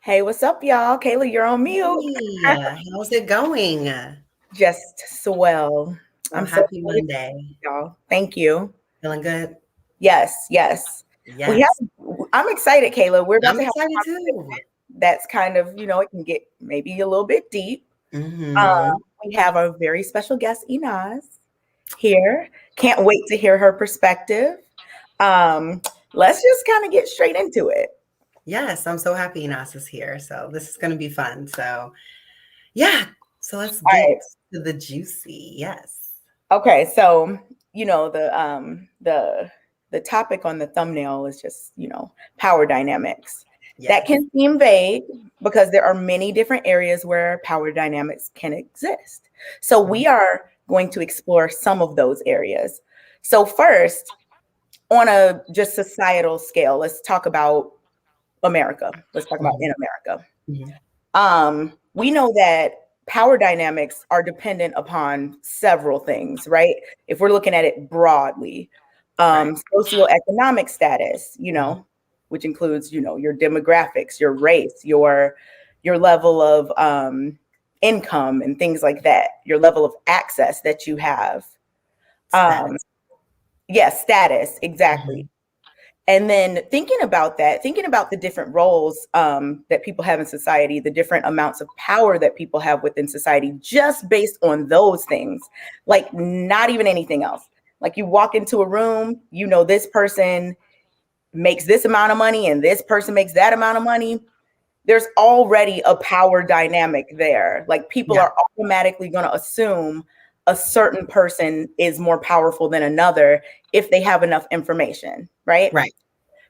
Hey, what's up, y'all? Kayla, you're on mute. Hey, how's it going? Just swell. Oh, I'm so happy excited, Monday. y'all. Thank you. Feeling good? Yes, yes. We Yes. have. I'm excited, Kayla. We're about I'm to have excited a too. conversation that's kind of, it can get maybe a little bit deep. Um, Mm-hmm. we have a very special guest, Inaz, here. Can't wait to hear her perspective. Um, let's just kind of get straight into it. Yes, I'm so happy Inas is here. So this is going to be fun. So yeah, so let's All get right. to the juicy. Yes. Okay, so the topic on the thumbnail is just, power dynamics. That Yes. can seem vague because there are many different areas where power dynamics can exist. So Mhm. we are going to explore some of those areas. So first, on a just societal scale, let's talk about America. Let's talk about Mhm. in America. Mhm. We know that power dynamics are dependent upon several things, right? If we're looking at it broadly, Right. socioeconomic status, Mhm. which includes, your demographics, your race, your level of income and things like that, your level of access that you have. Um, Status. yes, status, exactly. Mhm. And then thinking about the different roles that people have in society, the different amounts of power that people have within society, just based on those things, like not even anything else. Like you walk into a room, this person makes this amount of money and this person makes that amount of money. There's already a power dynamic there. Like people Yeah. are automatically going to assume a certain person is more powerful than another if they have enough information, right? Right.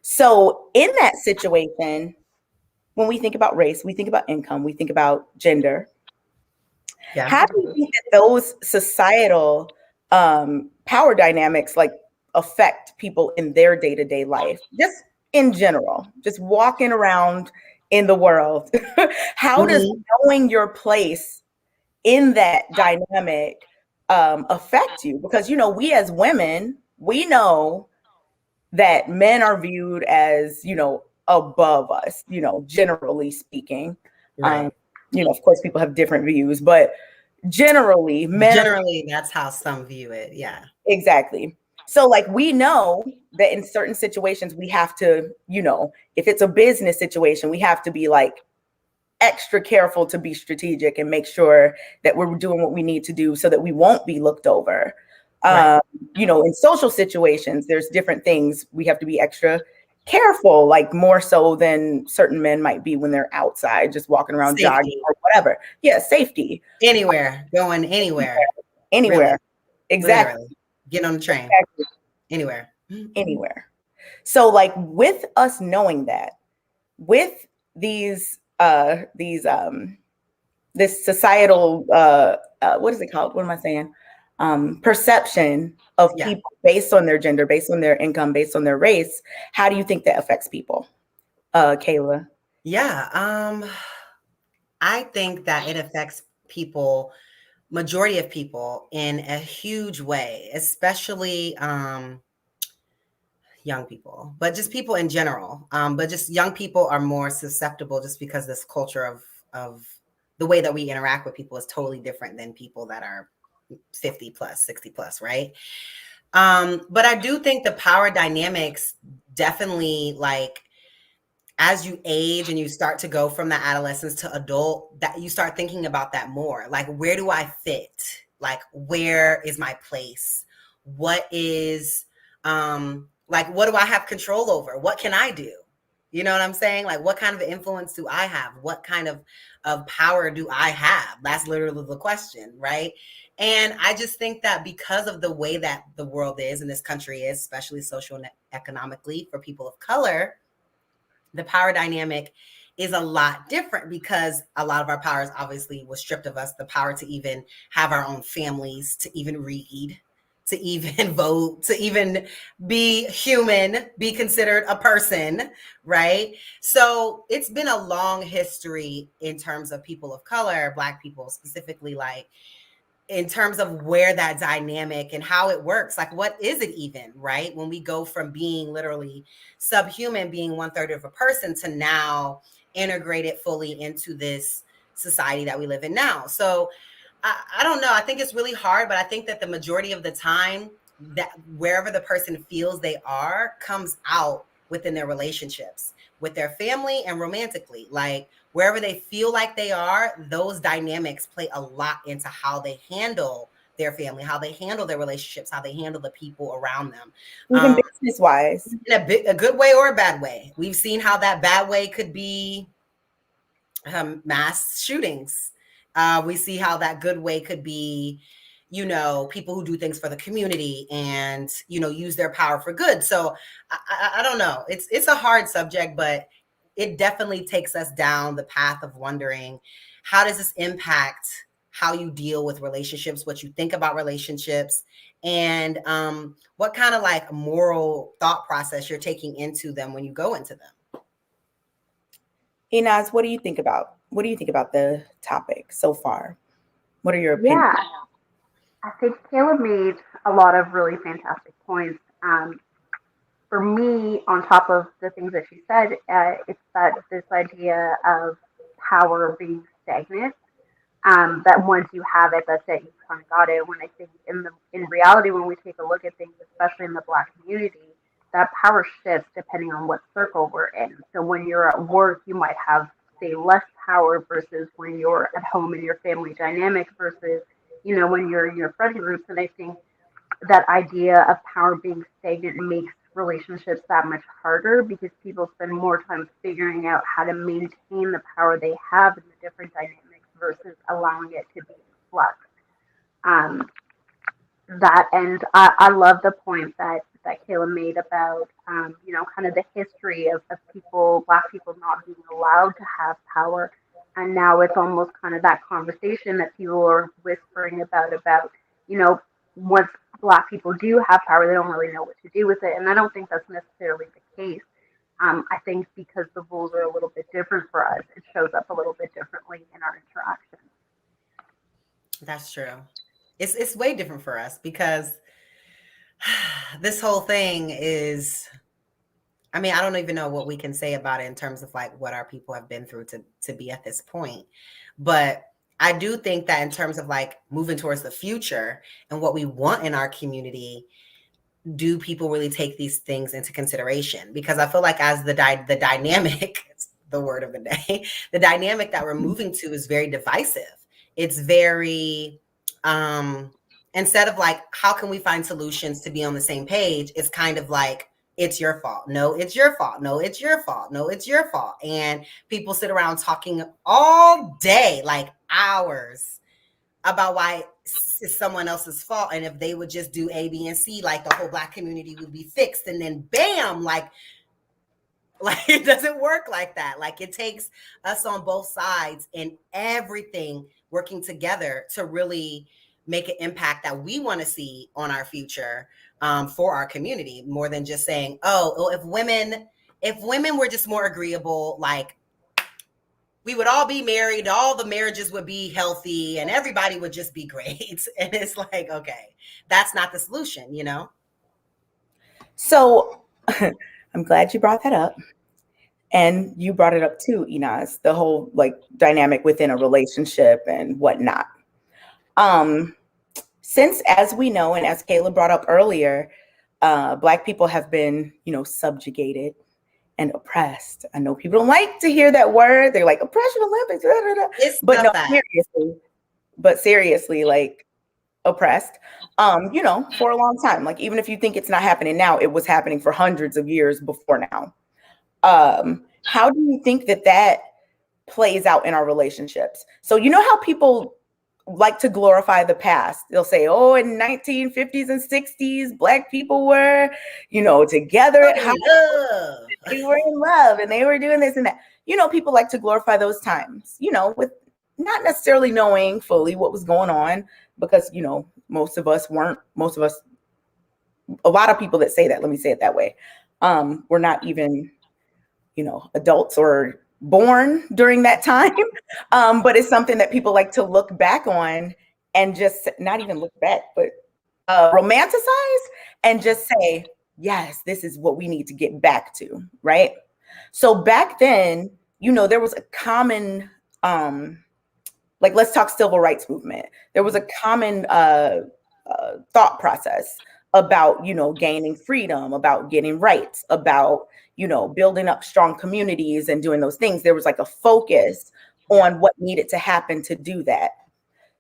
So in that situation, when we think about race, we think about income, we think about gender. Yeah. How do you think that those societal power dynamics like affect people in their day-to-day life? Just in general, just walking around in the world. How does Mhm. knowing your place in that dynamic affect you? Because we as women, we know that men are viewed as, above us, generally speaking. Um, Right. of course, people have different views, but generally, men are Generally, that's how some view it. Yeah. exactly. So, like, we know that in certain situations, we have to, if it's a business situation, we have to be like extra careful to be strategic and make sure that we're doing what we need to do so that we won't be looked over. Right. Um, in social situations, there's different things we have to be extra careful, like more so than certain men might be when they're outside, just walking around jogging Safety. or whatever. Yeah, safety. Anywhere. Going anywhere. Anywhere. Really. Exactly. Literally. Get on the train. Exactly. Anywhere. Mhm. Anywhere. So, like, with us knowing that, with these this societal what is it called, what am I saying, perception of Yeah. people based on their gender, based on their income, based on their race, how do you think that affects people, Kayla? Yeah. I think that it affects people, majority of people, in a huge way, especially young people, but just people in general. But just young people are more susceptible just because this culture of the way that we interact with people is totally different than people that are 50 plus, 60 plus, right? But I do think the power dynamics definitely, like, as you age and you start to go from the adolescence to adult, that you start thinking about that more. Like, where do I fit? Like, where is my place? What is, like, what do I have control over? What can I do? You know what I'm saying? Like, what kind of influence do I have? What kind of power do I have? That's literally the question, right? And I just think that because of the way that the world is and this country is, especially social and economically for people of color, the power dynamic is a lot different because a lot of our powers obviously was stripped of us. The power to even have our own families, to even read, to even vote, to even be human, be considered a person, right? So it's been a long history in terms of people of color, Black people specifically, like in terms of where that dynamic and how it works. Like, what is it even, right? When we go from being literally subhuman, being 1/3 of a person, to now integrate it fully into this society that we live in now. So I don't know. I think it's really hard, but I think that the majority of the time, that wherever the person feels they are comes out within their relationships with their family and romantically. Like, wherever they feel like they are, those dynamics play a lot into how they handle their family, how they handle their relationships, how they handle the people around them. Even business wise. In a good way or a bad way. We've seen how that bad way could be mass shootings. We see how that good way could be, you know, people who do things for the community and, you know, use their power for good. So I don't know. It's a hard subject, but it definitely takes us down the path of wondering, how does this impact how you deal with relationships, what you think about relationships, and what kind of like moral thought process you're taking into them when you go into them. Inaz, what do you think about the topic so far? What are your opinions? Yeah, I think Kayla made a lot of really fantastic points. For me, on top of the things that she said, it's that this idea of power being stagnant. That once you have it, that's it. You kind of got it. When I think in reality, when we take a look at things, especially in the Black community, that power shifts depending on what circle we're in. So when you're at work, you might have, say, less power versus when you're at home in your family dynamic versus, when you're in your friend groups. And I think that idea of power being stagnant makes relationships that much harder because people spend more time figuring out how to maintain the power they have in the different dynamics versus allowing it to be in flux. I love the point that Kayla made about kind of the history of people, Black people not being allowed to have power, and now it's almost kind of that conversation that people are whispering about once Black people do have power, they don't really know what to do with it, and I don't think that's necessarily the case. I think because the rules are a little bit different for us, it shows up a little bit differently in our interactions. That's true. It's way different for us because this whole thing is, I mean, I don't even know what we can say about it in terms of like what our people have been through to be at this point. But I do think that in terms of like moving towards the future and what we want in our community, do people really take these things into consideration? Because I feel like as the dynamic, the word of the day, the dynamic that we're moving to is very divisive. It's very, instead of like, how can we find solutions to be on the same page? It's kind of like, it's your fault. No, it's your fault. No, it's your fault. No, it's your fault. And people sit around talking all day, like hours, about why it's someone else's fault. And if they would just do A, B, and C, like the whole Black community would be fixed. And then bam, like it doesn't work like that. Like, it takes us on both sides and everything working together to really make an impact that we want to see on our future, for our community, more than just saying, oh, if women were just more agreeable, like, we would all be married, all the marriages would be healthy, and everybody would just be great. And it's like, okay, that's not the solution, So I'm glad you brought that up. And you brought it up too, Inaz, the whole like dynamic within a relationship and whatnot. Since, as we know, and as Kayla brought up earlier, Black people have been, subjugated and oppressed. I know people don't like to hear that word. They're like, oppression Olympics, da, da, da. But seriously, like, oppressed, for a long time. Like, even if you think it's not happening now, it was happening for hundreds of years before now. How do you think that plays out in our relationships? So, you know how people like to glorify the past. They'll say, oh, in 1950s and 60s, Black people were, together at home. They were in love and they were doing this and that. People like to glorify those times, with not necessarily knowing fully what was going on, because, a lot of people that say that, let me say it that way, were not even, adults or born during that time. But it's something that people like to look back on and just not even look back, but romanticize and just say, yes, this is what we need to get back to, right? So back then, there was a common, like, let's talk civil rights movement. There was a common thought process about, gaining freedom, about getting rights, about, building up strong communities and doing those things. There was like a focus on what needed to happen to do that.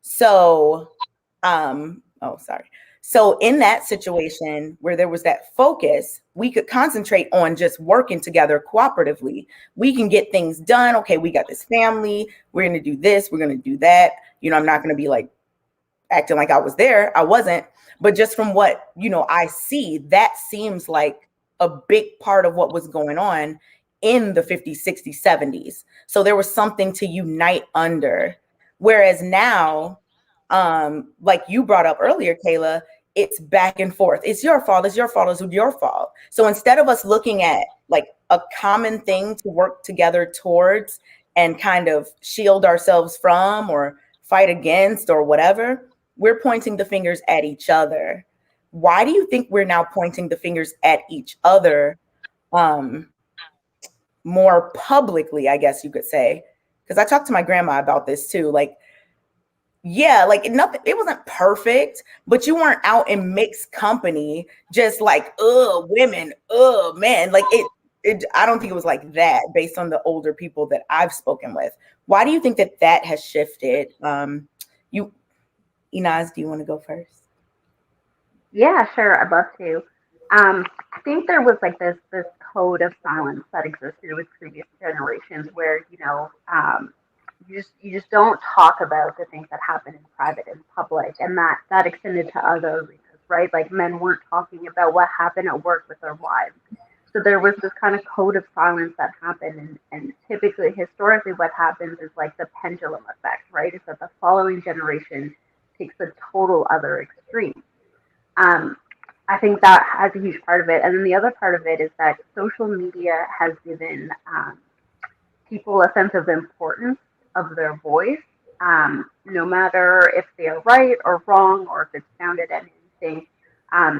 So, So in that situation where there was that focus, we could concentrate on just working together cooperatively. We can get things done. Okay, we got this family. We're going to do this. We're going to do that. I'm not going to be like acting like I was there. I wasn't. But just from what, I see, that seems like a big part of what was going on in the 50s, 60s, 70s. So there was something to unite under. Whereas now, like you brought up earlier, Kayla, it's back and forth. It's your fault. It's your fault. It's your fault. So instead of us looking at like a common thing to work together towards and kind of shield ourselves from or fight against or whatever, we're pointing the fingers at each other. Why do you think we're now pointing the fingers at each other more publicly, I guess you could say? Because I talked to my grandma about this too. Like, yeah, like nothing, it wasn't perfect, but you weren't out in mixed company, just like, women, men. Like I don't think it was like that based on the older people that I've spoken with. Why do you think that has shifted? Inaz, do you want to go first? Yeah, sure. I'd love to. I think there was like this code of silence that existed with previous generations where, you just don't talk about the things that happen in private and public, and that extended to other arenas, right? Like men weren't talking about what happened at work with their wives. So there was this kind of code of silence that happened, and typically, historically, what happens is like the pendulum effect, right? Is that the following generation takes the total other extreme. I think that has a huge part of it, and then the other part of it is that social media has given people a sense of importance of their voice, no matter if they're right or wrong or if it's founded in anything.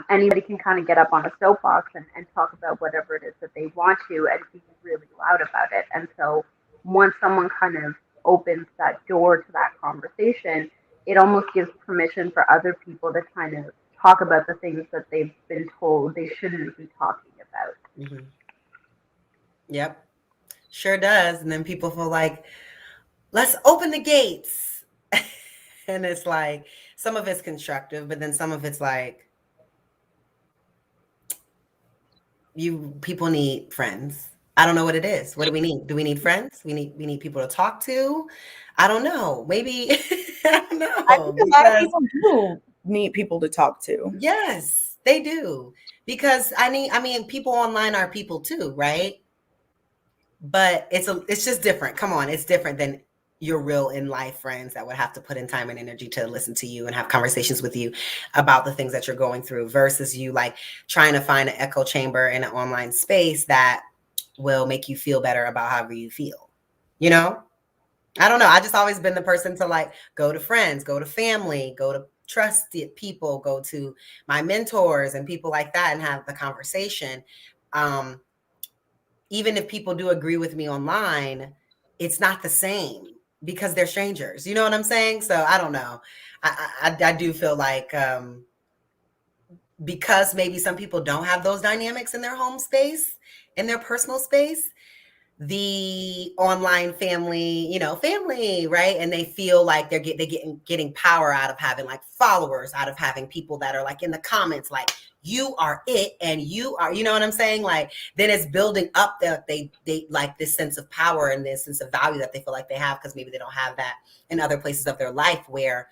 Anybody can kind of get up on a soapbox and talk about whatever it is that they want to and be really loud about it. And so once someone kind of opens that door to that conversation, it almost gives permission for other people to kind of talk about the things that they've been told they shouldn't be talking about. Mm-hmm. Yep. Sure does. And then people feel like, let's open the gates. And it's like, some of it's constructive, but then some of it's like, people need friends. I don't know what it is. What do we need? Do we need friends? We need people to talk to. I don't know. Maybe I don't know. I think a lot of people do need people to talk to. Yes, they do. Because I mean, people online are people too, right? But it's just different. Come on, it's different than your real in life friends that would have to put in time and energy to listen to you and have conversations with you about the things that you're going through versus you like trying to find an echo chamber in an online space that will make you feel better about however you feel. I don't know. I just always been the person to like go to friends, go to family, go to trusted people, go to my mentors and people like that and have the conversation. Even if people do agree with me online, it's not the same because they're strangers. You know what I'm saying? So I don't know. I do feel like because maybe some people don't have those dynamics in their home space, in their personal space, the online family, right? And they feel like they're getting power out of having like followers, out of having people that are like in the comments, like you are it and you are, you know what I'm saying? Like then it's building up that they like this sense of power and this sense of value that they feel like they have because maybe they don't have that in other places of their life where,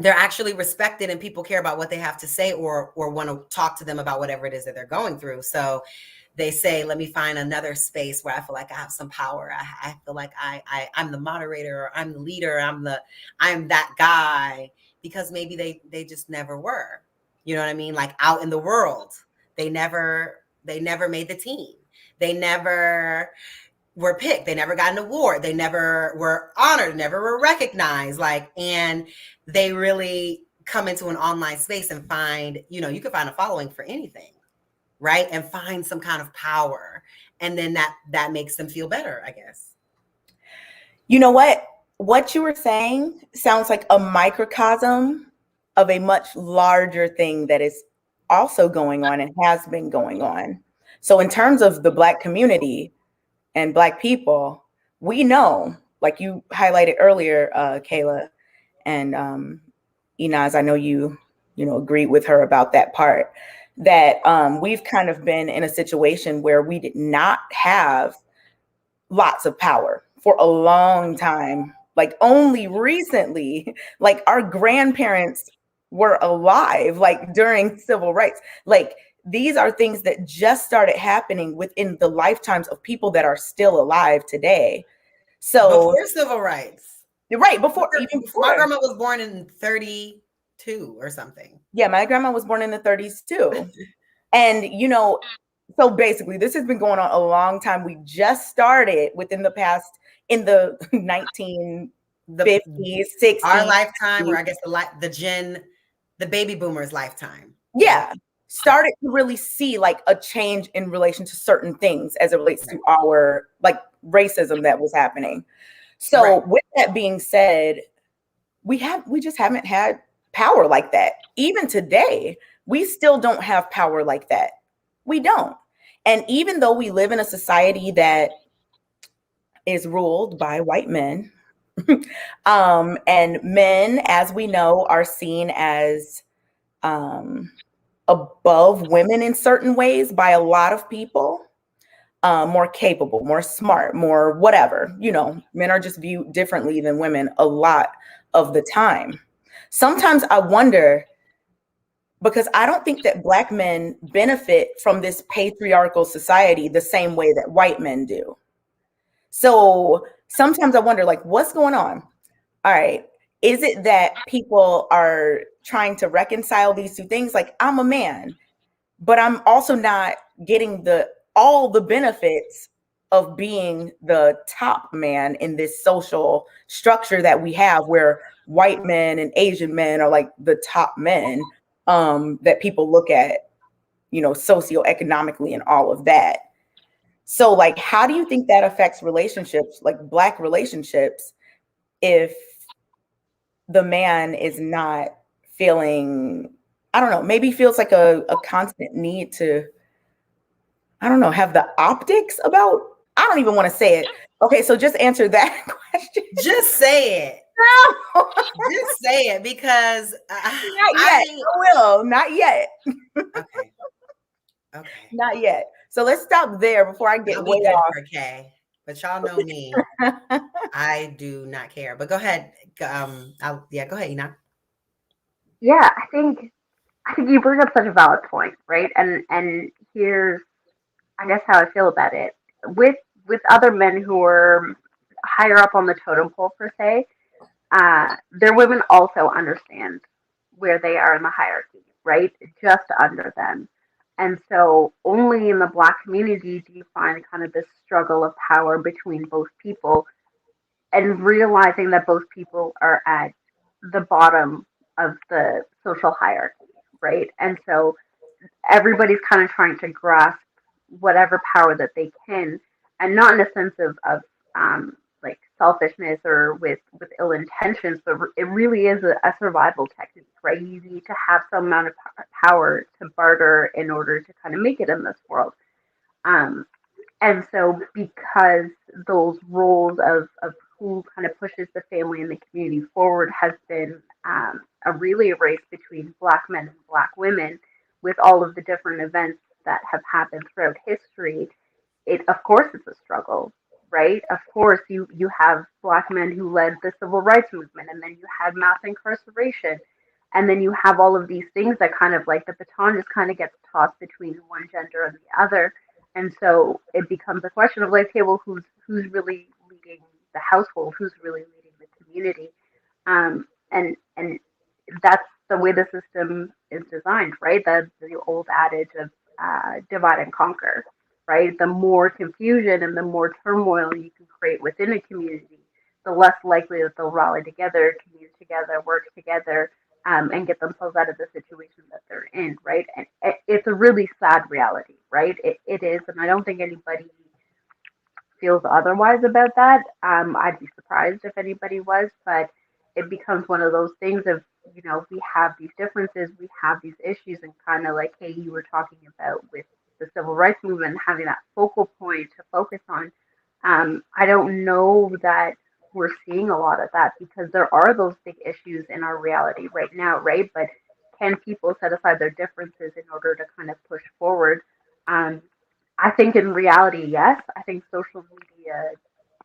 they're actually respected and people care about what they have to say or want to talk to them about whatever it is that they're going through. So they say, let me find another space where I feel like I have some power. I feel like I'm the moderator, or I'm the leader, I'm that guy, because maybe they just never were. You know what I mean? Like out in the world, they never made the team. They never were picked. They never got an award. They never were honored, never were recognized. Like, and they really come into an online space and find, you know, you can find a following for anything, right? And find some kind of power. And then that makes them feel better, I guess. You know what? What you were saying sounds like a microcosm of a much larger thing that is also going on and has been going on. So in terms of the Black community and Black people, we know, like you highlighted earlier, Kayla, and Inaz, I know you agreed with her about that part, that we've kind of been in a situation where we did not have lots of power for a long time. Like only recently, like our grandparents were alive, like during civil rights. Like these are things that just started happening within the lifetimes of people that are still alive today. So before civil rights. Right, before my grandma was born in 32 or something. Yeah, my grandma was born in the 30s too. And so basically this has been going on a long time. We just started within the past, in the 1950s, 60s. Our lifetime, or I guess the baby boomers' lifetime. Yeah. Started to really see like a change in relation to certain things as it relates to our like racism that was happening. So with that being said, we just haven't had power like that. Even today, we still don't have power like that. We don't. And even though we live in a society that is ruled by white men, and men, as we know, are seen as above women in certain ways by a lot of people, more capable, more smart, more whatever, men are just viewed differently than women a lot of the time. Sometimes I wonder, because I don't think that Black men benefit from this patriarchal society the same way that white men do. So sometimes I wonder, like, what's going on? All right. Is it that people are trying to reconcile these two things? Like, I'm a man, but I'm also not getting all the benefits of being the top man in this social structure that we have, where white men and Asian men are like the top men, that people look at, socioeconomically and all of that. So like, how do you think that affects relationships, like Black relationships, if the man is not feeling, I don't know, maybe feels like a constant need to, I don't know, have the optics about, I don't even want to say it. Okay, so just answer that question. Just say it. No. Just say it, because not yet. I will. Not yet. Okay. Not yet. So let's stop there before I get way off. Okay, but y'all know me. I do not care. But go ahead. Go ahead, Ina. Yeah, I think you bring up such a valid point, right? And here's, I guess, how I feel about it. With other men who are higher up on the totem pole per se, their women also understand where they are in the hierarchy, right? Just under them. And so only in the Black community do you find kind of this struggle of power between both people, and realizing that both people are at the bottom of the social hierarchy, right? And so everybody's kind of trying to grasp whatever power that they can, and not in a sense like selfishness or with ill intentions, but it really is a survival technique, right? You need to have some amount of power to barter in order to kind of make it in this world. And so because those roles of who kind of pushes the family and the community forward has been a race between Black men and Black women, with all of the different events that have happened throughout history, of course it's a struggle, right? Of course you have Black men who led the civil rights movement, and then you had mass incarceration, and then you have all of these things that kind of like the baton just kind of gets tossed between one gender and the other. And so it becomes a question of like, okay, well, who's really leading the household? Who's really leading the community? And that's the way the system is designed, right? The old adage of divide and conquer, right? The more confusion and the more turmoil you can create within a community, the less likely that they'll rally together, commute together, work together, and get themselves out of the situation that they're in, right? And it's a really sad reality, right? It is, and I don't think anybody feels otherwise about that. I'd be surprised if anybody was, but it becomes one of those things of, we have these differences, we have these issues, and kind of like, hey, you were talking about with the civil rights movement, having that focal point to focus on. I don't know that we're seeing a lot of that because there are those big issues in our reality right now, right? But can people set aside their differences in order to kind of push forward? Um, I think in reality, yes. I think social media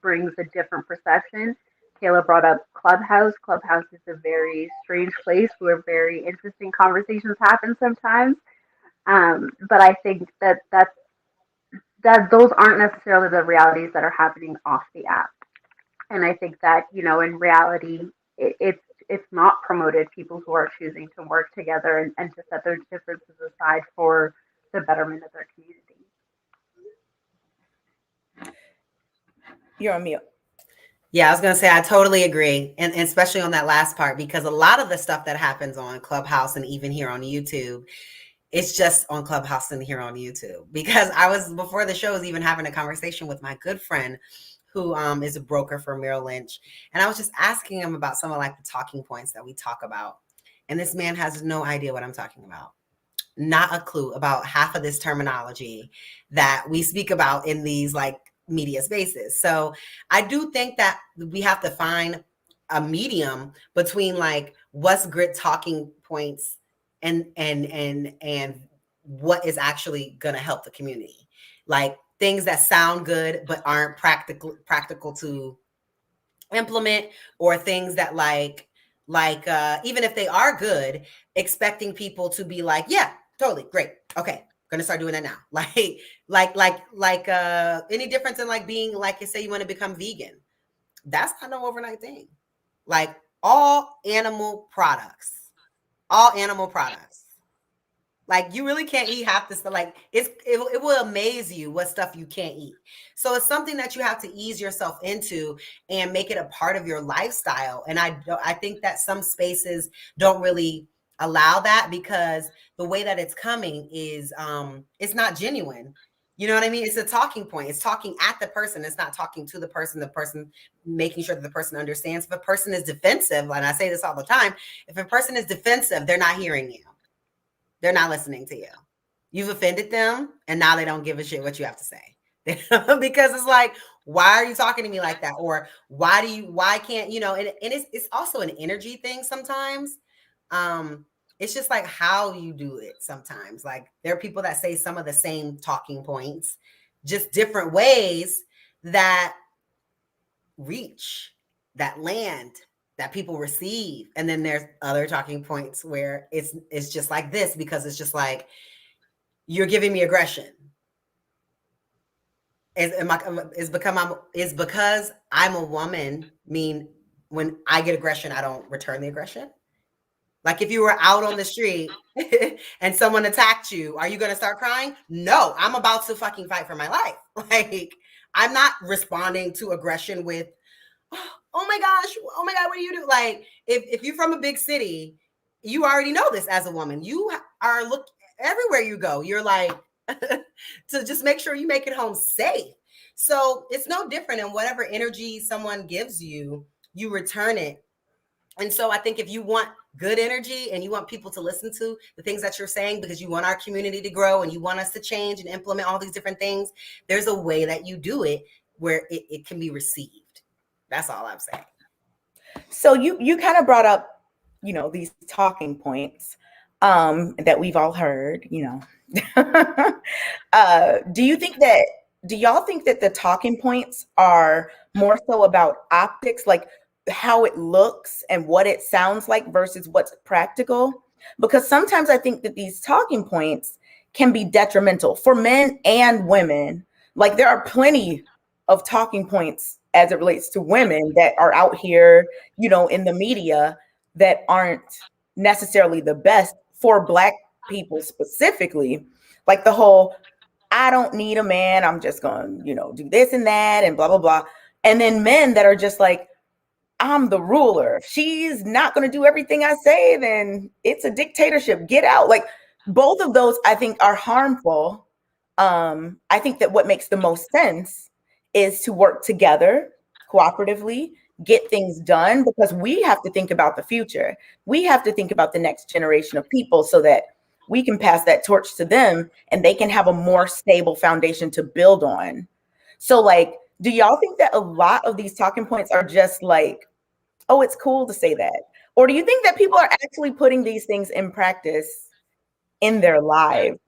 brings a different perception. Kayla brought up Clubhouse. Clubhouse is a very strange place where very interesting conversations happen sometimes. But I think that those aren't necessarily the realities that are happening off the app. And I think that in reality, it's not promoted people who are choosing to work together and to set their differences aside for the betterment of their community. You're on mute. Yeah, I was going to say, I totally agree. And especially on that last part, because a lot of the stuff that happens on Clubhouse and even here on YouTube, it's just on Clubhouse and here on YouTube. Because I was, before the show, was even having a conversation with my good friend who is a broker for Merrill Lynch. And I was just asking him about some of like the talking points that we talk about. And this man has no idea what I'm talking about. Not a clue about half of this terminology that we speak about in these like media spaces. So I do think that we have to find a medium between like what's good talking points and what is actually going to help the community. Like things that sound good but aren't practical to implement, or things that like even if they are good, expecting people to be like, yeah, totally great, okay, gonna start doing that now. Like any difference in like being like, say you want to become vegan, that's not no overnight thing. Like all animal products, like you really can't eat half the stuff. Like it will amaze you what stuff you can't eat. So it's something that you have to ease yourself into and make it a part of your lifestyle. And I think that some spaces don't really allow that because the way that it's coming is it's not genuine. You know what I mean? It's a talking point. It's talking at the person. It's not talking to the person making sure that the person understands. If a person is defensive, and I say this all the time, if a person is defensive, they're not hearing you. They're not listening to you. You've offended them, and now they don't give a shit what you have to say. Because it's like, why are you talking to me like that? Or why can't, and it's also an energy thing sometimes. It's just like how you do it sometimes. Like there are people that say some of the same talking points, just different ways that reach, that land, that people receive. And then there's other talking points where it's just like this, because it's just like, you're giving me aggression. Is because I'm a woman mean when I get aggression, I don't return the aggression? Like if you were out on the street and someone attacked you, are you going to start crying? No, I'm about to fucking fight for my life. Like I'm not responding to aggression with, oh my gosh, oh my God, what do you do? Like if you're from a big city, you already know this as a woman. You are everywhere you go. You're like, to just make sure you make it home safe. So it's no different in whatever energy someone gives you, you return it. And so I think if you want good energy and you want people to listen to the things that you're saying because you want our community to grow and you want us to change and implement all these different things, there's a way that you do it where it can be received. That's all I'm saying. So you kind of brought up, these talking points that we've all heard, do y'all think that the talking points are more so about optics, like how it looks and what it sounds like versus what's practical? Because sometimes I think that these talking points can be detrimental for men and women. Like there are plenty of talking points as it relates to women that are out here, in the media that aren't necessarily the best for Black people specifically. Like the whole, I don't need a man. I'm just going to, do this and that and blah, blah, blah. And then men that are just like, I'm the ruler. If she's not going to do everything I say, then it's a dictatorship. Get out. Like, both of those, I think, are harmful. I think that what makes the most sense is to work together cooperatively, get things done, because we have to think about the future. We have to think about the next generation of people so that we can pass that torch to them and they can have a more stable foundation to build on. So, like, do y'all think that a lot of these talking points are just like, oh, it's cool to say that? Or do you think that people are actually putting these things in practice in their lives?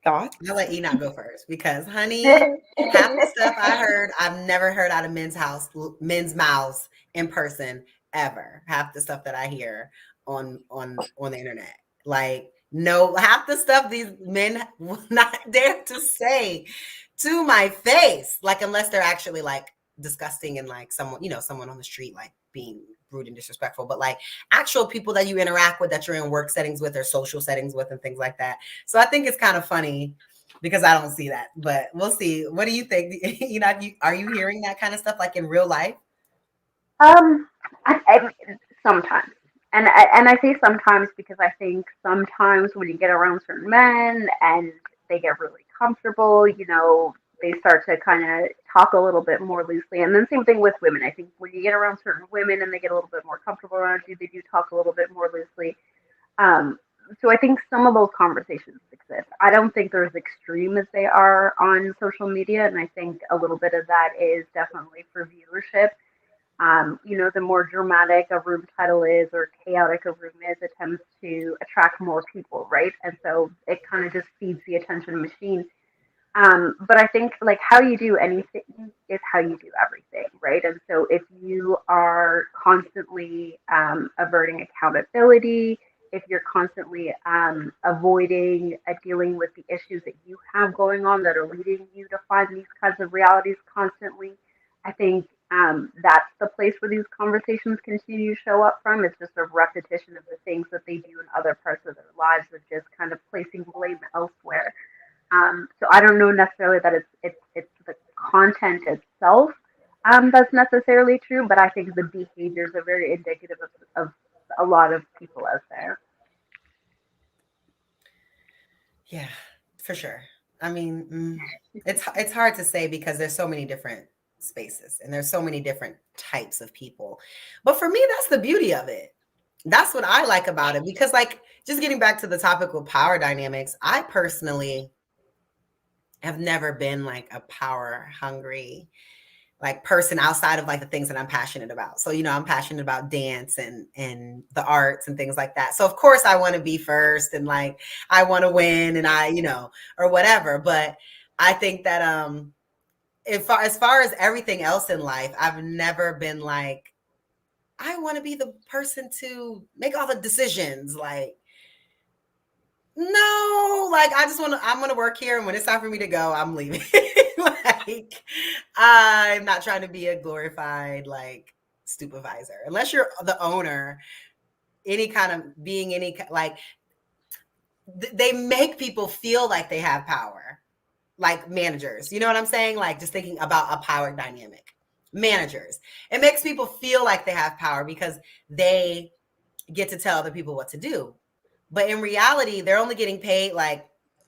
Thoughts? I'll let Enoch go first because, honey, half the stuff I heard, I've never heard out of men's mouths in person ever. Half the stuff that I hear on the internet, like, no, half the stuff these men will not dare to say to my face, like, unless they're actually like disgusting and like someone on the street, like being rude and disrespectful, but like actual people that you interact with, that you're in work settings with or social settings with and things like that. So I think it's kind of funny because I don't see that, but we'll see. What do you think? Are you hearing that kind of stuff like in real life? I sometimes, and I say sometimes because I think sometimes when you get around certain men and they get really comfortable, they start to kind of talk a little bit more loosely. And then same thing with women. I think when you get around certain women and they get a little bit more comfortable around you, they do talk a little bit more loosely. So I think some of those conversations exist. I don't think they're as extreme as they are on social media. And I think a little bit of that is definitely for viewership. The more dramatic a room title is or chaotic a room is, it tends to attract more people, right? And so it kind of just feeds the attention machine. But I think like how you do anything is how you do everything, right? And so if you are constantly averting accountability, if you're constantly avoiding dealing with the issues that you have going on that are leading you to find these kinds of realities constantly, I think that's the place where these conversations continue to show up from. It's just a repetition of the things that they do in other parts of their lives of just kind of placing blame elsewhere. So I don't know necessarily that it's the content itself that's necessarily true, but I think the behaviors are very indicative of a lot of people out there. Yeah, for sure. I mean, it's hard to say because there's so many different spaces and there's so many different types of people. But for me, that's the beauty of it. That's what I like about it, because like just getting back to the topic of power dynamics, I personally have never been like a power hungry like person outside of like the things that I'm passionate about. So, I'm passionate about dance and the arts and things like that. So of course I want to be first and like, I want to win and or whatever. But I think that, as far as everything else in life, I've never been like, I want to be the person to make all the decisions. Like, no, like I'm going to work here. And when it's time for me to go, I'm leaving. Like, I'm not trying to be a glorified like supervisor, unless you're the owner, any like they make people feel like they have power, like managers, you know what I'm saying? Like just thinking about a power dynamic, managers, it makes people feel like they have power because they get to tell other people what to do. But in reality, they're only getting paid like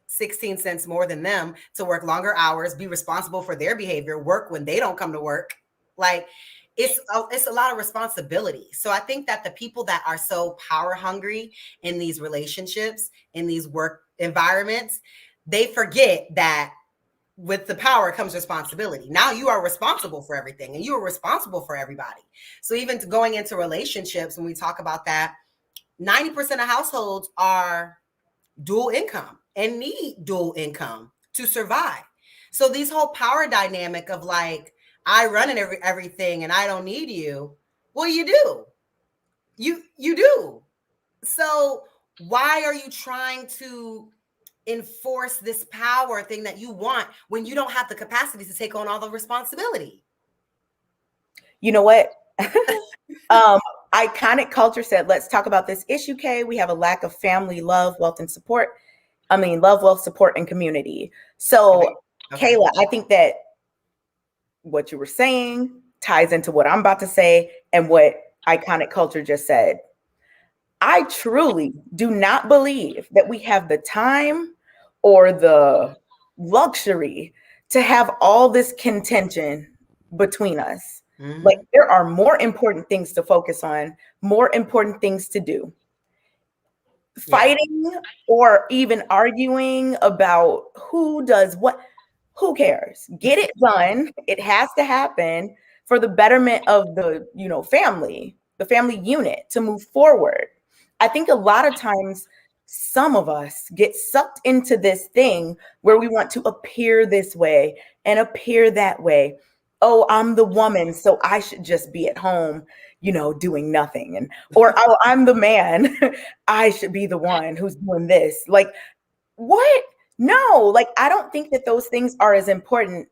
16 cents more than them to work longer hours, be responsible for their behavior, work when they don't come to work. Like it's a lot of responsibility. So I think that the people that are so power hungry in these relationships, in these work environments, they forget that with the power comes responsibility. Now you are responsible for everything and you are responsible for everybody. So even going into relationships, when we talk about that, 90% of households are dual income and need dual income to survive. So these whole power dynamic of like, I run in everything and I don't need you. Well, you do. You do. So why are you trying to enforce this power thing that you want when you don't have the capacity to take on all the responsibility? You know what? Iconic culture said, let's talk about this issue, Kay. We have a lack of family love, wealth, and support. I mean, love, wealth, support, and community. So, Okay. Kayla, I think that what you were saying ties into what I'm about to say and what Iconic Culture just said. I truly do not believe that we have the time or the luxury to have all this contention between us. Like, there are more important things to focus on, more important things to do. Fighting or even arguing about who does what, who cares? Get it done. It has to happen for the betterment of the, family, the family unit to move forward. I think a lot of times some of us get sucked into this thing where we want to appear this way and appear that way. Oh, I'm the woman, so I should just be at home, doing nothing. Or, oh, I'm the man, I should be the one who's doing this. Like, what? No, like, I don't think that those things are as important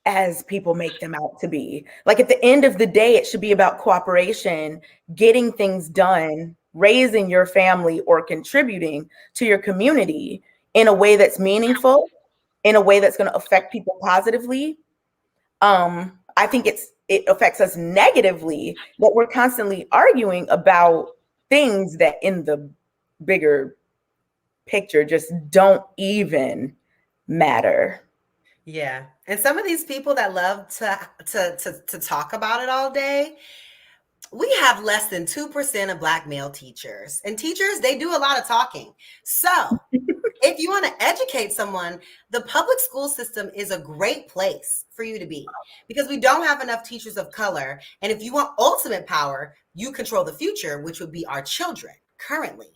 as people make them out to be. Like, at the end of the day, it should be about cooperation, getting things done, raising your family or contributing to your community in a way that's meaningful, in a way that's going to affect people positively. I think it affects us negatively that we're constantly arguing about things that in the bigger picture just don't even matter. Yeah. And some of these people that love to talk about it all day, we have less than 2% of Black male teachers. And teachers, they do a lot of talking. So if you want to educate someone, the public school system is a great place for you to be, because we don't have enough teachers of color. And if you want ultimate power, you control the future, which would be our children currently.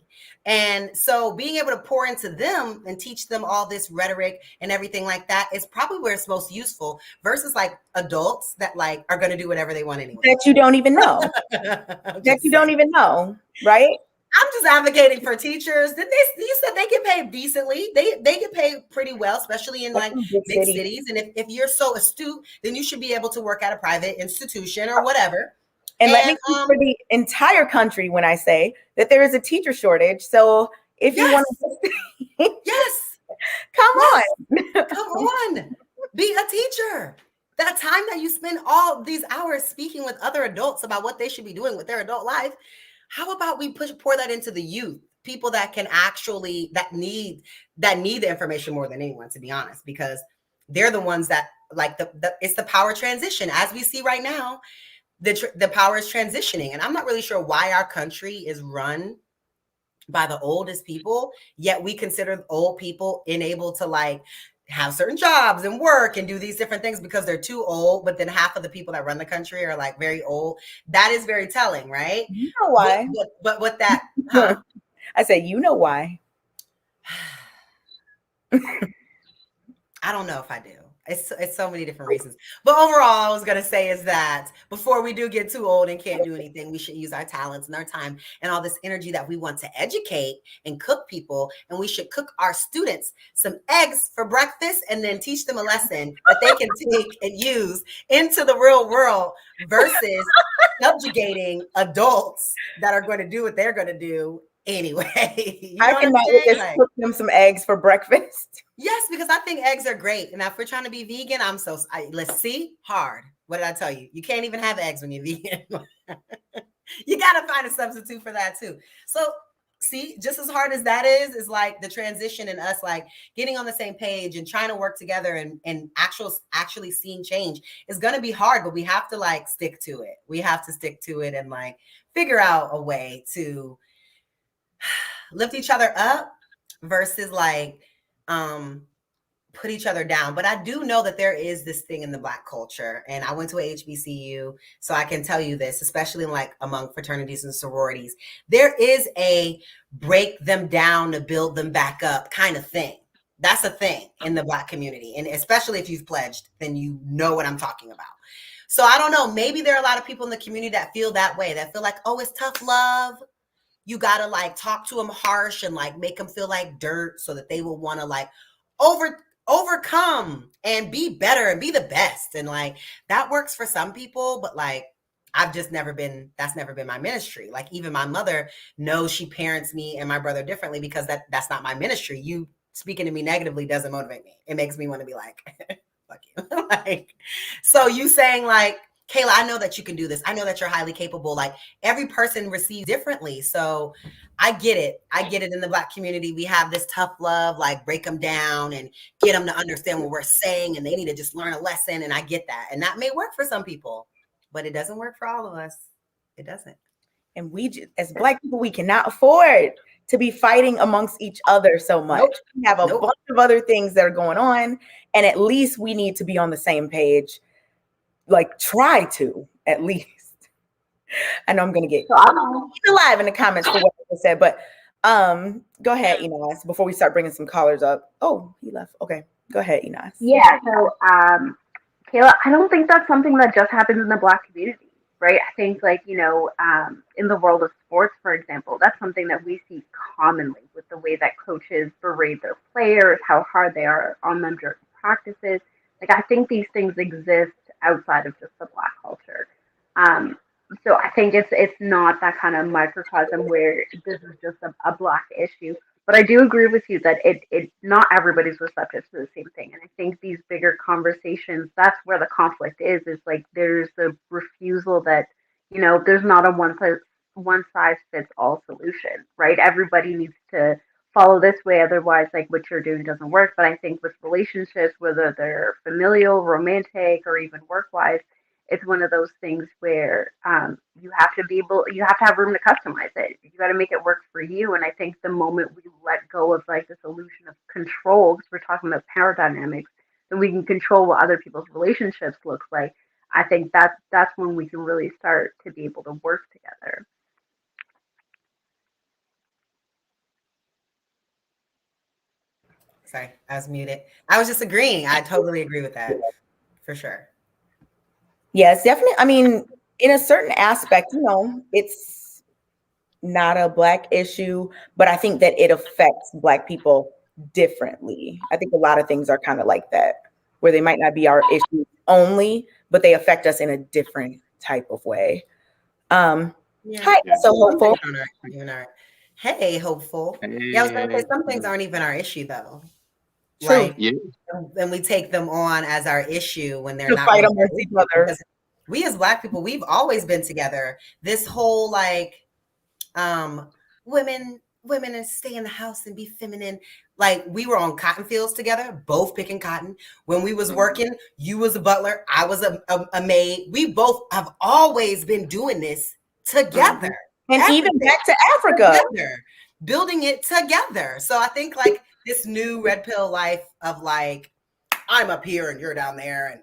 And so being able to pour into them and teach them all this rhetoric and everything like that is probably where it's most useful, versus like adults that like are going to do whatever they want anyway. That you don't even know. That you don't even know, right? I'm just advocating for teachers. You said they get paid decently. They get paid pretty well, especially in like big cities. And if you're so astute, then you should be able to work at a private institution or whatever. And let me speak for the entire country when I say that there is a teacher shortage. So if you want to, yes, come on, be a teacher. That time that you spend all these hours speaking with other adults about what they should be doing with their adult life, how about we pour that into the youth, people that can actually that need the information more than anyone, to be honest, because they're the ones that like it's the power transition as we see right now. The power is transitioning, and I'm not really sure why our country is run by the oldest people, yet we consider old people unable to like have certain jobs and work and do these different things because they're too old. But then half of the people that run the country are like very old. That is very telling, right? You know why? But what that? I say, you know why? I don't know if I do. It's so many different reasons. But overall, I was going to say is that before we do get too old and can't do anything, we should use our talents and our time and all this energy that we want to educate and cook people. And we should cook our students some eggs for breakfast and then teach them a lesson that they can take and use into the real world, versus subjugating adults that are going to do what they're going to do anyway. You know I cannot just cook them some eggs for breakfast. Yes, because I think eggs are great. And if we're trying to be vegan, let's see, hard. What did I tell you? You can't even have eggs when you're vegan. You got to find a substitute for that too. So see, just as hard as that is like the transition and us like getting on the same page and trying to work together and actually seeing change is going to be hard, but we have to like stick to it. We have to stick to it and like figure out a way to lift each other up versus like put each other down. But I do know that there is this thing in the Black culture, and I went to a HBCU, so I can tell you this, especially like among fraternities and sororities, there is a break them down to build them back up kind of thing. That's a thing in the Black community, and especially if you've pledged, then you know what I'm talking about. So I don't know, maybe there are a lot of people in the community that feel that way, that feel like, oh, it's tough love. You got to like talk to them harsh and like make them feel like dirt so that they will want to like overcome and be better and be the best. And like that works for some people, but like that's never been my ministry. Like even my mother knows she parents me and my brother differently because that's not my ministry. You speaking to me negatively doesn't motivate me. It makes me want to be like, fuck you. Like, so you saying like, Kayla, I know that you can do this. I know that you're highly capable. Like every person receives differently. So I get it. In the Black community. We have this tough love, like break them down and get them to understand what we're saying. And they need to just learn a lesson. And I get that. And that may work for some people, but it doesn't work for all of us. It doesn't. And as Black people, we cannot afford to be fighting amongst each other so much. Nope. We have a bunch of other things that are going on. And at least we need to be on the same page. Like try to at least. I know I'm gonna get alive in the comments for what I said, but go ahead, Enos, before we start bringing some callers up. Oh, he left. Okay, go ahead, Enos. Yeah. So, Kayla, I don't think that's something that just happens in the Black community, right? I think, like in the world of sports, for example, that's something that we see commonly with the way that coaches berate their players, how hard they are on them during practices. Like, I think these things exist outside of just the Black culture. So I think it's not that kind of microcosm where this is just a Black issue. But I do agree with you that it not everybody's receptive to the same thing. And I think these bigger conversations, that's where the conflict is like there's the refusal that, there's not a one size fits all solution, right? Everybody needs to follow this way, otherwise like what you're doing doesn't work. But I think with relationships, whether they're familial, romantic, or even work-wise, it's one of those things where you have to have room to customize it. You got to make it work for you. And I think the moment we let go of like this illusion of control, because we're talking about power dynamics, then we can control what other people's relationships look like. I think that's when we can really start to be able to work together. Sorry, I was muted. I was just agreeing. I totally agree with that, for sure. Yes, definitely. I mean, in a certain aspect, it's not a Black issue, but I think that it affects Black people differently. I think a lot of things are kind of like that, where they might not be our issue only, but they affect us in a different type of way. Hi, so Hopeful. Hey, Hopeful. Hey. Yeah, I was going to say some things aren't even our issue, though. True. Like, and we take them on as our issue when they're not. Fight amongst each other. We as Black people, we've always been together. This whole like, women stay in the house and be feminine. Like we were on cotton fields together, both picking cotton. When we was working, you was a butler, I was a maid. We both have always been doing this together. And even back to Africa. Together, building it together. So I think like this new red pill life of like, I'm up here and you're down there. And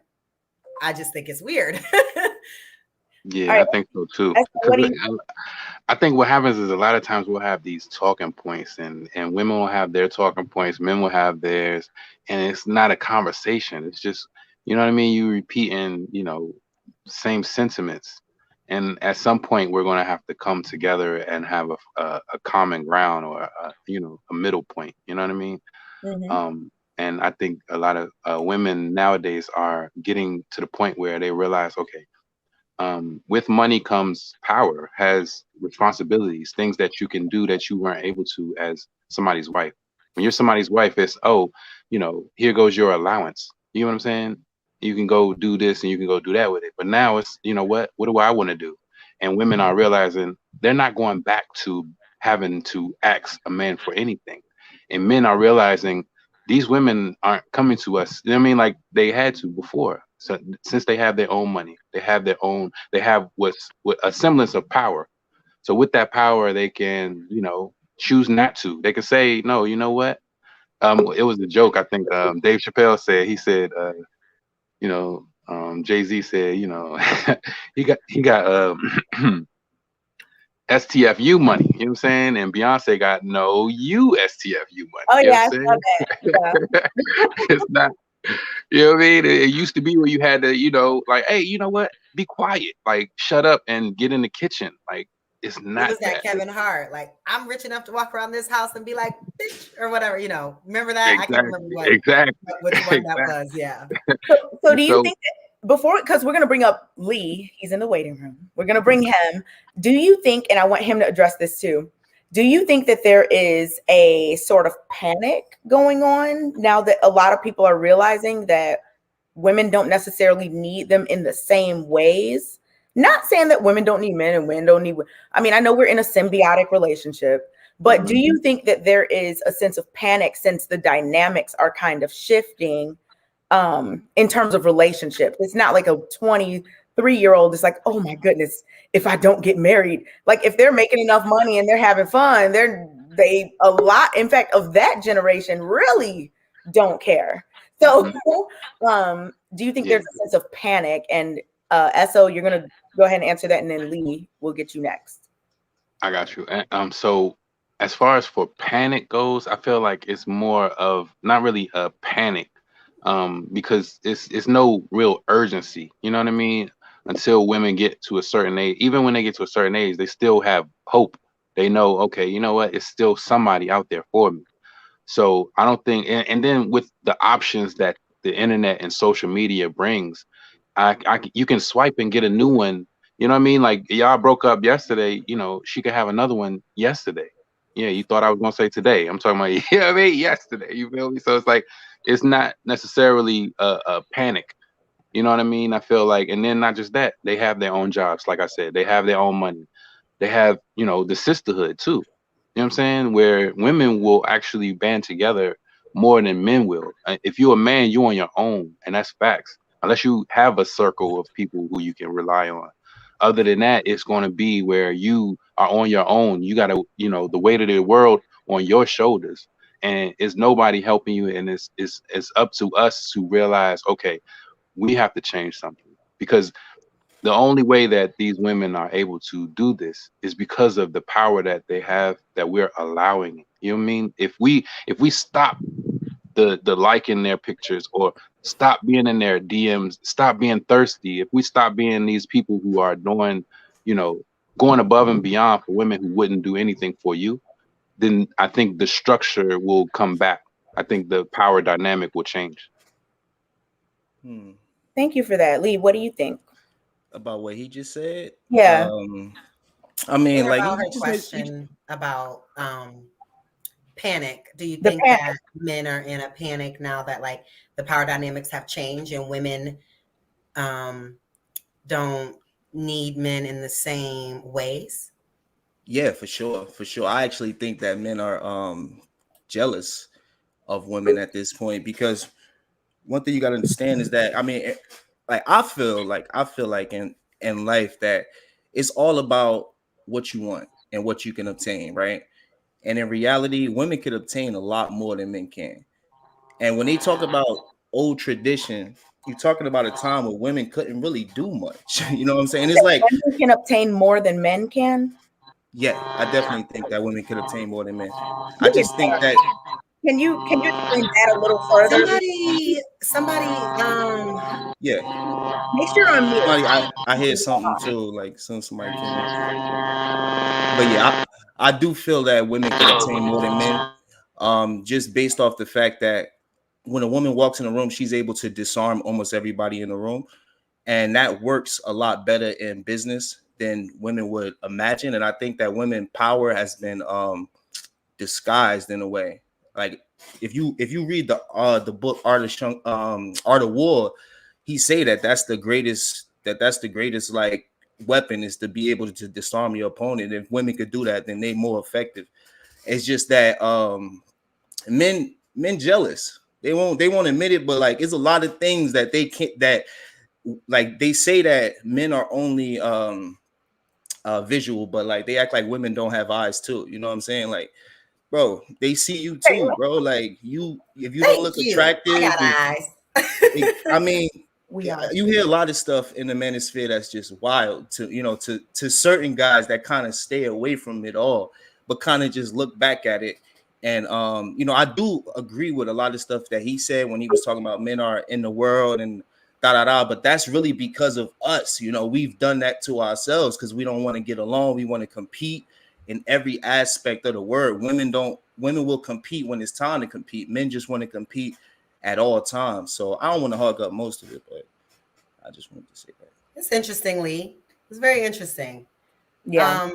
I just think it's weird. Yeah, right. I think so too. I think what happens is a lot of times we'll have these talking points and women will have their talking points, men will have theirs, and it's not a conversation. It's just, you know what I mean? You repeating, same sentiments. And at some point we're going to have to come together and have a common ground or a middle point. You know what I mean? Mm-hmm. And I think a lot of women nowadays are getting to the point where they realize, okay, with money comes power, has responsibilities, things that you can do that you weren't able to as somebody's wife. When you're somebody's wife, it's, here goes your allowance. You know what I'm saying? You can go do this and you can go do that with it. But now it's, what do I want to do? And women are realizing they're not going back to having to ask a man for anything. And men are realizing these women aren't coming to us. You know what I mean? Like they had to before. So since they have their own money, they have what's a semblance of power. So with that power, they can, choose not to. They can say, no, you know what? It was a joke. I think Dave Chappelle said, he said, Jay-Z said, he got STFU money, you know what I'm saying? And Beyonce got no STFU money. Oh, yeah, I saw that. Yeah. It's not, you know what I mean? It used to be where you had to, like, hey, you know what? Be quiet. Like, shut up and get in the kitchen. Like, it's not was that Kevin Hart. Like, I'm rich enough to walk around this house and be like, bitch, or whatever, Remember that? Exactly. I can't remember which one that was, yeah. So do you think before, because we're going to bring up Lee, he's in the waiting room. We're going to bring him. Do you think, and I want him to address this too, do you think that there is a sort of panic going on now that a lot of people are realizing that women don't necessarily need them in the same ways? Not saying that women don't need men and men don't need, I mean, I know we're in a symbiotic relationship, but do you think that there is a sense of panic since the dynamics are kind of shifting in terms of relationships? It's not like a 23-year-old is like, oh my goodness, if I don't get married, like if they're making enough money and they're having fun, they a lot, in fact, of that generation really don't care. So do you think there's a sense of panic? And SO, you're gonna go ahead and answer that, and then Lee will get you next. I got you. So as far as for panic goes, I feel like it's more of not really a panic, because it's no real urgency. You know what I mean? Until women get to a certain age, even when they get to a certain age, they still have hope. They know, okay, you know what? It's still somebody out there for me. So I don't think, and then with the options that the internet and social media brings, you can swipe and get a new one. You know what I mean? Like y'all broke up yesterday, you know, she could have another one yesterday. Yeah, you thought I was gonna say today. I'm talking about, you know what I mean? Yesterday. You feel me? So it's like, it's not necessarily a panic. You know what I mean? I feel like, and then not just that, they have their own jobs. Like I said, they have their own money. They have, you know, the sisterhood too. You know what I'm saying? Where women will actually band together more than men will. If you're a man, you're on your own, and that's facts. Unless you have a circle of people who you can rely on. Other than that, it's going to be where you are on your own. You got to, you know, the weight of the world on your shoulders, and it's nobody helping you. And it's up to us to realize, okay, we have to change something, because the only way that these women are able to do this is because of the power that they have, that we're allowing it. You know what I mean? If we stop the liking their pictures, or stop being in their DMs, stop being thirsty, if we stop being these people who are doing, you know, going above and beyond for women who wouldn't do anything for you, then I think the structure will come back. I think the power dynamic will change. Thank you for that. Lee, what do you think about what he just said? Yeah. I mean, like about her question about panic. Do you think that men are in a panic now that like the power dynamics have changed and women don't need men in the same ways? Yeah, for sure. For sure. I actually think that men are jealous of women at this point, because one thing you got to understand is that, I mean, like I feel like in life that it's all about what you want and what you can obtain, right? And in reality, women can obtain a lot more than men can. And when they talk about old tradition, you're talking about a time where women couldn't really do much. You know what I'm saying? It's like women can obtain more than men can. Yeah, I definitely think that women can obtain more than men. I just think that. Can you explain that a little further? Somebody. Yeah. Make sure I'm mute. I hear something too, like somebody came in. But yeah, I do feel that women can obtain more than men. Just based off the fact that when a woman walks in a room, she's able to disarm almost everybody in the room. And that works a lot better in business than women would imagine. And I think that women power has been disguised in a way. Like if you read the book Art of War, he say that's the greatest like weapon is to be able to disarm your opponent. If women could do that, then they're more effective. It's just that men jealous. They won't admit it, but like it's a lot of things that they can't, that like they say that men are only visual, but like they act like women don't have eyes too. You know what I'm saying? Like, bro, they see you too, bro. Like if you don't look attractive, I got eyes. I mean, you hear a lot of stuff in the manosphere that's just wild to certain guys that kind of stay away from it all, but kind of just look back at it. And I do agree with a lot of stuff that he said when he was talking about men are in the world and but that's really because of us. We've done that to ourselves because we don't want to get along. We want to compete in every aspect of the word. Women will compete when it's time to compete. Men just want to compete at all times. So I don't want to hog up most of it, but I just wanted to say that. It's interesting, Lee. It's very interesting. Yeah.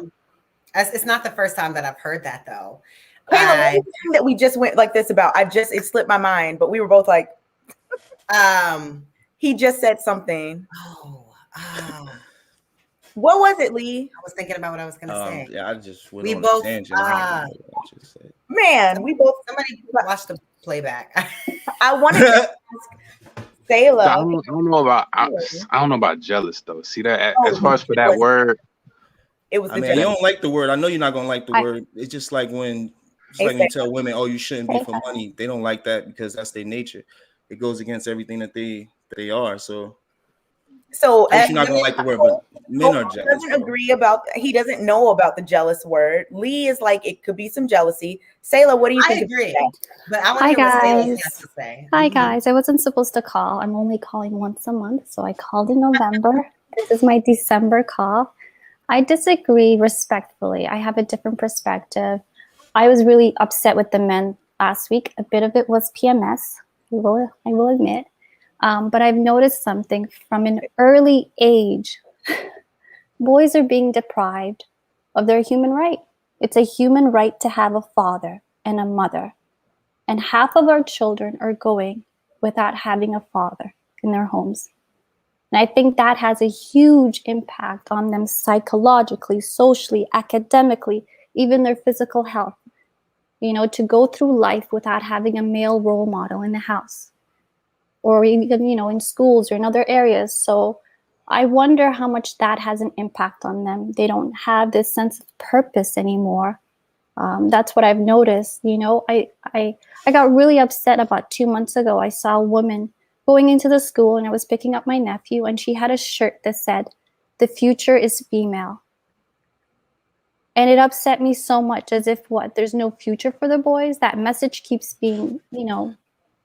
It's not the first time that I've heard that though. Kayla, one thing that we just went like this about, it slipped my mind, but we were both like, he just said something. What was it, Lee? I was thinking about what I was going to say. Yeah, I just went we on both, a tangent. I just said. Man, somebody watch the playback. I wanted to ask Kayla. I don't know about jealous though. See that as far as for that word. It was. I mean, you don't like the word. I know you're not gonna like the word. It's just like when you tell women, "Oh, you shouldn't be for money." They don't like that because that's their nature. It goes against everything that they are. So you're not gonna like the word, but men are jealous. He doesn't know about the jealous word. Lee is like, it could be some jealousy. Sayla, what do you think? I agree. But I want to hear what Sayla has to say. Hi guys. I wasn't supposed to call. I'm only calling once a month, so I called in November. This is my December call. I disagree respectfully. I have a different perspective. I was really upset with the men last week. A bit of it was PMS, I will admit. But I've noticed something from an early age. Boys are being deprived of their human right. It's a human right to have a father and a mother. And half of our children are going without having a father in their homes. And I think that has a huge impact on them psychologically, socially, academically, even their physical health. You know, to go through life without having a male role model in the house or even, you know, in schools or in other areas. So I wonder how much that has an impact on them. They don't have this sense of purpose anymore. That's what I've noticed. You know, I got really upset about 2 months ago. I saw a woman going into the school and I was picking up my nephew and she had a shirt that said, "The future is female." And it upset me so much, as if there's no future for the boys. That message keeps being, you know,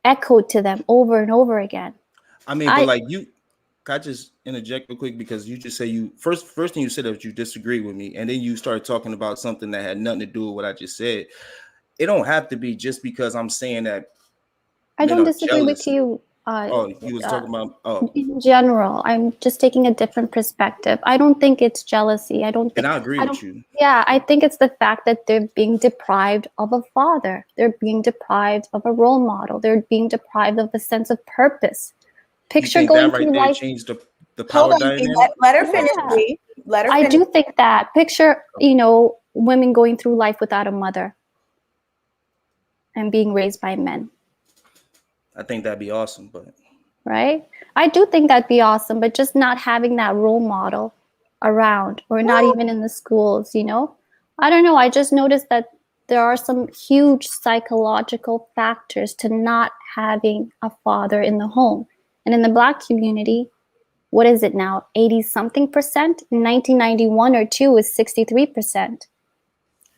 echoed to them over and over again. I mean, but like can I just interject real quick, because you just say first thing you said that you disagree with me, and then you started talking about something that had nothing to do with what I just said. It don't have to be just because I'm saying that. I don't disagree with you. You was talking about in general. I'm just taking a different perspective. I don't think it's jealousy. I don't think. And I agree with you. Yeah, I think it's the fact that they're being deprived of a father. They're being deprived of a role model. They're being deprived of a sense of purpose. Picture going through life. Change the power dynamic. Let her finish. Let her finish. I do think that. Picture, you know, women going through life without a mother and being raised by men. I think that'd be awesome, but right? I do think that'd be awesome, but just not having that role model around, or not even in the schools, you know? I don't know. I just noticed that there are some huge psychological factors to not having a father in the home. And in the Black community, what is it now? 80-something percent? In 1991 or 2 was 63%.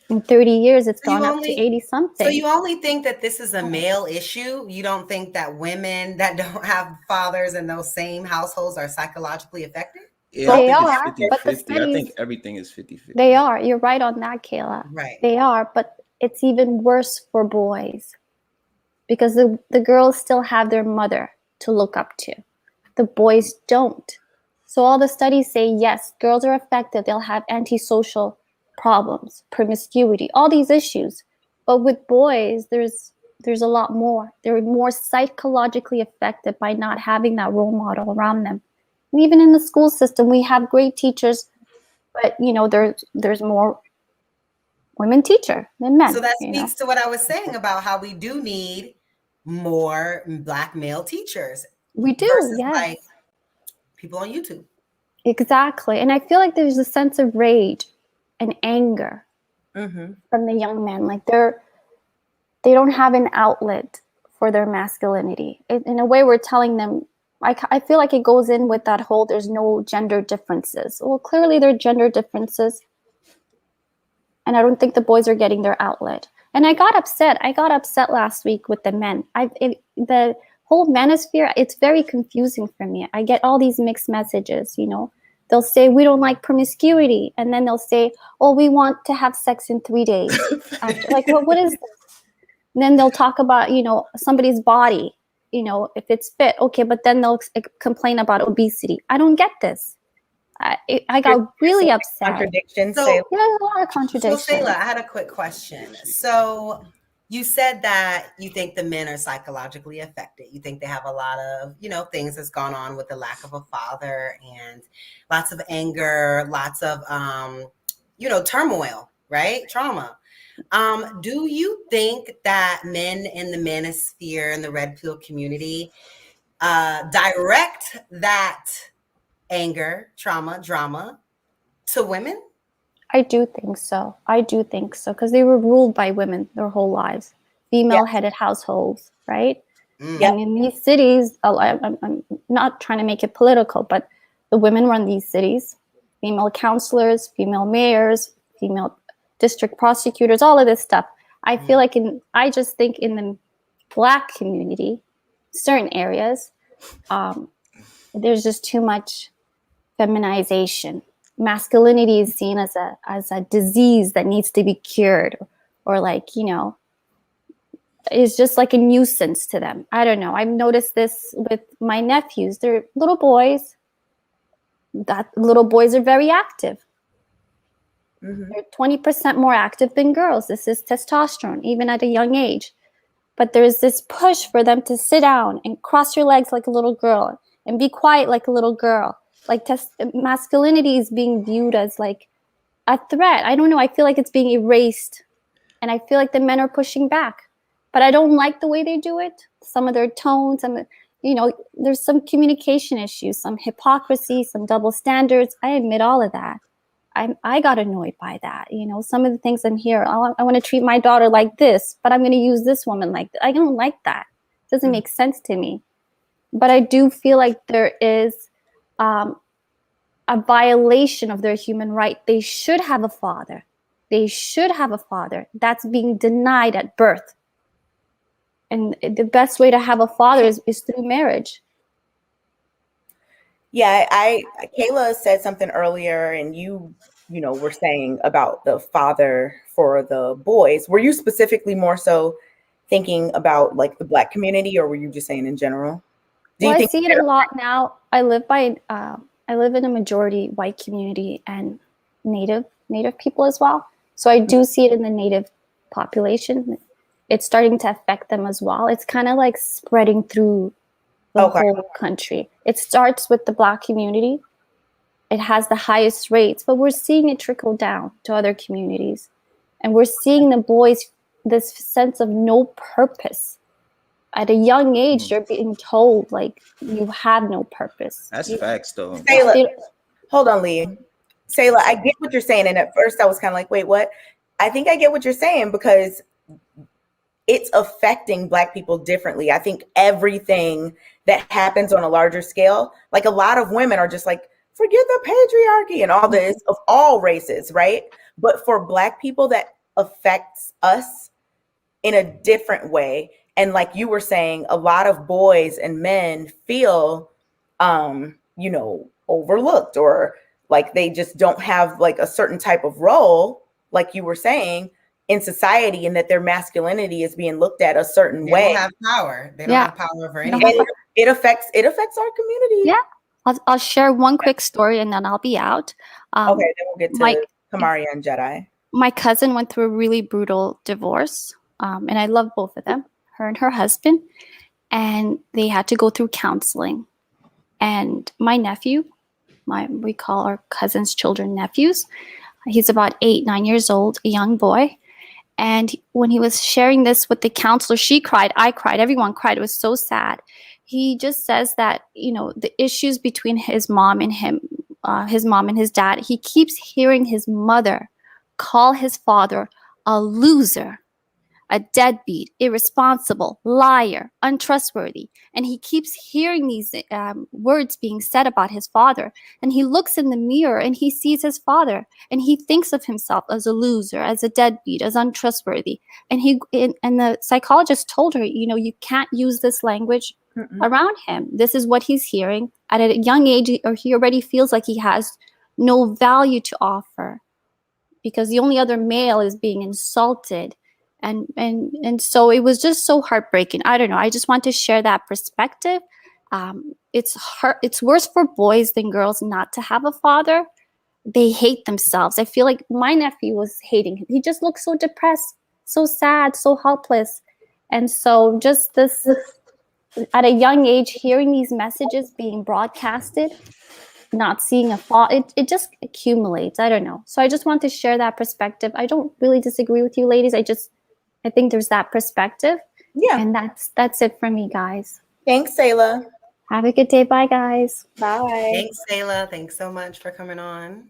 In 30 years, it's gone up to 80-something. So you only think that this is a male issue? You don't think that women that don't have fathers in those same households are psychologically affected? Yeah, they are. 50, but 50. I think everything is 50-50. They are. You're right on that, Kayla. Right. They are, but it's even worse for boys, because the girls still have their mother to look up to. The boys don't. So all the studies say, yes, girls are affected. They'll have antisocial problems, promiscuity, all these issues. But with boys, there's a lot more. They're more psychologically affected by not having that role model around them. And even in the school system, we have great teachers, but you know, there's more women teacher than men. So that speaks to what I was saying about how we do need more Black male teachers. We do, yes. Like people on YouTube. Exactly. And I feel like there's a sense of rage and anger from the young men. Like they don't have an outlet for their masculinity. In a way, we're telling them, I feel like it goes in with that whole, there's no gender differences. Well, clearly there are gender differences. And I don't think the boys are getting their outlet. And I got upset last week with the men. The whole manosphere, it's very confusing for me. I get all these mixed messages, you know. They'll say, we don't like promiscuity. And then they'll say, oh, we want to have sex in 3 days. Like, what is this? And then they'll talk about, you know, somebody's body. if it's fit, okay, but then they'll complain about obesity. I don't get this. I got really upset. Contradictions. So, there's a lot of contradictions. So, Kayla, I had a quick question. So, you said that you think the men are psychologically affected. You think they have a lot of, things that's gone on with the lack of a father and lots of anger, lots of, turmoil, right? Trauma. Do you think that men in the manosphere and the red pill community direct that anger, trauma, drama to women? I do think so. Because they were ruled by women their whole lives, female-headed households, right? And in these cities, I'm not trying to make it political, but the women run these cities, female counselors, female mayors, female district prosecutors, all of this stuff. I feel like I just think in the Black community, certain areas, there's just too much feminization. Masculinity is seen as a disease that needs to be cured, or is just like a nuisance to them. I don't know. I've noticed this with my nephews. They're little boys. Little boys are very active. They're 20% more active than girls. This is testosterone, even at a young age. But there's this push for them to sit down and cross your legs like a little girl and be quiet like a little girl. Like masculinity is being viewed as like a threat. I don't know. I feel like it's being erased. And I feel like the men are pushing back. But I don't like the way they do it. Some of their tones, there's some communication issues, some hypocrisy, some double standards. I admit all of that. I got annoyed by that. Some of the things I'm here, I want to treat my daughter like this, but I'm going to use this woman like that. I don't like that. It doesn't make sense to me. But I do feel like there is a violation of their human right. They should have a father. That's being denied at birth. And the best way to have a father is through marriage. Yeah, Kayla said something earlier, and you were saying about the father for the boys. Were you specifically more so thinking about like the Black community, or were you just saying in general? I see it a lot now. I live in a majority white community and native people as well. So I do see it in the native population. It's starting to affect them as well. It's kind of like spreading through the whole country. It starts with the Black community. It has the highest rates, but we're seeing it trickle down to other communities. And we're seeing the boys, this sense of no purpose. At a young age, they're being told, like, you have no purpose. That's facts, though. Hold on, Lee. Sayla, I get what you're saying. And at first I was kind of like, wait, what? I think I get what you're saying, because it's affecting Black people differently. I think everything that happens on a larger scale, like a lot of women are just like, forget the patriarchy and all this of all races, right? But for Black people, that affects us in a different way. And like you were saying, a lot of boys and men feel, overlooked, or like they just don't have like a certain type of role, like you were saying, in society, and that their masculinity is being looked at a certain way. They don't have power. They don't have power over anything. And it affects our community. Yeah. I'll share one quick story and then I'll be out. Okay, then we'll get to Kamaria and Jedi. My cousin went through a really brutal divorce, and I love both of them, her and her husband, and they had to go through counseling. And my nephew, we call our cousins' children nephews, he's about 8-9 years old, a young boy. And when he was sharing this with the counselor, she cried, I cried, everyone cried. It was so sad. He just says that, the issues between his mom and him, his mom and his dad, he keeps hearing his mother call his father a loser, a deadbeat, irresponsible, liar, untrustworthy. And he keeps hearing these words being said about his father. And he looks in the mirror and he sees his father, and he thinks of himself as a loser, as a deadbeat, as untrustworthy. And the psychologist told her, you can't use this language around him. This is what he's hearing at a young age, or he already feels like he has no value to offer, because the only other male is being insulted And so it was just so heartbreaking. I don't know. I just want to share that perspective. It's worse for boys than girls not to have a father. They hate themselves. I feel like my nephew was hating him. He just looked so depressed, so sad, so helpless. And so just this, at a young age, hearing these messages being broadcasted, not seeing a fault, it just accumulates. I don't know. So I just want to share that perspective. I don't really disagree with you ladies. I think there's that perspective. Yeah. And that's it for me, guys. Thanks, Sayla. Have a good day. Bye, guys. Bye. Thanks, Kayla. Thanks so much for coming on.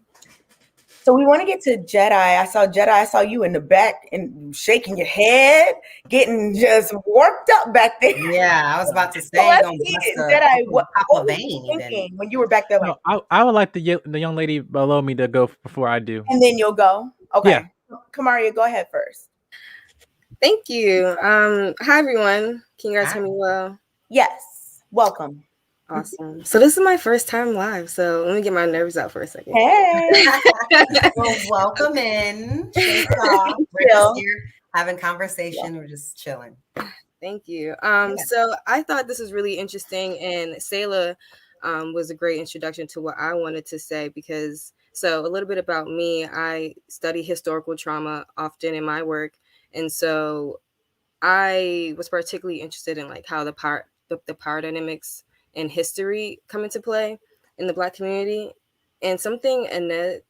So we want to get to Jedi. I saw you in the back and shaking your head, getting just worked up back there. Yeah, I was about to say, Jedi, what were you thinking when you were back there? Like, no, I would like the young lady below me to go before I do. And then you'll go? Okay. Yeah. Kamaria, go ahead first. Thank you. Hi, everyone. Can you guys hear me well? Yes. Welcome. Awesome. So this is my first time live, so let me get my nerves out for a second. Hey. Well, welcome in. We're just here having conversation. Yeah. We're just chilling. Thank you. So I thought this was really interesting, and Sayla was a great introduction to what I wanted to say, because so a little bit about me. I study historical trauma often in my work, and so I was particularly interested in like how the power dynamics in history come into play in the Black community. And something Annette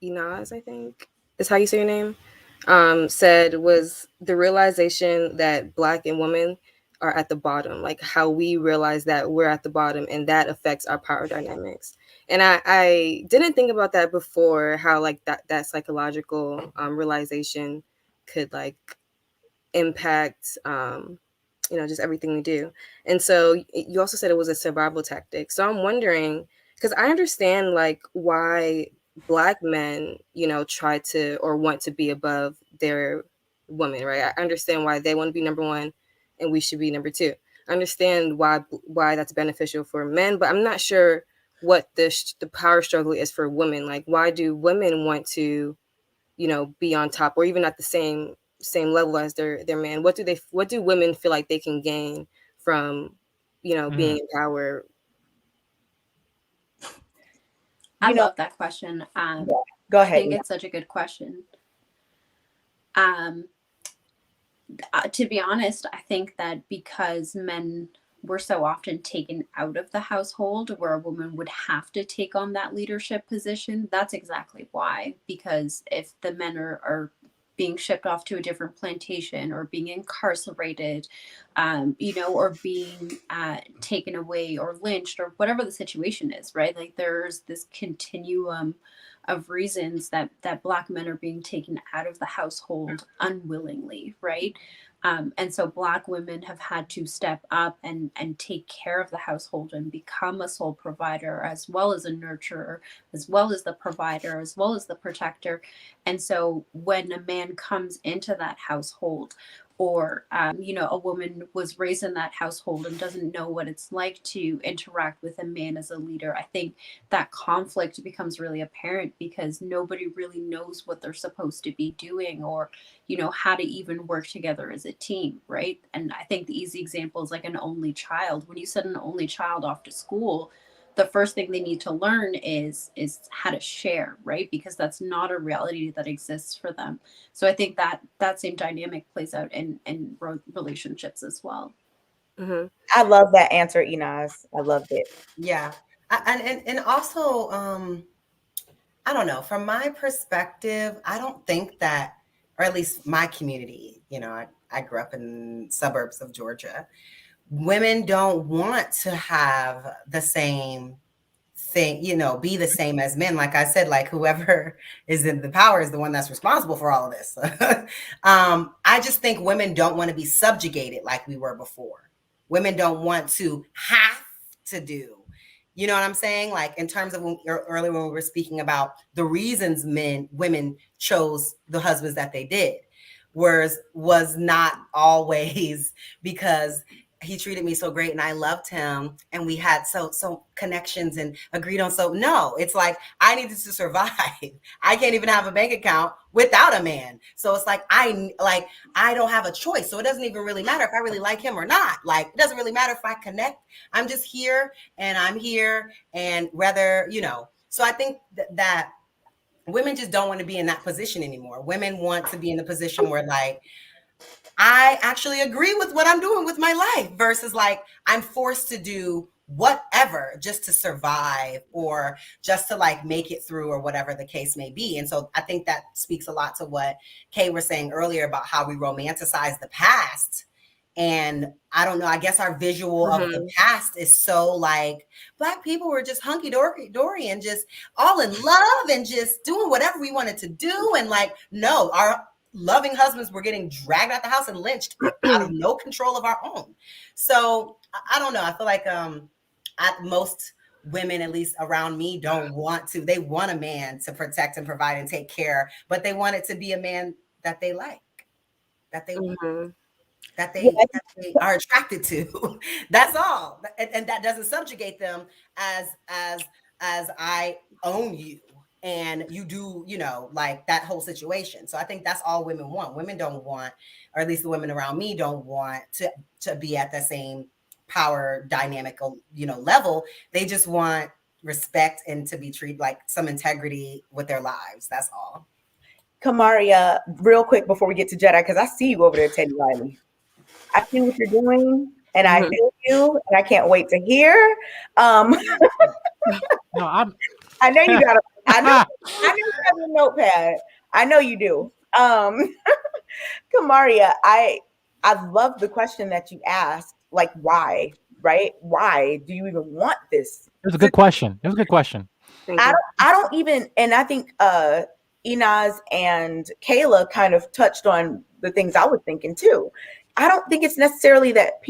Inaz, I think is how you say your name, said was the realization that Black and women are at the bottom, like how we realize that we're at the bottom and that affects our power dynamics. And I didn't think about that before, how like that psychological realization could like impact just everything we do. And so you also said it was a survival tactic. So I'm wondering, because I understand like why Black men, try to or want to be above their women, right? I understand why they want to be number one and we should be number two. I understand why that's beneficial for men, but I'm not sure what the power struggle is for women. Like, why do women want to, be on top or even at the same level as their man? What do women feel like they can gain from being in power? I love that question. Go ahead. I think it's such a good question. To be honest, I think that because men were so often taken out of the household where a woman would have to take on that leadership position, that's exactly why. Because if the men are being shipped off to a different plantation or being incarcerated, or being taken away or lynched or whatever the situation is, right? Like there's this continuum of reasons that Black men are being taken out of the household unwillingly, right? And so Black women have had to step up and take care of the household and become a sole provider, as well as a nurturer, as well as the provider, as well as the protector. And so when a man comes into that household, or, a woman was raised in that household and doesn't know what it's like to interact with a man as a leader, I think that conflict becomes really apparent because nobody really knows what they're supposed to be doing or, how to even work together as a team, right? And I think the easy example is like an only child. When you send an only child off to school, the first thing they need to learn is how to share, right? Because that's not a reality that exists for them. So I think that same dynamic plays out in relationships as well. Mm-hmm. I love that answer, Inaz. I loved it. Yeah. And also, I don't know, from my perspective, I don't think that, or at least my community, I grew up in suburbs of Georgia. Women don't want to have the same thing, be the same as men. Like I said, like whoever is in the power is the one that's responsible for all of this. I just think women don't want to be subjugated like we were before. Women don't want to have to do, you know what I'm saying? Like in terms of earlier when we were speaking about the reasons women chose the husbands that they did, was not always because he treated me so great and I loved him and we had so connections and agreed on. So no, it's like, I needed to survive. I can't even have a bank account without a man. So it's like, I don't have a choice. So it doesn't even really matter if I really like him or not. Like, it doesn't really matter if I connect. I'm just here and I'm here, and whether, so I think that women just don't want to be in that position anymore. Women want to be in the position where like, I actually agree with what I'm doing with my life versus like I'm forced to do whatever just to survive or just to like make it through or whatever the case may be. And so I think that speaks a lot to what Kay was saying earlier about how we romanticize the past. And I don't know, I guess our visual of the past is so like Black people were just hunky-dory and just all in love and just doing whatever we wanted to do. And like, no, our loving husbands were getting dragged out the house and lynched out of no control of our own. So I don't know. I feel like most women, at least around me, they want a man to protect and provide and take care, but they want it to be a man that they like, that they that they are attracted to. That's all. And that doesn't subjugate them as I own you. And you do, like that whole situation. So I think that's all women want. Women don't want, or at least the women around me don't want to be at the same power dynamic, level. They just want respect and to be treated like some integrity with their lives. That's all. Kamaria, real quick before we get to Jedi, because I see you over there, Teddy Riley. I see what you're doing, and I feel you, and I can't wait to hear. No, I know you got I know you have a notepad. I know you do. Kamaria, I love the question that you asked. Like, why? Right? Why do you even want this? It was a good question. I don't even, and I think Inaz and Kayla kind of touched on the things I was thinking too. I don't think it's necessarily that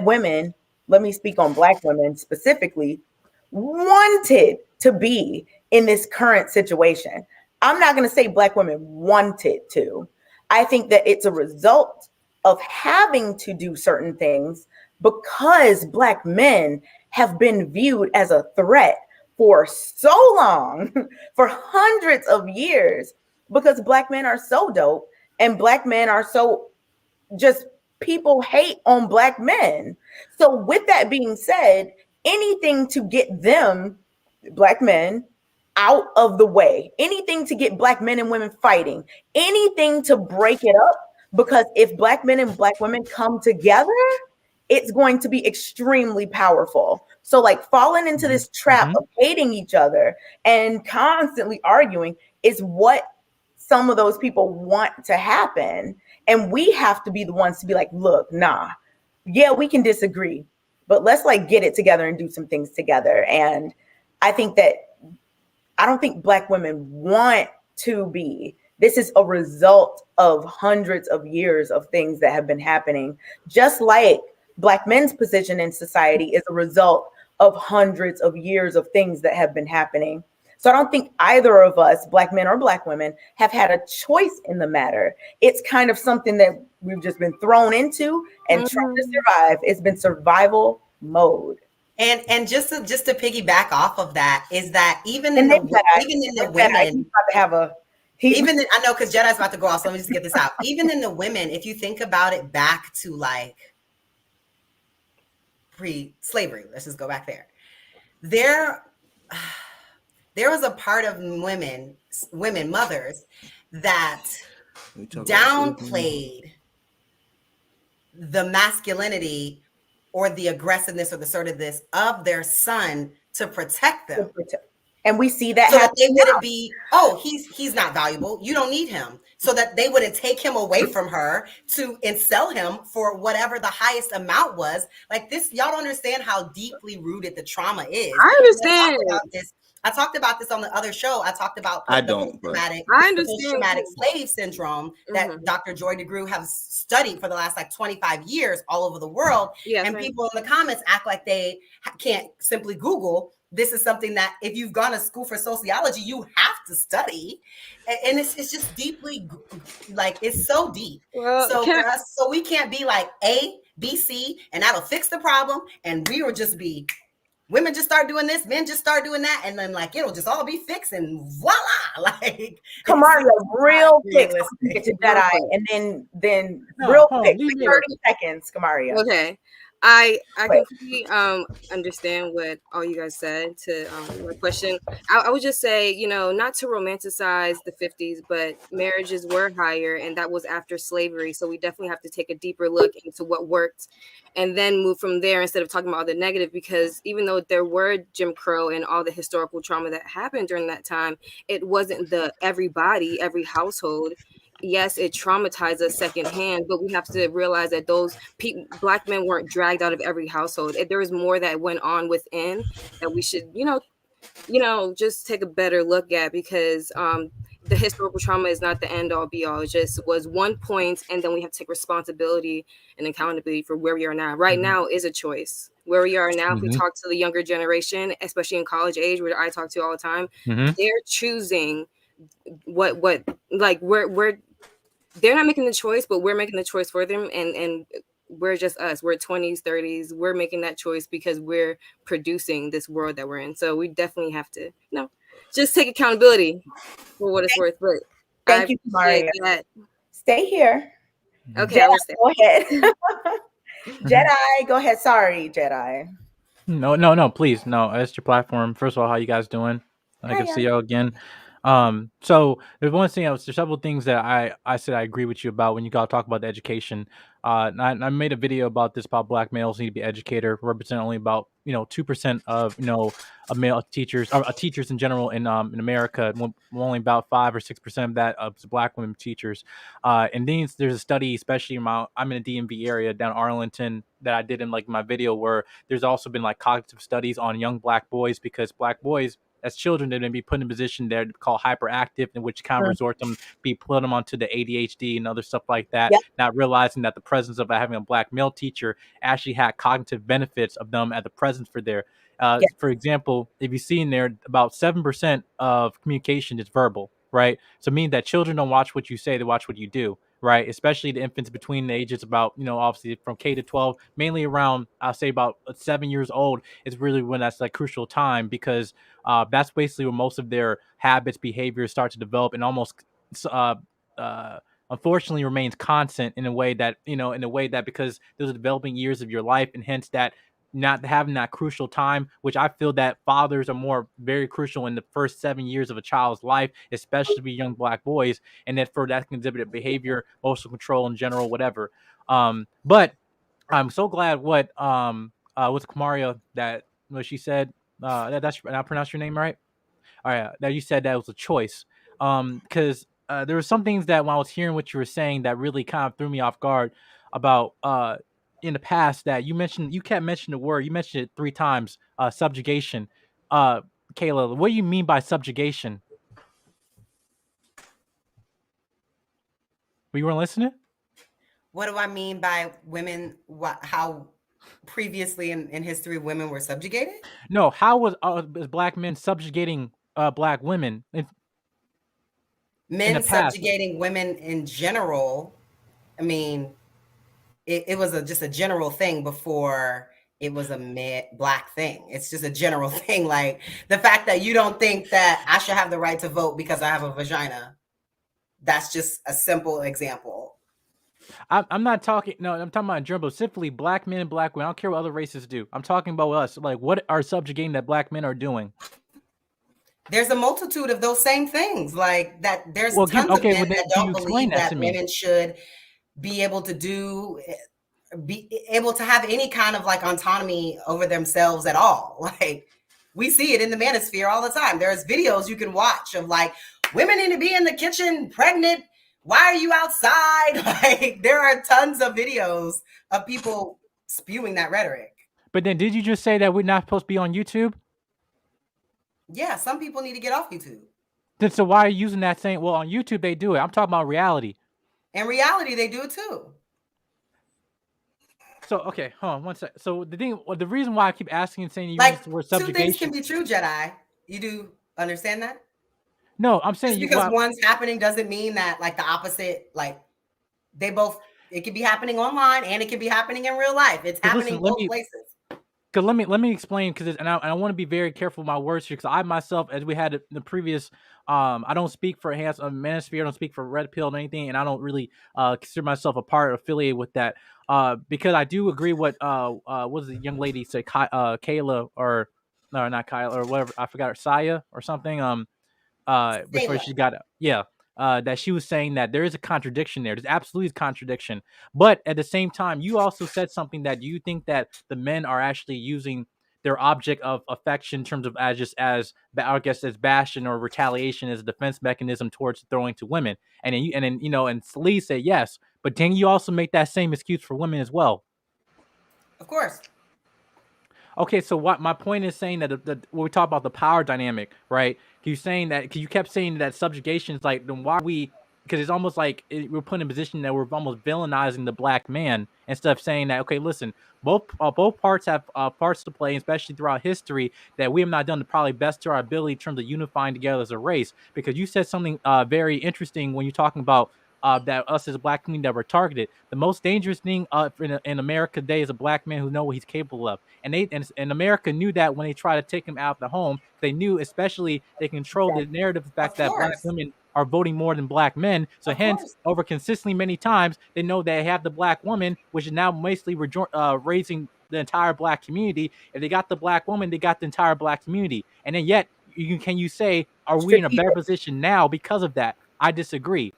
women, let me speak on Black women specifically, wanted to be in this current situation. I'm not going to say Black women wanted to. I think that it's a result of having to do certain things because Black men have been viewed as a threat for so long, for hundreds of years, because Black men are so dope and Black men are so just, people hate on Black men. So with that being said, anything to get them, Black men, out of the way, anything to get Black men and women fighting, anything to break it up, because if Black men and Black women come together, it's going to be extremely powerful. So like falling into this trap of hating each other and constantly arguing is what some of those people want to happen. And we have to be the ones to be like, look, nah, yeah, we can disagree, but let's like get it together and do some things together. And I don't think Black women want to be. This is a result of hundreds of years of things that have been happening, just like Black men's position in society is a result of hundreds of years of things that have been happening. So I don't think either of us, Black men or Black women, have had a choice in the matter. It's kind of something that we've just been thrown into and trying to survive. It's been survival mode. And just to piggyback off of that is that even in the women, I know because Jedi's about to go off, so let me just get this out. Even in the women, if you think about it back to like pre-slavery, let's just go back there. There was a part of women, mothers, that downplayed the masculinity or the aggressiveness or the assertiveness of their son to protect them. And we see that so that they wouldn't be, oh, he's not valuable, you don't need him. So that they wouldn't take him away from her and sell him for whatever the highest amount was. Like this, y'all don't understand how deeply rooted the trauma is. I understand. I talked about this on the other show. I talked about post-traumatic slave syndrome that Dr. Joy DeGruy has studied for the last like 25 years all over the world. Yes, and people in the comments act like they can't simply Google. This is something that if you've gone to school for sociology, you have to study. And it's just deeply, like, it's so deep. Well, so for us, so we can't be like, A, BC, and that'll fix the problem. And we will just be, women just start doing this, men just start doing that, and then like it'll just all be fixed and voila. Like Kamaria, real quick, so we can get to Jedi, and then real quick, 30 seconds, Kamaria. Okay. I completely understand what all you guys said to my question. I would just say, you know, not to romanticize the 50s, but marriages were higher, and that was after slavery. So we definitely have to take a deeper look into what worked and then move from there instead of talking about all the negative, because even though there were Jim Crow and all the historical trauma that happened during that time, it wasn't every household. Yes, it traumatized us secondhand, but we have to realize that those Black men weren't dragged out of every household. There was more that went on within that we should, you know, just take a better look at, because the historical trauma is not the end all be all. It just was one point, and then we have to take responsibility and accountability for where we are now. Right now is a choice. Where we are now, if we talk to the younger generation, especially in college age, where I talk to all the time, they're choosing what like we're they're not making the choice, but we're making the choice for them, and we're just us. We're 20s, 30s. We're making that choice because we're producing this world that we're in. So we definitely have to, just take accountability for what it's worth. But thank you, Maria. Stay here. Okay, Jedi, go ahead. Jedi, go ahead. Sorry, Jedi. No, please. No, that's your platform. First of all, how you guys doing? I can see y'all again. So there's one thing there's several things that I said I agree with you about when you got to talk about the education. I made a video about this, about Black males need to be educated, represent only about 2% of of male teachers or teachers in general in America, only about 5 or 6% of that of Black women teachers. And then there's a study, especially I'm in the DMV area down Arlington, that I did in like my video, where there's also been like cognitive studies on young Black boys, because Black boys as children, they're going to be put in a position they're called hyperactive, in which kind of resort them put them onto the ADHD and other stuff like that, not realizing that the presence of having a Black male teacher actually had cognitive benefits of them at the presence for there. For example, if you see in there, about 7% of communication is verbal, right? So meaning that children don't watch what you say, they watch what you do, right? Especially the infants between the ages about, obviously from K to 12, mainly around, I'll say about 7 years old is really when that's like crucial time, because that's basically where most of their habits, behaviors start to develop, and almost unfortunately remains constant in a way that, because those are developing years of your life, and hence that not having that crucial time, which I feel that fathers are very crucial in the first 7 years of a child's life, especially young Black boys, and that for that can exhibit behavior, emotional control in general, whatever. But I'm so glad with Kamaria that what she said. That's I pronounced your name right? All right, that you said that was a choice. Because there were some things that when I was hearing what you were saying that really kind of threw me off guard about in the past, that you kept mentioning the word, you mentioned it 3 times, subjugation. Kayla, what do you mean by subjugation? You weren't listening? What do I mean by women? How previously in history women were subjugated? No, how was Black men subjugating Black women? Men subjugating women in general. I mean, it was just a general thing before it was a Black thing. It's just a general thing. Like the fact that you don't think that I should have the right to vote because I have a vagina. That's just a simple example. I'm not talking. No, I'm talking about general, specifically Black men and Black women. I don't care what other races do. I'm talking about us. Like, what are subjugating that Black men are doing? There's a multitude of those same things. Like that. There's tons of men that don't believe that women should be able to be able to have any kind of like autonomy over themselves at all. Like we see it in the manosphere all the time. There's videos you can watch of like women need to be in the kitchen pregnant. Why are you outside? Like there are tons of videos of people spewing that rhetoric. But then did you just say that we're not supposed to be on YouTube? Yeah, some people need to get off YouTube. Then so why are you using that saying, well, on YouTube they do it? I'm talking about reality. In reality, they do it too. So okay, hold on one sec. So the reason why I keep asking and saying you like use the word subjugation. 2 things can be true, Jedi. You do understand that? No, I'm saying just because one's happening doesn't mean that like the opposite, like they both It could be happening online and it could be happening in real life. It's happening both places. Because let me explain, because I want to be very careful with my words here, because I myself, as we had in the previous, I don't speak for Manosphere, I don't speak for Red Pill or anything, and I don't really consider myself a part affiliated with that, because I do agree what was the young lady said, Kayla, or no, not Kayla, or whatever, I forgot her, Saya or something, before she got that she was saying that there is a contradiction there. There's absolutely a contradiction. But at the same time, you also said something that you think that the men are actually using their object of affection in terms of as bastion or retaliation as a defense mechanism towards throwing to women. And then Lee said yes, but then you also make that same excuse for women as well. Of course. Okay, so what my point is saying that when we talk about the power dynamic, right? You saying that because you kept saying that subjugation is like, then why are we? Because it's almost like we're put in a position that we're almost villainizing the black man instead of saying that, okay, listen, both parts have parts to play, especially throughout history, that we have not done the probably best to our ability in terms of unifying together as a race. Because you said something very interesting when you're talking about that us as a black community that were targeted. The most dangerous thing in America today is a black man who knows what he's capable of. And America knew that when they tried to take him out of the home. They knew, especially, they controlled the narrative, the fact that black women are voting more than black men. So hence, over consistently many times, they know they have the black woman, which is now basically raising the entire black community. If they got the black woman, they got the entire black community. And then yet, can you say, are we in a better position now because of that? I disagree.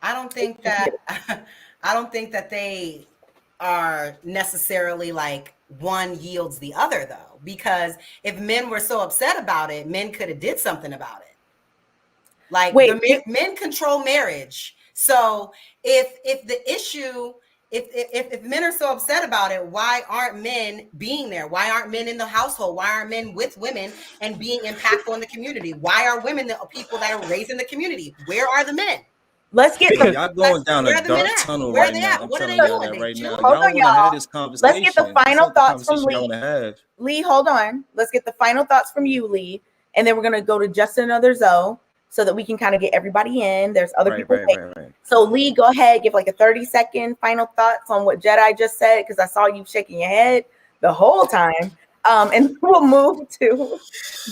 I don't think that they are necessarily like one yields the other, though, because if men were so upset about it, men could have did something about it. Like, men control marriage. So if the issue, if men are so upset about it, why aren't men being there? Why aren't men in the household? Why aren't men with women and being impactful in the community? Why are women the people that are raised in the community? Where are the men? Let's get y'all going down a dark tunnel right now. I'm telling y'all that right now. Y'all want to have this conversation. Let's get the final thoughts from Lee. Lee, hold on. Let's get the final thoughts from you, Lee, and then we're gonna go to Justin and other Zoe so that we can kind of get everybody in. There's other people. Right. So Lee, go ahead, give like a 30-second final thoughts on what Jedi just said, because I saw you shaking your head the whole time. And we'll move to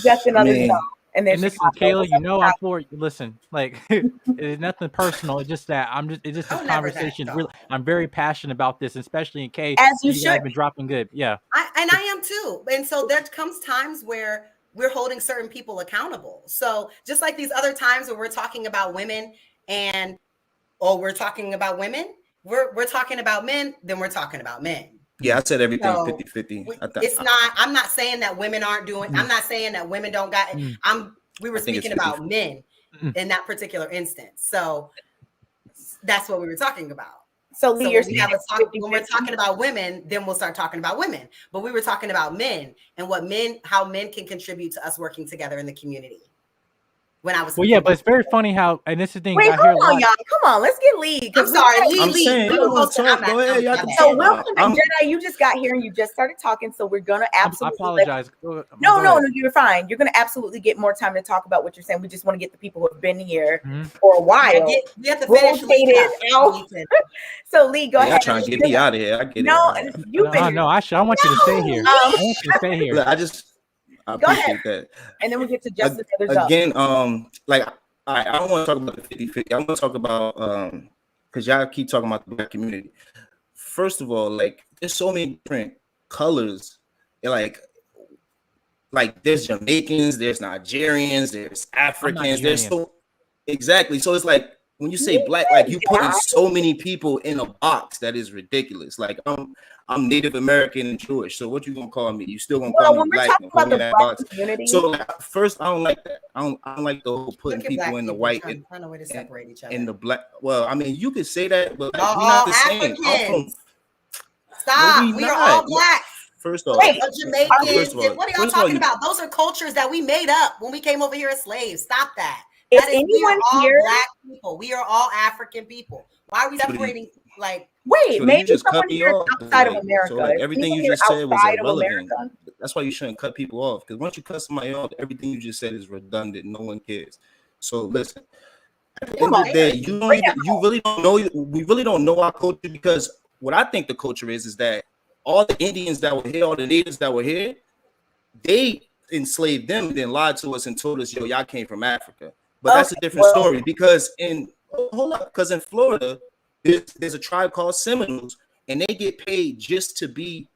Justin and other Zoe. And listen, Kayla, I'm for you. Listen, like it's nothing personal. It's just that it's just this conversation. Really, I'm very passionate about this, especially in case you guys have been dropping good. Yeah, I am too. And so there comes times where we're holding certain people accountable. So just like these other times where we're talking about women we're talking about women, we're talking about men, then we're talking about men. Yeah, I said everything 50-50. I'm not saying that women aren't doing, I'm not saying that women don't got, we were speaking about men in that particular instance. So that's what we were talking about. So Lee, when we're talking about women, then we'll start talking about women. But we were talking about men and how men can contribute to us working together in the community. When I was but it's very funny how, and this is the thing. Wait, hold on, y'all. Come on, let's get Lee. I'm sorry, Lee. Go ahead. So welcome to Jedi. You just got here and you just started talking, so we're gonna absolutely. I apologize. No, you're fine. You're gonna absolutely get more time to talk about what you're saying. We just want to get the people who have been here for a while. We have to finish out. So Lee, go ahead. I'm trying to get me out of here. I get it. No, I want you to stay here. I want you to stay here. Look, I appreciate that. And then we get to Justin. Again, I don't want to talk about the 50-50. I want to talk about because y'all keep talking about the black community. First of all, like there's so many different colors. Like there's Jamaicans, there's Nigerians, there's Africans, there's exactly. So it's like when you say black, like you putting so many people in a box that is ridiculous. Like I'm Native American and Jewish, so what you gonna call me? You still gonna call me black and put me in that box? So like, first, I don't like that. I don't like the whole putting people in the white and the black. Well, I mean, you could say that, but like, we're not the same. Stop. We are all black. First off, Jamaicans. What are y'all talking about? Those are cultures that we made up when we came over here as slaves. Stop that. We are all black people. We are all African people. Why are we separating? Like, wait, so maybe someone here outside of America. So like everything you just said was irrelevant. That's why you shouldn't cut people off, because once you cut somebody off, everything you just said is redundant. No one cares. So listen, end of the day, you really don't know. We really don't know our culture, because what I think the culture is that all the Indians that were here, all the natives that were here, they enslaved them and then lied to us and told us, yo, y'all came from Africa. But that's a different story, because in Florida, there's a tribe called Seminoles, and they get paid just to be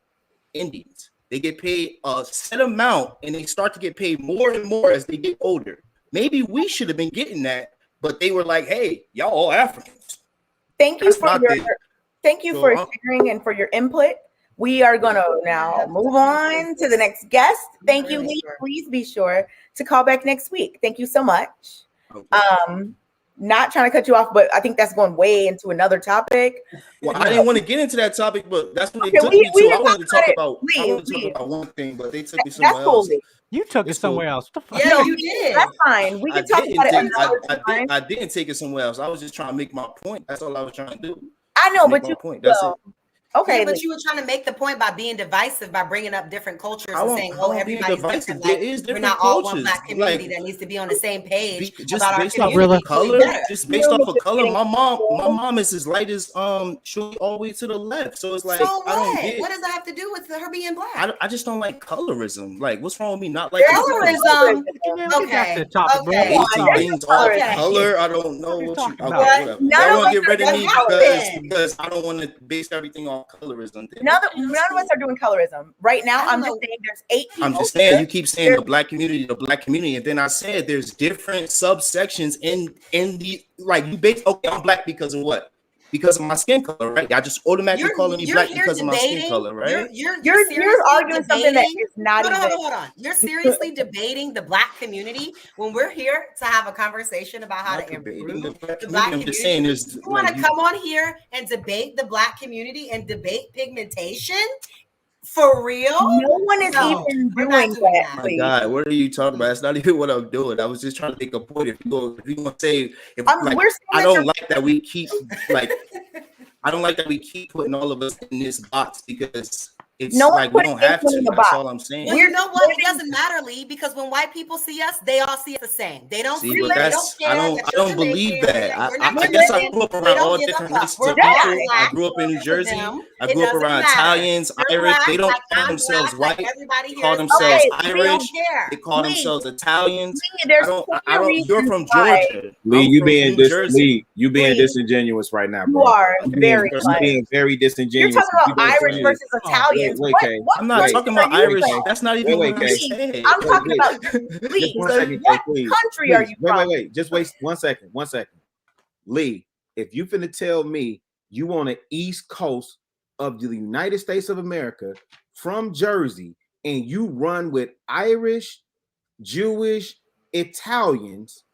Indians. They get paid a set amount, and they start to get paid more and more as they get older. Maybe we should have been getting that, but they were like, hey, y'all all Africans. Thank you for sharing and for your input. We are going to now move on to the next guest. Thank you, Lee. Please be sure to call back next week. Thank you so much. Okay. Not trying to cut you off, but I think that's going way into another topic. Well, I didn't want to get into that topic, but that's what they took me to. I wanted to talk about one thing, but they took me somewhere else. You took it somewhere else. Yeah, you did. That's fine. We can talk about it another time. I didn't take it somewhere else. I was just trying to make my point. That's all I was trying to do. I know, but that's it. Okay, yeah, but you were trying to make the point by being divisive, by bringing up different cultures and saying, "Oh, everybody's different." Like, we're not all one black community that needs to be on the same page about our community. Just based off of color. My mom is as light as Shorty all the way to the left. So it's like, so what? What does that have to do with her being black? I just don't like colorism. Like, what's wrong with me not like colorism? Okay. Things off color. I don't know what you. Okay, whatever. Y'all want to get rid of me because I don't want to base everything off colorism. None of us are doing colorism right now. I'm just saying there's 8 people. I'm just saying you keep saying the black community, and then I said there's different subsections in the, like, you base, okay, I'm black because of what? Because of my skin color, right? I just automatically calling me black because of my skin color, right? You're arguing something that is not even. Hold on. You're seriously debating the black community when we're here to have a conversation about how to improve the black community. I'm just saying, you want to come on here and debate the black community and debate pigmentation? For real? No one is even doing that. Oh my God, what are you talking about? That's not even what I'm doing. I was just trying to make a point. If you want to say, I don't like that we keep putting all of us in this box, because it's like we don't have to. That's all I'm saying. Well, you know what? It doesn't matter, Lee, because when white people see us, they all see us the same. They don't see I don't believe that. I guess I grew up around all different races of people. I grew up in New Jersey. I grew up around Italians, Irish. They don't call themselves white. They call themselves Irish. They call themselves Italians. You're from Georgia. Lee, you being disingenuous right now, bro. You are very very disingenuous. You're talking about Irish versus Italian. I'm not talking about Irish. That's not even what I'm saying. I'm talking about, please. What country are you from? Wait. Just wait 1 second. 1 second. Lee, if you finna tell me you on the East Coast of the United States of America from Jersey, and you run with Irish, Jewish, Italians,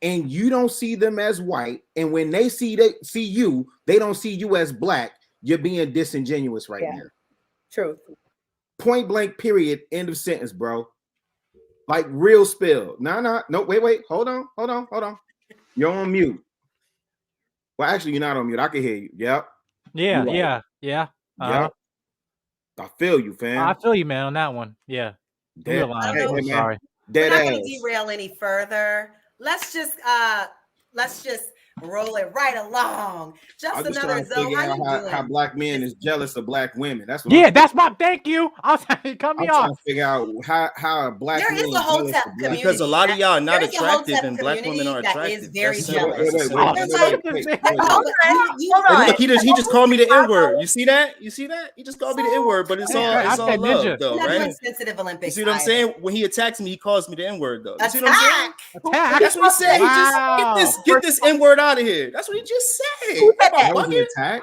and you don't see them as white, and when they see you, they don't see you as black, you're being disingenuous right now. True. Point blank, period, end of sentence, bro. Like, real spill. No, wait. Hold on. You're on mute. Well, actually, you're not on mute. I can hear you. Yep. Yeah. Yep. I feel you, fam. I feel you, man, on that one. Yeah. I'm sorry. We're not going to derail any further. Let's just roll it right along. Just another zone. How black men is jealous of black women. That's what. That's my. Thank you. I was cut me off. Trying to figure out how a black there man is a hotep community, because a lot of y'all are not attractive, and black women are attractive. That is very jealous. Look, he just called me the N-word. You see that? He just called me the N-word, but it's all love, though, right? Sensitive Olympics. You see what I'm saying? When he attacks me, he calls me the N-word, though. You see what I'm saying? That's what he said. He just get this N-word out of here. That's what he just said. Who said that? Was an attack?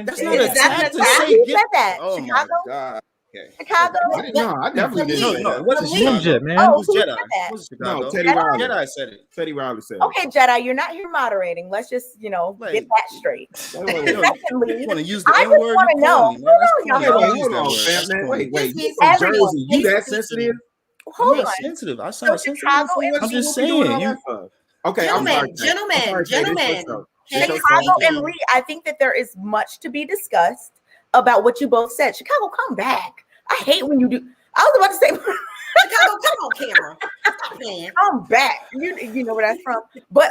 That's not an attack to say. Who said that? Oh my God. Okay. Chicago? I definitely didn't. No, it wasn't Jedi, man. Oh, it was Jedi. No, Teddy Riley. Jedi said it. Teddy Riley said it. Okay, Jedi, you're not here moderating. Let's just, get that straight. Secondly, you want to use the I just N-word? want to know. Hold on, man. Wait. You from Jersey? You that sensitive? Hold on. Sensitive. I sound sensitive. Chicago, I'm just saying. Okay, gentlemen. Chicago and Lee, I think that there is much to be discussed about what you both said. Chicago, come back. I hate when you do. I was about to say, Chicago, come on camera. I'm back. You know where that's from. But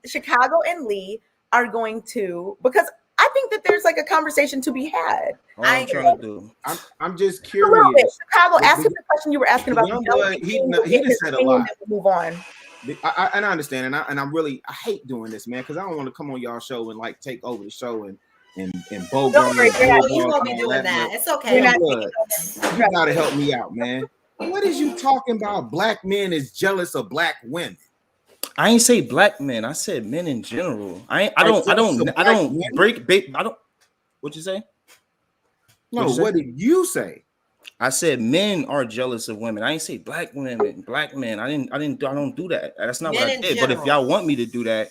Chicago and Lee are going to, because I think that there's like a conversation to be had. I'm trying to do. I'm just curious. Chicago, ask him the question you were asking about. He just said a lot. Move on. And I understand, and I hate doing this, man, because I don't want to come on y'all show and like take over the show and bow. Don't worry, you won't be doing that. It's okay. You gotta help me out, man. What is you talking about? Black men is jealous of black women. I ain't say black men. I said men in general. I don't break. I don't. What'd you say? No, what did you say? I said men are jealous of women. I ain't say black women, black men. I don't do that. That's not what I did. But if y'all want me to do that,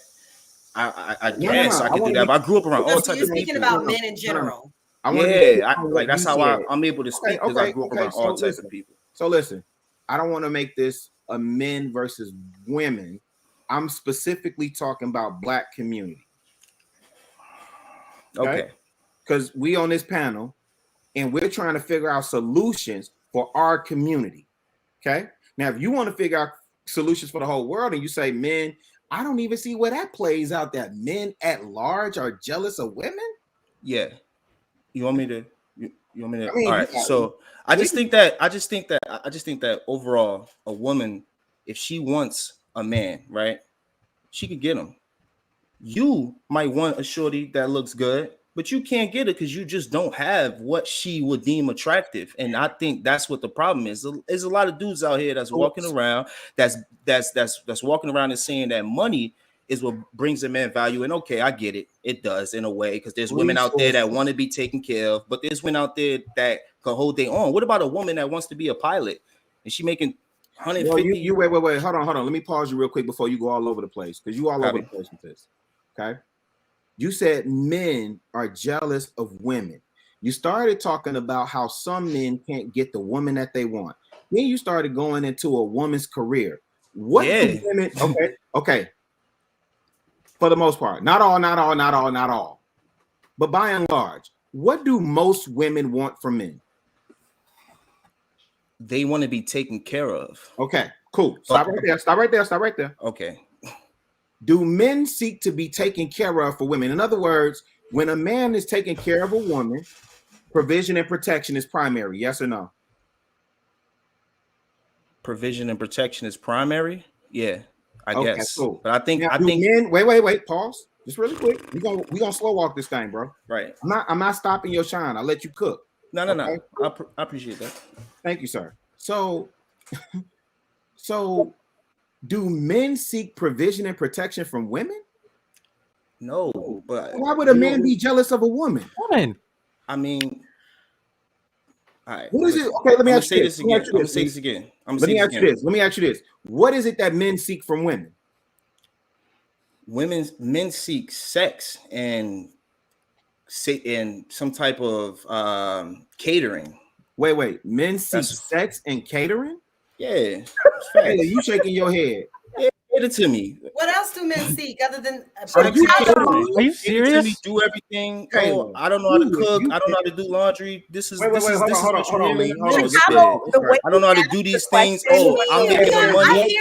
I guess I could do that. But I grew up around all types of people. Speaking about men in general. That's how I'm able to speak because I grew up around all types of people. So listen, I don't want to make this a men versus women. I'm specifically talking about black community. Okay. Because we on this panel and we're trying to figure out solutions for our community. Okay. Now, if you want to figure out solutions for the whole world and you say men, I don't even see where that plays out, that men at large are jealous of women. Yeah. You want me to? I mean, all right. So I just think that overall, a woman, if she wants a man, right, she could get him. You might want a shorty that looks good, but you can't get it because you just don't have what she would deem attractive. And I think that's what the problem is. There's a lot of dudes out here that's walking around, that's walking around and saying that money is what brings a man value. And okay, I get it. It does in a way, because there's women out there that want to be taken care of, but there's women out there that can hold their own. What about a woman that wants to be a pilot and she making 150? Wait. Hold on. Let me pause you real quick before you go all over the place, because you all over the place with this. Okay. You said men are jealous of women. You started talking about how some men can't get the woman that they want. Then you started going into a woman's career. What do women? Okay. For the most part, not all. But by and large, what do most women want from men? They want to be taken care of. Okay, cool. Stop right there. Okay. Do men seek to be taken care of for women? In other words, when a man is taking care of a woman, provision and protection is primary. Yes or no? Provision and protection is primary? Yeah, I guess. Cool. But I think men, wait, pause. Just really quick. We gonna slow walk this thing, bro. Right. I'm not stopping your shine. I'll let you cook. No. I appreciate that. Thank you, sir. So do men seek provision and protection from women? No, but why would a man be jealous of a woman? I mean, all right. What is it? Okay, let me ask you this. Let me say this again. Let me ask you this. What is it that men seek from women? Men seek sex and some type of catering. Wait. Men seek sex and catering? Yeah. Hey, you shaking your head. Get it to me. What else do men seek other than? Are you serious? Do everything. Oh, I don't know how to cook. I don't know how to do laundry. This is hold on. I don't know how to do these things. Oh, I'm making the money.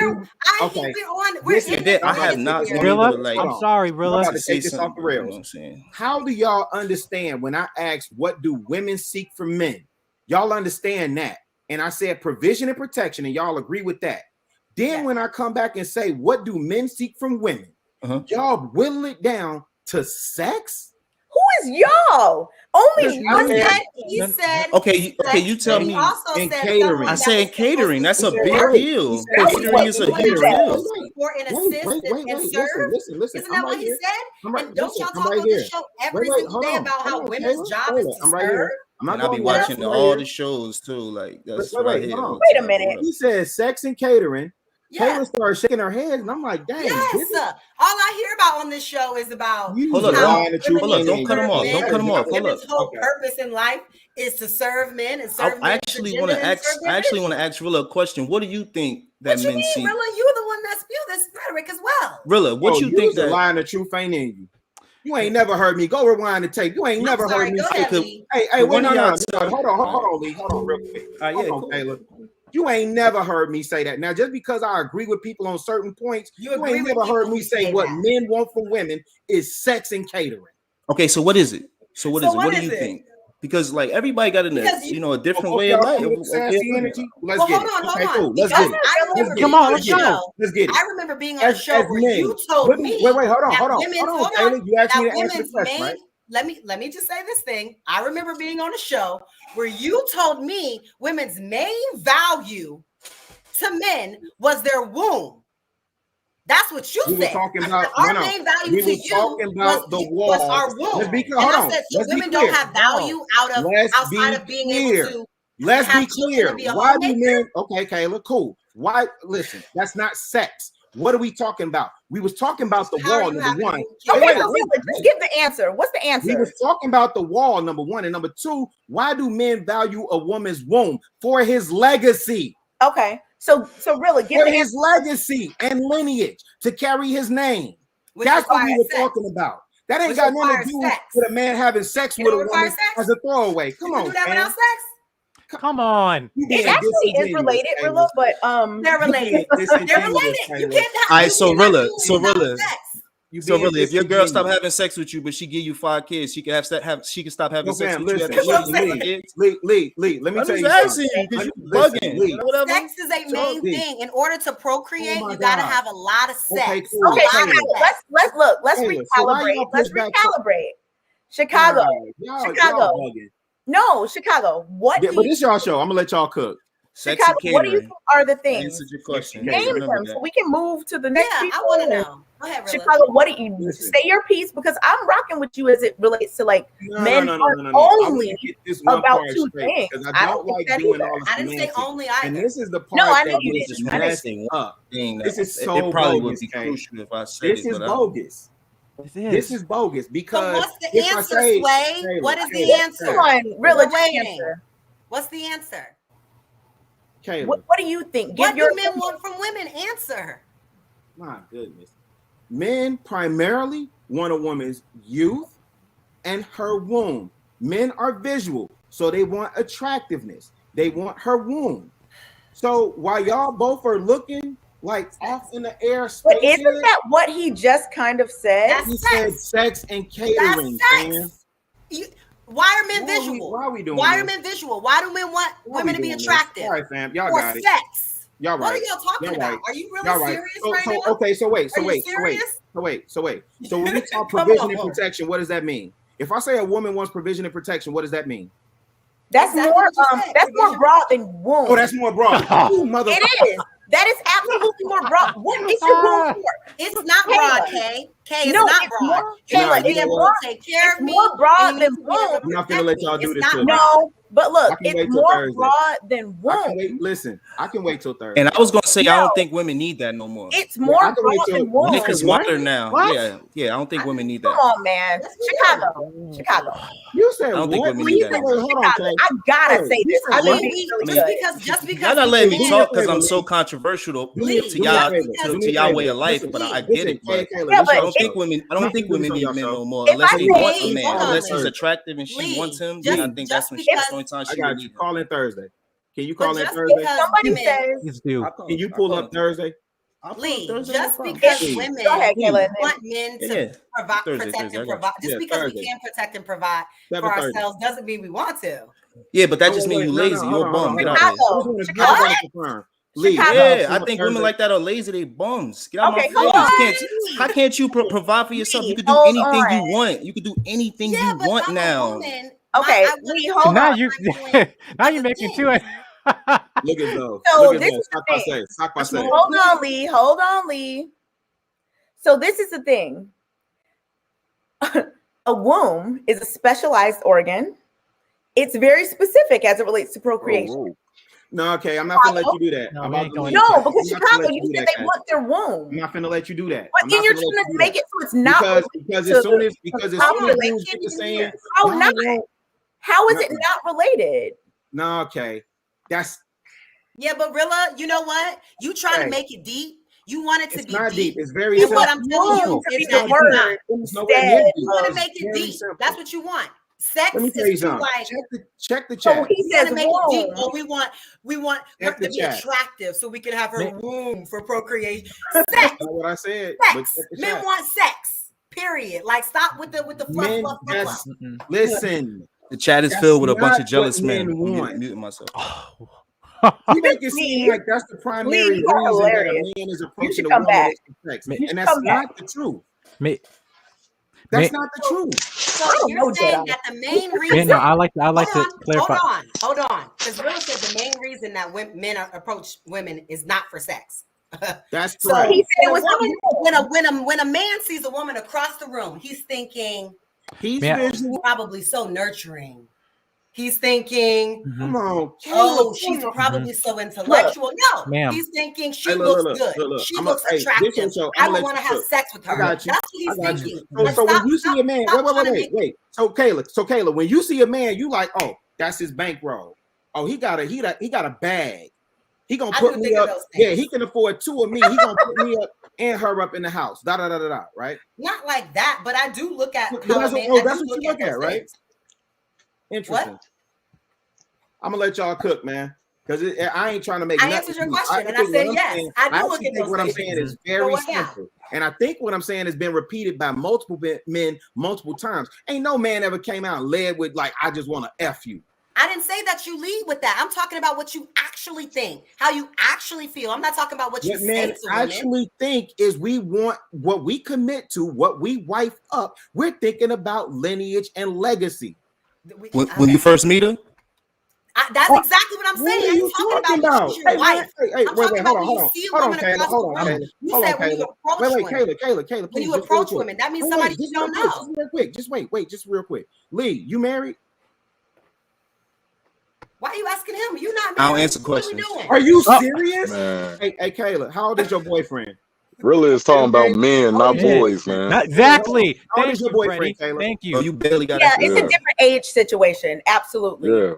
I have not. I'm sorry, Rilla. Take this off the rails. How do y'all understand when I asked what do women seek from men? Y'all understand that? And I said provision and protection, and y'all agree with that. Then when I come back and say, what do men seek from women? Y'all whittle it down to sex? Who is y'all? Only one he said. Okay, you tell me. In catering. I said catering. That's a big deal. Catering is a huge deal. For an assist and serve. Listen. Isn't that what he said? And don't y'all talk on the show every single day about how women's job is to serve? And I'll be watching all the shows too. Like that's wait a minute. He said sex and catering. Kayla started shaking her head, and I'm like, dang. Yes. All I hear about on this show is about hold up, don't cut him off. Women's whole purpose in life is to serve men and serve men. I actually want to ask Rilla a question. What do you think that men see? Rilla, you're the one that spewed this rhetoric as well. Rilla, what you think that lying the truth ain't in you? You ain't never heard me. Go rewind the tape. You ain't heard me say. Hey, wait, no. Hold on, Lee. Hold on real quick. Kayla. You ain't never heard me say that. Now, just because I agree with people on certain points, you ain't never heard me say what men want from women is sex and catering. Okay, so what is it? So what is it? What do you think? Because like everybody got in a different way of life. Sassy energy. Let's get it. Hold on. Let's get it. Come on, let's go. Let's get it. I remember being on a show where you told me. Wait, hold on. Kayla, you asked me to answer the question, right? Let me just say this thing. I remember being on a show where you told me women's main value to men was their womb. That's what you said. Talking about, our main value to you was our womb. Let's be clear. And I said, so women don't have value outside of being able to. Let's be clear. Why do men? Okay, Kayla, cool. Why? Listen, that's not sex. What are we talking about? We was talking about the wall, number one. Okay, just give the answer. What's the answer? We was talking about the wall, number one, and number two. Why do men value a woman's womb? For his legacy. Okay. So really, for his legacy and lineage to carry his name. That's what we were talking about. That ain't got nothing to do with a man having sex with a woman as a throwaway. Come on, man. Come on. It actually is related, Rilla, but they're related. They're related. You can't have. All right, so Rilla, So really, if your girl stop having sex with you, but she give you 5 kids, she can she can stop having sex with you. Lee, let me tell you something. Sex is a main thing. In order to procreate, you gotta have a lot of sex. Okay, let's look. Let's recalibrate. Let's recalibrate. Chicago. No, Chicago. What? But this y'all show. I'm gonna let y'all cook. Chicago, what do you think are the things? Answered your question. Name them so we can move to the next. Yeah, I want to know. Go ahead, Chicago, what do you say your piece? Because I'm rocking with you as it relates to like men only about 2 things. I don't like doing all this. I didn't say only either. And this is the part. No, I know you didn't. Messing up. This is so bogus. Crucial if I said this is bogus. This is bogus because what's the answer, Sway? What is the answer? Come on, really, answer. What's the answer? Kayla. What do you think? What do men want from women? Answer. My goodness. Men primarily want a woman's youth and her womb. Men are visual, so they want attractiveness. They want her womb. So while y'all both are looking like off in the air spaces, but isn't that what he just kind of said? He said sex and catering. Why are men visual? Why are we doing Why are men visual? Why do men want women to be attractive? All right, fam. Y'all got it. Sex. Y'all right. What are y'all talking about? Are you really serious right now? Okay, so wait. So when we talk provision and protection, what does that mean? If I say a woman wants provision and protection, what does that mean? That's more broad than womb. Oh, that's more broad. It is. That is absolutely more broad. What is your womb for? It's not broad, Kay. Kay, it's not broad. Kayla, it's more. Take care of me. More broad than womb. I'm not gonna let y'all do this. No, but look, it's more broad than womb. Listen, I can wait till Thursday. And I was gonna say, I don't think women need that no more. It's more broad than womb. Niggas smarter now. Yeah, I don't think women need that. Come on, man. Chicago. You said I don't think women need that. I gotta say this. Just because y'all not letting me talk because I'm so controversial to y'all way of life, but I get it. But I don't think women need men no more unless they want a man. Unless he's attractive and she wants him, then I think that's when the only time she would need him. Call in Thursday. Can you call in Thursday? Somebody says. Can you pull up Thursday? Lee, just because women want men to protect and provide, just because we can protect and provide for ourselves doesn't mean we want to. Yeah, but that just means you lazy. You're a bum. Get out there. Yeah, I think women like that are lazy. They bums. Get out my face. How can't you provide for yourself? You could do anything you want. You could do anything you want now. Okay, hold now on. Now you're making too. Look at those. So this is the thing. Hold on, Lee. So this is the thing. A womb is a specialized organ. It's very specific as it relates to procreation. No, okay, I'm not gonna let you do that. No, because Chicago, you said they want their womb. I'm not gonna let you do that. But then you're trying to make it so it's not because as soon as you get saying how is it not related? No, okay. But Rilla, you know what? You trying to make it deep. You want it to be not deep. It's very simple. simple. What I'm telling you is that word you want to make it deep. That's what you want. Sex Let me tell you is too something. like. Check the So chat. he says, Make it deep. womb. Oh, we want her Check to the be chat. attractive, so we can have her womb for procreation. That's Sex, not what I said. But sex. check the Men chat. want sex. Period. Like, stop with the fluff, Men, fluff, fluff, that's fluff. listen. The chat is That's filled with a bunch not of jealous what men. men I'm want. muting myself. You make it seem like that's the primary you are reason that a hilarious. man is You approaching should a come woman back. is for sex. You And should that's come back. not the truth. Me, That's me, not the truth. So I don't you're know, saying Jedi. that the main me, reason. no, I like to clarify. Hold on. Because Rilla said the main reason that men approach women is not for sex. That's So correct. He said it was when a man sees a woman across the room, he's thinking He's Man, visual. probably so nurturing. He's thinking, Come on, oh, Kayla, she's come on. probably so intellectual. No, Ma'am. he's thinking she Hey, looks look, good. look. She I'm looks this attractive. is your show. I I'ma don't let want to you have cook. sex with her. I got you. That's what he's I got thinking. you. So when you see a man, wait. So Kayla, when you see a man, you like, oh, that's his bankroll. Oh, he got a bag. He gonna put me up. Yeah, he can afford two of me. He gonna put me up and her up in the house. Da da da da da. Right? Not like that, but I do look at That's how what, a man. that's what you look at, right? Things. Interesting. What? I'm gonna let y'all cook, man, because I ain't trying to make. I answered your question, and I said yes. I do look at those what I'm things. saying is very simple, and I think what I'm saying has been repeated by multiple men multiple times. Ain't no man ever came out and led with like, I just want to F you. I didn't say that you lead with that. I'm talking about what you actually think, how you actually feel. I'm not talking about what you say to women. Actually think is we want what we commit to, what we wife up. We're thinking about lineage and legacy. When you first meet her? That's exactly what I'm saying. What are you talking about? Your wife. Hey, wait, hold on. Hold on, Kayla. When you approach women, that means somebody you don't know. Just real quick. Just real quick. Lee, you married? Why are you asking him? You're not married. I don't answer questions. Are you serious? Man. Hey, Kayla, how old is your boyfriend? Really is talking about men, not boys, man. Exactly. How old is your boyfriend, Kayla? Thank you. Oh, you barely got it's a different age situation. Absolutely. Yeah.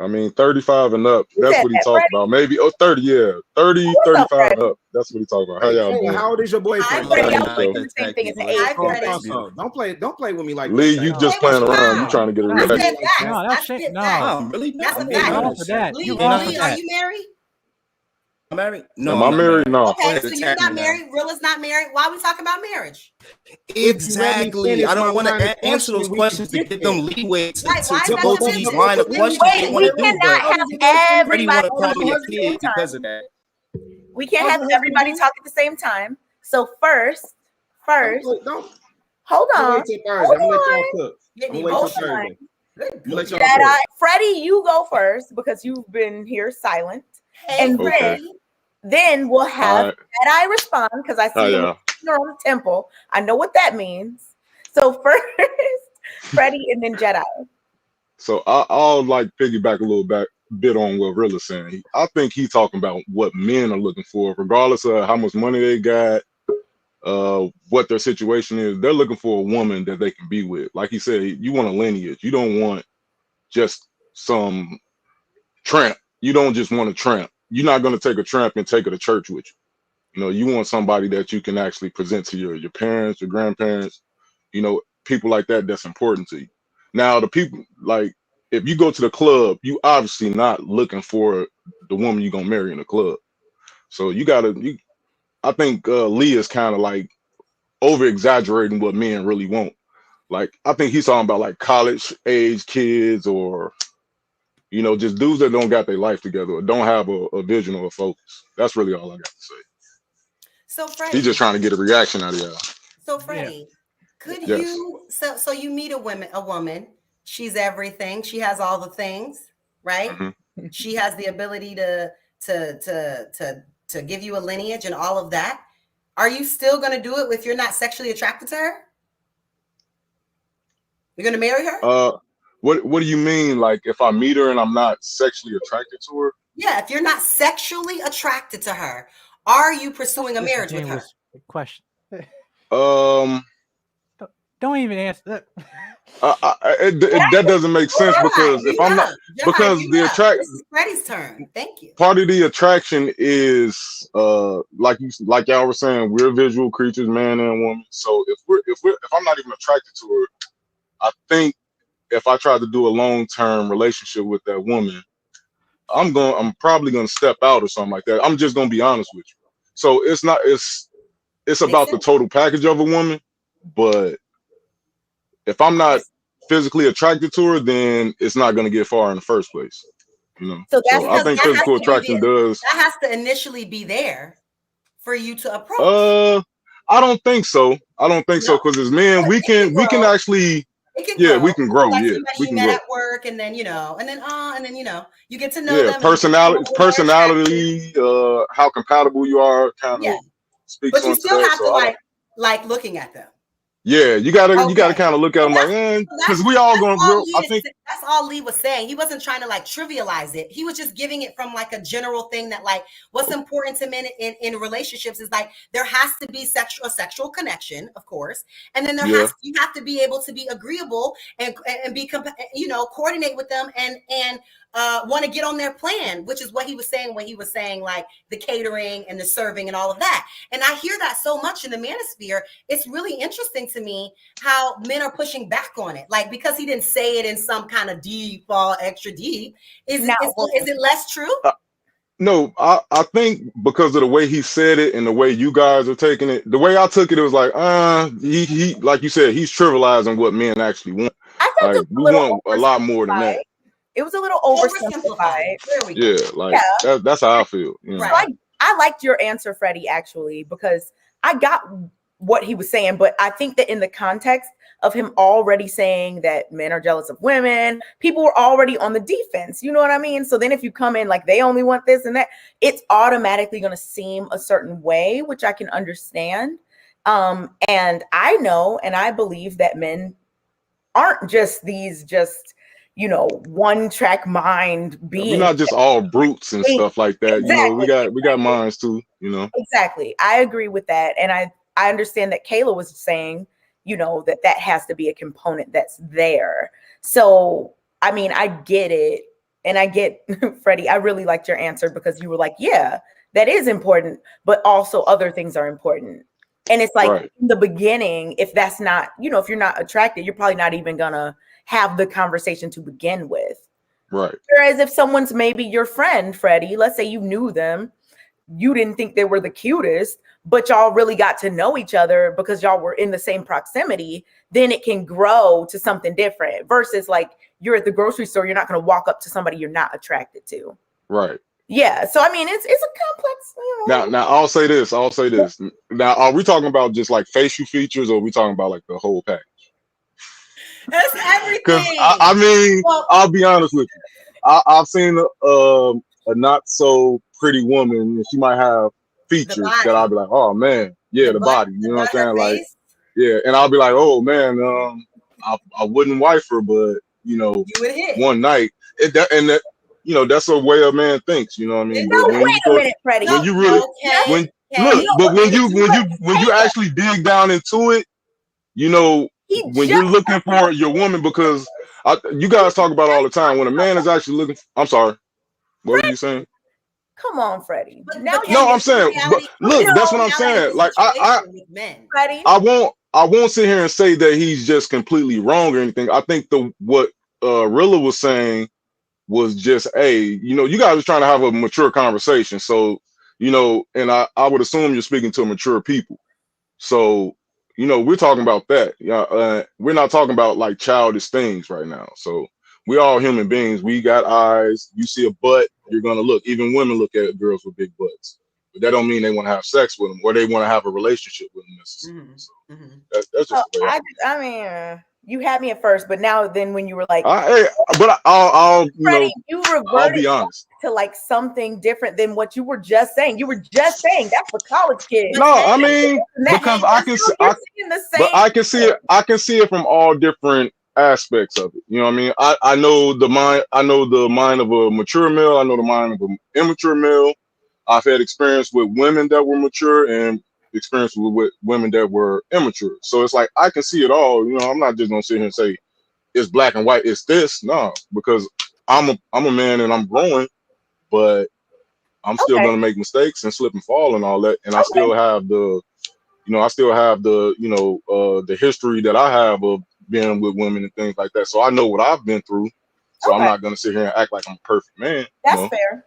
I mean, 35 and up. That's what he talked about. Maybe 30, yeah. 30, 35 and up. That's what he talking about. How y'all doing? How old is your boyfriend? The same thing as the age. Don't play with me like Lee, that. you just playing around. You trying to get a reaction. No, that's shit. No, really? That's a fact. Lee, are you married? I'm married? No. Am I married? No. Okay, so you're not married. Rilla's not married. Why are we talking about marriage? Exactly. I don't want to answer those questions to give them leeway to go to these line of questions. Wait, we cannot have everybody call me a kid because of that. We can't have everybody talk at the same time. So first, hold on. I'm gonna wait till Thursday. Jedi, Freddie, you go first because you've been here silent. And then we'll have Jedi respond because I see him on the temple. I know what that means. So first, Freddie and then Jedi. So I'll like piggyback a little bit on what Rilla's saying. I think he's talking about what men are looking for, regardless of how much money they got, what their situation is. They're looking for a woman that they can be with. Like he said, you want a lineage. You don't want just some tramp. You don't just want a tramp. You're not going to take a tramp and take her to church with you. You know, you want somebody that you can actually present to your parents, your grandparents, you know, people like that. That's important to you. Now, the people, like, if you go to the club, you obviously not looking for the woman you're going to marry in the club. So I think Lee is kind of like over exaggerating what men really want. Like, I think he's talking about like college age kids or, you know, just dudes that don't got their life together or don't have a vision or a focus. That's really all I got to say. So Freddie, he's just trying to get a reaction out of y'all. So Freddie, could you so you meet a woman, she's everything, she has all the things, right? Mm-hmm. She has the ability to give you a lineage and all of that. Are you still going to do it if you're not sexually attracted to her? You're going to marry her? What do you mean? Like if I meet her and I'm not sexually attracted to her? Yeah, if you're not sexually attracted to her, are you pursuing a marriage with her? Question. Don't even answer that. That doesn't make sense because if I'm not, because the attraction. This is Freddie's turn. Thank you. Part of the attraction is like y'all were saying, we're visual creatures, man and woman. So if I'm not even attracted to her, I think if I try to do a long-term relationship with that woman, I'm probably gonna step out or something like that. I'm just gonna be honest with you. So it's about the total package of a woman, but if I'm not physically attracted to her, then it's not gonna get far in the first place. You know. So I think physical attraction does. That has to initially be there for you to approach. I don't think so. I don't think so, because as men, we can actually. We can grow. Like yeah, we can grow. at work, and then you get to know them. Personality, how compatible you are, kind of speaks. But you still have to like looking at them. Yeah, you gotta kind of look at them like, because we all gonna grow. I think that's all Lee was saying. He wasn't trying to like trivialize it. He was just giving it from like a general thing that like what's important to men in relationships is like there has to be sexual connection, of course, and then you have to be able to be agreeable and be coordinate with them and want to get on their plan, which is what he was saying when he was saying like the catering and the serving and all of that. And I hear that so much in the manosphere. It's really interesting to me how men are pushing back on it, like because he didn't say it in some kind of deep or extra deep. Is it less true? No, I think because of the way he said it and the way you guys are taking it, the way I took it, it was like, he like you said, he's trivializing what men actually want. I felt like, we want a lot more than that. It was a little oversimplified. That's how I feel. You know? So I liked your answer, Freddie, actually, because I got what he was saying, but I think that in the context of him already saying that men are jealous of women, people were already on the defense. You know what I mean? So then if you come in like they only want this and that, it's automatically going to seem a certain way, which I can understand. And I know and I believe that men aren't just these one track mind being. We're not just all brutes and stuff like that. Exactly. You know, we got minds too, you know. Exactly. I agree with that. And I understand that Kayla was saying, that has to be a component that's there. So, I mean, I get it. And I get, Freddie, I really liked your answer because you were like, yeah, that is important, but also other things are important. And it's like in the beginning, if that's not, if you're not attracted, you're probably not even gonna have the conversation to begin with. Right. Whereas if someone's maybe your friend, Freddie, let's say you knew them, you didn't think they were the cutest, but y'all really got to know each other because y'all were in the same proximity, then it can grow to something different versus like you're at the grocery store, you're not going to walk up to somebody you're not attracted to. Right. Yeah. So, I mean, it's a complex. Now I'll say this. Now, are we talking about just like facial features or are we talking about like the whole package? That's everything. Because I mean, I'll be honest with you. I've seen a not so pretty woman, and she might have features that I'll be like, oh man, the body. You know what I'm saying? Like, and I'll be like, oh man, I wouldn't wife her, but one night, that's a way a man thinks. You know what I mean? No, wait a minute, Freddie. When you really when you actually dig down into it, when you're looking for your woman, because you guys talk about all the time when a man is actually looking. I'm sorry, what were you saying? Come on, Freddie. I'm saying, but look, that's what I'm saying. Like I won't sit here and say that he's just completely wrong or anything. I think what Rilla was saying was just, you guys are trying to have a mature conversation. So, and I would assume you're speaking to mature people. So, we're talking about that. We're not talking about like childish things right now. So we all human beings. We got eyes. You see a butt, you're gonna look. Even women look at girls with big butts. But that don't mean they want to have sex with them or they want to have a relationship with them necessarily. So that's just the way I mean, you had me at first, but now then when you were like, I'll Freddie, you reverted I'll be honest to like something different than what you were just saying. You were just saying that's for college kids. No, I mean, because I can see it from all different aspects of it. You know what I mean? I know the mind of a mature male. I know the mind of an immature male. I've had experience with women that were mature and experience with women that were immature. So it's like I can see it all. I'm not just gonna sit here and say it's black and white. It's this, no, because I'm a man and I'm growing, but I'm still gonna make mistakes and slip and fall and all that. And I still have the history that I have of being with women and things like that. So I know what I've been through. So I'm not gonna sit here and act like I'm a perfect man. That's fair.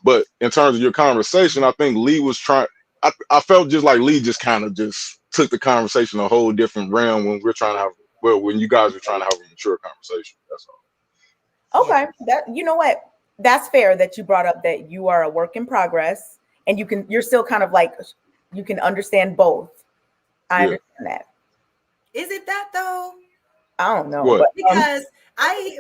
But in terms of your conversation, I think Lee was trying. I felt just like Lee just kind of just took the conversation a whole different realm when we're trying to have. Well, when you guys are trying to have a mature conversation, that's all. Okay, that you know what? That's fair that you brought up that you are a work in progress, and you're still kind of like you can understand both. I understand that. Is it that though? I don't know. What? But,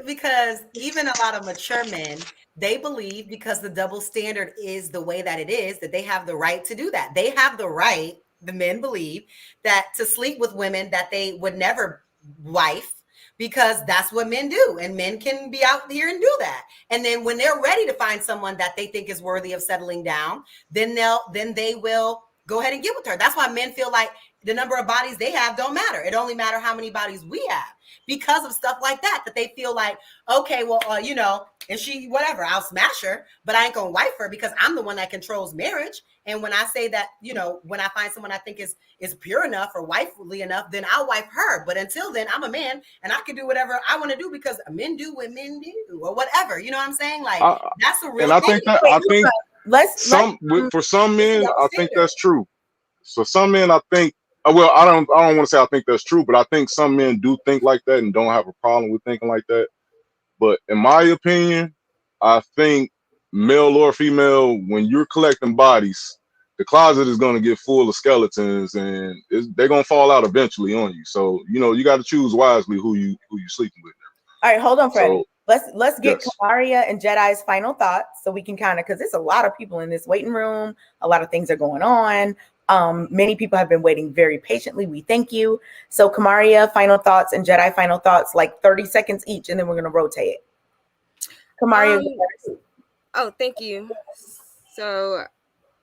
because even a lot of mature men, they believe because the double standard is the way that it is, that they have the right to do that. They have the right, the men believe, that to sleep with women that they would never wife, because that's what men do, and men can be out here and do that. And then when they're ready to find someone that they think is worthy of settling down, then they will go ahead and get with her. That's why men feel like the number of bodies they have don't matter. It only matters how many bodies we have, because of stuff like that they feel like, okay, well, and she, whatever, I'll smash her, but I ain't gonna wife her because I'm the one that controls marriage. And when I say that, when I find someone I think is pure enough or wifely enough, then I'll wife her. But until then, I'm a man and I can do whatever I want to do because men do what men do or whatever. You know what I'm saying? Like that's a real thing. For some men, I think that's true. So some men, I think, well, I don't want to say I think that's true, but I think some men do think like that and don't have a problem with thinking like that. But in my opinion, I think male or female, when you're collecting bodies, the closet is going to get full of skeletons, and they're going to fall out eventually on you. So you got to choose wisely who you sleeping with. All right, hold on, Freddie. Let's get Kamaria and Jedi's final thoughts so we can kind of, because there's a lot of people in this waiting room. A lot of things are going on. Many people have been waiting very patiently. We thank you. So Kamaria, final thoughts, and Jedi, final thoughts, like 30 seconds each, and then we're going to rotate it. Kamaria. Thank you. So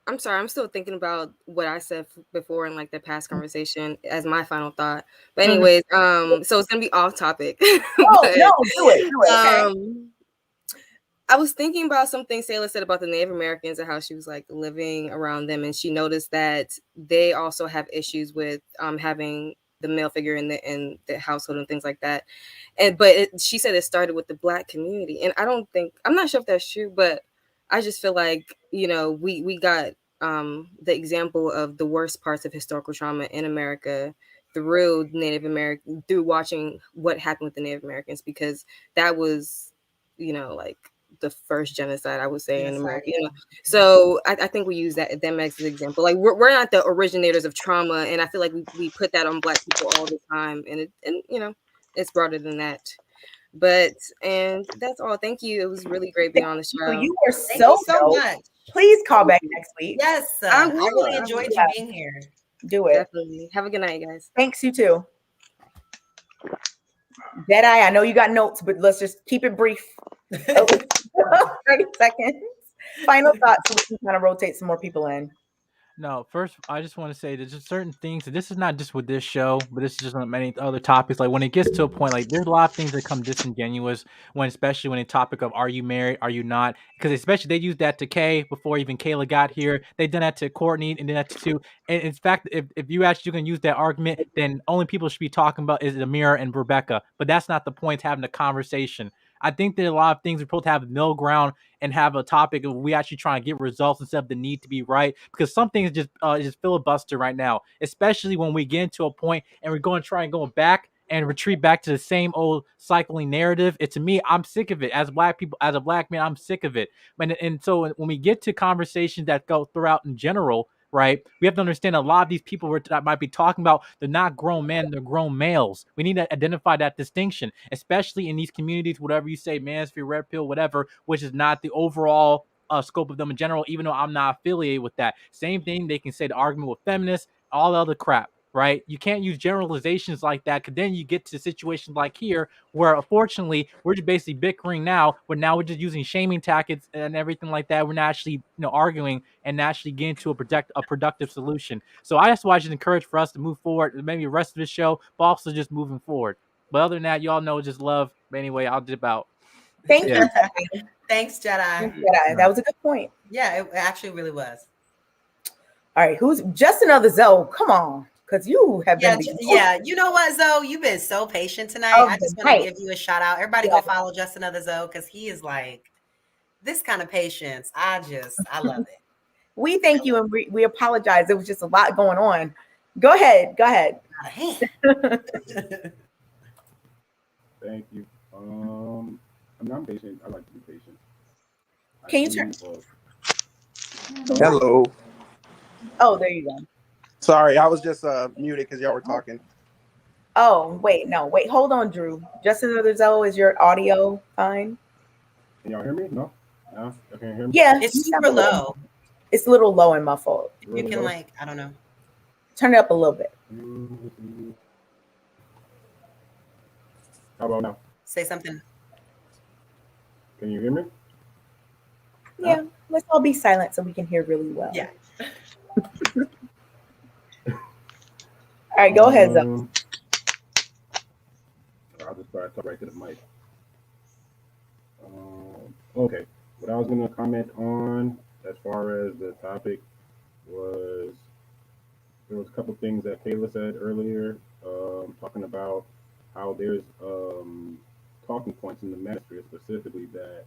I'm sorry, I'm still thinking about what I said before in like the past conversation as my final thought. But anyways, so it's going to be off topic. No, do it. Okay. I was thinking about something Sayla said about the Native Americans and how she was like living around them, and she noticed that they also have issues with having the male figure in the household and things like that. But she said it started with the Black community, and I'm not sure if that's true, but I just feel like we got the example of the worst parts of historical trauma in America through through watching what happened with the Native Americans, because that was like the first genocide, I would say, in America. So I think we use them as an example. Like we're not the originators of trauma, and I feel like we put that on Black people all the time, and it's broader than that. And that's all. Thank you. It was really great being on the show. You were so much. Please call back next week. Yes, I really enjoyed you being here. Do it. Definitely. Have a good night, guys. Thanks, you too. Jedi, I know you got notes, but let's just keep it brief. 30 seconds. Final thoughts so we can kind of rotate some more people in. No, first, I just want to say there's just certain things, and this is not just with this show, but this is just on many other topics. Like when it gets to a point, like there's a lot of things that come disingenuous especially when a topic of are you married, are you not? Because especially they used that to Kay before even Kayla got here. They done that to Courtney and then that to Sue. And in fact, if you actually can use that argument, then only people should be talking about is Amira and Rebecca. But that's not the point, having a conversation. I think there are a lot of things we're supposed to have a middle ground and have a topic of we actually trying to get results instead of the need to be right, because some things just filibuster right now, especially when we get into a point and we're going to try and go back and retreat back to the same old cycling narrative. To me, I'm sick of it. As Black people, as a Black man, I'm sick of it. And so when we get to conversations that go throughout in general, right, we have to understand a lot of these people that might be talking about, they're not grown men, they're grown males. We need to identify that distinction, especially in these communities, whatever you say, manosphere, red pill, whatever, which is not the overall scope of them in general, even though I'm not affiliated with that. Same thing, they can say the argument with feminists, all the other crap. Right? You can't use generalizations like that, because then you get to situations like here where unfortunately we're just basically bickering now, but now we're just using shaming tactics and everything like that. We're not actually arguing and actually getting to a productive solution. So that's why I should encourage for us to move forward, maybe the rest of the show, but also just moving forward. But other than that, y'all know, just love. But anyway, I'll dip out. Thank you. Thanks, Jedi. That was a good point. Yeah, it actually really was. All right, who's just another Zoe? Come on. because you have been. Yeah, you know what, Zoe? You've been so patient tonight. I just want to give you a shout out. Everybody go follow Just Another Zoe because he is like this kind of patience. I love it. We thank you and we apologize. It was just a lot going on. Go ahead. Thank you. I'm not patient. I like to be patient. Can you turn? Hello. Oh, there you go. Sorry, I was just muted because y'all were talking. Oh, wait, hold on, Drew. Just Another Zoe, is your audio fine? Can y'all hear me? No? No? You can't hear me? Yeah. It's super low. It's a little low and muffled. You can like, I don't know. Turn it up a little bit. How about now? Say something. Can you hear me? Yeah, let's all be silent so we can hear really well. Yeah. All right, go ahead, Zoe. I'll just try to talk right to the mic. Okay, what I was going to comment on as far as the topic was, there was a couple things that Kayla said earlier, talking about how there's talking points in the manosphere specifically that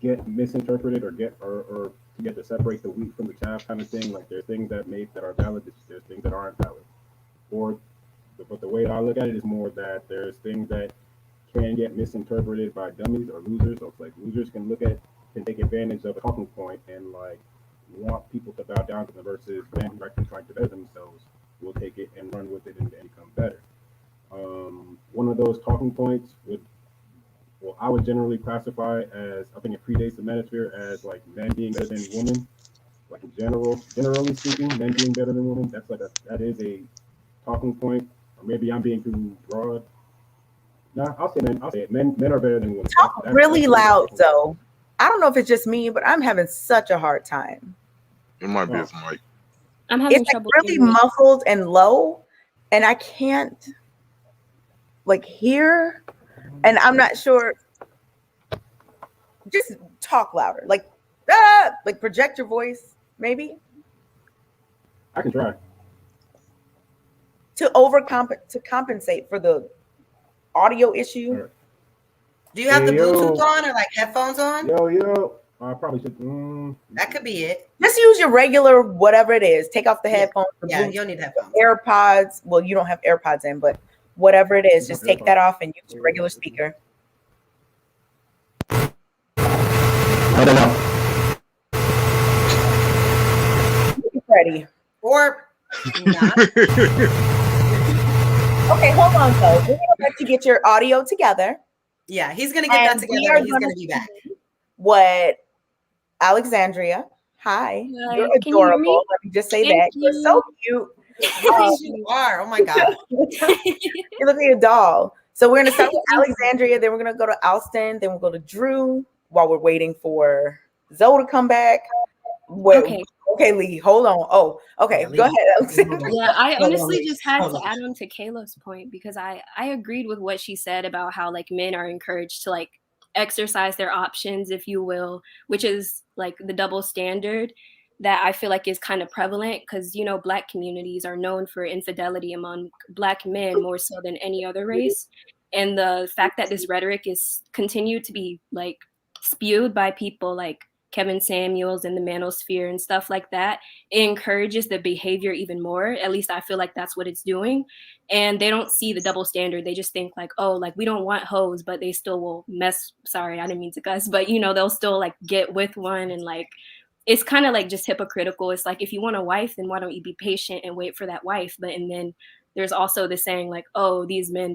get misinterpreted or to get to separate the wheat from the chaff kind of thing. Like there's things that are valid, there's things that aren't valid. But the way I look at it is more that there's things that can get misinterpreted by dummies or losers. So it's like losers can take advantage of a talking point and like want people to bow down to them versus men who are actually trying to better themselves will take it and run with it and become better. One of those talking points I would generally classify as, I think it predates the manosphere, as like men being better than women. Like in generally speaking, men being better than women. That is a talking point. Or maybe I'm being too broad. No, I'll say it. Men are better than women. Talk really loud though. I don't know if it's just me, but I'm having such a hard time. It might be his mic. I'm having it's trouble. Like really muffled and low, and I can't like hear. And I'm not sure. Just talk louder, like project your voice, maybe. I can try. To compensate for the audio issue. Right. Do you have the Bluetooth on or like headphones on? Yo. I probably should. That could be it. Just use your regular whatever it is. Take off the headphones. Yeah, you don't need headphones. AirPods. Well, you don't have AirPods in, but whatever it is, just take that off and use your regular speaker. I don't know. Ready. Or not. Okay, hold on, though. We're going to let you get your audio together. Yeah, he's going to get that together and he's going to be back. What Alexandria, hi. You're Can adorable. you hear me? Let me just say Thank that. you. You're so cute. You are. Oh my God. You look like a doll. So we're going to start with Alexandria, then we're going to go to Alston, then we'll go to Drew while we're waiting for Zoe to come back. Okay, Lee, hold on. Oh, okay, go ahead, Alexandria. Yeah, I honestly just had to add on to Kayla's point because I agreed with what she said about how like men are encouraged to like exercise their options, if you will, which is like the double standard that I feel like is kind of prevalent because, you know, Black communities are known for infidelity among Black men more so than any other race. And the fact that this rhetoric is continued to be like spewed by people like Kevin Samuels and the manosphere and stuff like that, it encourages the behavior even more. At least I feel like that's what it's doing. And they don't see the double standard. They just think like, oh, like we don't want hoes, but they still will sorry, I didn't mean to cuss, but you know, they'll still like get with one and like, it's kind of like just hypocritical. It's like, if you want a wife, then why don't you be patient and wait for that wife? And then there's also the saying like, oh, these men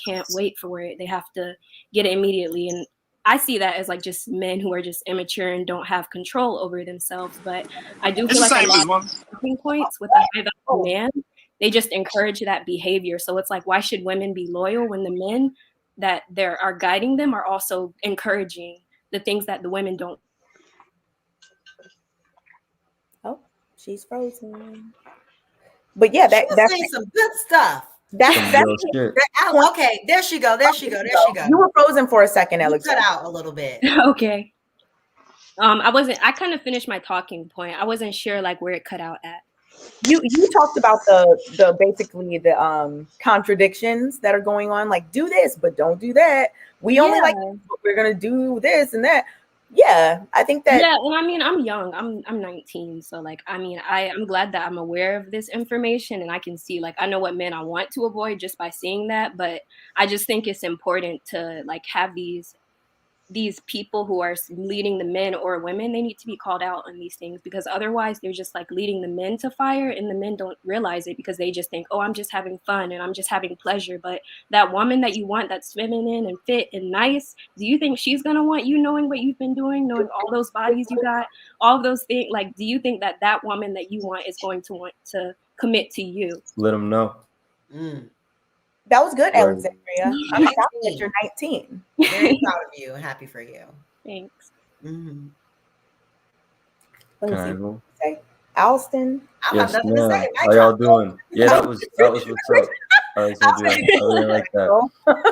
can't wait for it. They have to get it immediately. And I see that as like just men who are just immature and don't have control over themselves. But I do feel like a lot of talking points with a high value man, they just encourage that behavior. So it's like, why should women be loyal when the men that are guiding them are also encouraging the things that the women don't? Oh, she's frozen. But yeah, that's saying some good stuff. Okay, there she go. You were frozen for a second, Alex. Cut out a little bit. Okay. I kind of finished my talking point. I wasn't sure like where it cut out at. You talked about the basically the contradictions that are going on, like do this but don't do that. We only like this, but we're gonna do this and that. Yeah, I think that. Yeah, and I mean, I'm young. I'm 19, so like, I mean, I'm glad that I'm aware of this information and I can see, like, I know what men I want to avoid just by seeing that. But I just think it's important to like have these people who are leading the men or women, they need to be called out on these things, because otherwise they're just like leading the men to fire, and the men don't realize it because they just think, oh, I'm just having fun and I'm just having pleasure. But that woman that you want, that's feminine and fit and nice, do you think she's gonna want you knowing what you've been doing, knowing all those bodies you got, all of those things? Like, do you think that that woman that you want is going to want to commit to you? Let them know. That was good, Alexandria. I'm shocked that you're 19. Very proud of you. Happy for you. Thanks. Mm-hmm. Let me Can I see. go? Say, Alston. Yes, ma'am. How y'all doing? Yeah, that was what's up. Alexandria, I really like that.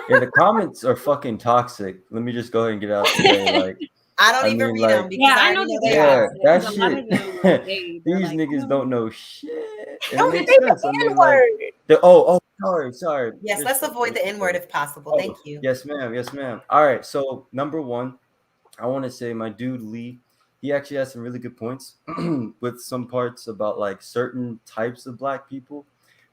Yeah, the comments are fucking toxic. Let me just go ahead and get out today. Like, I don't even read them because I know they yeah, are. that shit. These niggas don't know shit. And it makes sense. I mean, like, sorry. Yes, let's avoid the N-word if possible. Thank you. Yes, ma'am. Yes, ma'am. All right. So number one, I want to say my dude Lee, he actually has some really good points with some parts about like certain types of Black people.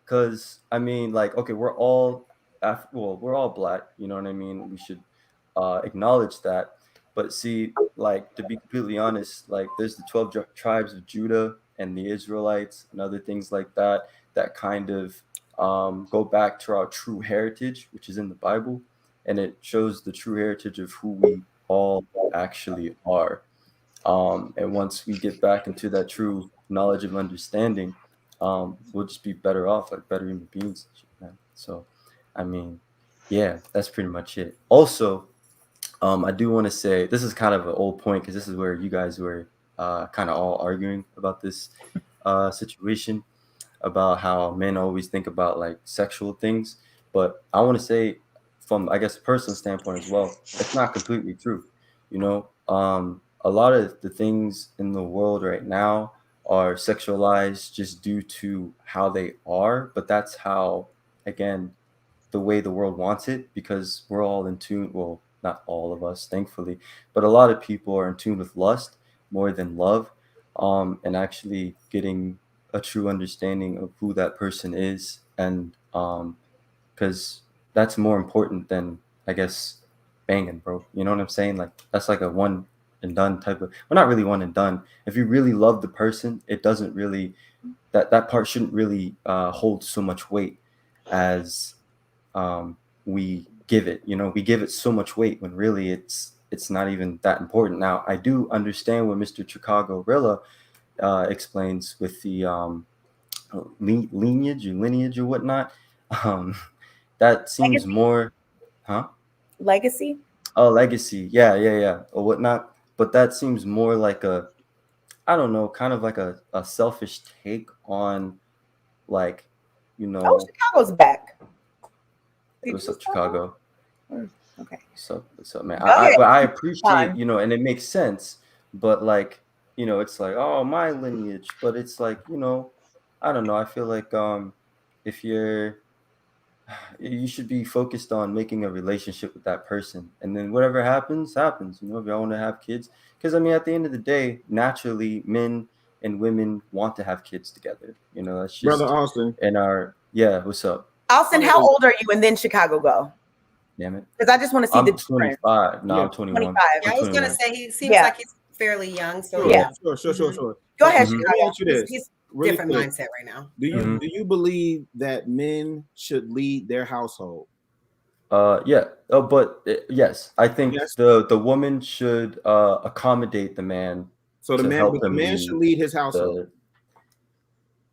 Because I mean, like, okay, we're all Black. You know what I mean? We should acknowledge that. But see, like, to be completely honest, like, there's the 12 tribes of Judah and the Israelites and other things like that kind of go back to our true heritage, which is in the Bible, and it shows the true heritage of who we all actually are. And once we get back into that true knowledge of understanding, we'll just be better off, like better human beings. Man. So, I mean, yeah, that's pretty much it. Also, I do want to say this is kind of an old point because this is where you guys were kind of all arguing about this situation, about how men always think about like sexual things. But I want to say, from I guess a personal standpoint as well, it's not completely true. You know, a lot of the things in the world right now are sexualized just due to how they are, but that's how, again, the way the world wants it, because we're all in tune. Well, not all of us, thankfully, but a lot of people are in tune with lust more than love, and actually getting a true understanding of who that person is, and because that's more important than, I guess, banging, bro. You know what I'm saying? Like, that's like a one and done type of, well, not really one and done. If you really love the person, it doesn't really, that part shouldn't really hold so much weight as we give it. You know, we give it so much weight when really it's not even that important. Now, I do understand what Mr. Chicago Rilla explains with the lineage or whatnot. That seems legacy. More, huh? Legacy. Oh, legacy. Yeah, or whatnot. But that seems more like a, I don't know, kind of like a selfish take on, like, you know. Oh, Chicago's back. What's up, Chicago? Okay. What's up, man? I appreciate, you know, and it makes sense, but like, you know, it's like, oh, my lineage, but it's like, you know, I don't know. I feel like if you should be focused on making a relationship with that person, and then whatever happens. You know, if y'all want to have kids, because I mean, at the end of the day, naturally, men and women want to have kids together. You know, that's just Brother Austin. What's up? Austin, how old are you? And then Chicago go. Damn it. Because I just want to see I'm the 25. No, I'm 21. 25. Yeah, I was going to say he seems like he's fairly young. So yeah. Sure. Go ahead, Let me ask you this. He's really different quick. mindset right now. Do you believe that men should lead their household? Yeah. Oh, but yes, I think the woman should accommodate the man. So the man should lead his household.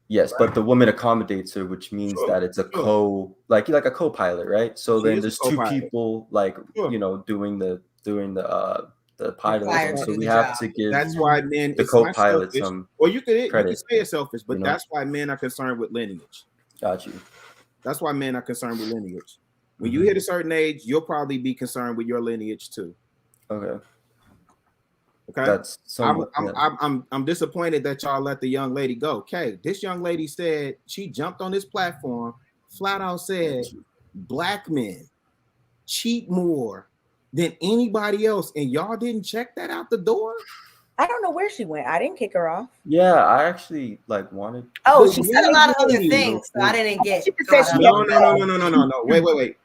Yes, right. But the woman accommodates her, which means that it's a like a co-pilot, right? So then there's two people, like you know, doing the pilot. So we have to give that's why men the co-pilot some. Or you could credit, say it's selfish, but that's why men are concerned with lineage. Got you. That's why men are concerned with lineage. When you hit a certain age, you'll probably be concerned with your lineage too. Okay. Okay, That's somewhat, I'm disappointed that y'all let the young lady go. Okay, this young lady said she jumped on this platform, flat out said black men cheat more than anybody else, and y'all didn't check that out the door. I don't know where she went. I didn't kick her off. Yeah, I actually like wanted. Oh, she said a lot of other things, so I didn't get. No. Wait.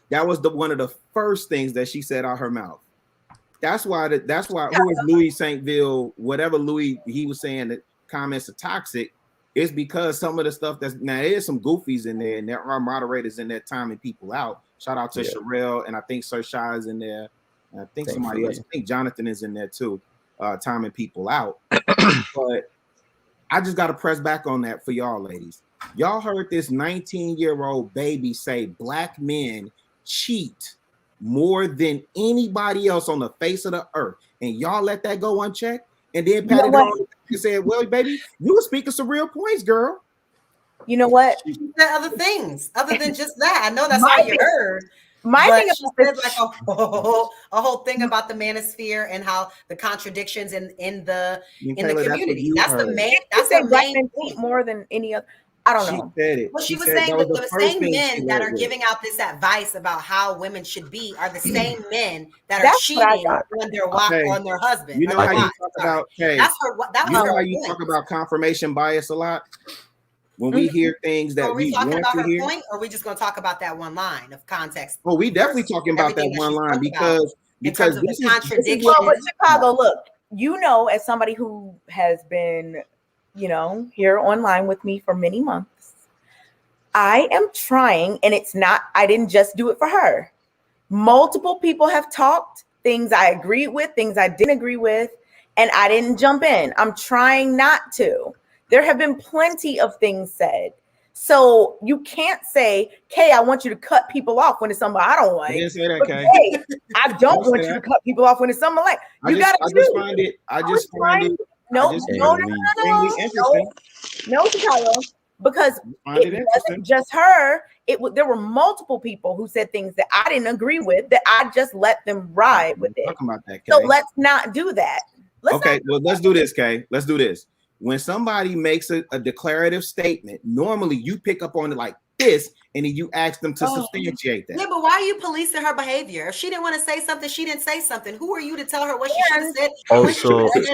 That was one of the first things that she said out her mouth. That's why. Who is Louis Saintville? Whatever Louis, he was saying that comments are toxic. It's because some of the stuff that's now there's some goofies in there, and there are moderators in there timing people out. Shout out to Sherelle, and I think Sir Shah is in there. And I think somebody else. I think Jonathan is in there too, timing people out. But I just got to press back on that for y'all, ladies. Y'all heard this 19-year-old baby say black men cheat more than anybody else on the face of the earth, and y'all let that go unchecked, and then pat it on and said, "Well, baby, you were speaking some real points, girl." You know what? She said other things other than just that. I know that's all you heard. My thing she said like a whole thing about the manosphere and how the contradictions in the community. That's the main thing. More than any other. I don't know. Well, she was saying that the same men that are giving out this advice about how women should be are the same men that are cheating on their on their husband. You know how you talk about that's her. That was her how you talk about confirmation bias a lot. When we hear things that we talking want about to her hear, point, or are we just going to talk about that one line of context? Well, we definitely talking about that one line because this is contradiction. But Chicago, look, as somebody who has been, here online with me for many months, I am trying, and it's not. I didn't just do it for her. Multiple people have talked things I agreed with, things I didn't agree with, and I didn't jump in. I'm trying not to. There have been plenty of things said. So you can't say, Kay, I want you to cut people off when it's something I don't like. I didn't say that, Kay. Hey, I don't want you to cut people off when it's something I like. I just find it. No, Chicago. Because it wasn't just her. There were multiple people who said things that I didn't agree with, that I just let them ride with it. Talking about that, Kay. So let's not do that. Let's do this, Kay. Let's do this. When somebody makes a declarative statement, normally you pick up on it like this, and then you ask them to substantiate that. Yeah, but why are you policing her behavior? If she didn't want to say something, she didn't say something. Who are you to tell her what she should have said? Also, I've been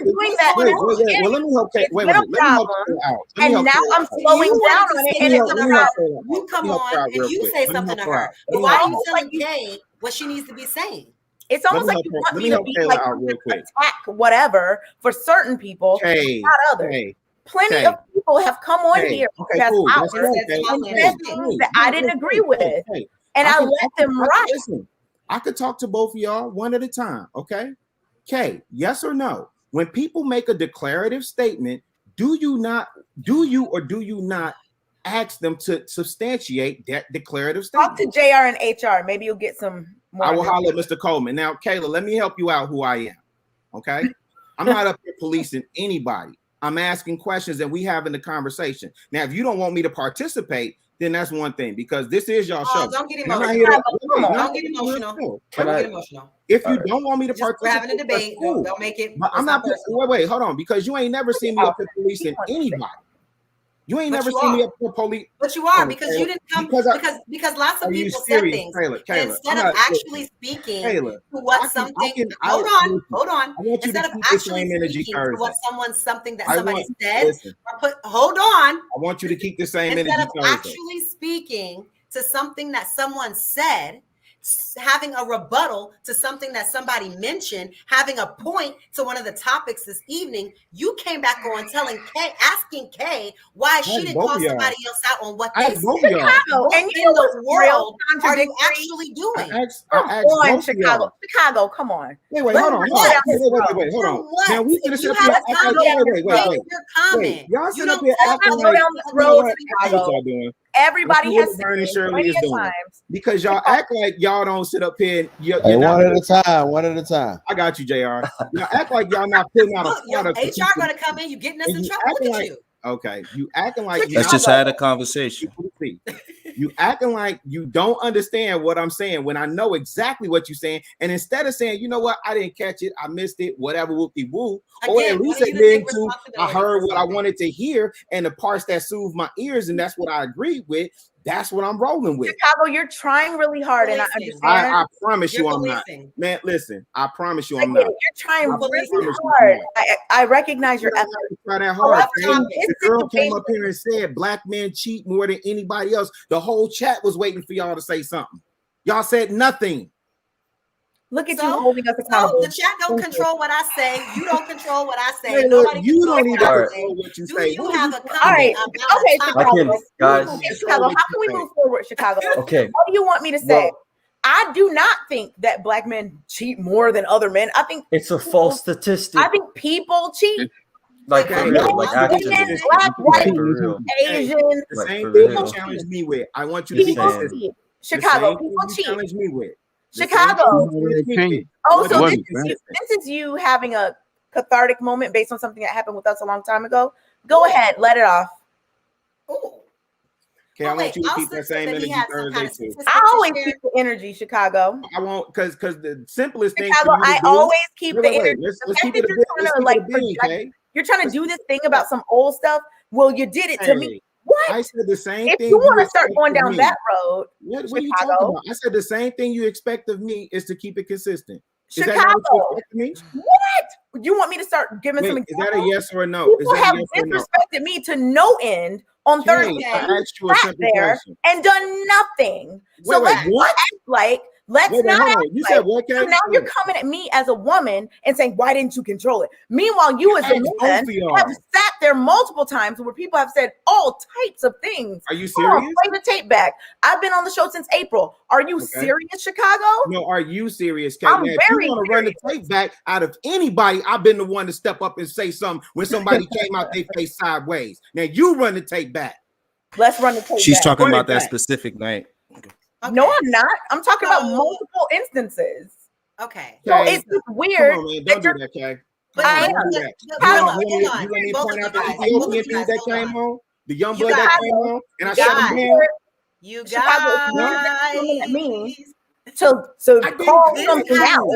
doing that. Well, let me help Kay. Let me help Kay out. And now I'm slowing down on it, and it's you come on and you say something to her. But why are you telling Kay what she needs to be saying? It's almost like you want me to be like attack whatever for certain people, not others. Plenty of people have come on here and said things that I didn't agree with, and I let them ride. Listen, I could talk to both of y'all one at a time, okay? Kay, yes or no? When people make a declarative statement, do you or do you not ask them to substantiate that declarative statement? Talk to JR and HR. Maybe you'll get some more. I will holler at Mr. Coleman. Now, Kayla, let me help you out who I am. Okay. I'm not up here policing anybody. I'm asking questions and we having the conversation. Now, if you don't want me to participate, then that's one thing, because this is y'all show. Don't get emotional. Don't get emotional. Don't get emotional. If you don't want me to participate, we're having a debate. Don't make it. But I'm not. Wait, hold on, because you ain't never seen me up here policing anybody. You ain't never seen me up for police. But you are, because you didn't come because lots of people said things. Kayla, instead of actually speaking to what something. Hold on. Instead of actually speaking to what something that somebody said, hold on. I want you to keep the same energy. Instead of actually speaking to something that someone said, having a rebuttal to something that somebody mentioned, having a point to one of the topics this evening, you came back on asking Kay why she didn't call somebody else out on what they said. What in the world are you actually doing? Chicago, come on. Wait, hold on. Hold on. Now we gonna sit up here. Wait. Y'all sit up here acting like down this road, Chicago. Everybody has Bernie Shirley is doing because y'all act like y'all don't sit up here. One at a time. I got you, JR. Y'all act like y'all not putting out a product. HR gonna come in. You getting us in trouble. Look at you. Okay, you acting like let's just had a conversation. You acting like you don't understand what I'm saying when I know exactly what you're saying. And instead of saying, you know what, I didn't catch it, I missed it, whatever, whoopie woo, or at least admitting to I heard what I wanted to hear and the parts that soothe my ears, and that's what I agreed with. That's what I'm rolling with. Chicago, you're trying really hard, and I understand. I promise you I'm not. Man, listen, I promise you I'm not. You're trying really hard. I recognize your effort. Try that hard. The girl came up here and said black men cheat more than anybody else. The whole chat was waiting for y'all to say something. Y'all said nothing. Look at you holding us accountable. The chat don't control what I say. You don't control what I say. Hey, look, you don't even control what you say. You have a comment. All right. Okay, Chicago. Guys. Chicago, how can we move forward, Chicago? Okay. What do you want me to say? I do not think that black men cheat more than other men. I think it's a false statistic. I think people cheat. Like for real, like actually, black, white, Asian. The same thing you challenge me with. I want you to be consistent. Chicago, people cheat. Challenge me with. Chicago. Oh, so this is you having a cathartic moment based on something that happened with us a long time ago. Go ahead, let it off. Okay, I want you to keep that same energy Thursday too. I always keep the energy, Chicago. I won't, because the simplest thing. Chicago, I always keep the energy. Let's keep it a bit, okay? You're trying to do this thing about some old stuff. Well, you did it to me. What? I said the same if thing. If you want to start going down that road, what are you talking about? I said the same thing you expect of me is to keep it consistent. Is Chicago. That what you expect of me? What? You want me to start giving some examples? Is that a yes or a no? People have disrespected me to no end on Thursday. I asked you a simple question. And done nothing. So let's act like. Let's not act you said what, so now you're coming at me as a woman and saying, why didn't you control it? Meanwhile, you as a man have sat there multiple times where people have said all types of things. Are you serious? Play the tape back. I've been on the show since April. Are you serious, Chicago? No, are you serious, Kayla? If you want to run the tape back out of anybody, I've been the one to step up and say something when somebody came out their face sideways. Now you run the tape back. Let's run the tape She's back. talking about that specific night. No, I'm not. I'm talking about multiple instances. Okay. So it's just weird. Come on, man. Don't do that, Kay. I am. You let me point out the Ethiopian dude that came on, the young blood that came on, and I shut him down. You guys coming at me to call something out.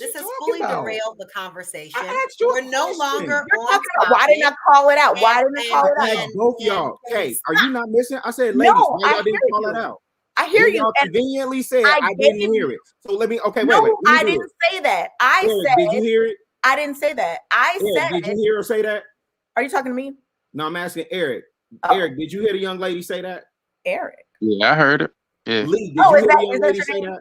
This has fully derailed the conversation. We're no longer on why didn't I call it out? Why didn't I call it out? Both y'all. Hey, are you not listening? I said, ladies, why y'all didn't call it out? I hear you. Y'all conveniently said I didn't hear it. So let me. Okay, wait. I didn't say that. I said. Did you hear it? I didn't say that. I said. Did you hear her say that? Are you talking to me? No, I'm asking Eric. Eric, did you hear the young lady say that? Eric. Yeah, I heard it. Yeah. Lee, did you hear the young lady say that?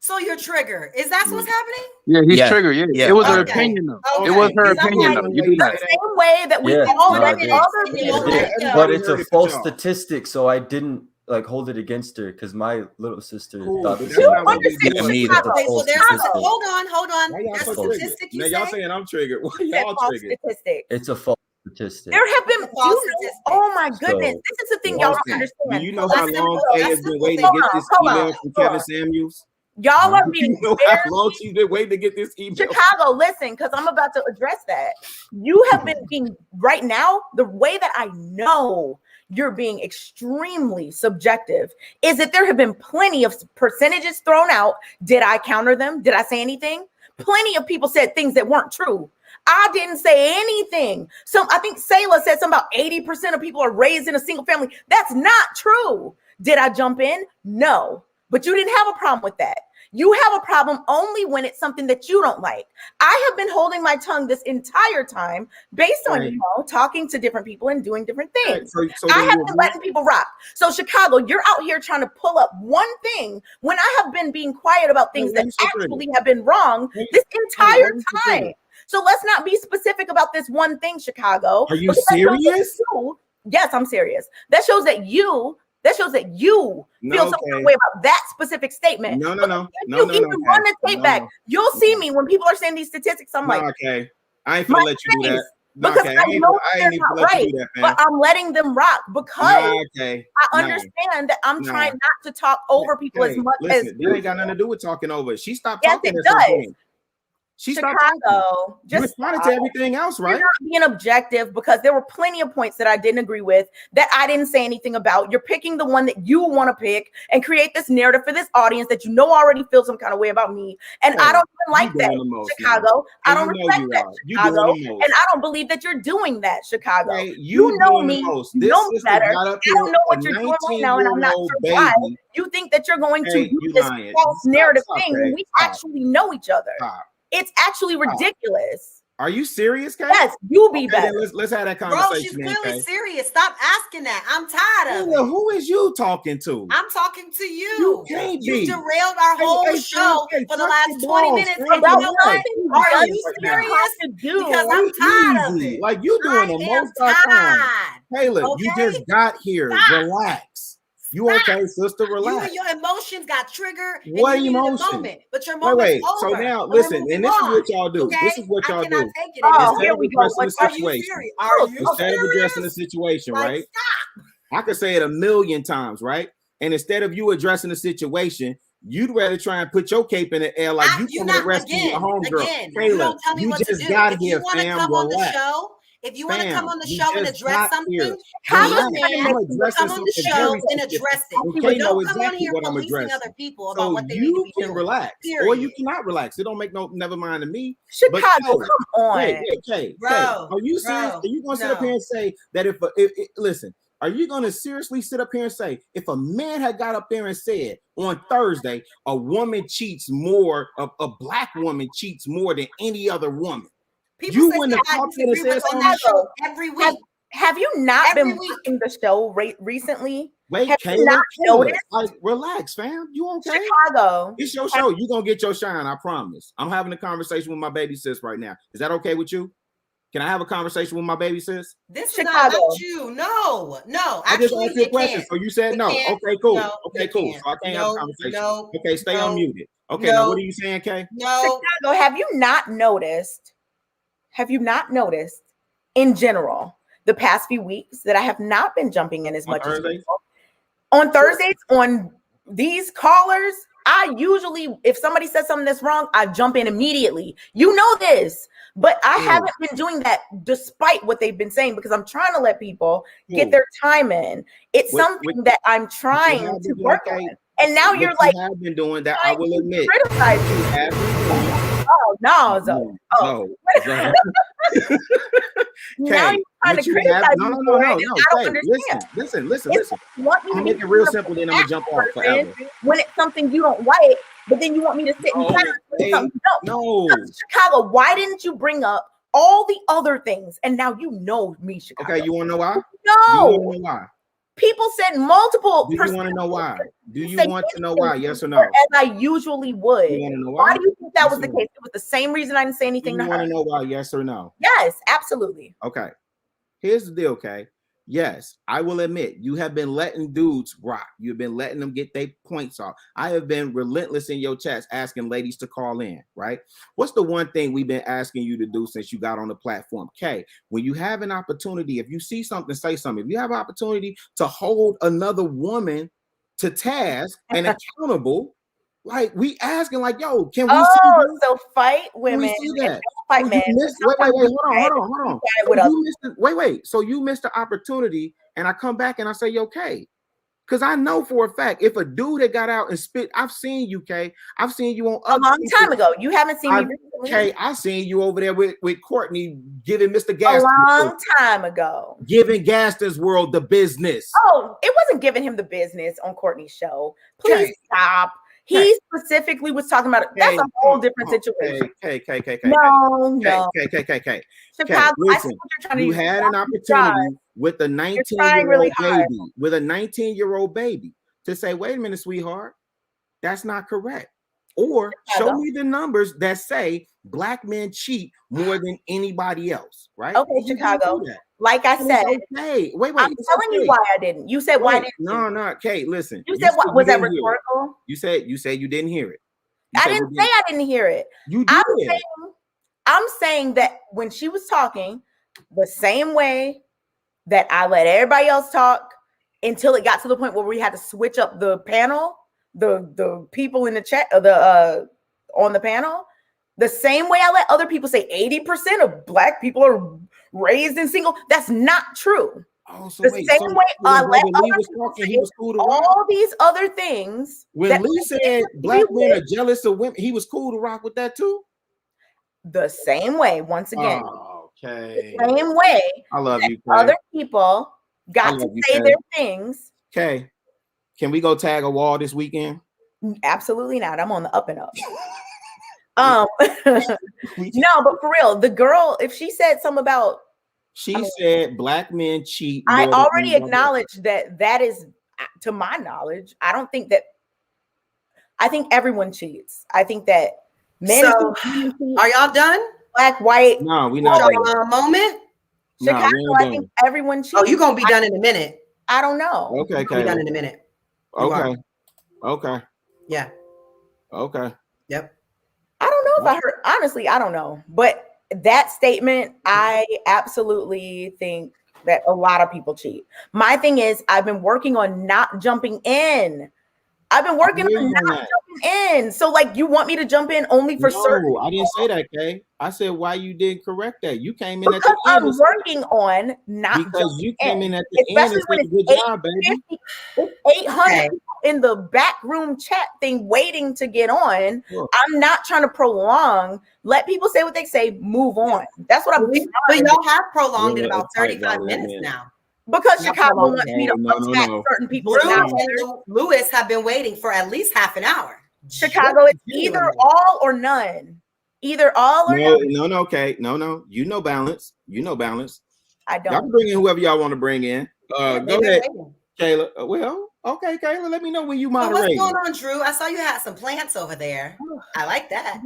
So you're triggered. Is that what's happening? Yeah, he's triggered. Yeah. It was her opinion, though. Okay. It was her opinion, though. You do that. The same way that we all other people. But it's a false statistic, so I didn't like hold it against her because my little sister thought the same thing. Hold on. That statistic you say? Y'all saying I'm triggered. Why y'all triggered? It's a false statistic. There have been oh my goodness. This is the thing y'all don't understand. Do you know how long Kay has been waiting to get this email from Kevin Samuels? Y'all are being how long she's been waiting to get this email. Chicago, listen, because I'm about to address that. You have been being right now, the way that I know you're being extremely subjective is that there have been plenty of percentages thrown out. Did I counter them? Did I say anything? Plenty of people said things that weren't true. I didn't say anything. So I think Sayla said something about 80% of people are raised in a single family. That's not true. Did I jump in? No. But you didn't have a problem with that. You have a problem only when it's something that you don't like. I have been holding my tongue this entire time based on, talking to different people and doing different things. I have been letting people rock. So Chicago, you're out here trying to pull up one thing when I have been being quiet about things that actually have been wrong this entire time. So let's not be specific about this one thing, Chicago. Are you serious? Yes, I'm serious. That shows that you feel some kind of way about that specific statement. No. If you even run the tape back, you'll see me when people are saying these statistics. I'm like, okay, I ain't gonna let you do that. Because I know they're not right, but I'm letting them rock because I understand that I'm trying not to talk over people as much as it ain't got nothing to do with talking over. She stopped yes, talking. It does. She Chicago. You responded to everything else, right? You're not being objective because there were plenty of points that I didn't agree with that I didn't say anything about. You're picking the one that you want to pick and create this narrative for this audience that you know already feels some kind of way about me. And I don't even like that, Chicago. I don't respect that, Chicago. And I don't believe that you're doing that, Chicago. You know me. You know me better. I don't know what you're doing right now, and I'm not sure why. You think that you're going to do this false narrative thing when we actually know each other. It's actually ridiculous. Are you serious, Kay? Yes, you be better. Let's have that conversation. Bro, she's clearly serious. Stop asking that. I'm tired of it. Who is you talking to? I'm talking to you. You can't be. You derailed our whole show for the last 20 minutes. About what? Are you serious? Because I'm tired of it. Like you doing the most time. Kayla, you just got here. Relax. You okay, sister? Relax. You and your emotions got triggered. What emotion? But your moment's over. So now, listen, and this is what y'all do. Okay? This is what y'all do. Here we go. Instead of addressing the situation, right? Stop. I could say it 1,000,000 times, right? And instead of you addressing the situation, you'd rather try and put your cape in the air like you come to rescue your homegirl. Kayla, you just got here, fam. Relax. If you want to come on the show and address something, come on the show and address it. But don't come on here policing other people about what they need to be doing. Relax, or you cannot relax. It don't make never mind to me. Chicago, come on. Kay, are you serious? Are you gonna sit up here and say that if listen? Are you going to seriously sit up here and say, if a man had got up there and said on Thursday, a woman cheats more, a black woman cheats more than any other woman? You wouldn't have talked to us on that show every week. Have you not been watching the show recently? Wait, have Kayla, you not noticed? Relax, fam. You okay? Chicago. It's your show. You're going to get your shine, I promise. I'm having a conversation with my baby sis right now. Is that okay with you? Can I have a conversation with my baby sis? This is not about you. No. I just asked you a question. So you said no. Okay, cool. Okay, cool. So I can't have a conversation. Okay, stay unmuted. Okay, now what are you saying, Kay? Chicago, have you not noticed in general the past few weeks that I have not been jumping in as much as on Thursdays on these callers? I usually, if somebody says something that's wrong, I jump in immediately. You know this, but I haven't been doing that despite what they've been saying because I'm trying to let people get their time in. It's something that I'm trying to work on. And now you're like, have been doing that. I will admit. Criticize you. Oh no, Zoe. No. Now you're trying to criticize me. No. I don't understand. Listen. I'm making it real simple, then I'm gonna jump off forever. When it's something you don't like, but then you want me to sit and try to say something you don't. No. Chicago, why didn't you bring up all the other things? And now you know me, Chicago. Okay, you want to know why? No. You want to know why? People said multiple. Do you want to know why? Do you want to know why? Yes or no? As I usually would. You want to know why? Why do you think that was the case? It was the same reason I didn't say anything to her. You want to know why? Yes or no? Yes, absolutely. Okay. Here's the deal, okay? Yes, I will admit you have been letting dudes rock. You've been letting them get their points off. I have been relentless in your chats asking ladies to call in, right? What's the one thing we've been asking you to do since you got on the platform? Okay, when you have an opportunity, if you see something, say something. If you have an opportunity to hold another woman to task and accountable, like we asking, like, yo, can we see that? So fight women. Can we see that? Fight men. Wait, hold on. Wait. So you missed the opportunity, and I come back and I say, okay. Because I know for a fact, if a dude had got out and spit, I've seen you, Kay. I've seen you on a long time ago. You haven't seen me recently. Kay, I seen you over there with Courtney giving Mr. Gaston's a long time ago. Giving Gaston's World the business. Oh, it wasn't giving him the business on Courtney's show. Please stop. He specifically was talking about it. That's a whole different situation. No. Chicago, listen, you had an opportunity with a 19-year-old baby, with a 19-year-old baby to say, wait a minute, sweetheart, that's not correct. Or show me the numbers that say black men cheat more than anybody else, right? Okay, Chicago. Like I said, wait. I'm telling you why I didn't. You said why didn't you? No, Kate, listen. You said what? Was that rhetorical? You said you didn't hear it. I didn't say I didn't hear it. You did. I'm saying that when she was talking, the same way that I let everybody else talk until it got to the point where we had to switch up the panel, the people in the chat, on the panel. The same way I let other people say 80% of Black people are raised in single. That's not true. Oh, so the wait, same so way I let Lee other was people talking, say he was cool to rock? all these other things. When Lee said Black men are jealous of women, he was cool to rock with that too? The same way, once again. Okay. The same way I love you, Kay. other people got to say their things. Okay. Can we go tag a wall this weekend? Absolutely not. I'm on the up and up. No, but for real, the girl, if she said something about, she said Black men cheat. I already acknowledged that is, to my knowledge, I don't think that. I think everyone cheats. I think that men. So, are y'all done? Black, white. No, we're not done. Moment. Chicago, I think everyone cheats. Oh, you're gonna be done in a minute. I don't know. Okay, you're gonna be done in a minute. Okay. Okay. Yeah. Okay. Yep. I don't know if I heard, honestly, I don't know. But that statement, I absolutely think that a lot of people cheat. My thing is, I've been working on not jumping in. I've been working on not jumping in. So, like, you want me to jump in only for certain? No, I didn't say that, Kay. I said why you didn't correct that. You came in because at the end. I'm working on not because you came in at the especially end and when said good job, baby. It's 800 people in the back room chat thing waiting to get on. Sure. I'm not trying to prolong. Let people say what they say. Move on. That's what I'm doing. But y'all have prolonged it about 35 minutes now. Because Chicago wants me to attack certain people. Drew and Lewis have been waiting for at least half an hour. Chicago, it's either all or none. Either all or none. No, okay. No. You know balance. You know balance. I don't. Y'all can bring in whoever y'all want to bring in. Go ahead, Kayla. Well, okay, Kayla. Let me know when you moderate. What's going on, Drew? I saw you had some plants over there. I like that.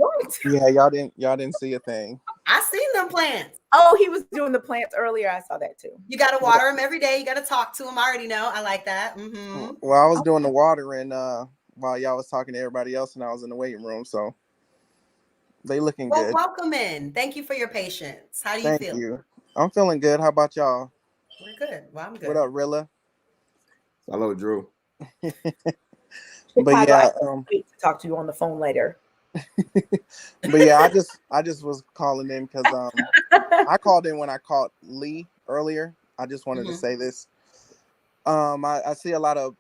Yeah, y'all didn't see a thing. I seen them plants. Oh, he was doing the plants earlier. I saw that too. You got to water them every day. You got to talk to them. I already know. I like that. Mm-hmm. Well, I was doing the watering while y'all was talking to everybody else, and I was in the waiting room, so they looking good. Welcome in. Thank you for your patience. How do you feel? Thank you. I'm feeling good. How about y'all? We're good. Well, I'm good. What up, Rilla? Hello, Drew. But yeah, wait to talk to you on the phone later. But yeah, I just was calling in because I called in when I called Lee earlier. I just wanted to say this. I see a lot of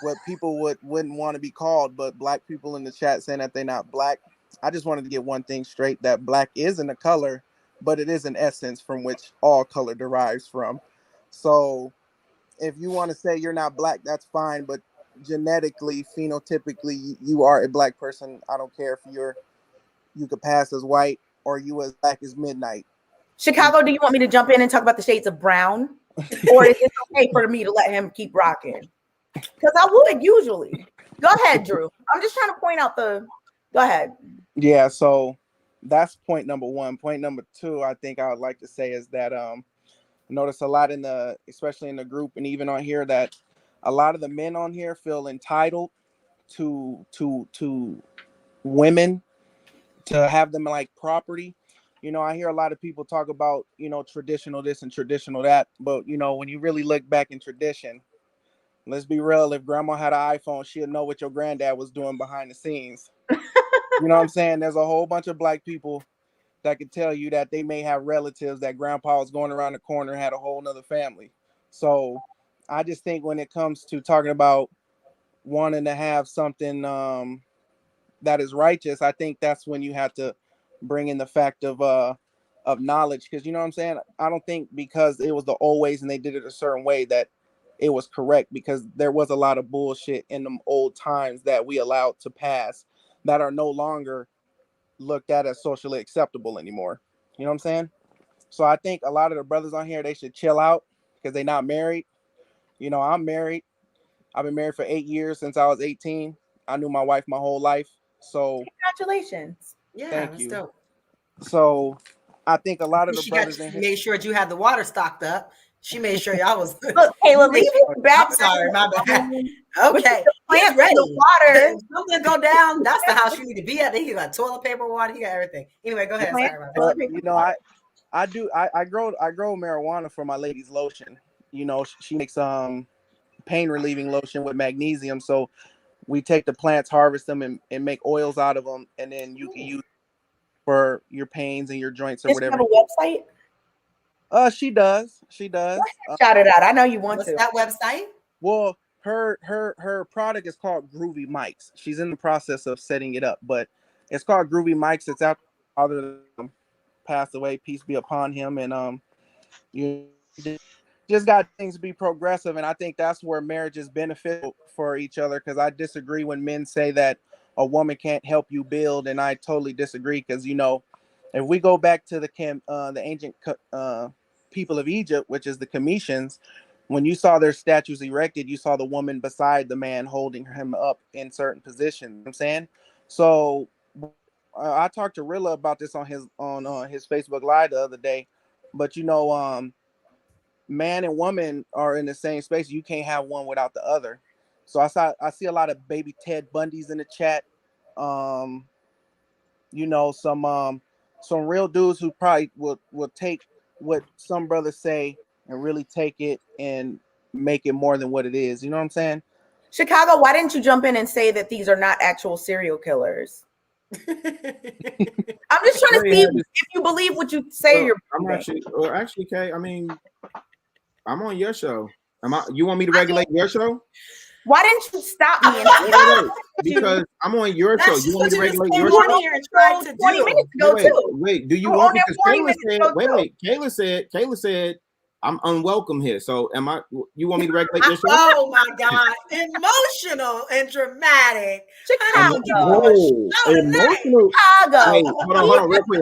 what people wouldn't want to be called, but Black people in the chat saying that they're not Black. I just wanted to get one thing straight, that Black isn't a color, but it is an essence from which all color derives from. So if you want to say you're not Black, that's fine, but genetically, phenotypically, you are a Black person. I don't care if you could pass as white or you as Black as midnight. Chicago, do you want me to jump in and talk about the shades of brown? Or is it okay for me to let him keep rocking? Because I would usually. Go ahead, Drew. I'm just trying to point out go ahead. Yeah, so that's point number one. Point number two, I think I would like to say is that notice a lot especially in the group and even on here, that a lot of the men on here feel entitled to women, to have them like property. You know, I hear a lot of people talk about, traditional this and traditional that, but when you really look back in tradition, let's be real, if grandma had an iPhone, she'll know what your granddad was doing behind the scenes. You know what I'm saying? There's a whole bunch of Black people that could tell you that they may have relatives that grandpa was going around the corner and had a whole nother family. So I just think when it comes to talking about wanting to have something that is righteous, I think that's when you have to bring in the fact of knowledge, because you know what I'm saying? I don't think because it was the old ways and they did it a certain way that it was correct, because there was a lot of bullshit in them old times that we allowed to pass that are no longer looked at as socially acceptable anymore. You know what I'm saying? So I think a lot of the brothers on here, they should chill out because they're not married. I'm married. I've been married for 8 years since I was 18. I knew my wife my whole life. So congratulations. Yeah, thank you. Dope. So I think a lot of the brothers in here made sure you had the water stocked up. She made sure y'all was look, Kayla, leave it back. I'm sorry, my bad. Okay, he's ready. The water. If something go down, that's the house you need to be at. He got toilet paper, water, he got everything. Anyway, go ahead. Sorry about that. I grow marijuana for my lady's lotion. She makes pain relieving lotion with magnesium. So we take the plants, harvest them, and make oils out of them, and then you can use for your pains and your joints or Does she whatever. have a website? She does. She does. Shout it out. I know you want What's to. that website? Well, her product is called Groovy Mics. She's in the process of setting it up, but it's called Groovy Mics. It's out. Father passed away. Peace be upon him. And you just got things to be progressive, and I think that's where marriage is beneficial for each other. Because I disagree when men say that a woman can't help you build, and I totally disagree. Because if we go back to the ancient people of Egypt, which is the Cometians, when you saw their statues erected, you saw the woman beside the man holding him up in certain positions. You know what I'm saying? So I talked to Rilla about this on his Facebook Live the other day, but man and woman are in the same space. You can't have one without the other. So I see a lot of baby Ted Bundys in the chat. Some real dudes who probably will take what some brothers say and really take it and make it more than what it is. You know what I'm saying? Chicago, why didn't you jump in and say that these are not actual serial killers? I'm just trying to see if you believe what you say. Actually, Kay, I mean, I'm on your show. You want me to regulate your show? Why didn't you stop me? Because I'm on your show. You want me to regulate your show? 20 minutes ago, too. Wait, do you want me to? Kayla said, I'm unwelcome here. So you want me to regulate your show? Oh my God. Emotional and dramatic. Chicago. Emotional. Chicago. Wait, hold on real quick.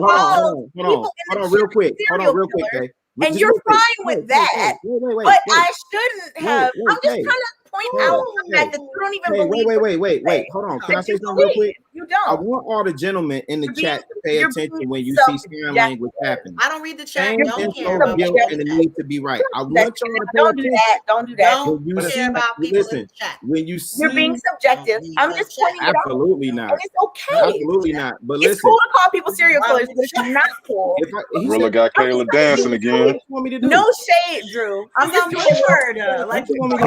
Hold on real quick. Okay. And you're fine with that. But I shouldn't have. I'm just trying to point out the fact that you don't even believe. Wait. Hold on. Can I say something real quick? You don't. I want all the gentlemen in the chat to pay attention when you see sign language happen. I don't read the chat. Don't care about guilt and the need to be right. I want y'all to pay attention. Don't do that. Don't care about people in the chat. When you see, you're being subjective. I'm just pointing it out. Absolutely not. And it's okay. Absolutely not. But It's listen, cool to call people serial killers, but it's not cool. Rilla got Kayla dancing again. No shade, Drew. I'm just doing word. Like you want me to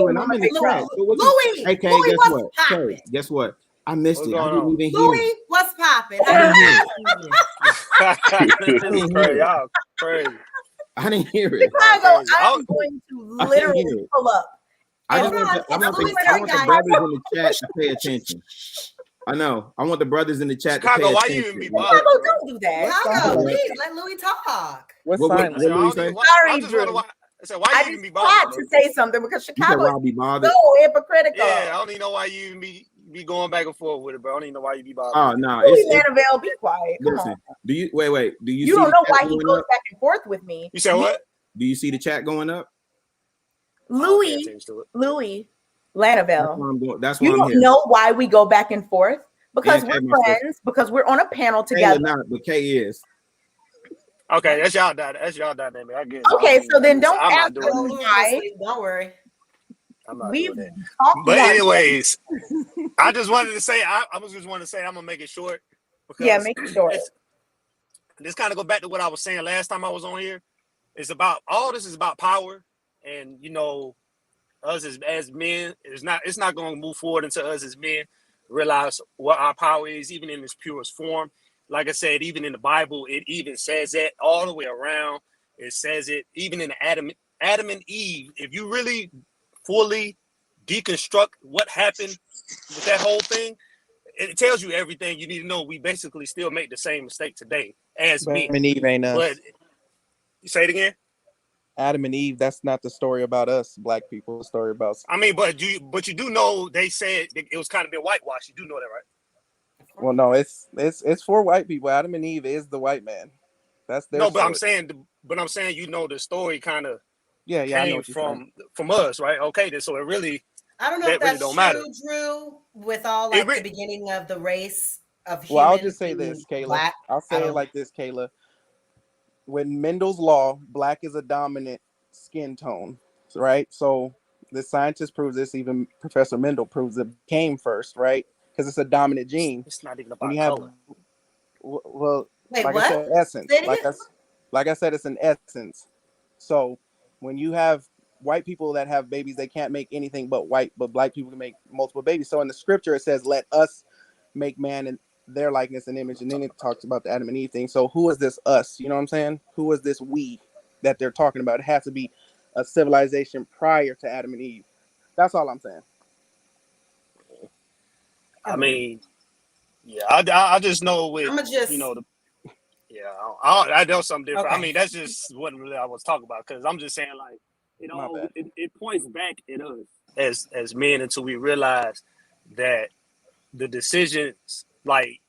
and I'm in the chat. Louis, hey, Kay, guess what? Kay, guess what? I missed it. I didn't even hear Louis, it. what's popping? Y'all crazy. I didn't hear it. Chicago, I'm going to literally pull up. I want the brothers in the chat to pay attention. I know. I want the brothers in the chat to pay attention. Why you even be bothered? Chicago, don't do that. Chicago, please let Louis talk. What Louis say? Sorry, Drew. So why I you even be just had bothered? to say something because Chicago is bothered. so hypocritical. Yeah, I don't even know why you even be going back and forth with it, bro. I don't even know why you be bothered. Oh no, Annabelle, be quiet. Come listen, on. do you wait? Do you? You don't know why he goes back and forth with me. You said what? Do you see the chat going up? Louis, Lannabelle. That's why you I'm don't here. know why we go back and forth because Yeah, we're friends. Because we're on a panel together. Kayla not, but Kay is. Okay, that's y'all dynamic. I guess. Okay, so then don't I'm ask not doing us why. Don't worry. I'm not We've doing that. talked But about anyways, I just wanted to say I just wanted to say I'm gonna make it short. Yeah, make it short. This kind of go back to what I was saying last time I was on here. It's about all this is about power, and us as men. It's not going to move forward until us as men realize what our power is, even in its purest form. Like I said, even in the Bible, it even says that all the way around. It says it even in Adam and Eve. If you really fully deconstruct what happened with that whole thing, it tells you everything you need to know. We basically still make the same mistake today as men. Adam and Eve ain't us. But you say it again. Adam and Eve. That's not the story about us, black people. The story about. I mean, but you do know they said it was kind of been whitewashed. You do know that, right? Well, no, it's for white people. Adam and Eve is the white man. That's their. No, but story. I'm saying, the story kind of I know came from us, right? Okay, then so it really. I don't know if that's true, Drew. With all the beginning of the race of humans. Well, I'll just say this, Kayla. Black. I'll say it like this, Kayla. When Mendel's law, black is a dominant skin tone, right? So the scientist proves this. Even Professor Mendel proves it came first, right? Because it's a dominant gene. It's not even about color. Well, wait, like what? I said, essence. Like I said, it's an essence. So when you have white people that have babies, they can't make anything but white, but black people can make multiple babies. So in the scripture, it says, "Let us make man their likeness and image, and then it talks about the Adam and Eve thing. So who is this us? You know what I'm saying? Who is this we that they're talking about? It has to be a civilization prior to Adam and Eve. That's all I'm saying. I mean, yeah, I just know with you know I know something different. Okay. I mean, that's just what really I was talking about, because I'm just saying, like, you know, it points back at us as men until we realize that the decisions, like,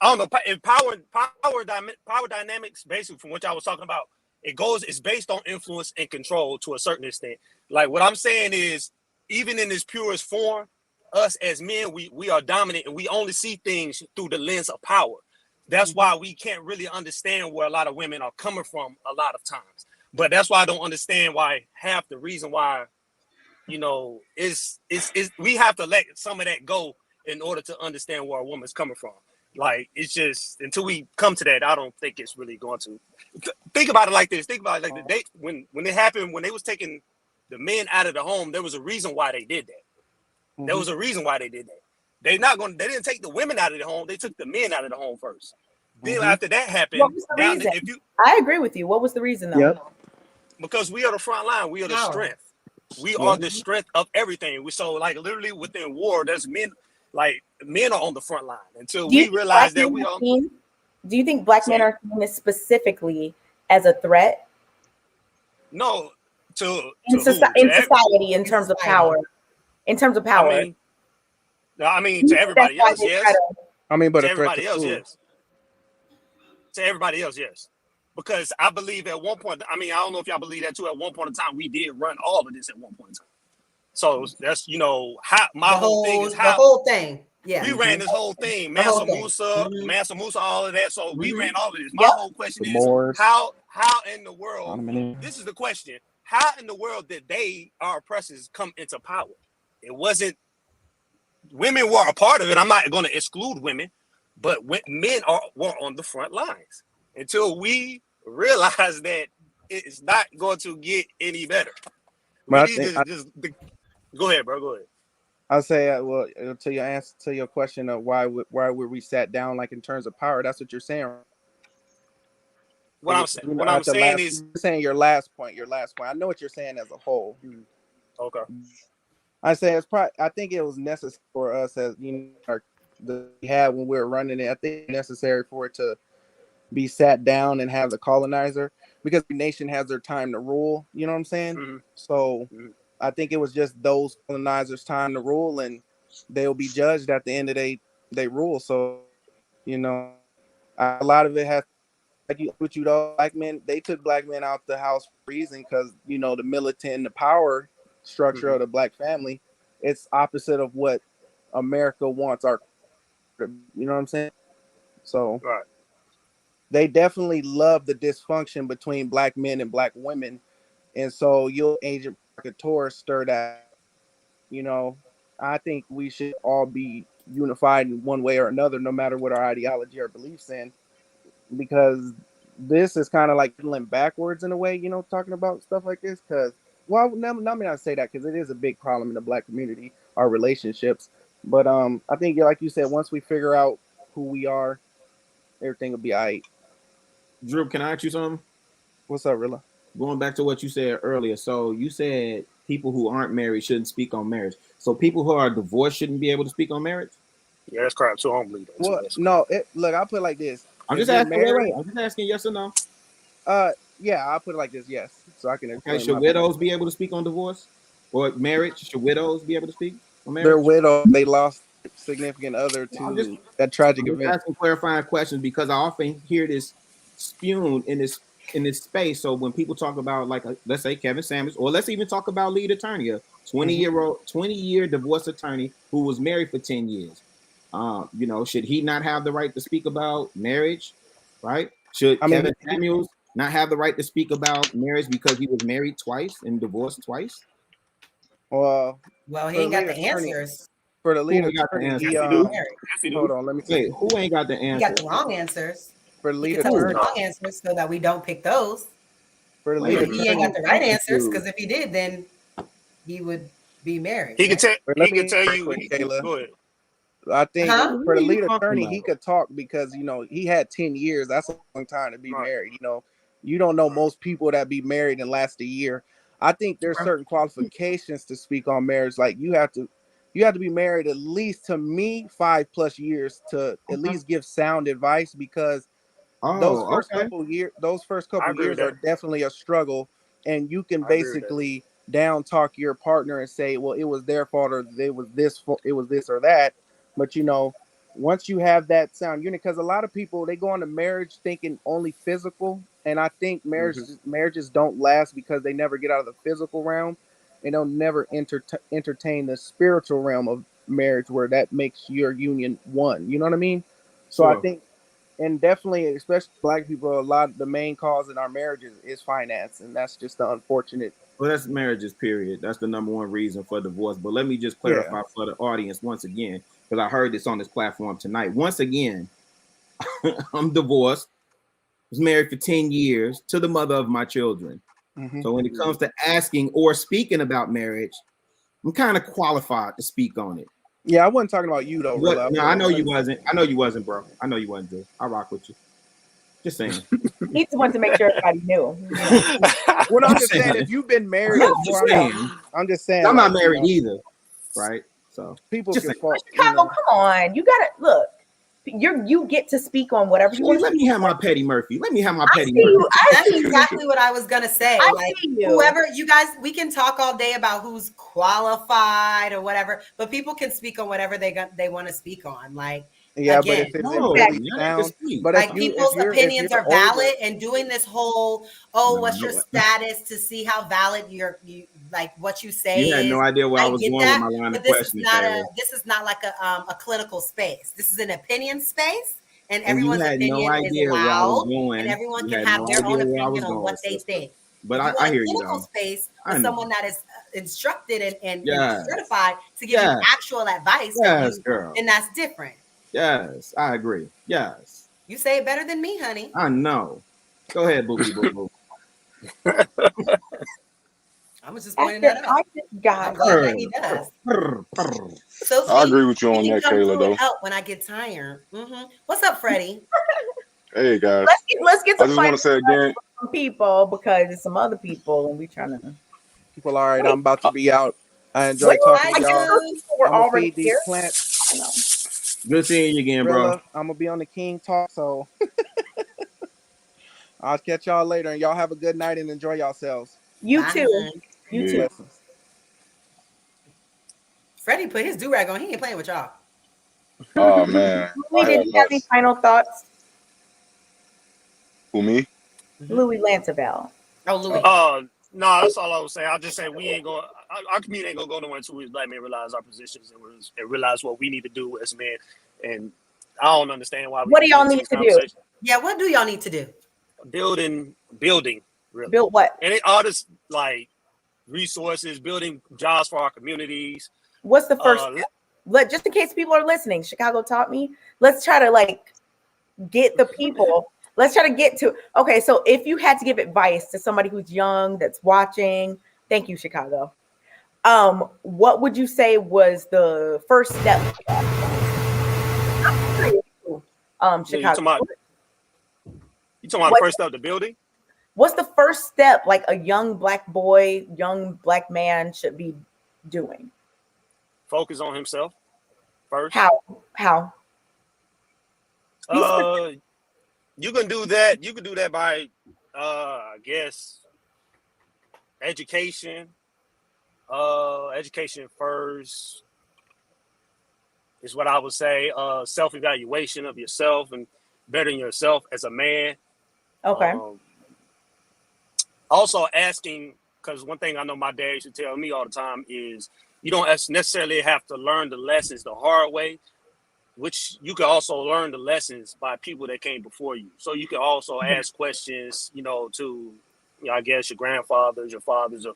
I don't know, if power dynamics, basically from what I was talking about, it's based on influence and control to a certain extent. Like, what I'm saying is, even in its purest form, us as men, we are dominant, and we only see things through the lens of power. That's why we can't really understand where a lot of women are coming from a lot of times. But that's why I don't understand why half the reason why, you know, is we have to let some of that go in order to understand where a woman's coming from. Like, it's just, until we come to that, I don't think it's really going to. Think about it like this. Think about it like the day when it happened, when they was taking the men out of the home, there was a reason why they did that. There was a reason why they did that. They didn't take the women out of the home. They took the men out of the home first. Then after that happened, what was the reason? I agree with you. What was the reason though? Yep. Because we are the front line. We are the strength. We are the strength of everything. So, like, literally within war, there's men. Like, men are on the front line until we realize that we are. Do you think black men are seen specifically as a threat? No, in society, in terms of power. In terms of power. I mean, to everybody else, yes. I mean, but to a threat everybody to else, who? yes. To everybody else, yes. Because I believe at one point, I mean, I don't know if y'all believe that too. At one point in time, we did run all of this at one point in time. So that's, you know, how my whole thing is how the whole thing. Yeah, we ran this whole thing. Mansa Musa, all of that. So we ran all of this. My whole question is how in the world? This is the question: how in the world did our oppressors come into power? It wasn't. Women were a part of it. I'm not going to exclude women, but men were on the front lines until we realize that it's not going to get any better. We need to just go ahead, bro. Go ahead. I'll say, well, to your answer to your question of why were we sat down, like in terms of power, that's what you're saying. What I'm saying is, you're saying your last point. I know what you're saying as a whole. Okay. I say it's probably. I think it was necessary for us, as you know, we had when we were running it. I think it's necessary for it to be sat down and have the colonizer, because the nation has their time to rule. You know what I'm saying? So I think it was just those colonizers' time to rule, and they'll be judged at the end of they rule. So, you know, a lot of it has, like you know, black men, they took black men out the house for a reason, because, you know, the militant and the power structure of the black family, it's opposite of what America wants you know what I'm saying? So they definitely love the dysfunction between black men and black women. And so your Agent Provocateur stirred that, you know, I think we should all be unified in one way or another, no matter what our ideology or beliefs in, because this is kind of like pedaling backwards in a way, you know, talking about stuff like this. Because, well, let me not say that, because it is a big problem in the black community, our relationships. But I think, like you said, once we figure out who we are, everything will be all right. Drew, can I ask you something? What's up, Rilla? Going back to what you said earlier. So you said people who aren't married shouldn't speak on marriage. So people who are divorced shouldn't be able to speak on marriage? Yeah, that's crap. So I don't believe that. Well, no, look, I'll put it like this. I'm just asking. Wait. I'm just asking yes or no. Yeah, I'll put it like this. Yes, so I can explain. Okay, should widows be able to speak on divorce or marriage? Should widows be able to speak on marriage? They're widows. They lost significant other to that tragic event. Asking clarifying questions, because I often hear this spewed in this space. So when people talk about, like, let's say Kevin Samuels, or let's even talk about lead attorney, a 20-year divorce attorney who was married for 10 years. You know, should he not have the right to speak about marriage? Right? Should Kevin Samuels not have the right to speak about marriage because he was married twice and divorced twice? Well, he ain't got the answers. For the lead attorney, hold on, let me see. Who ain't got the answers? He got the wrong answers. For the lead attorney, attorney, the wrong answers so that we don't pick those. For the lead attorney, he ain't got the right answers, because if he did, then he would be married. He could tell you, Kayla. Go ahead. I think for the lead attorney, he could talk because, you know, he had 10 years. That's a long time to be married. You know, you don't know most people that be married and last a year. I think there's certain qualifications to speak on marriage. Like you have to be married at least, to me, 5+ years to at least give sound advice, because those first couple years are definitely a struggle, and you can basically down talk your partner and say, well, it was their fault, or it was this or that. But you know, once you have that sound unit, because a lot of people, they go into marriage thinking only physical, and I think marriages don't last because they never get out of the physical realm, and they'll never entertain the spiritual realm of marriage, where that makes your union one. You know what I mean? So I think, and definitely, especially Black people, a lot of the main cause in our marriages is finance, and that's just the unfortunate. Well, that's marriages, period. That's the number one reason for divorce. But let me just clarify for the audience once again, because I heard this on this platform tonight. Once again, I'm divorced. Was married for 10 years to the mother of my children. So when it comes to asking or speaking about marriage, I'm kind of qualified to speak on it. Yeah, I wasn't talking about you though. No, I know you wasn't. I know you wasn't, bro. I know you wasn't, Drew. I rock with you. Just saying. He just wanted to make sure everybody knew. Well, I'm just saying, if you've been married before, I'm just saying. I'm not married either, right? So people just can fault. Chicago, come on, you gotta look. You get to speak on whatever you want. Let me have my Petty Murphy. Let me have my Petty Murphy. That's exactly what I was gonna say. Like, whoever you guys, we can talk all day about who's qualified or whatever, but people can speak on whatever they want to speak on. Like, yeah, again, but like people's opinions are valid, and doing this whole what's your status to see how valid you like what you say. You had no idea where I was going with my line of questioning. This is not like a clinical space. This is an opinion space, and And everyone's you had opinion no idea is where I was loud, going. and everyone You can had have no their own idea where I was opinion on going, what they sister. think. But if you I want hear a you clinical though. space I with know. someone that is instructed and Yes. certified to give you Yes. actual advice, Yes, girl. and that's different. Yes, I agree. Yes. You say it better than me, honey. I know. Go ahead, Boogie Boo Boo. I was just pointing that out. I'm glad that he does. So I agree with you on that, Kayla, though. Help when I get tired. What's up, Freddie? Hey guys. Let's get some I just want to say again, some people, because it's some other people, and we trying to. People, all right. I'm about to be out. I enjoy talking to y'all. We're I'm gonna already feed these here. plants. Good seeing you again, bro. I'm gonna be on the King Talk, so I'll catch y'all later, and y'all have a good night and enjoy yourselves. You too. You too. Freddie put his do-rag on. He ain't playing with y'all. oh man. Louis, did you have any final thoughts? Who, me? Louis Lantabelle. Oh, Louis. No, that's all I was saying. I just say we ain't going. Our community ain't gonna go nowhere until we Black men realize our positions and realize what we need to do as men. And I don't understand why. What do y'all need to do? Yeah, what do y'all need to do? Building, really. Build what? And all this like resources, building jobs for our communities. What's the first? Just in case people are listening, Chicago taught me. Let's try to like get the people. Let's try to get to. Okay, so if you had to give advice to somebody who's young that's watching, thank you, Chicago. What would you say was the first step? Chicago. You talking about the first step to building? What's the first step like a young Black boy, young Black man should be doing? Focus on himself first. How? You can do that. You can do that by, I guess, education. Education first is what I would say. Self-evaluation of yourself and bettering yourself as a man. Okay. Also asking, because one thing I know my dad used to tell me all the time is you don't necessarily have to learn the lessons the hard way, which you can also learn the lessons by people that came before you. So you can also ask questions, to, I guess, your grandfathers, your fathers, or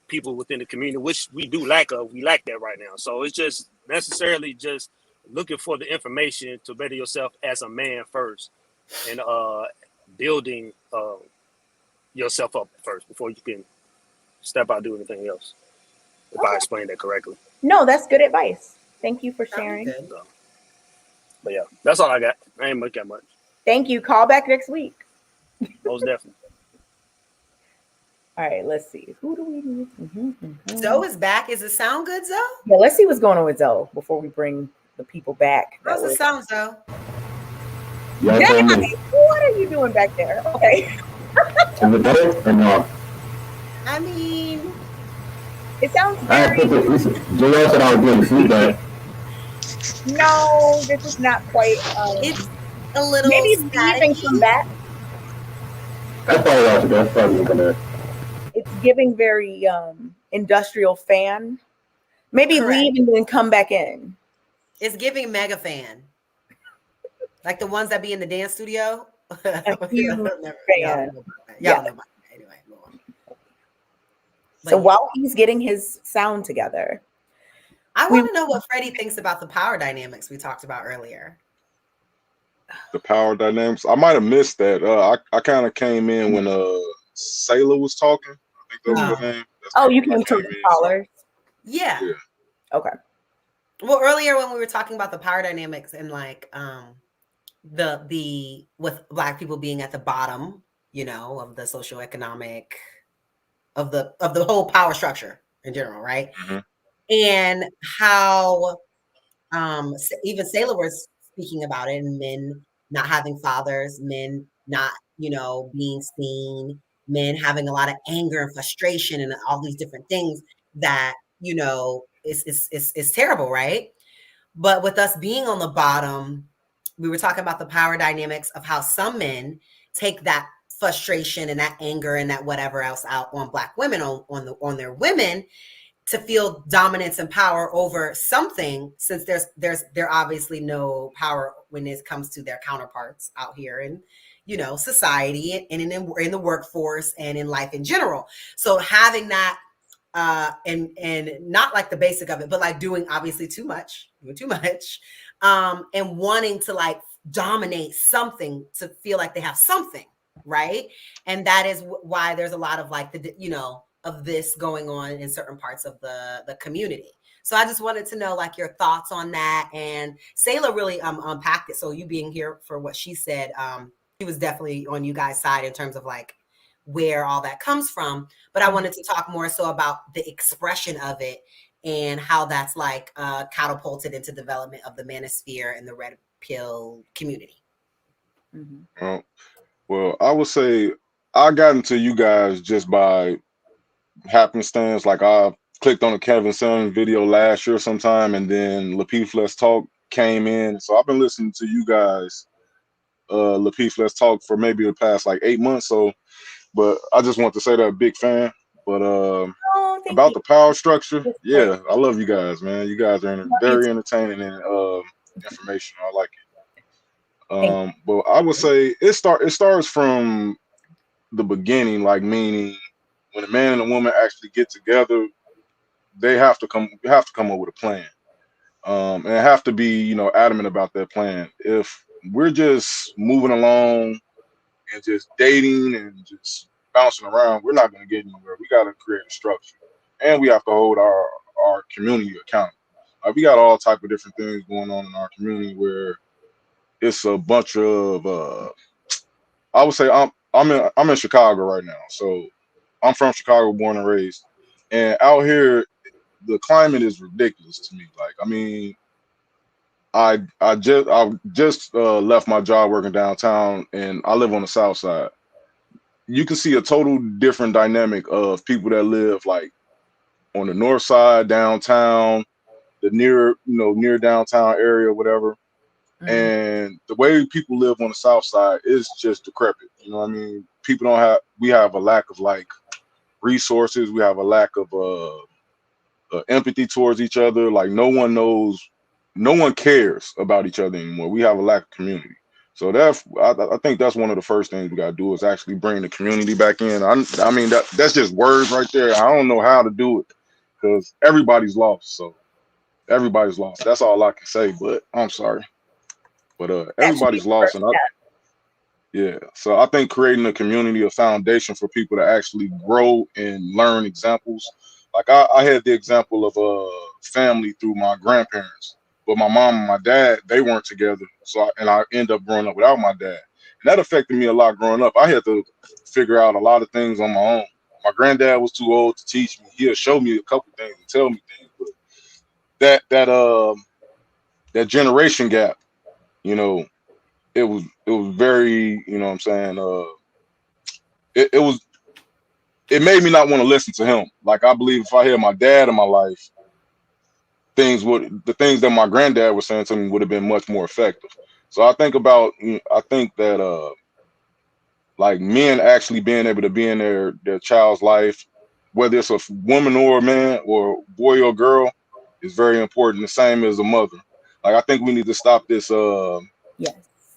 people within the community, which we do lack of. We lack that right now. So it's just necessarily just looking for the information to better yourself as a man first, and building yourself up first before you can step out and do anything else. If I explained that correctly. No, that's good advice. Thank you for sharing. But yeah, that's all I got. I ain't much that much. Thank you. Call back next week. Most definitely. All right, let's see. Who do we need? Zoe is back. Is it sound good, Zoe? Yeah, let's see what's going on with Zoe before we bring the people back. How's the sound, Zoe? Danny, what are you doing back there? Okay. Is it better or no? I mean, it sounds very... Joelle said I was getting feedback. No, this is not quite. It's a little. Maybe it's come back. That's probably gonna. It's giving very industrial fan. Maybe leave and then come back in. It's giving mega fan. Like the ones that be in the dance studio. Huge fan. Y'all know about that. Anyway, go on. So while he's getting his sound together, I want to know what Freddie thinks about the power dynamics we talked about earlier. The power dynamics. I might have missed that. I kind of came in when Sailor was talking. I think that was her name. You came to the callers. Yeah. Okay. Well, earlier when we were talking about the power dynamics and like the with Black people being at the bottom, you know, of the socioeconomic of the whole power structure in general, right? Mm-hmm. And how even Sailor was speaking about it, and men not having fathers, men not, you know, being seen, men having a lot of anger and frustration and all these different things that, you know, is terrible, right? But with us being on the bottom, we were talking about the power dynamics of how some men take that frustration and that anger and that whatever else out on Black women, on their women, to feel dominance and power over something, since there obviously no power when it comes to their counterparts out here in, you know, society and in the workforce and in life in general. So having that and not like the basic of it, but like doing obviously doing too much, and wanting to like dominate something to feel like they have something, right? And that is why there's a lot of like the, you know, of this going on in certain parts of the community. So I just wanted to know like your thoughts on that. And Sailor really unpacked it. So you being here for what she said, she was definitely on you guys' side in terms of like where all that comes from. But I wanted to talk more so about the expression of it and how that's like catapulted into development of the manosphere and the red pill community. Mm-hmm. Well, I would say I got into you guys just by happenstance. Like I clicked on a Kevin Sun video last year sometime, and then Lapeef Let's Talk came in. So I've been listening to you guys, Lapeef Let's Talk, for maybe the past like 8 months. So, but I just want to say that I'm a big fan. But about the power structure, yeah, I love you guys, man. You guys are very entertaining and informational. I like it. But I would say it starts from the beginning, like meaning when a man and a woman actually get together, they have to come up with a plan, and have to be, you know, adamant about that plan. If we're just moving along and just dating and just bouncing around, we're not going to get anywhere. We got to create a structure, and we have to hold our community accountable. We got all type of different things going on in our community where it's a bunch of I would say I'm in Chicago right now, so I'm from Chicago, born and raised, and out here the climate is ridiculous to me. Like, I mean, I just left my job working downtown, and I live on the south side. You can see a total different dynamic of people that live like on the north side, downtown, the near downtown area, whatever. And the way people live on the south side is just decrepit. You know what I mean? We have a lack of like resources. We have a lack of empathy towards each other. Like no one cares about each other anymore. We have a lack of community. So I think that's one of the first things we got to do is actually bring the community back in. I mean, that's just words right there. I don't know how to do it because everybody's lost. So everybody's lost. That's all I can say, but I'm sorry. But everybody's lost. And so I think creating a community, a foundation for people to actually grow and learn. Examples. Like I had the example of a family through my grandparents. but my mom and my dad, they weren't together. So I ended up growing up without my dad. And that affected me a lot growing up. I had to figure out a lot of things on my own. My granddad was too old to teach me. He'll show me a couple things and tell me things, but that generation gap, you know, it was very, you know what I'm saying, it made me not want to listen to him. Like, I believe if I had my dad in my life, the things that my granddad was saying to me would have been much more effective. So I think that like men actually being able to be in their child's life, whether it's a woman or a man or boy or girl, is very important. The same as a mother. Like, I think we need to stop this yes.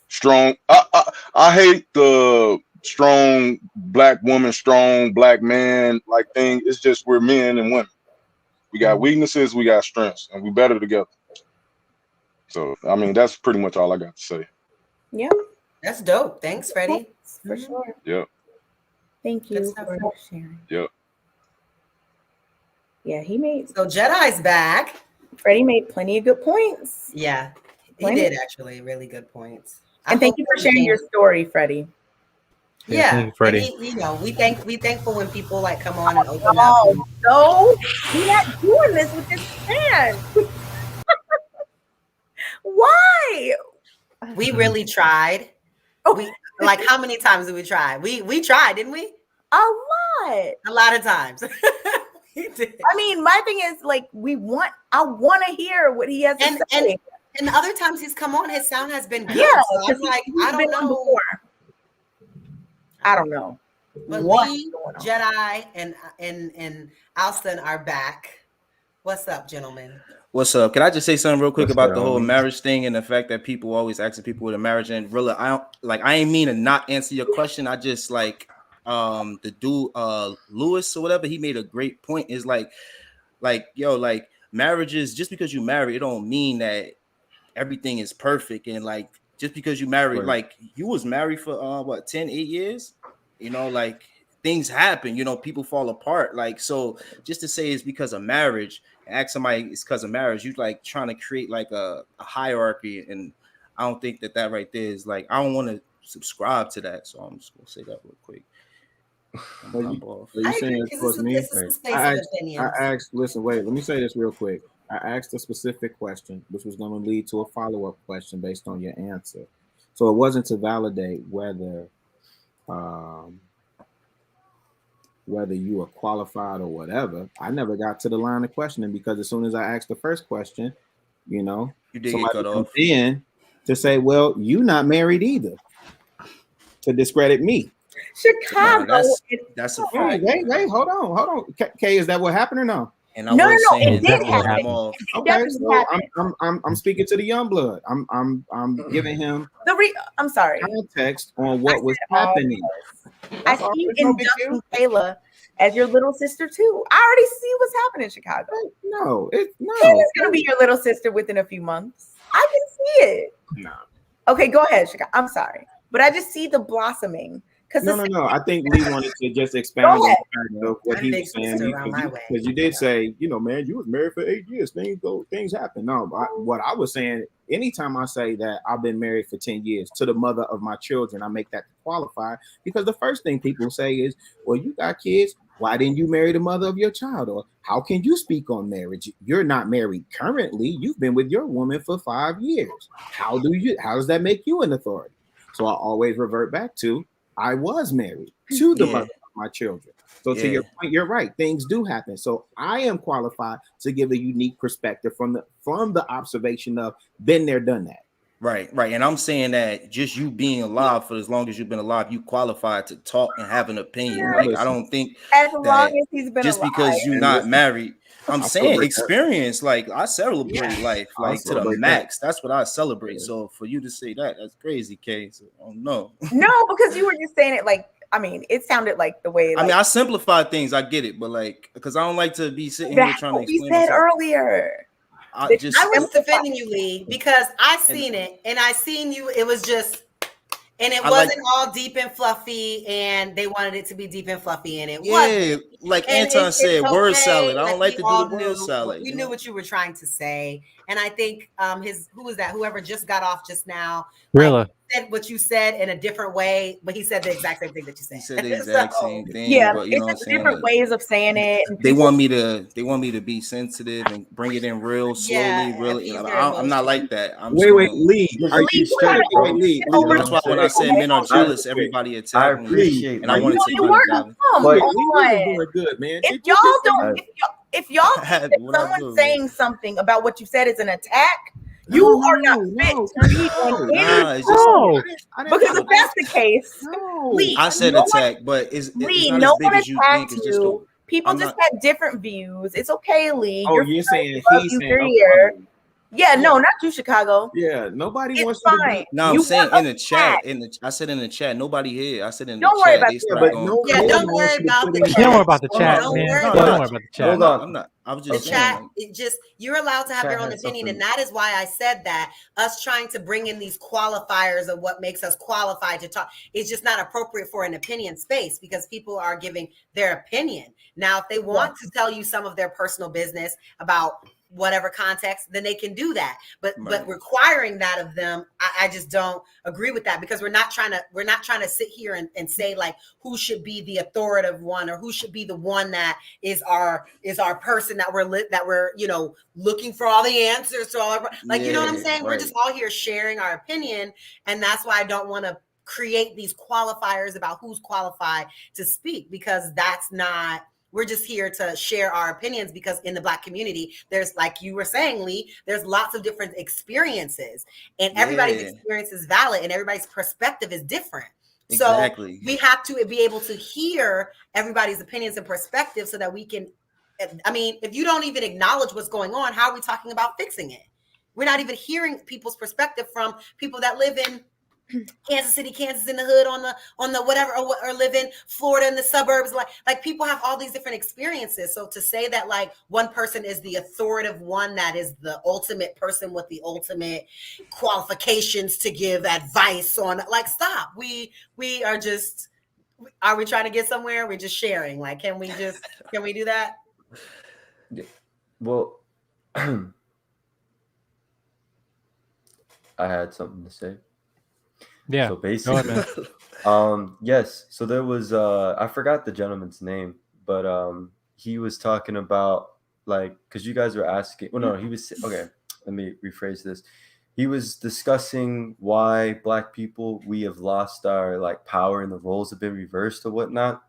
strong. I hate the strong black woman, strong black man like thing. It's just we're men and women. We got weaknesses, we got strengths, and we better together. So, I mean, that's pretty much all I got to say. Yeah. That's dope. Thanks, Freddie. For sure. Yep. Thank you for sharing. Yep. Yeah, he made. So Jedi's back. Freddie made plenty of good points. Yeah, he did actually. Really good points. And thank you for sharing your story, Freddie. Yeah, thank you, Freddie. And you know, we thankful when people like come on and open up. No, we're not doing this with this man. Why? We really tried. We like, how many times did we try? We tried, didn't we? A lot of times. I mean, my thing is like I want to hear what he has to say. And the other times he's come on, his sound has been good. Yeah, so I'm like, I don't know. Before. I don't know. But Lee, Jedi, and Alston are back. What's up, gentlemen? What's up? Can I just say something real quick about the whole marriage thing and the fact that people always asking people with a marriage, and really, I ain't mean to not answer your question. I just like the dude Lewis or whatever, he made a great point. Is like marriages, just because you marry, it don't mean that everything is perfect. And like, just because you married, like you was married for 8 years, you know, like things happen, you know, people fall apart. Like, so just to say it's because of marriage, ask somebody it's because of marriage, you like trying to create like a hierarchy. And I don't think that right there is like, I don't want to subscribe to that. So I'm just gonna say that real quick. Are you saying it towards me? I asked, listen, wait, let me say this real quick. I asked a specific question, which was going to lead to a follow-up question based on your answer. So it wasn't to validate whether you are qualified or whatever. I never got to the line of questioning, because as soon as I asked the first question, you know, you did get cut off. In to say, well, you not married either, to discredit me. Chicago. That's a fact. Wait, hold on. Kay, is that what happened or no? And I was saying it did happen. Okay, so I'm speaking to the young blood. I'm giving him I'm sorry, context on what was happening. I see you inducting Kayla as your little sister too. I already see what's happening in Chicago. No. Kayla's gonna be your little sister within a few months. I can see it. No. Okay, go ahead, Chicago. I'm sorry, but I just see the blossoming. No. I think Lee wanted to just expand on what he was saying, because you did say, you know, man, you was married for 8 years. Things happen. No, what I was saying, anytime I say that I've been married for 10 years to the mother of my children, I make that qualify, because the first thing people say is, well, you got kids. Why didn't you marry the mother of your child? Or how can you speak on marriage? You're not married currently. You've been with your woman for 5 years. How does that make you an authority? So I always revert back to, I was married to the mother of my children. So to your point, you're right. Things do happen. So I am qualified to give a unique perspective from the observation of been there, done that. Right. And I'm saying that just you being alive for as long as you've been alive, you qualified to talk and have an opinion. Like, I don't think as long as he's been just alive. Because you're not married. I'm saying experience, like I celebrate life, like to the max. That's what I celebrate. So for you to say that, that's crazy, Kay. So, no, because you were just saying it like, I mean, it sounded like the way. I mean, I simplify things. I get it, but like, because I don't like to be sitting here trying to explain. We said earlier. I was defending you, Lee, because I seen it and I seen you. It was just And it wasn't all deep and fluffy, and they wanted it to be deep and fluffy, and it wasn't. Like And Anton said, it's word okay. salad. I don't like We to do all the word salad. We knew what you were trying to say, and I think who was that? Whoever just got off just now, Really? Said what you said in a different way, but he said the exact same thing that you said. He said the exact same thing. Yeah, but you know what I'm saying? different ways of saying it. They want me to be sensitive and bring it in real slowly, really. I'm not like that. Wait, Lee, are you stuck? Lee, that's why when I said men are jealous, everybody attacked me, and I wanted to you weren't. Come on, doing good, man. If y'all don't, if y'all think that someone saying something about what you said is an attack, you are not fit to be on any show. Because if that's the case, Lee, I said attack, but it's not as big as you think. It's just people just had different views. It's okay, Lee. Oh, you're saying he's saying here. Yeah, no, not you, Chicago. Yeah, nobody wants to be. No, I'm saying in the chat. I said in the chat. Nobody here. I said in the chat. Don't worry about the chat, man. Don't worry about the chat. Hold on. I'm not. I was just the chat. You're allowed to have your own opinion, and that is why I said that. Us trying to bring in these qualifiers of what makes us qualified to talk is just not appropriate for an opinion space, because people are giving their opinion. Now, if they want to tell you some of their personal business about whatever context, then they can do that. But requiring that of them, I just don't agree with that, because we're not trying to sit here and say like who should be the authoritative one, or who should be the one that is our person that we're looking for all the answers to all our, you know what I'm saying? Right. We're just all here sharing our opinion, and that's why I don't want to create these qualifiers about who's qualified to speak, because that's not. We're just here to share our opinions, because in the Black community, there's, like you were saying, Lee, there's lots of different experiences, and everybody's experience is valid, and everybody's perspective is different. Exactly. So we have to be able to hear everybody's opinions and perspectives so that we can, I mean, if you don't even acknowledge what's going on, how are we talking about fixing it? We're not even hearing people's perspective from people that live in Kansas City, Kansas in the hood on the whatever, or live in Florida in the suburbs. Like people have all these different experiences. So to say that like one person is the authoritative one, that is the ultimate person with the ultimate qualifications to give advice on, like, stop. We are just, are we trying to get somewhere? We're just sharing. Like, can we do that? Well, I had something to say. Yeah. So basically, yes. So there was I forgot the gentleman's name, but he was talking about, like, because you guys were asking. Well, no, he was okay. Let me rephrase this. He was discussing why Black people, we have lost our like power, and the roles have been reversed or whatnot.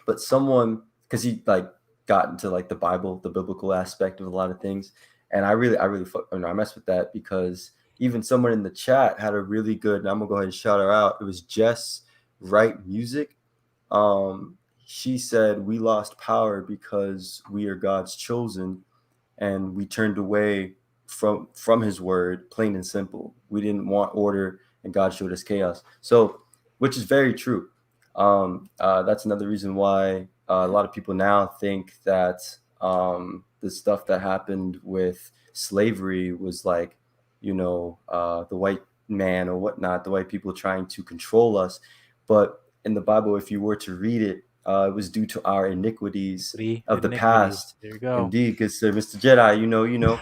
But someone, because he like got into like the biblical aspect of a lot of things, and I messed with that, because even someone in the chat had a really good, and I'm gonna go ahead and shout her out. It was Jess Wright Music. She said, we lost power because we are God's chosen, and we turned away from his word, plain and simple. We didn't want order, and God showed us chaos. So, which is very true. That's another reason why a lot of people now think that the stuff that happened with slavery was like, the white man or whatnot, the white people trying to control us. But in the Bible, if you were to read it, it was due to our iniquities of the past. There you go. Indeed, because Mr. Jedi, you know.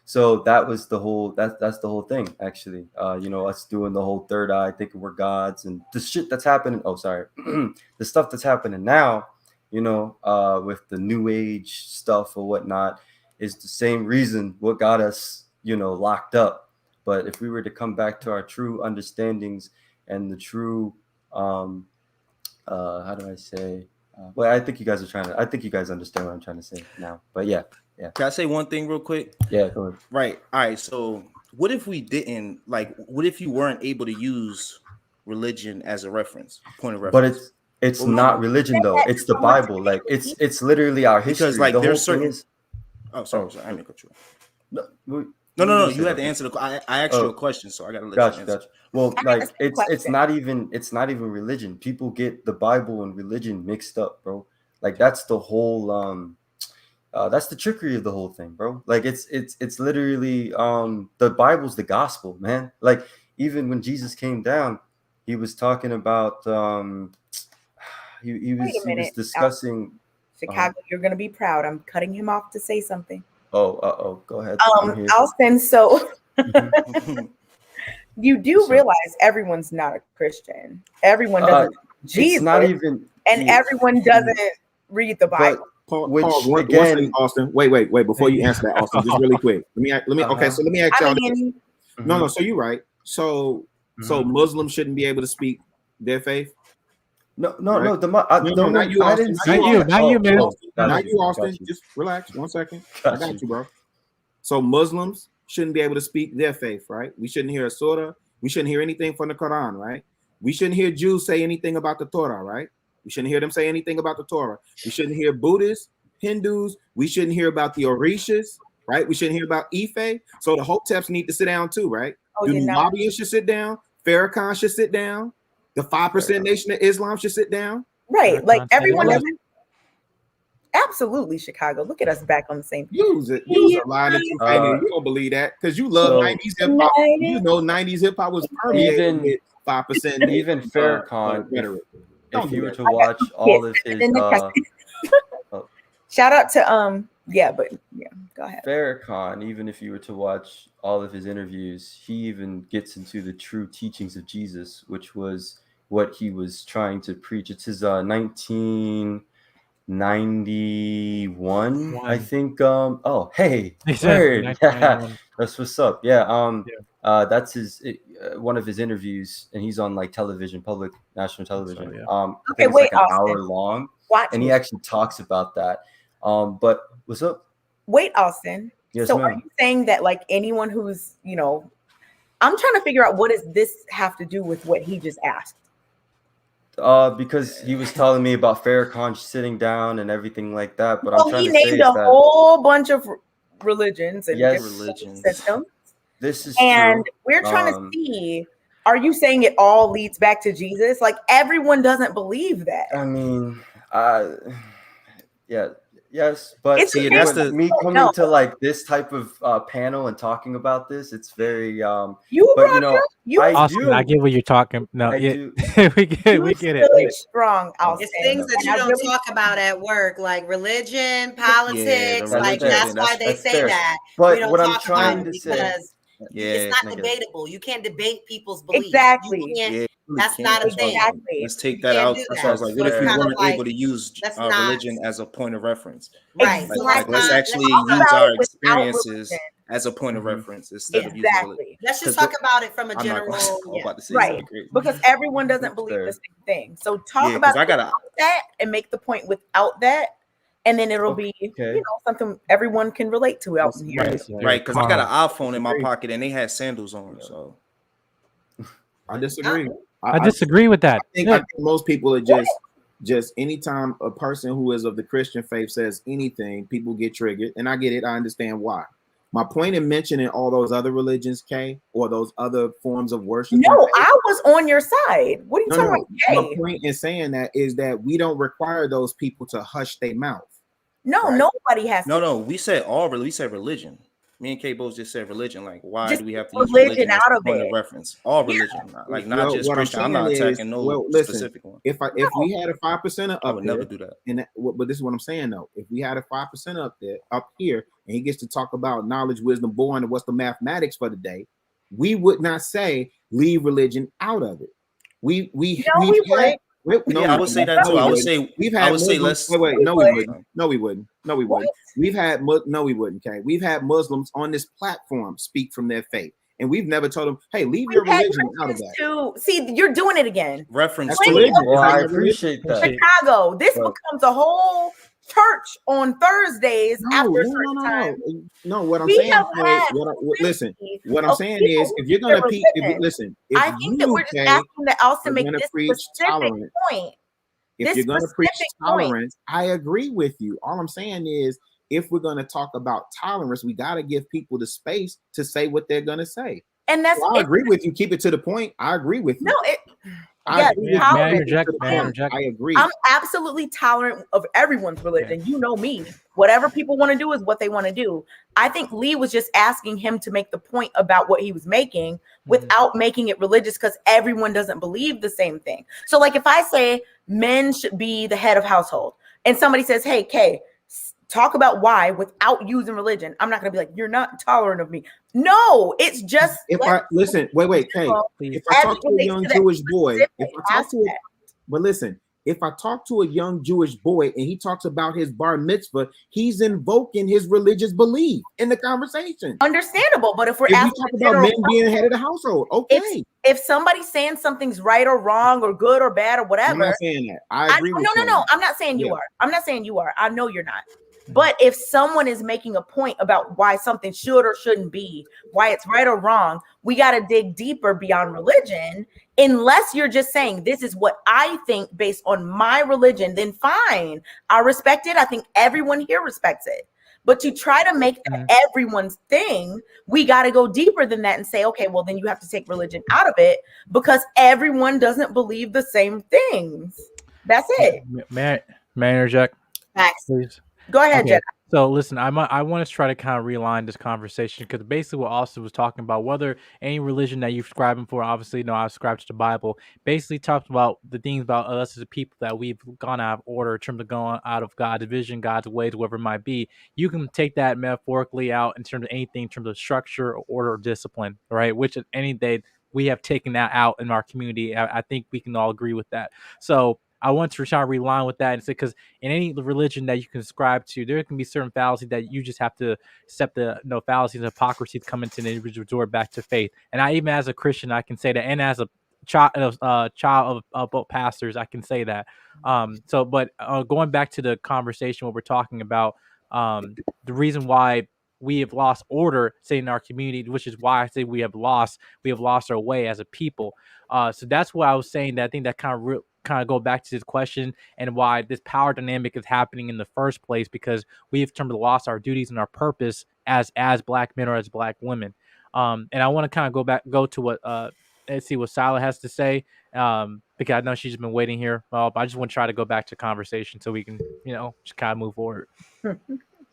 So that was the whole. That's the whole thing, actually. Us doing the whole third eye, thinking we're gods, and the shit that's happening. Oh, sorry, the stuff that's happening now. With the new age stuff or whatnot, is the same reason what got us, locked up. But if we were to come back to our true understandings and the true, how do I say? Well, I think you guys understand what I'm trying to say now. But yeah. Can I say one thing real quick? Yeah, go ahead. Right. All right. So what if we didn't, like, what if you weren't able to use religion as a point of reference? But it's not religion though. It's the Bible. Like it's literally our history. Because like the there's whole certain. Oh, sorry. I didn't cut you off. No. You had to answer the. I asked you a question, so I got to let you answer. Gotcha. Well, like it's not even religion. People get the Bible and religion mixed up, bro. Like that's the whole. That's the trickery of the whole thing, bro. Like it's literally the Bible's the gospel, man. Like even when Jesus came down, he was talking about he was discussing Chicago. You're gonna be proud. I'm cutting him off to say something. Go ahead. Austin, so you do realize everyone's not a Christian. Everyone doesn't Jesus. It's not even, and everyone doesn't read the Bible. Pause, one second, Austin. Wait. Before you answer that, Austin, just really quick. Let me. Okay, so let me ask y'all. No. So you're right. So Muslims shouldn't be able to speak their faith. No. Not you, Austin. Not you, Austin. Just relax. 1 second. I got you, bro. So Muslims shouldn't be able to speak their faith, right? We shouldn't hear a surah. We shouldn't hear anything from the Quran, right? We shouldn't hear Jews say anything about the Torah, right? We shouldn't hear them say anything about the Torah. We shouldn't hear Buddhists, Hindus. We shouldn't hear about the Orishas, right? We shouldn't hear about Ife. So the Hoteps need to sit down too, right? The Nubians should sit down. Farrakhan should sit down. The 5% Nation of Islam should sit down. Right. Like everyone doesn't. Absolutely, Chicago. Look at us back on the same page. Use a lie that you don't believe that because you love 90s hip hop. You know 90s hip hop was permeated with 5%. Even Farrakhan, if you were to watch all of his shout out to go ahead. Farrakhan, even if you were to watch all of his interviews, he even gets into the true teachings of Jesus, which was what he was trying to preach. It's his 1991, I think. Hey, word. Yeah, that's what's up. That's his one of his interviews, and he's on like television, public national television. Okay, wait, like an hour long, and he actually talks about that. But what's up? Wait, Austin. Yes, so ma'am. are you saying that like anyone who's, I'm trying to figure out what does this have to do with what he just asked? Because he was telling me about Farrakhan sitting down and everything like that. But I'm trying he to say named a whole bunch of religions and different systems. This is and true. We're trying to see, are you saying it all leads back to Jesus? Like everyone doesn't believe that. I mean, yes, but it's see, that's me coming to like this type of panel and talking about this. It's very Austin, I get what you're talking. No, we get it. Really strong, Austin. It's things that you don't talk about at work, like religion, politics. That's why they say that. But we don't what I'm talk trying about to it say, because it's not debatable. You can't debate people's beliefs. Exactly. You can't, that's not a thing. Let's take that out. So I was like, what if we weren't able to use religion as a point of reference? Right. Like, let's actually use our experiences as a point of reference instead of using religion. Let's just talk about it from a general. Right. Because everyone doesn't believe the same thing. So talk about that and make the point without that. And then it'll be, something everyone can relate to out in here. Right. Because I got an iPhone in my pocket and they had sandals on. So I disagree. I disagree with that. I think most people are just anytime a person who is of the Christian faith says anything, people get triggered. And I get it. I understand why. My point in mentioning all those other religions, Kay, or those other forms of worship. No, I was on your side. What are you talking about, Kay? My point in saying that is that we don't require those people to hush their mouth. No, nobody has to. No, we said we said religion. Me and Kay both just said religion. Like, why do we have to use religion out of point of reference? All religion, like not just Christian. I'm not attacking specific one. If we had a 5% up, I would never do that. But this is what I'm saying though. If we had a 5% up here, and he gets to talk about knowledge, wisdom, born, and what's the mathematics for the day, we would not say leave religion out of it. We would. I would say that too. I would say let's. No, we wouldn't. We wouldn't. Okay, we've had Muslims on this platform speak from their faith, and we've never told them, "Hey, leave your religion out of that." See, you're doing it again. Reference to religion. Well, I appreciate that. Chicago. This becomes a whole church on Thursdays after a certain time. No, what I'm saying what I'm saying is, if you're gonna I think that we're just asking that also make this specific point. If you're gonna preach tolerance, I agree with you. All I'm saying is, if we're gonna talk about tolerance, we gotta give people the space to say what they're gonna say. And that's I agree with you. Keep it to the point. I agree with you. No, I agree. I'm absolutely tolerant of everyone's religion. You know me. Whatever people want to do is what they want to do. I think Lee was just asking him to make the point about what he was making without making it religious, because everyone doesn't believe the same thing. So like if I say men should be the head of household and somebody says, hey, Kay, talk about why without using religion, I'm not going to be like, you're not tolerant of me. No, it's just if I listen, wait, Kay. If I talk to a young Jewish boy, if I talk to a young Jewish boy and he talks about his bar mitzvah, he's invoking his religious belief in the conversation. Understandable, but if we're asking about men being head of the household, okay. If somebody's saying something's right or wrong or good or bad or whatever, I'm not saying that. I agree with you. No. I'm not saying you are. I'm not saying you are. I know you're not. But if someone is making a point about why something should or shouldn't be, why it's right or wrong, we got to dig deeper beyond religion. Unless you're just saying this is what I think based on my religion, then fine. I respect it. I think everyone here respects it. But to try to make that everyone's thing, we got to go deeper than that and say, okay, well, then you have to take religion out of it because everyone doesn't believe the same things. That's it. May I interject? Max, please? Go ahead, Jen. So listen, I want to try to kind of realign this conversation because basically what Austin was talking about, whether any religion that you're subscribing for, obviously, no, I subscribe to the Bible, basically talks about the things about us as a people that we've gone out of order in terms of going out of God's vision, God's ways, whatever it might be. You can take that metaphorically out in terms of anything, in terms of structure, order, or discipline, right? Which at any day we have taken that out in our community. I think we can all agree with that. So I want to try to realign with that and say, because in any religion that you can subscribe to, there can be certain fallacies that you just have to accept the fallacies and hypocrisy to come into and resort back to faith. And I, even as a Christian, I can say that, and as a child of both pastors, I can say that. But going back to the conversation, what we're talking about, the reason why we have lost order, say, in our community, which is why I say we have lost our way as a people. So that's why I was saying that I think that kind of go back to this question and why this power dynamic is happening in the first place, because we've lost our duties and our purpose as Black men or as Black women. And I want to kind of go to what let's see what Sila has to say, because I know she's been waiting here. But I just want to try to go back to conversation so we can just kind of move forward.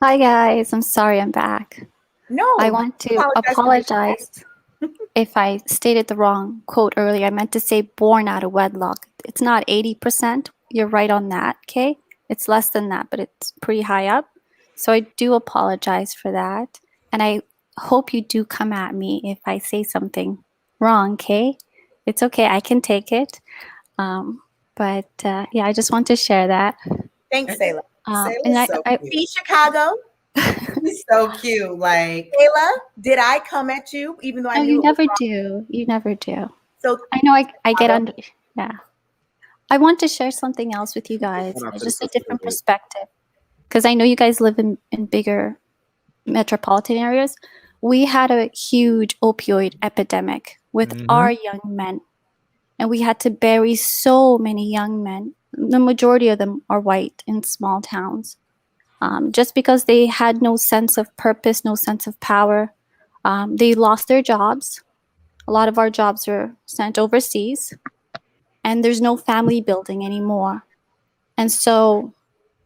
Hi guys, I'm sorry I'm back. No, I want to apologize if I stated the wrong quote earlier. I meant to say born out of wedlock. It's not 80%. You're right on that, okay? It's less than that, but it's pretty high up. So I do apologize for that. And I hope you do come at me if I say something wrong, okay? It's okay. I can take it. But I just want to share that. Thanks, Sayla. Sayla's so cute. See Chicago. He's so cute. Like, Kayla, did I come at you even though I knew you never do. You never do. So I know I get under. Yeah. I want to share something else with you guys, just a different perspective, because I know you guys live in bigger metropolitan areas. We had a huge opioid epidemic with our young men, and we had to bury so many young men. The majority of them are white in small towns, just because they had no sense of purpose, no sense of power. They lost their jobs. A lot of our jobs were sent overseas, and there's no family building anymore. And so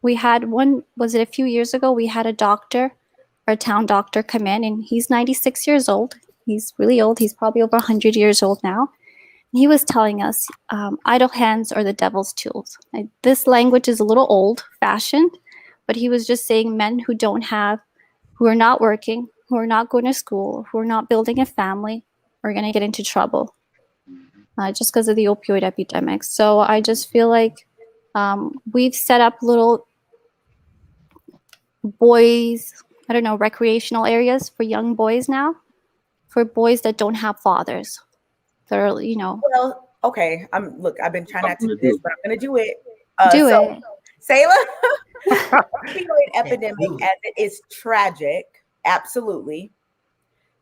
we had a few years ago, we had a doctor, our town doctor, come in, and he's 96 years old. He's really old. He's probably over 100 years old now. He was telling us, idle hands are the devil's tools. This language is a little old-fashioned, but he was just saying men who are not working, who are not going to school, who are not building a family, are going to get into trouble just because of the opioid epidemic. So I just feel like we've set up little recreational areas for young boys now, for boys that don't have fathers. They're, Well, okay. I've been trying not to do this, but I'm going to do it. Do it. Sayla, opioid epidemic as it is tragic. Absolutely.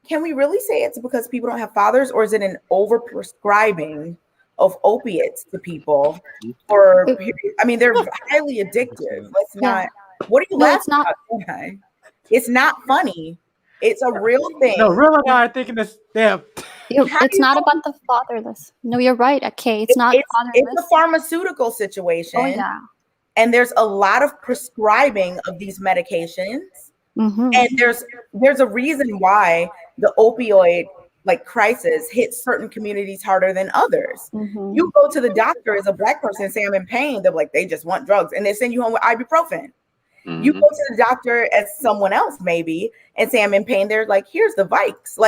Can we really say it's because people don't have fathers, or is it an overprescribing of opiates to people? They're highly addictive. Let's not. What are you laughing about? It's not funny. It's a real thing. No, real and I are thinking this. Damn. It's not about the fatherless. No, you're right. Okay, it's not fatherless. It's a pharmaceutical situation. Oh yeah. And there's a lot of prescribing of these medications. Mm-hmm. And there's a reason why the opioid crisis hits certain communities harder than others. Mm-hmm. You go to the doctor as a Black person and say, I'm in pain. They're like, they just want drugs. And they send you home with ibuprofen. Mm-hmm. You go to the doctor as someone else maybe and say, I'm in pain. They're like, here's the Vikes,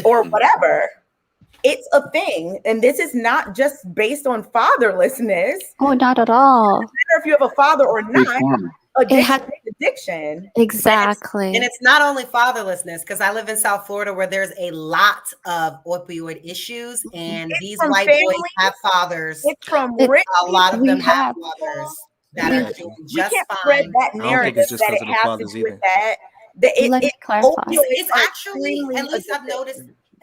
or whatever. It's a thing. And this is not just based on fatherlessness. Oh, not at all. No matter if you have a father or not. Addiction. Exactly. And it's not only fatherlessness, because I live in South Florida where there's a lot of opioid issues, and these white boys have fathers. It's from a lot of them have fathers that are doing just fine. Spread that narrative that it has to do with that. It's actually, at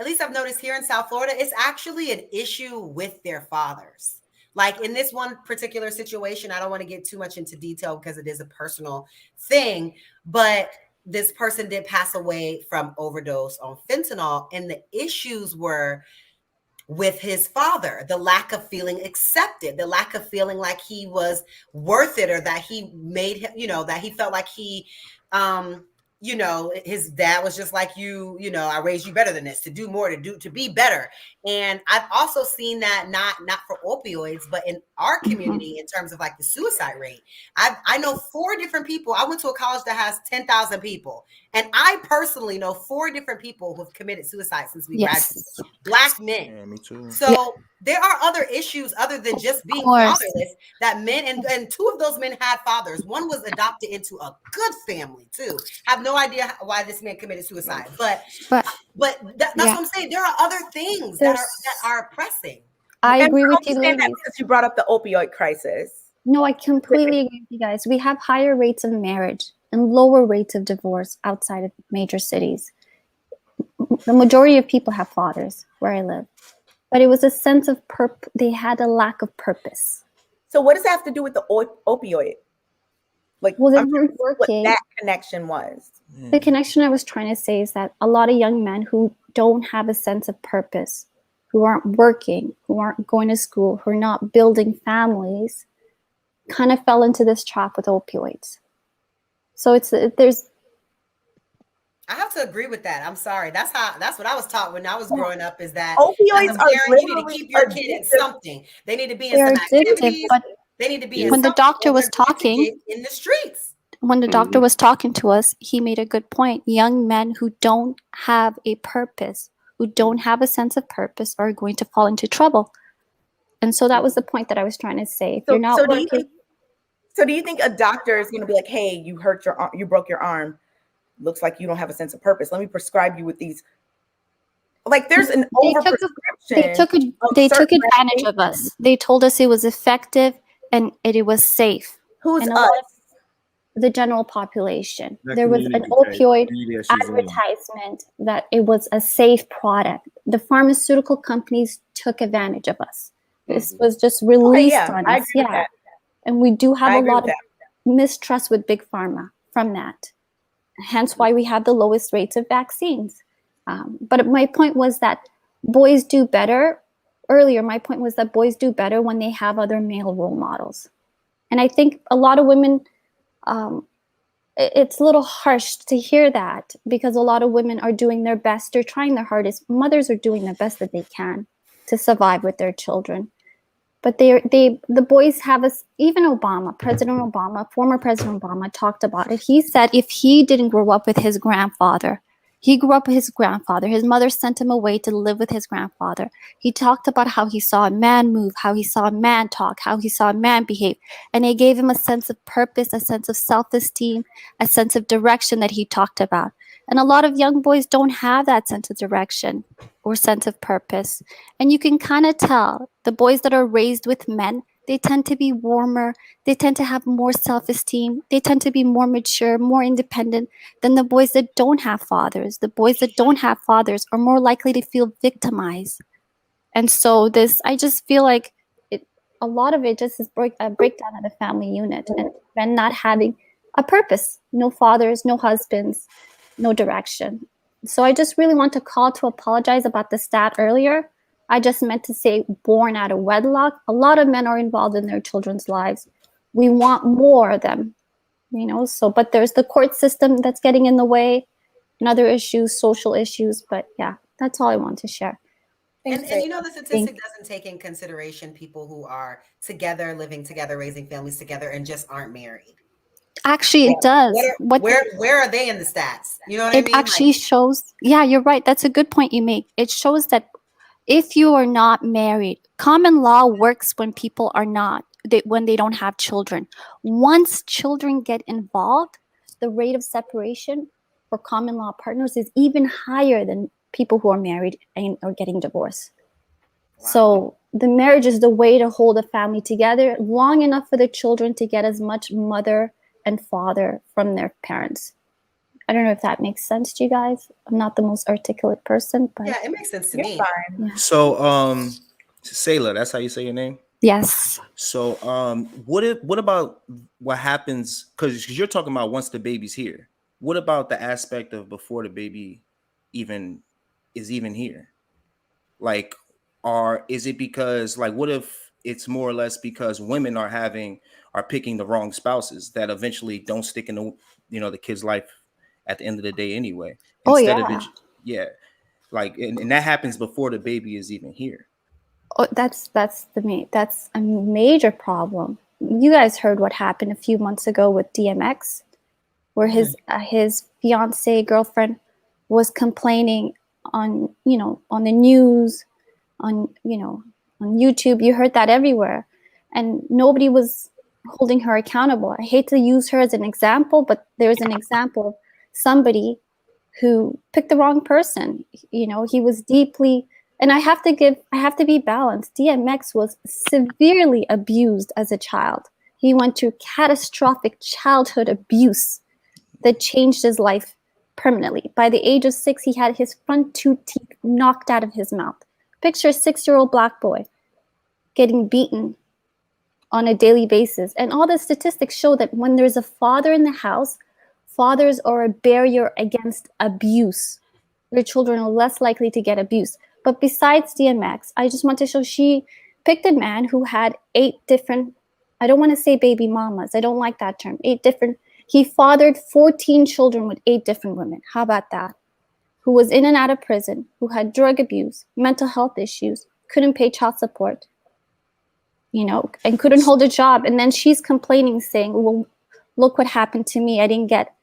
least I've noticed here in South Florida, it's actually an issue with their fathers. Like in this one particular situation, I don't want to get too much into detail because it is a personal thing, but this person did pass away from overdose on fentanyl, and the issues were with his father, the lack of feeling accepted, the lack of feeling like he was worth it, or that he made him, that he felt like he, his dad was just like, I raised you better than this, to do more, to be better. And I've also seen that not for opioids, but in our community, in terms of the suicide rate. I know 4 different people. I went to a college that has 10,000 people. And I personally know 4 different people who have committed suicide since we graduated. Black men. Yeah, me too. So there are other issues other than just being fatherless that men, and 2 of those men had fathers. One was adopted into a good family too. Have no idea why this man committed suicide, but that's what I'm saying. There are other things that are pressing. I agree with you, ladies. Because you brought up the opioid crisis. No, I completely agree with you guys. We have higher rates of marriage and lower rates of divorce outside of major cities. The majority of people have fathers where I live, but it was a sense of they had a lack of purpose. So what does that have to do with the opioid? They weren't working. What that connection was. The connection I was trying to say is that a lot of young men who don't have a sense of purpose, who aren't working, who aren't going to school, who are not building families, kind of fell into this trap with opioids. So there's. I have to agree with that. I'm sorry. That's what I was taught when I was growing up, is that opioids as a parent, you need to keep your kid in something. They need to be in some activities. They need to be in when the doctor was talking in the streets. When the doctor was talking to us, he made a good point. Young men who don't have a purpose, who don't have a sense of purpose, are going to fall into trouble. And so that was the point that I was trying to say. If you're not working. So do you think a doctor is going to be like, hey, you broke your arm. Looks like you don't have a sense of purpose. Let me prescribe you with these. There's an overprescription. They took advantage of us. They told us it was effective and it was safe. Who's us? The general population. There was an opioid advertisement that it was a safe product. The pharmaceutical companies took advantage of us. This was just released on us. Yeah. And we do have a lot of mistrust with Big Pharma from that. Hence why we have the lowest rates of vaccines. But my point was that boys do better. Earlier, my point was that boys do better when they have other male role models. And I think a lot of women, it's a little harsh to hear that, because a lot of women are doing their best. They're trying their hardest. Mothers are doing the best that they can to survive with their children. But the boys have us, even Obama, former President Obama talked about it. He said if he didn't grow up with his grandfather, he grew up with his grandfather. His mother sent him away to live with his grandfather. He talked about how he saw a man move, how he saw a man talk, how he saw a man behave. And it gave him a sense of purpose, a sense of self-esteem, a sense of direction that he talked about. And a lot of young boys don't have that sense of direction or sense of purpose. And you can kind of tell the boys that are raised with men, they tend to be warmer. They tend to have more self-esteem. They tend to be more mature, more independent than the boys that don't have fathers. The boys that don't have fathers are more likely to feel victimized. And so I just feel like a lot of it just is a breakdown of the family unit, and men not having a purpose. No fathers, no husbands, no direction. So I just really want to call to apologize about the stat earlier. I just meant to say born out of wedlock. A lot of men are involved in their children's lives. We want more of them, you know, so, but there's the court system that's getting in the way and other issues, social issues. But yeah, that's all I want to share. And you know, the statistic doesn't take in consideration people who are together, living together, raising families together, and just aren't married. Actually, it does. Where are they in the stats? You know what I mean? It actually shows, yeah, you're right. That's a good point you make. It shows that if you are not married, common law works when people are not, when they don't have children. Once children get involved, the rate of separation for common law partners is even higher than people who are married and are getting divorced. Wow. So the marriage is the way to hold a family together long enough for the children to get as much mother and father from their parents. I don't know if that makes sense to you guys. I'm not the most articulate person, but yeah, it makes sense to me. Yeah. So, Sayla, that's how you say your name? Yes. So, what about what happens? Because you're talking about once the baby's here. What about the aspect of before the baby is even here? Like, is it because, like, what if it's more or less because women are picking the wrong spouses that eventually don't stick in the kid's life at the end of the day anyway? Instead of it, yeah, like, and that happens before the baby is even here. Oh, that's a major problem. You guys heard what happened a few months ago with DMX, where his fiance girlfriend was complaining on the news, on YouTube. You heard that everywhere, and nobody was holding her accountable. I hate to use her as an example, but there's an example of somebody who picked the wrong person. You know, he was deeply, and I have to be balanced. DMX was severely abused as a child. He went through catastrophic childhood abuse that changed his life permanently. By the age of 6, he had his front 2 teeth knocked out of his mouth. Picture a 6-year-old black boy getting beaten on a daily basis. And all the statistics show that when there's a father in the house, fathers are a barrier against abuse. Your children are less likely to get abused. But besides DMX, I just want to show she picked a man who had 8 different, I don't want to say baby mamas, I don't like that term, 8 different, he fathered 14 children with 8 different women. How about that? Who was in and out of prison, who had drug abuse, mental health issues, couldn't pay child support, and couldn't hold a job. And then she's complaining, saying, well, look what happened to me. I didn't get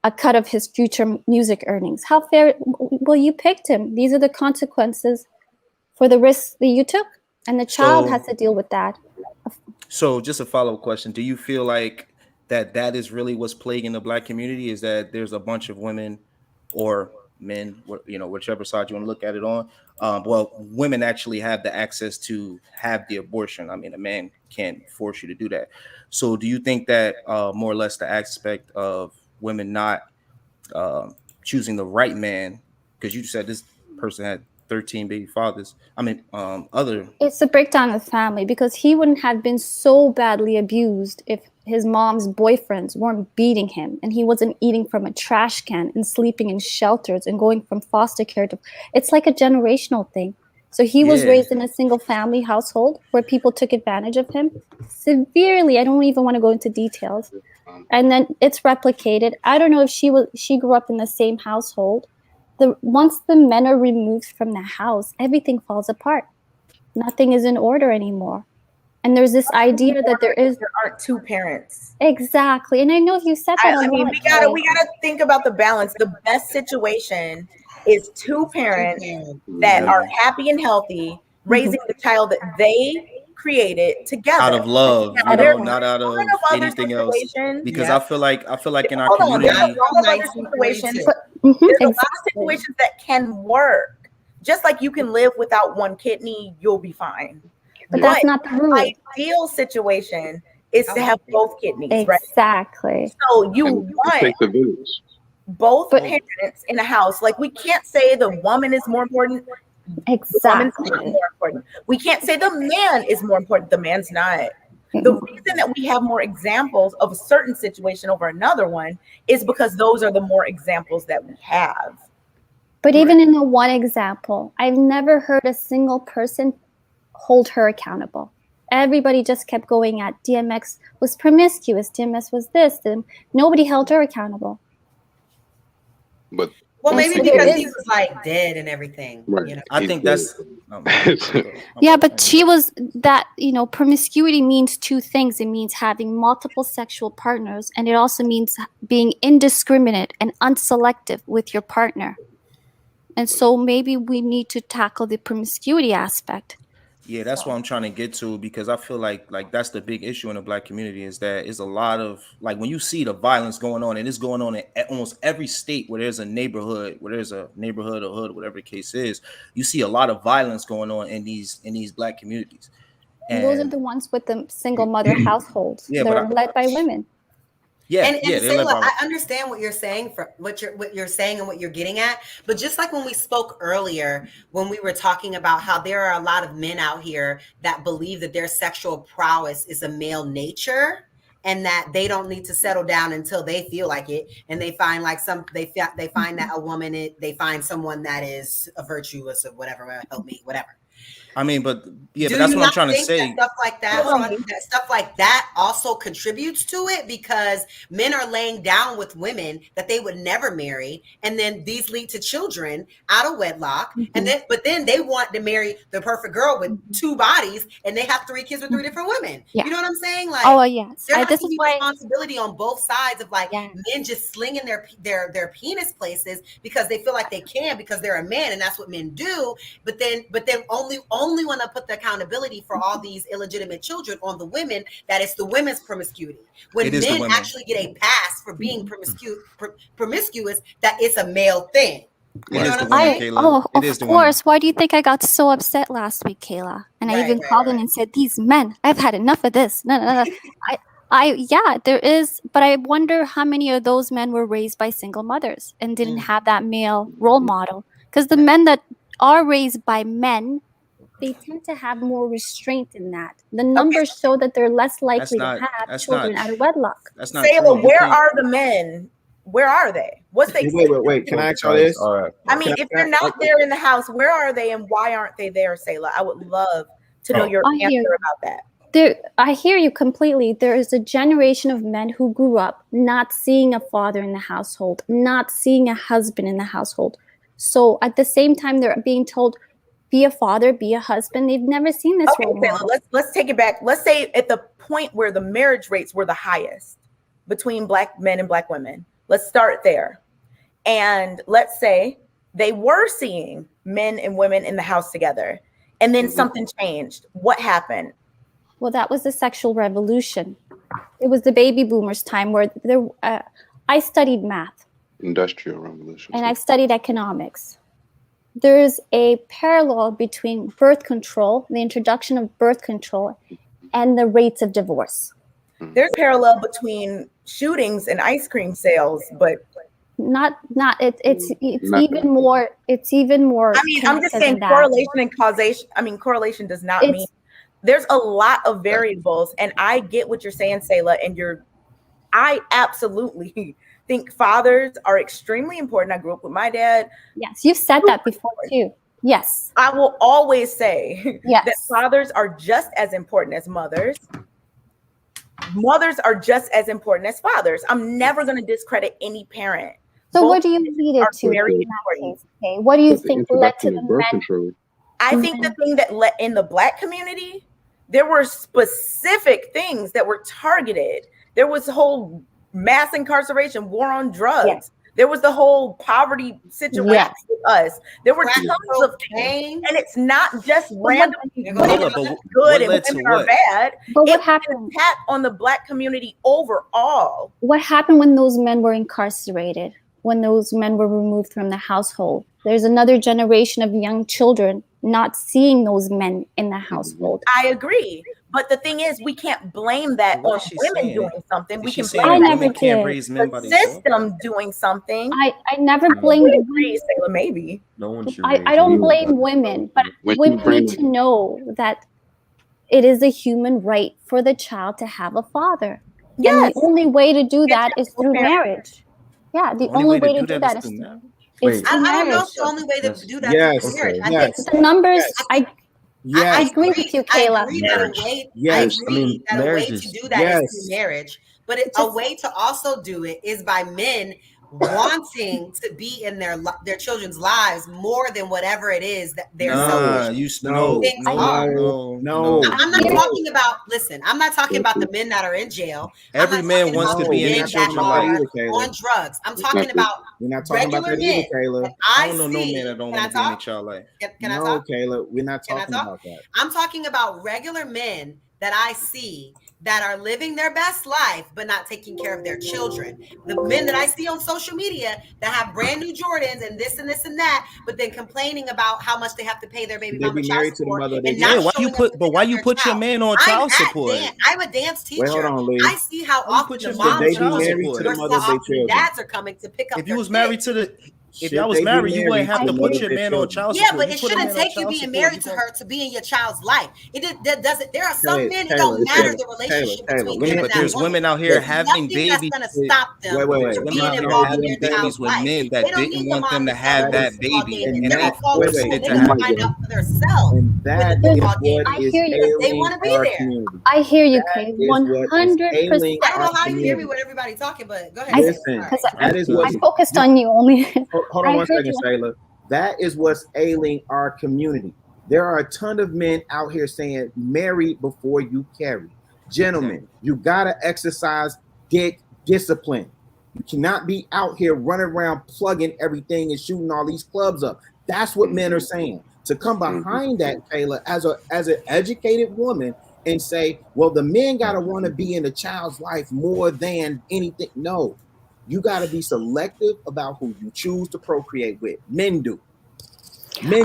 a cut of his future music earnings. How fair? Well, you picked him. These are the consequences for the risks that you took. And the child has to deal with that. So just a follow-up question. Do you feel like that is really what's plaguing the Black community, is that there's a bunch of women or men, whichever side you want to look at it on, women actually have the access to have the abortion. I mean, a man can't force you to do that. So do you think that more or less the aspect of women not choosing the right man, because you said this person had 13 baby fathers, it's a breakdown of the family, because he wouldn't have been so badly abused if his mom's boyfriends weren't beating him and he wasn't eating from a trash can and sleeping in shelters and going from foster care to, it's like a generational thing. So he was raised in a single family household where people took advantage of him severely. I don't even want to go into details. And then it's replicated. I don't know if she grew up in the same household. Once the men are removed from the house, everything falls apart. Nothing is in order anymore. And there's this idea that there aren't 2 parents. Exactly. And I know you said that. I mean, we gotta think about the balance. The best situation is 2 parents that are happy and healthy, raising the child that they created together out of love, not out of anything else. Because I feel like in our community, there's a lot of situations that can work. Just like you can live without 1 kidney, you'll be fine. But that's not the rule. Ideal situation is to have both kidneys. Exactly. Right? So you want both parents in a house. Like, we can't say the woman is more important. Exactly. More important. We can't say the man is more important. The man's not. The reason that we have more examples of a certain situation over another one is because those are the more examples that we have. But even in the one example, I've never heard a single person hold her accountable. Everybody just kept going at DMX was promiscuous, DMX was this, and nobody held her accountable. But well, maybe because he was like dead and everything. Right. You know? I think that's yeah, but she was that, promiscuity means two things. It means having multiple sexual partners, and it also means being indiscriminate and unselective with your partner. And so maybe we need to tackle the promiscuity aspect. Yeah, that's what I'm trying to get to, because I feel like that's the big issue in the Black community, is that it's a lot of, like, when you see the violence going on, and it's going on in almost every state where there's a neighborhood or hood, whatever the case is, you see a lot of violence going on in these Black communities. And those are the ones with the single mother households. Yeah, they're led by women. Yeah, and Sayla, I understand what you're saying, for what you're saying and what you're getting at. But just like when we spoke earlier, when we were talking about how there are a lot of men out here that believe that their sexual prowess is a male nature, and that they don't need to settle down until they feel like it, and they find like they find that a woman, they find someone that is a virtuous or whatever, help me, whatever. I mean, but that's what I'm trying to say. Stuff like that, stuff like that also contributes to it, because men are laying down with women that they would never marry, and then these lead to children out of wedlock, and then they want to marry the perfect girl with two bodies, and they have 3 kids with 3 different women. Yeah. You know what I'm saying? Like, yes, there has to be responsibility on both sides of men just slinging their penis places because they feel like they can, because they're a man and that's what men do. But then only want to put the accountability for all these illegitimate children on the women, that it's the women's promiscuity. When men actually get a pass for being promiscuous, that it's a male thing. Of course. Why do you think I got so upset last week, Kayla? And I even called in and said, "These men, I've had enough of this." No. There is, but I wonder how many of those men were raised by single mothers and didn't have that male role model. Because the men that are raised by men, they tend to have more restraint in that. The numbers show that they're less likely to have children out of wedlock. That's not true. Where are the men? Where are they? What's they? Wait. Can I ask y'all this? All right. I mean, if they're not there in the house, where are they, and why aren't they there, Sayla? I would love to know your answer about that. I hear you completely. There is a generation of men who grew up not seeing a father in the household, not seeing a husband in the household. So at the same time, they're being told, be a father, be a husband. They've never seen this role model. Let's take it back. Let's say at the point where the marriage rates were the highest between Black men and Black women. Let's start there. And let's say they were seeing men and women in the house together, and then something changed. What happened? Well, that was the sexual revolution. It was the baby boomers' time where I studied math. Industrial revolution. And I've studied economics. There is a parallel between birth control, the introduction of birth control, and the rates of divorce. There's parallel between shootings and ice cream sales, but it's even more. I mean, I'm just saying correlation and causation. I mean, correlation does not mean there's a lot of variables, and I get what you're saying, Sayla, and I absolutely think fathers are extremely important. I grew up with my dad. Yes, you've said that before too. Yes. I will always say that fathers are just as important as mothers. Mothers are just as important as fathers. I'm never going to discredit any parent. So what do you lead it to in that case? Okay. What do you think led to the birth control? I think the thing that led in the Black community, there were specific things that were targeted. There was a whole mass incarceration, war on drugs. Yes. There was the whole poverty situation with us. There were tons of things, and it's not just randomly good and women are bad. But what happened? Attack on the Black community overall. What happened when those men were incarcerated? When those men were removed from the household? There's another generation of young children not seeing those men in the household. I agree. But the thing is, we can't blame that on women doing something. We can blame the system doing something. I never blamed women. Maybe. No one should. I don't blame women, but women need to know that it is a human right for the child to have a father. Yes. And the only way to do that is through marriage. Yeah, the only way to do that is through marriage. It's I don't know marriage. if the only way to do that Yes. is marriage. Okay. I think The numbers, I agree with you, Kayla. I agree that a way, Yes. I agree that a way marriage to is- do that is through marriage, but a way to also do it is by men wanting to be in their children's lives more than whatever it is that they're selfish things are. No. I'm not talking about. Listen, I'm not talking about the men that are in jail. Every man wants to be in their that children's are life. on drugs. I'm talking about We're not talking about regular that either, men. Kayla. that I I don't know no see. man that don't Can I want to be in their talk? child life. Can I No, talk? Kayla, we're not Can I talking talk? about that. I'm talking about regular men that I see that are living their best life, but not taking care of their children. The men that I see on social media that have brand new Jordans and this and this and that, but then complaining about how much they have to pay their baby They mama be child married to the support mother of and their not child. Why you showing up put? to But pick why up you their put your child. man on I'm child at support? I'm a dance teacher. Wait, hold on, Lee. I see how Why you often put the your moms man on They be child married support? to the versus mother of how their often children. dads are coming to pick up If their you was married kids. to the, if Should y'all was they be married, you wouldn't married have to to the put mother your of their man on children? child Yeah, support. but You it put a shouldn't man on take you child being support. married to her to be in your child's life. That doesn't. There are some Taylor, men it don't it's matter Taylor, the relationship Taylor, between let him me and But that there's woman. women out here There's having nothing that's babies. going to stop them Wait, There's from women being out here involved in having their child's babies with life. men They that don't didn't need the want them mom to to call have that football baby, games. and and They're they gonna call the forced school. it They're to gonna happen. find out for themselves And when that the is football game what I is hear you. because they ailing want to be our there. community. I hear you, That Kay. is what is 100%. ailing I don't our know how you hear me community. with everybody talking, but go ahead. Listen, Because that is I what. focused on you only. Hold on I one heard second, you. Shayla. That is what's ailing our community. There are a ton of men out here saying, marry before you carry. Gentlemen, you gotta exercise dick discipline. You cannot be out here running around plugging everything and shooting all these clubs up. That's what men are saying. To come behind that, Kayla, as an educated woman and say, well, the men gotta want to be in the child's life more than anything. No, you gotta be selective about who you choose to procreate with. Men do.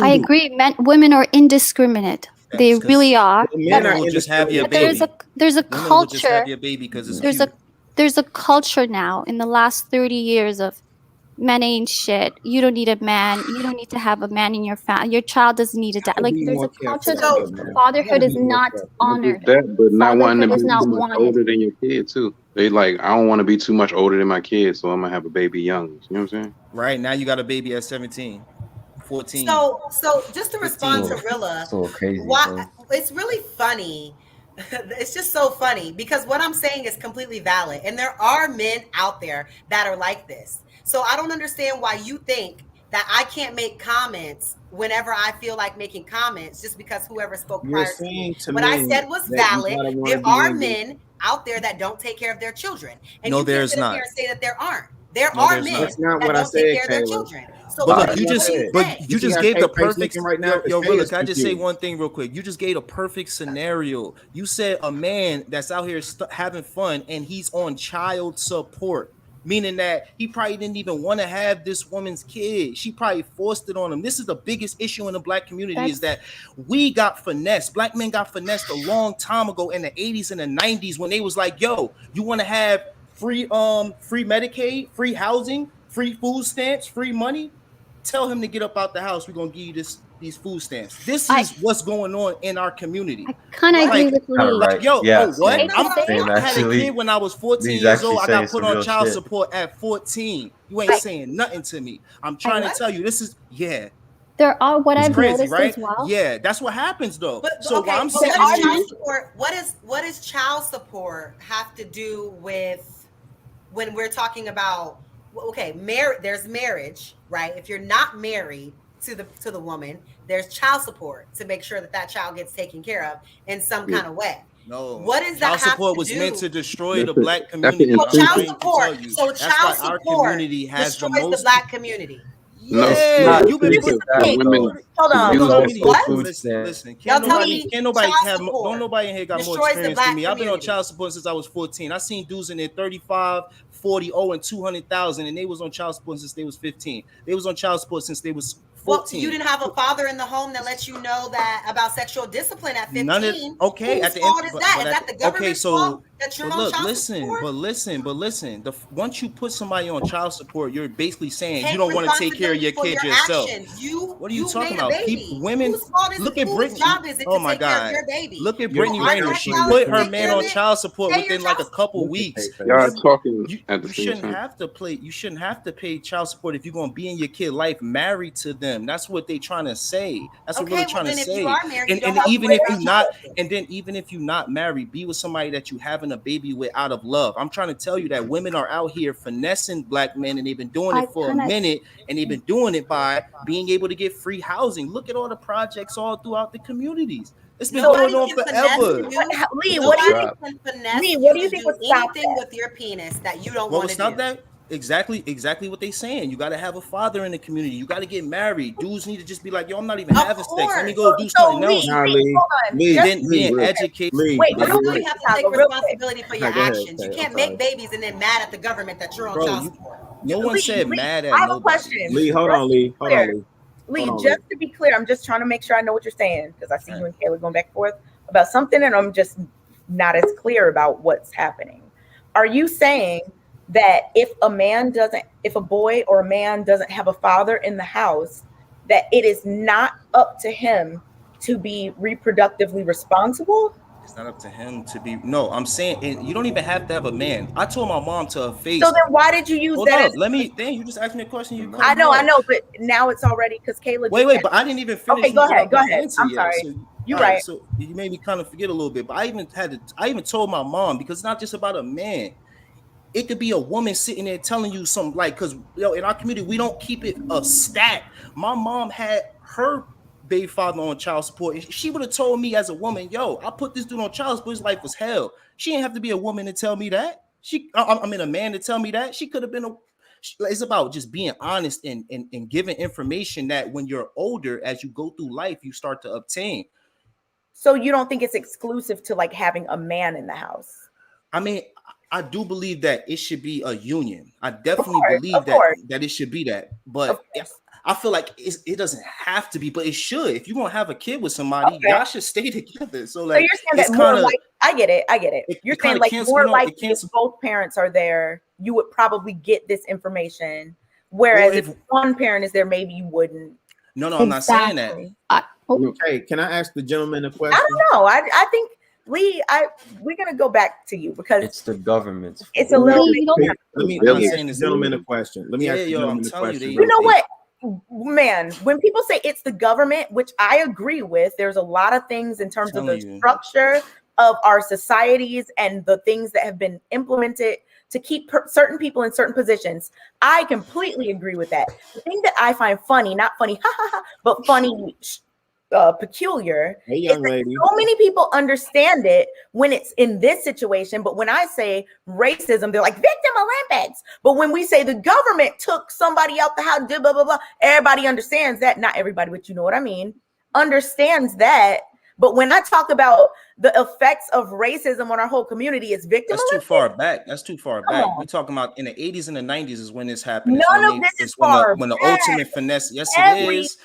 I agree. Women are indiscriminate. They really are. Men are will just have your But there's baby. a Women will just culture. have your baby because it's cute. There's a culture now in the last 30 years of men ain't shit. You don't need a man. You don't need to have a man in your family. Your child doesn't need a dad. Like there's a culture that fatherhood is not honored. That, but not wanting to Fatherhood be is too not much wanted. older than your kid too. They like, I don't want to be too much older than my kid, so I'm gonna have a baby young. You know what I'm saying? Right now, you got a baby at 17, 14. So just to respond to Rilla, so crazy, why it's really funny. It's just so funny because what I'm saying is completely valid. And there are men out there that are like this. So I don't understand why you think that I can't make comments whenever I feel like making comments just because whoever spoke You're prior to saying me. to What I men said was that you valid. gotta wanna There be are in the- men out there that don't take care of their children. And No, you can't there's sit up not. here and say that there aren't. There No, are there's men not. That's not that what I don't take said, care of their Kayla. children. So But what look, you do just you but say? you just gave the perfect. right now. Yo, Shay Rilla, is can I just say confused. one thing real quick? You just gave a perfect scenario. You said a man that's out here having fun and he's on child support, meaning that he probably didn't even want to have this woman's kid. She probably forced it on him. This is the biggest issue in the black community is that we got finessed. Black men got finessed a long time ago in the 80s and the 90s when they was like, yo, you want to have free Medicaid, free housing, free food stamps, free money? Tell him to get up out the house. We're gonna give you these food stamps. This is what's going on in our community. Kind of agree with Lee. Right. Yo, Yeah, oh, what? same, I had a actually. kid when I was 14 Lee's years actually old. I saying got put some on real child shit. support at 14. You ain't saying nothing to me. I'm trying to tell you, this is There are what it's I've crazy, noticed right? as well. Yeah, that's what happens though. But So okay, what I'm but saying what is is, child support? What is child support have to do with when we're talking about there's marriage, right? If you're not married to the woman, there's child support to make sure that child gets taken care of in some kind of way. no, What does child that have support to was do? meant to destroy the That's black community. So I'm child trying to support. tell you. So That's child why our support community has the destroys the most. black community. Yeah, you've been Hold on. You know me. What? Listen, Y'all can't tell nobody me have child don't nobody in here got more destroys the experience black than me. I've been on community. child support since I was 14. I seen dudes in there 35, 40, and 200,000, and they was on child support since they was 15. They was on child support since they was 14. Well, you didn't have a father in the home that lets you know that about sexual discipline at 15. Okay, Whose at the end, fault is that? Is that the government's fault? that you're But on look, child listen, support. but listen. Once you put somebody on child support, you're basically saying Take you don't want to take care of your responsibility for kids your yourself. actions. What are you You talking made a about? baby. Women, Whose fault is it? look at Whose Brittany. job is it Oh to my take care of God. your baby? Look at You Brittany aren't Rayner. that She child put to her take man care of on it? child support Pay your within like a child couple Look at weeks. Y'all are talking at the You same shouldn't time. have to play. You shouldn't have to pay child support if you're gonna be in your kid life married to them. That's what they trying to say. That's what Okay, really well trying to then if you say. are married, you And don't have to even pay if that you not, child support. and then even if you're not married, be with somebody that you having a baby with out of love. I'm trying to tell you that women are out here finessing black men, and they've been doing I it for a kind of minute, and they've been doing it by being able to get free housing. Look at all the projects all throughout the communities. It's been going Nobody on can finesse forever. you. Lee, Nobody can finesse what do you you to think do would stop anything that? with your penis that you don't What want would to stop do. that? Exactly what they saying. You got to have a father in the community. You got to get married. Dudes need to just be like, yo, I'm not even having sex. Let me go do something else. Lee, And then being educated. Wait, You still quick, have to Chicago, take real quick. responsibility for your Go ahead, actions. You Kay, I'm can't make sorry. babies and then mad at the government that you're on Bro, child you, support. no one said mad at I have a nobody. question. Lee, hold Just on, to be Lee. Hold clear. on, Lee. Lee, Hold on, just Lee. to be clear, I'm just trying to make sure I know what you're saying because I see you and Kayla going back and forth about something, and I'm just not as clear about what's happening. Are you saying that if a boy or a man doesn't have a father in the house, that it is not up to him to be reproductively responsible? It's not up to him to be. No, I'm saying you don't even have to have a man. I told my mom to her face. So then why did you use Hold that up, as let me. Dang, you just asked me a question. You cut I me know, off. but now it's already because Kayla. Wait, but I didn't even finish. Okay, go what I ahead. was gonna answer I'm yet. sorry. So, You're all right. right. So you made me kind of forget a little bit. But I even told my mom because it's not just about a man. It could be a woman sitting there telling you something like, because in our community we don't keep it a stat. My mom had her baby father on child support. If she would have told me as a woman, yo, I put this dude on child support, his life was hell. She didn't have to be a woman to tell me that. I mean, a man to tell me that. She could have been it's about just being honest and giving information that when you're older, as you go through life, you start to obtain. So you don't think it's exclusive to like having a man in the house? I mean, I do believe that it should be a union. I definitely believe that it should be that. But I feel like it doesn't have to be, but it should. If you're gonna have a kid with somebody, y'all should stay together. So like, you're saying that more like I get it. You're saying like more likely if both parents are there, you would probably get this information. Whereas if one parent is there, maybe you wouldn't. No, I'm not saying that. Okay, can I ask the gentleman a question? I don't know. I think Lee, we're gonna go back to you because it's the government's fault. It's a little bit. Let me ask the gentleman a question. Let me ask the gentleman a question. You know what, man? When people say it's the government, which I agree with, there's a lot of things in terms of the structure of our societies and the things that have been implemented to keep certain people in certain positions. I completely agree with that. The thing that I find funny, not funny, but funny, peculiar, hey, young is lady. so many people understand it when it's in this situation, but when I say racism, they're like victim Olympics. But when we say the government took somebody out the house, blah blah blah, everybody understands that. Not everybody, but you know what I mean, understands that. But when I talk about the effects of racism on our whole community, it's victim That's Olympics. too far back. That's too far back. We're talking about in the 80s and the 90s is when this happened. None of this is far when the back. ultimate finesse. Yes, it is.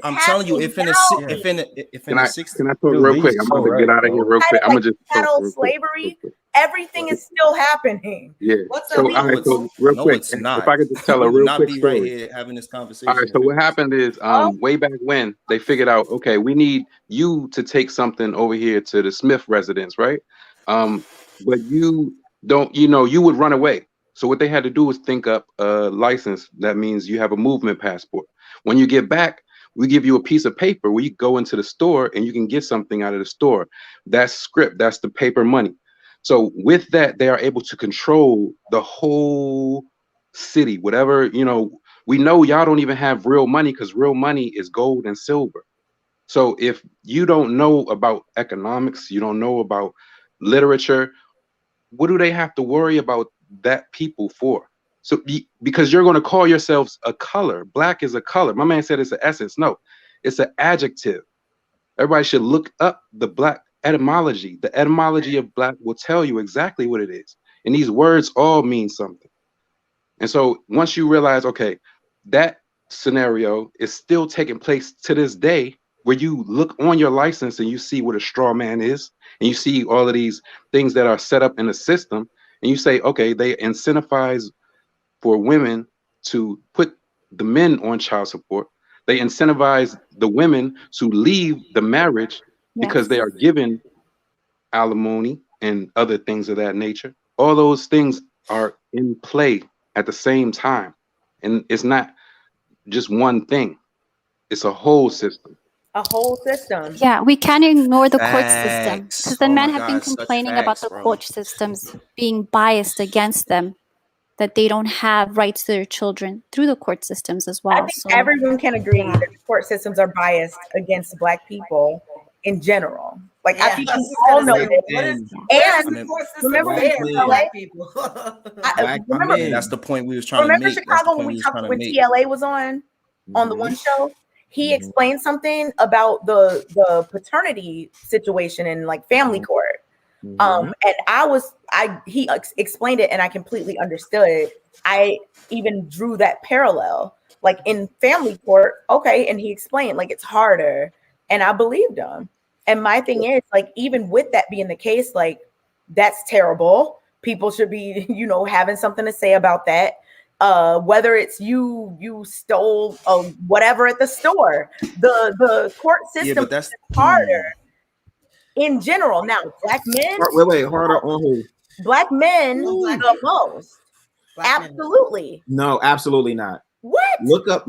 I'm telling you, if in the 60s. Can I talk real quick? I'm about to get out of here real quick. I'm gonna just chattel slavery. Everything is still happening. Yeah. So all right, so real quick, if I could just tell a real quick story. Right here having this conversation. All right. So what happened is, way back when they figured out, okay, we need you to take something over here to the Smith residence, right? But you don't, you would run away. So what they had to do was think up a license. That means you have a movement passport. When you get back, we give you a piece of paper where you go into the store and you can get something out of the store. That's script. That's the paper money. So with that, they are able to control the whole city, whatever, we know y'all don't even have real money because real money is gold and silver. So if you don't know about economics, you don't know about literature, what do they have to worry about that people for? So because you're going to call yourselves a color. Black is a color. My man said it's an essence. No, it's an adjective. Everybody should look up the Black etymology. The etymology of Black will tell you exactly what it is. And these words all mean something. And so once you realize, okay, that scenario is still taking place to this day, where you look on your license and you see what a straw man is, and you see all of these things that are set up in the system, and you say, okay, they incentivize for women to put the men on child support. They incentivize the women to leave the marriage because they are given alimony and other things of that nature. All those things are in play at the same time. And it's not just one thing. It's a whole system. A whole system. Yeah, we can't ignore the court system, because the men have been complaining about the court systems being biased against them, that they don't have rights to their children through the court systems as well. I think everyone can agree that the court systems are biased against Black people in general. Like, I think we all know this. And remember Black men, that's the point we was trying to make. Remember Chicago when we talked when TLA was on the one show? He explained something about the paternity situation in like family court. And he explained it and I completely understood. I even drew that parallel, like in family court. Okay. And he explained like it's harder, and I believed him. And my thing is, like, even with that being the case, like, that's terrible. People should be, having something to say about that. Whether it's you stole whatever at the store, the court system is harder in general. Now, Black men. Wait, harder on who? Black men the most. Absolutely. No, absolutely not. What? Look up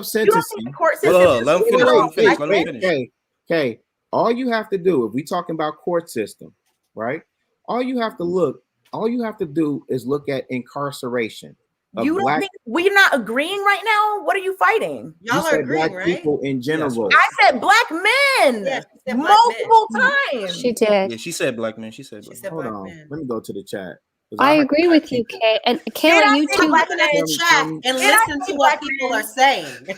sentencing. Let him finish. Okay. All you have to do, if we're talking about court system, right? All you have to do is look at incarceration. You don't think we're not agreeing right now? What are you fighting? Y'all are agreeing, Black people in general. I said Black men multiple times. She did. Yeah, she said Black men. Hold on. Let me go to the chat. I agree with you, Kay. And Kayla, you too. Black men in the chat and listen to what people are saying. Did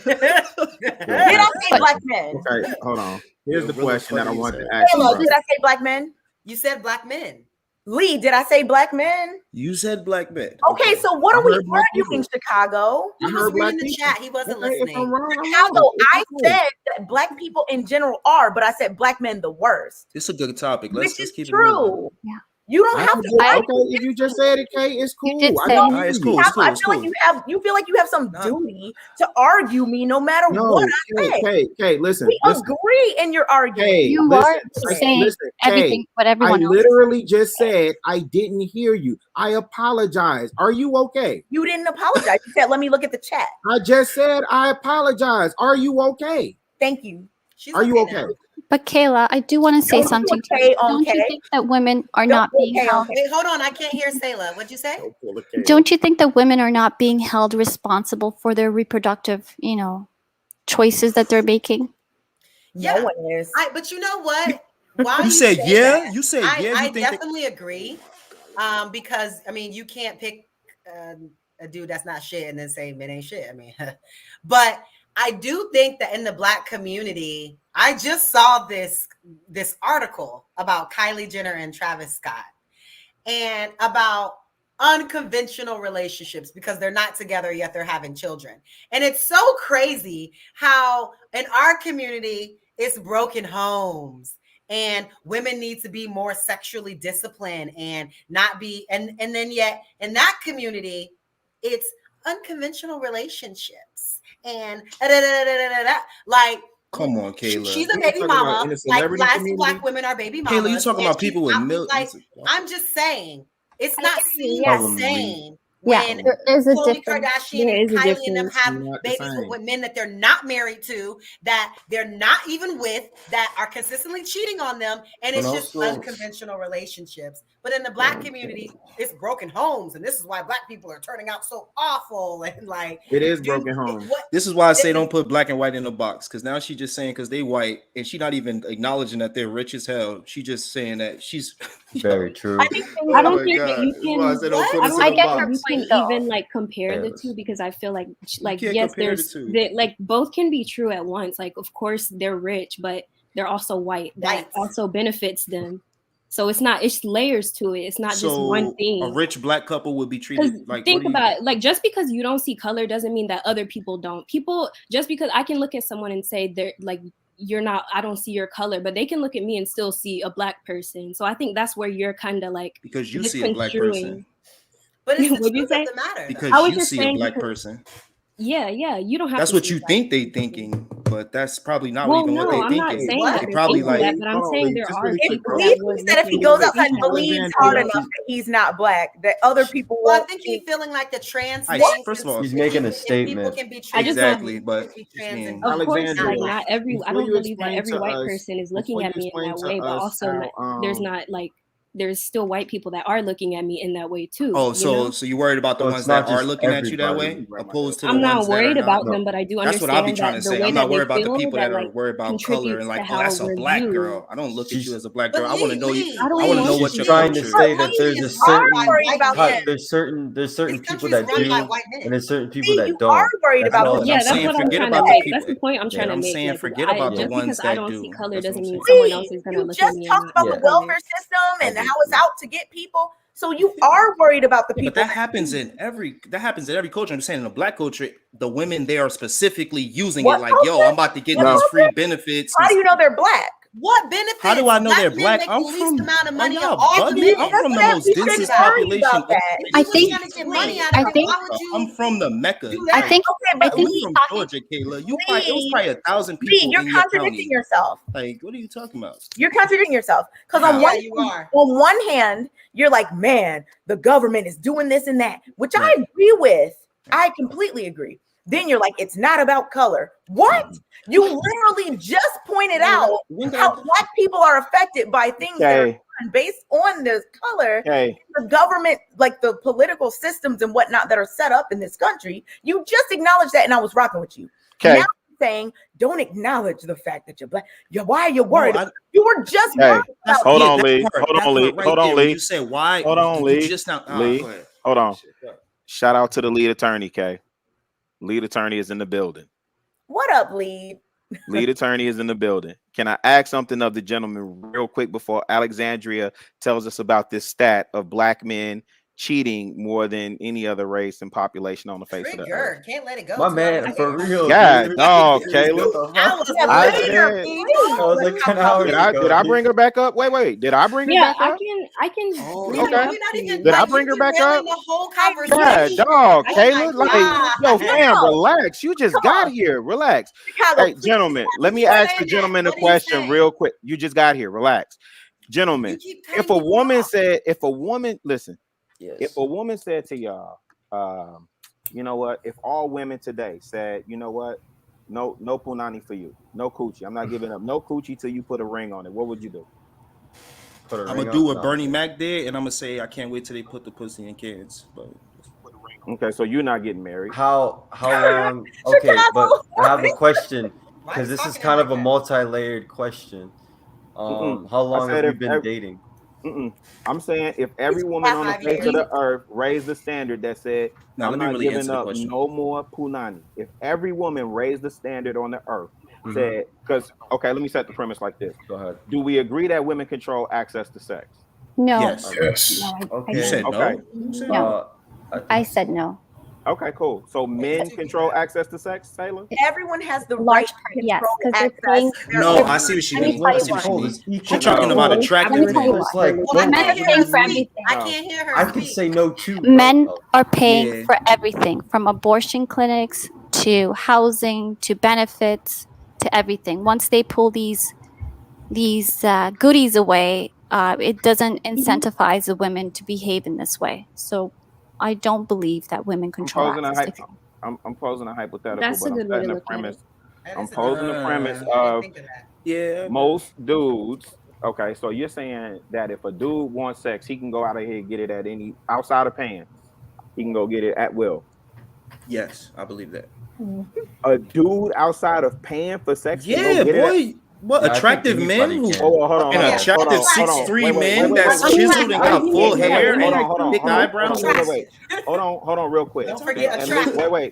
I say Black men? Okay, hold on. Here's the question that I want to ask you. Did I say Black men? You said Black men. Lee, did I say Black men? You said Black men. Okay, so what are we arguing, Chicago? He was reading the chat. He wasn't listening. Chicago, I said that Black people in general are, but I said Black men the worst. It's a good topic. Let's keep true. it moving. Yeah. You don't have to. Okay, if you just said it, Kay, it's cool. It's cool. I feel like you feel like you have some duty to argue me no matter what I say. Kay, listen. We agree in your argument. You are saying everything, what everyone else. I literally just said I didn't hear you. I apologize. Are you okay? You didn't apologize. You said, let me look at the chat. I just said I apologize. Are you okay? Thank you. Are you okay? But Kayla, I do want to say something to you. Don't you think that women are not being held? Wait, hold on. I can't hear Sayla. What'd you say? Don't you think that women are not being held responsible for their reproductive, choices that they're making? Yeah, no one is. But you know what? You said yeah. You said yeah. I definitely agree. Because you can't pick a dude that's not shit and then say men ain't shit. But I do think that in the Black community, I just saw this article about Kylie Jenner and Travis Scott and about unconventional relationships because they're not together yet they're having children. And it's so crazy how in our community it's broken homes and women need to be more sexually disciplined and not be and then yet in that community it's unconventional relationships and like come on, Kayla. She's a baby mama. Like last Black women are baby mamas. Kayla, you talking about people with millions? Like, I'm just saying, it's not seen the same when there's a Khloe difference. Kardashian and Kylie and them have babies with men that they're not married to, that they're not even with, that are consistently cheating on them, and it's just unconventional relationships. But in the Black community, it's broken homes, and this is why Black people are turning out so awful. And like, it is broken homes. This is why I say don't put black and white in a box, because now she's just saying because they white, and she's not even acknowledging that they're rich as hell. She's just saying that she's very true. I don't think that you can. I get her point. Even like compare the two, because I feel like yes, there's like both can be true at once. Like of course they're rich, but they're also white. That also benefits them. So it's layers to it. It's not just one thing. A rich Black couple would be treated like. Think about it. Like just because you don't see color doesn't mean that other people don't. People just because I can look at someone and say they're like you're not, I don't see your color, but they can look at me and still see a Black person. So I think that's where you're kind of like, because you see a Black person. But it's the What'd you truth say? of the matter. Because I was you just see a saying Black because- person. Yeah, you don't have That's to what see you that. think they thinking, but that's probably not Well, even no, what they I'm thinking. not saying They that they're probably thinking like, that, but I'm saying there are people He that would thinks that if he goes outside and believes hard enough that he's not Black, that other people Well, I won't. think he's feeling like the trans Ice, thing. first of all, He's making a People statement. can be trans. Exactly, but Of course, like not every. I don't believe that every white person is looking at me in that way, but also there's not like there's still white people that are looking at me in that way too. oh, so so you worried about the So ones it's not that are just looking at you that way, everybody. opposed to the I'm not ones that worried are about not? them, but I do That's what I'll be understand trying that to the say. way I'm that not worried they about the feel people that that are like worried about color and contributes like, to oh, that's how a we're Black viewed. girl. I don't look at you as a Black But girl. I want to know you. I don't I want to know know what She's your trying to culture say is. that there's a run certain worried about men. there's certain people country's that run do, by white men. and there's certain people See, that you don't. are worried That's about all those. I'm Yeah, that's saying. what I'm Forget trying to about the make. people. That's the point I'm trying to I'm make. saying Like, forget about the just ones because I that don't do. see color That's what doesn't I'm mean saying. someone else is gonna You look at just me and talked not about see the color. welfare system and how it's out to get people. So you are worried about the Yeah, people. but that happens in every culture. I'm saying in the Black culture, the women they are specifically using What it like, yo, culture? I'm about to get What these culture? free benefits. How do you know they're Black? What benefits? How do I know they're men Black? make I'm the least from. amount of Are money of y'all all the bugging? men. I'm from the That's most we shouldn't densest worry population. about that. If I you were think- trying to get money out I of it, think- why would you I'm from the Mecca. do I that? think Okay, but You Lee, from Georgia, Kayla. You Lee, it was probably 1,000 Lee, people you're in your contradicting county. yourself. Like, what are you talking about? You're contradicting yourself. Because How? Yeah, you are. on one hand, you're like, man, the government is doing this and that, which I Right. agree with. I completely agree. Then you're like, it's not about color. What? You literally just pointed out how Black people are affected by things that are done based on this color. The government, like the political systems and whatnot that are set up in this country. You just acknowledged that, and I was rocking with you. Now you're saying, don't acknowledge the fact that you're Black. Why are you worried? You were just worried about Hold it. on, Lee. Hold on, Lee. Hold on, Lee. You said why? Hold on, you Lee. just now. Lee. Go ahead. Hold on. Shout out to the lead attorney, Kay. Lead attorney is in the building. What up, lead? Lead attorney is in the building. Can I ask something of the gentleman real quick before Alexandria tells us about this stat of Black men cheating more than any other race and population on the face of the earth? Can't let it go. My man, for real. God, dude. dog, Kayla. I was like 10 hours ago. Did I bring her back up? Wait. Did I bring her Yeah, back up? I can bring okay. it up to you. Did I bring her back up? The whole Yeah, conversation. dog, Oh Kayla. my Like, yo, God. fam, relax. You just got here. Relax. Hey, gentlemen, let me ask the gentleman a question real quick. You just got here. Relax. Gentlemen, if a woman said, listen, if a woman said to y'all, you know what, if all women today said, you know what, no punani for you, no coochie, I'm not giving up no coochie till you put a ring on it, what would you do? I'm gonna do what Bernie Mac did, and I'm gonna say I can't wait till they put the pussy in cans. But okay, so you're not getting married. How long? Okay, but I have a question because this is kind of a multi-layered question. How long have you been dating? I'm saying if every woman on the face of the earth raised the standard that said, now, I'm let me not really giving answer the up question. no more punani. If every woman raised the standard on the earth, said, because, okay, let me set the premise like this. Go ahead. Do we agree that women control access to sex? No. Yes. No, Okay. You said no? Okay. No. I said no. Okay, cool. So men control access to sex, Taylor? Everyone has the Large right part, to yes, control 'cause they're access paying- to their No, own I see what she Let me means. tell I you see what she why. means. She's She's talking about attractive Let me tell you men. It's why. like Men are paying for everything. I can't hear her. I can say no too. Men are paying Yeah. for everything, from abortion clinics to housing to benefits to everything. Once they pull these goodies away, it doesn't incentivize the women to behave in this way. So I don't believe that women control access to I'm posing a hypothetical, That's but a I'm good way to setting the look at premise. it. I'm posing the premise of most dudes. Okay, so you're saying that if a dude wants sex, he can go out of here and get it at any outside of paying. He can go get it at will. Yes, I believe that. A dude outside of paying for sex can Yeah, go get boy. it. What Yeah, I attractive think men anybody who can. an attractive 6'3" men that's chiseled and got full hair and thick eyebrows. Hold on, real quick. Don't forget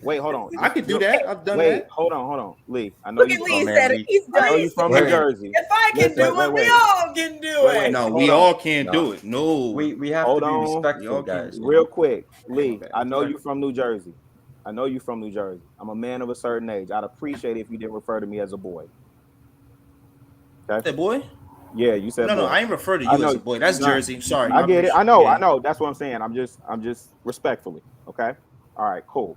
Wait, hold on. I could do that. I've done Wait, that. hold on, Lee. I know Look you. at Lee said it. He's I know done you it. from New Jersey. If I can do it, we all can do it. No, we all can't do it. No, we have to be respectful, guys. Real quick, Lee. I know you from New Jersey. I'm a man of a certain age. I'd appreciate it if you didn't refer to me as a boy. Okay. That boy? Yeah, you said No, boy. I ain't refer to you as a boy. That's Jersey. Sorry. I get it. I know. That's what I'm saying. I'm just respectfully. Okay. All right, cool.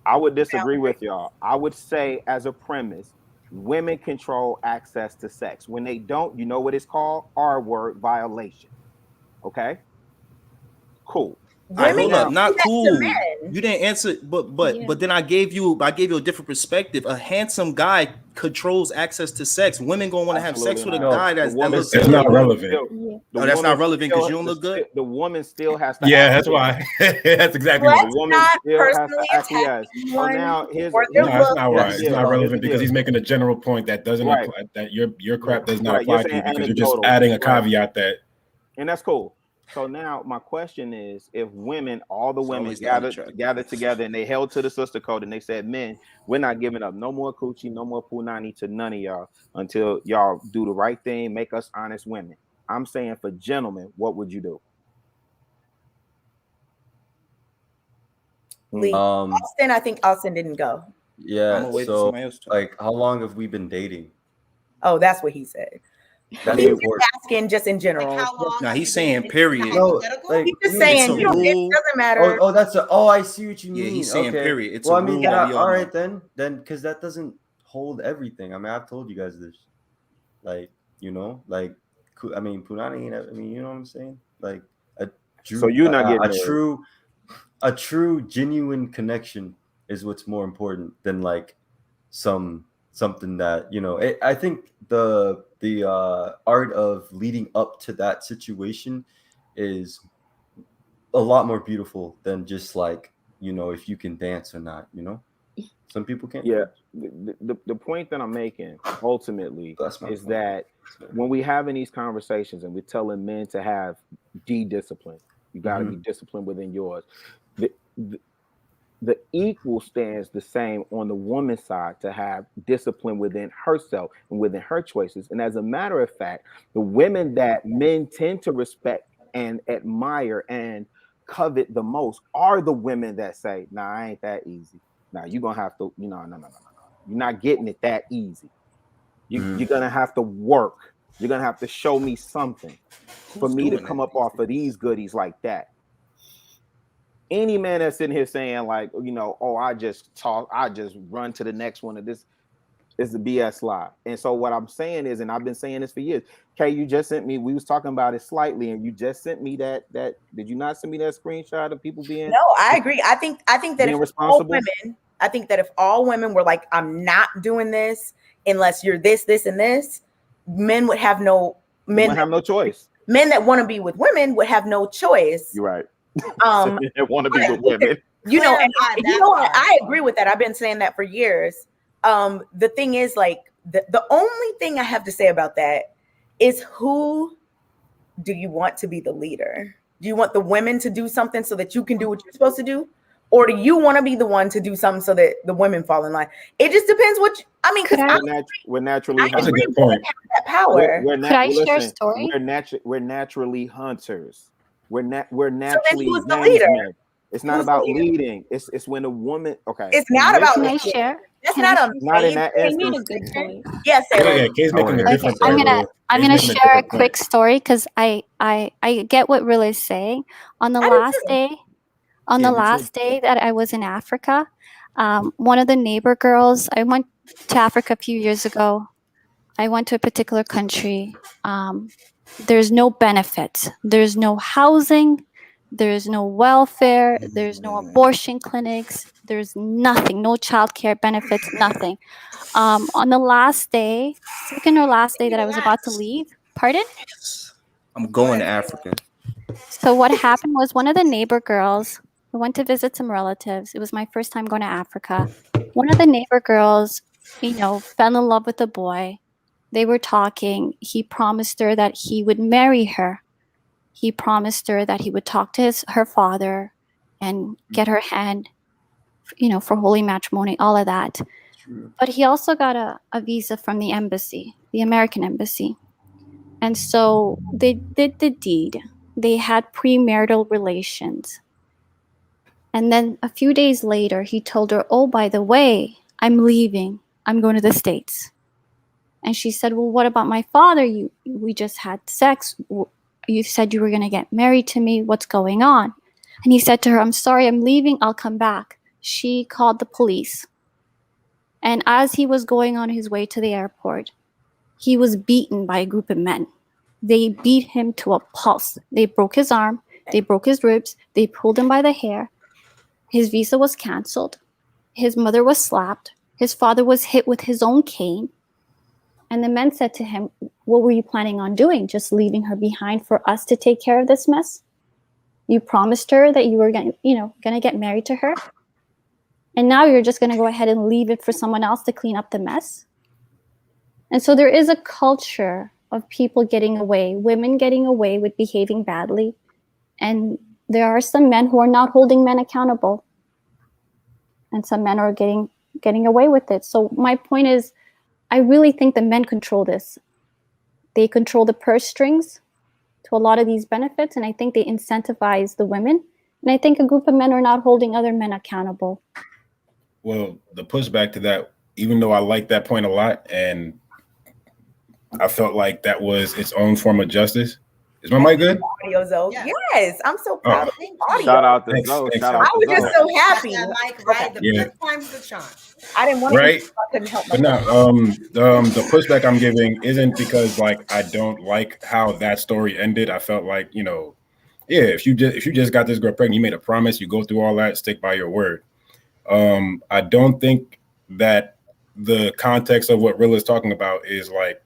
I would disagree with y'all. I would say, as a premise, women control access to sex. When they don't, you know what it's called? R-word violation. Okay. Cool. All right, hold up. Not cool. You didn't answer, but then I gave you a different perspective. A handsome guy controls access to sex. Women gonna want to have sex with a guy that looks. It's not relevant. Oh, that's not relevant because you don't look good. The woman still has to. Yeah, that's why. That's exactly Let's what the woman not still has to personally acquiesce. attack So anyone now here's or their No, it's look. not right. It's not relevant because he's making a general point that doesn't Right. apply, that your crap does not Right, you're apply to you saying because you're just anecdotal. adding a Right. caveat that. And that's cool. So now my question is, if women, all the women always down the gathered together and they held to the sister code and they said, men, we're not giving up no more coochie, no more punani to none of y'all until y'all do the right thing, make us honest women. I'm saying for gentlemen, what would you do? Austin, I think Austin didn't go. Yeah. So, like, how long have we been dating? Oh, that's what he said. That's He's important. just asking just in general. Nah, he's saying period. No, like, He's just saying, you know, it doesn't matter. Oh, that's a. Oh, I see what you mean. Yeah, he's saying okay. period. It's well, a I mean, rule yeah, that we all all know. right then, because that doesn't hold everything. I mean, I've told you guys this. Like, you know, like, I mean, punani. I mean, you know what I'm saying? Like, So you're not getting married. a true, genuine connection is what's more important than like something that, you know. I think the art of leading up to that situation is a lot more beautiful than just like, you know, if you can dance or not, you know. Some people can't. Yeah, the point that I'm making ultimately is that when we having these conversations and we're telling men to have discipline, you got to be disciplined within yours. The equal stands the same on the woman's side to have discipline within herself and within her choices. And as a matter of fact, the women that men tend to respect and admire and covet the most are the women that say, nah, I ain't that easy. Now you're gonna have to, no. You're not getting it that easy. You're gonna have to work. You're gonna have to show me something for me to come up off of these goodies like that. Any man that's sitting here saying like, you know, oh, I just run to the next one of this is the BS lie. And so what I'm saying is, and I've been saying this for years, Kay, you just sent me, we was talking about it slightly, and you just sent me that did you not send me that screenshot of people being No, I agree. I think that if all women, I think that if all women were like, I'm not doing this unless you're this, and this, men would have no choice. Men that want to be with women would have no choice. You're right. They want to be with women. You know, and I agree with that. I've been saying that for years. The thing is, like, the only thing I have to say about that is, who do you want to be the leader? Do you want the women to do something so that you can do what you're supposed to do? Or do you want to be the one to do something so that the women fall in line? It just depends what we're naturally That's a good point. That power. Could I share a story? We're naturally hunters. We're naturally who's the leader? men. It's not about leading. It's when a woman. Okay. It's not about. Can I share? That's not in that instance. Yes, Kay's making a different point. I'm gonna share a quick story because I get what Rilla is saying. On the last day that I was in Africa, one of the neighbor girls, I went to Africa a few years ago. I went to a particular country. There's no benefits. There's no housing. There's no welfare. There's no abortion clinics. There's nothing. No childcare benefits. Nothing. On the last day, second or last day that I was about to leave. Pardon? I'm going to Africa. So what happened was, one of the neighbor girls, we went to visit some relatives. It was my first time going to Africa. One of the neighbor girls, fell in love with a boy. They were talking. He promised her that he would marry her. He promised her that he would talk to her father and get her hand, for holy matrimony, all of that. But he also got a visa from the embassy, the American embassy. And so they did the deed. They had premarital relations. And then a few days later, he told her, oh, by the way, I'm leaving. I'm going to the States. And she said, well, what about my father? We just had sex. You said you were going to get married to me. What's going on? And he said to her, I'm sorry, I'm leaving. I'll come back. She called the police. And as he was going on his way to the airport, he was beaten by a group of men. They beat him to a pulse. They broke his arm. They broke his ribs. They pulled him by the hair. His visa was canceled. His mother was slapped. His father was hit with his own cane. And the men said to him, what were you planning on doing? Just leaving her behind for us to take care of this mess? You promised her that you were going to get married to her. And now you're just going to go ahead and leave it for someone else to clean up the mess. And so there is a culture of people getting away, women getting away with behaving badly. And there are some men who are not holding men accountable. And some men are getting away with it. So my point is, I really think the men control this. They control the purse strings to a lot of these benefits, and I think they incentivize the women. And I think a group of men are not holding other men accountable. Well, the pushback to that, even though I like that point a lot, and I felt like that was its own form of justice. Is my mic good? Audio, Zoe. Yes, I'm so proud of the audio. Shout out to Zoe. Shout out I was just so happy. I didn't want to. Right. I couldn't help But myself. no, the pushback I'm giving isn't because like I don't like how that story ended. I felt like, if you just got this girl pregnant, you made a promise, you go through all that, stick by your word. I don't think that the context of what Rilla is talking about is like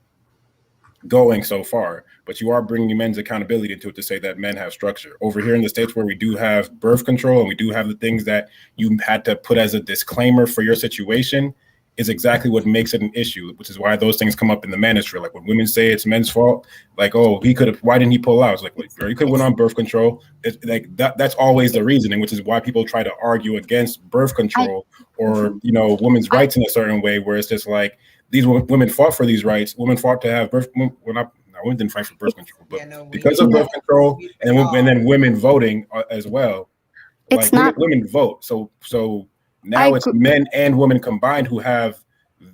going so far, but you are bringing men's accountability to it to say that men have structure. Over here in the States where we do have birth control and we do have the things that you had to put as a disclaimer for your situation is exactly what makes it an issue, which is why those things come up in the manosphere. Like when women say it's men's fault, like, oh, why didn't he pull out? It's like, girl, you could have went on birth control. It's like that's always the reasoning, which is why people try to argue against birth control or, women's rights in a certain way, where it's just like, these women fought for these rights. Women fought to have birth. Well, women didn't fight for birth control, but because of birth control and then women voting as well. It's like women vote. So now it's men and women combined who have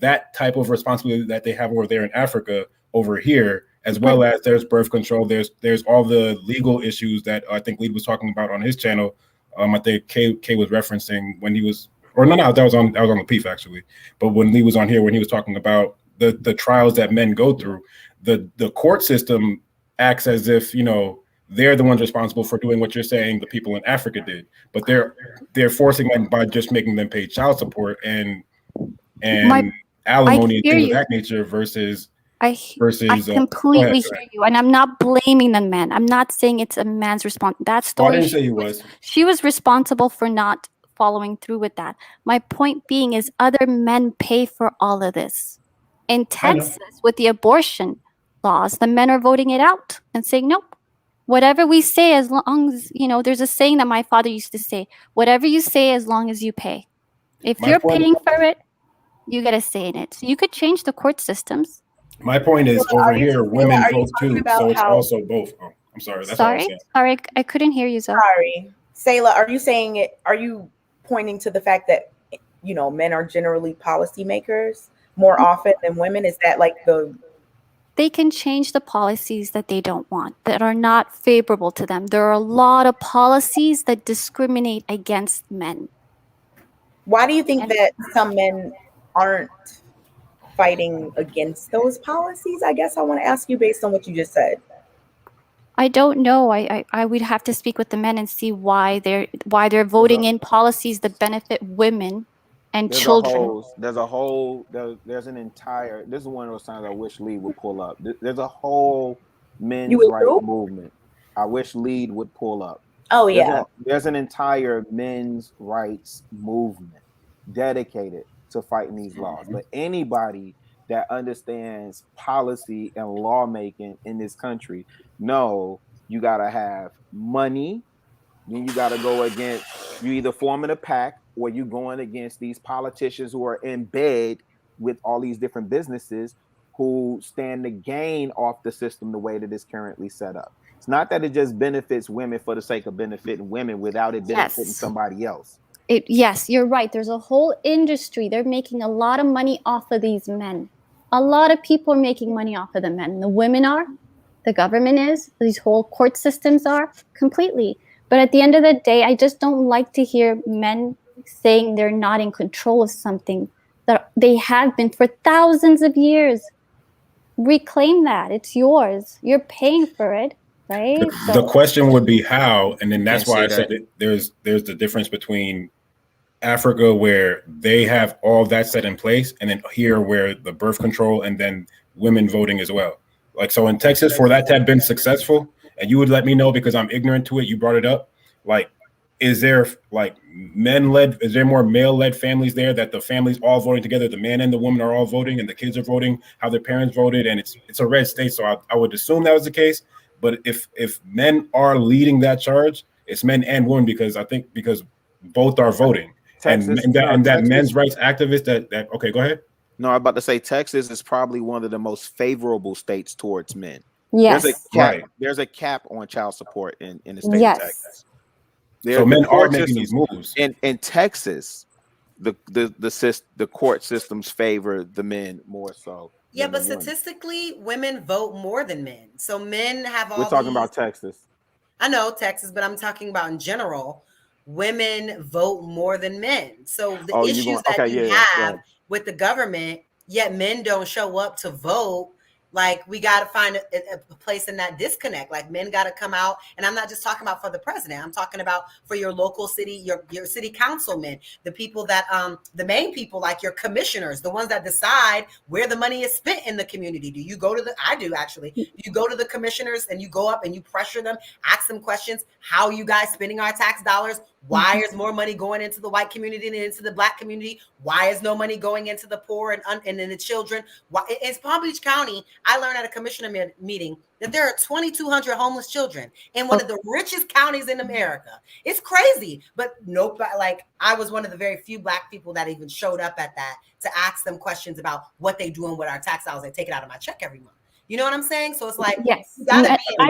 that type of responsibility that they have over there in Africa over here, as well as there's birth control. There's all the legal issues that I think Lee was talking about on his channel. I think Kay was referencing when he was. Or no, that was on Lapeef actually. But when Lee was on here, when he was talking about the trials that men go through, the court system acts as if they're the ones responsible for doing what you're saying the people in Africa did, but they're forcing them by just making them pay child support and alimony and things of that nature versus. I completely hear you, and I'm not blaming the men. I'm not saying it's a man's response. That story. I didn't say he was. She was responsible for not following through with that. My point being is other men pay for all of this. In Texas, with the abortion laws, the men are voting it out and saying, nope, whatever we say, as long as, there's a saying that my father used to say, whatever you say, as long as you pay. If you're paying for it, you get a say in it. So you could change the court systems. My point is over here, women vote too. So it's also both. Oh, I'm sorry. That's all I'm saying. Sorry, I couldn't hear you, Zoe. Sorry. Sayla, are you pointing to the fact that men are generally policymakers more often than women? Is that like they can change the policies that they don't want, that are not favorable to them? There are a lot of policies that discriminate against men. Why do you think that some men aren't fighting against those policies? I guess I want to ask you based on what you just said. I don't know. I would have to speak with the men and see why they're voting in policies that benefit women and children. There's an entire. This is one of those times I wish Lee would pull up. There's a whole men's rights movement. I wish Lee would pull up. Oh yeah. There's an entire men's rights movement dedicated to fighting these laws. But anybody that understands policy and lawmaking in this country, you gotta have money. Then you gotta go against. You either forming a pack or you going against these politicians who are in bed with all these different businesses who stand to gain off the system the way that it's currently set up. It's not that it just benefits women for the sake of benefiting women without it benefiting somebody else. Yes, you're right. There's a whole industry. They're making a lot of money off of these men. A lot of people are making money off of the men. The women are, the government is, these whole court systems are, completely. But at the end of the day, I just don't like to hear men saying they're not in control of something that they have been for thousands of years. Reclaim that. It's yours. You're paying for it, right? The question would be how, and then that's why I said that. There's the difference between Africa, where they have all that set in place, and then here where the birth control and then women voting as well. Like, so in Texas, for that to have been successful, and you would let me know because I'm ignorant to it, you brought it up, like, is there like is there more male-led families there that the families all voting together, the man and the woman are all voting and the kids are voting how their parents voted, and it's a red state, so I would assume that was the case. But if men are leading that charge, it's men and women, because I think because both are voting. Texas, and that Texas, men's rights activists that okay, go ahead. No, I'm about to say Texas is probably one of the most favorable states towards men. Yes. There's a cap on child support in the state of Texas. So men are making these moves. In Texas, the court systems favor the men more so. Yeah, but statistically, women vote more than men. So men have all. We're talking about Texas. I know Texas, but I'm talking about in general. Women vote more than men. So the issues that you have with the government, yet men don't show up to vote. Like, we got to find a place in that disconnect. Like, men got to come out, and I'm not just talking about for the president. I'm talking about for your local city, your city councilmen, the people that the main people, like your commissioners, the ones that decide where the money is spent in the community. Do you go to I do actually. Do you go to the commissioners and you go up and you pressure them, ask them questions? How are you guys spending our tax dollars? Why is more money going into the white community and into the black community? Why is no money going into the poor and in the children? Why in Palm Beach County? I learned at a commissioner meeting that there are 2,200 homeless children in one of the richest counties in America. It's crazy, but nobody, like, I was one of the very few black people that even showed up at that to ask them questions about what they doing with our tax dollars. They take it out of my check every month. You know what I'm saying? So it's like, yes, you gotta be.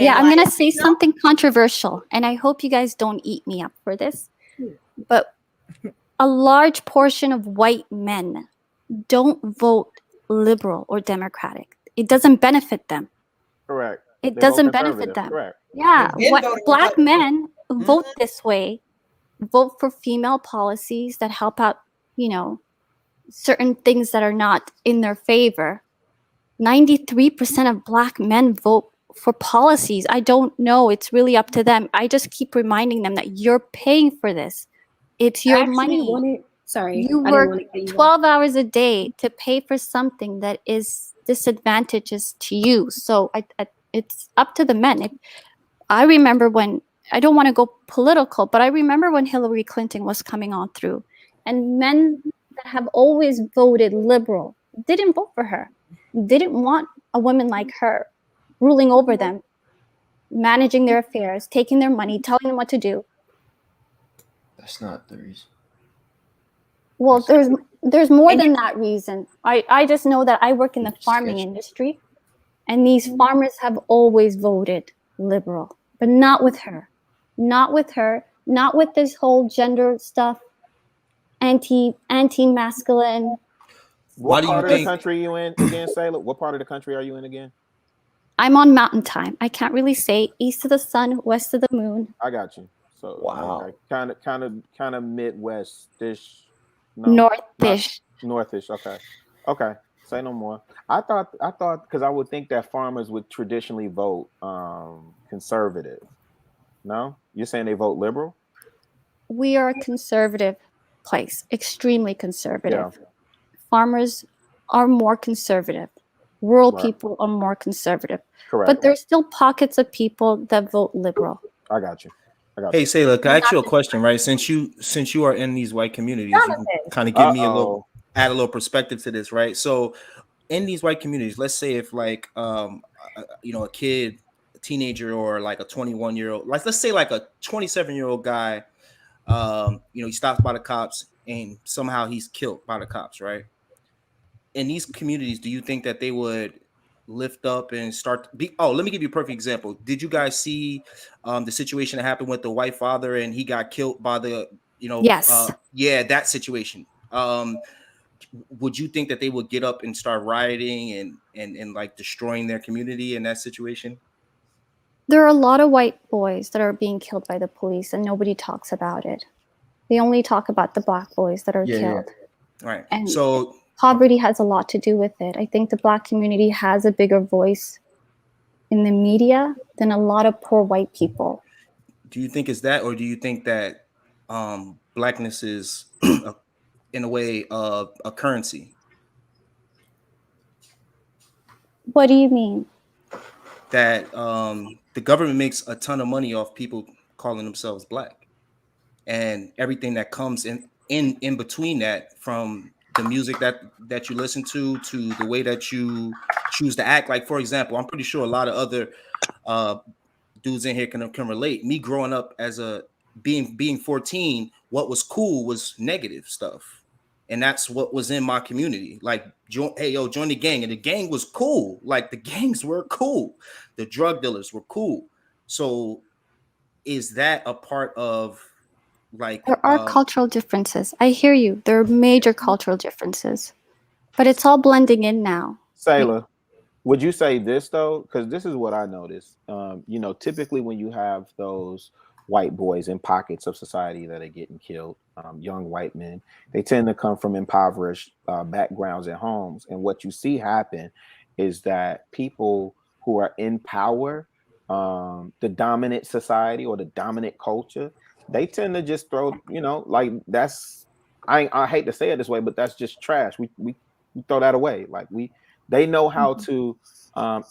I'm going to say something controversial, and I hope you guys don't eat me up for this, but a large portion of white men don't vote liberal or democratic. It doesn't benefit them. Correct. It doesn't benefit them. Correct. Yeah. Black men vote this way, vote for female policies that help out, certain things that are not in their favor. 93% of black men vote for policies. I don't know. It's really up to them. I just keep reminding them that you're paying for this. It's your money. You work 12 hours a day to pay for something that is disadvantageous to you. So it's up to the men. I remember when, I don't want to go political, but I remember when Hillary Clinton was coming on through, and men that have always voted liberal didn't vote for her, didn't want a woman like her ruling over them, managing their affairs, taking their money, telling them what to do. That's not the reason. Well, there's more than that reason. I just know that I work in the farming industry, and these farmers have always voted liberal, but not with her. Not with her. Not with this whole gender stuff, anti-masculine. What part of the country are you in again, Sailor? What part of the country are you in again? I'm on mountain time. I can't really say east of the sun, west of the moon. I got you. So wow, kind of Midwest-ish. No, northish. Northish. Okay. Say no more. I thought because I would think that farmers would traditionally vote conservative. No, you're saying they vote liberal? We are a conservative place, extremely conservative. Yeah. Farmers are more conservative. Rural people are more conservative. Correct. But there's still pockets of people that vote liberal. I got you. Hey, Sayla, can I ask you a question, right? Since you are in these white communities, you can kind of give me add a little perspective to this, right? So in these white communities, let's say if like a kid, a teenager, or like a 21-year-old, let's say like a 27-year-old guy, he stops by the cops and somehow he's killed by the cops, right? In these communities, do you think that they would lift up and let me give you a perfect example. Did you guys see the situation that happened with the white father and he got killed by the yes. That situation. would you think that they would get up and start rioting and like destroying their community in that situation? There are a lot of white boys that are being killed by the police and nobody talks about it. They only talk about the black boys that are killed. Right. And so poverty has a lot to do with it. I think the black community has a bigger voice in the media than a lot of poor white people. Do you think it's that, or do you think that blackness is in a way a currency? What do you mean? That the government makes a ton of money off people calling themselves black, and everything that comes in between that, from the music that you listen to the way that you choose to act. Like, for example, I'm pretty sure a lot of other dudes in here can relate. Me growing up as being 14, what was cool was negative stuff, and that's what was in my community. Like, hey, yo, join the gang, and the gang was cool. Like, the gangs were cool, the drug dealers were cool. So is that a part of, like, there are cultural differences? I hear you. There are major cultural differences, but it's all blending in now. Sayla, would you say this though? Because this is what I noticed. You know, typically when you have those white boys in pockets of society that are getting killed, young white men, they tend to come from impoverished backgrounds and homes. And what you see happen is that people who are in power, the dominant society or the dominant culture, they tend to just throw, you know, like, that's, I hate to say it this way, but that's just trash. We throw that away. Like, they know how to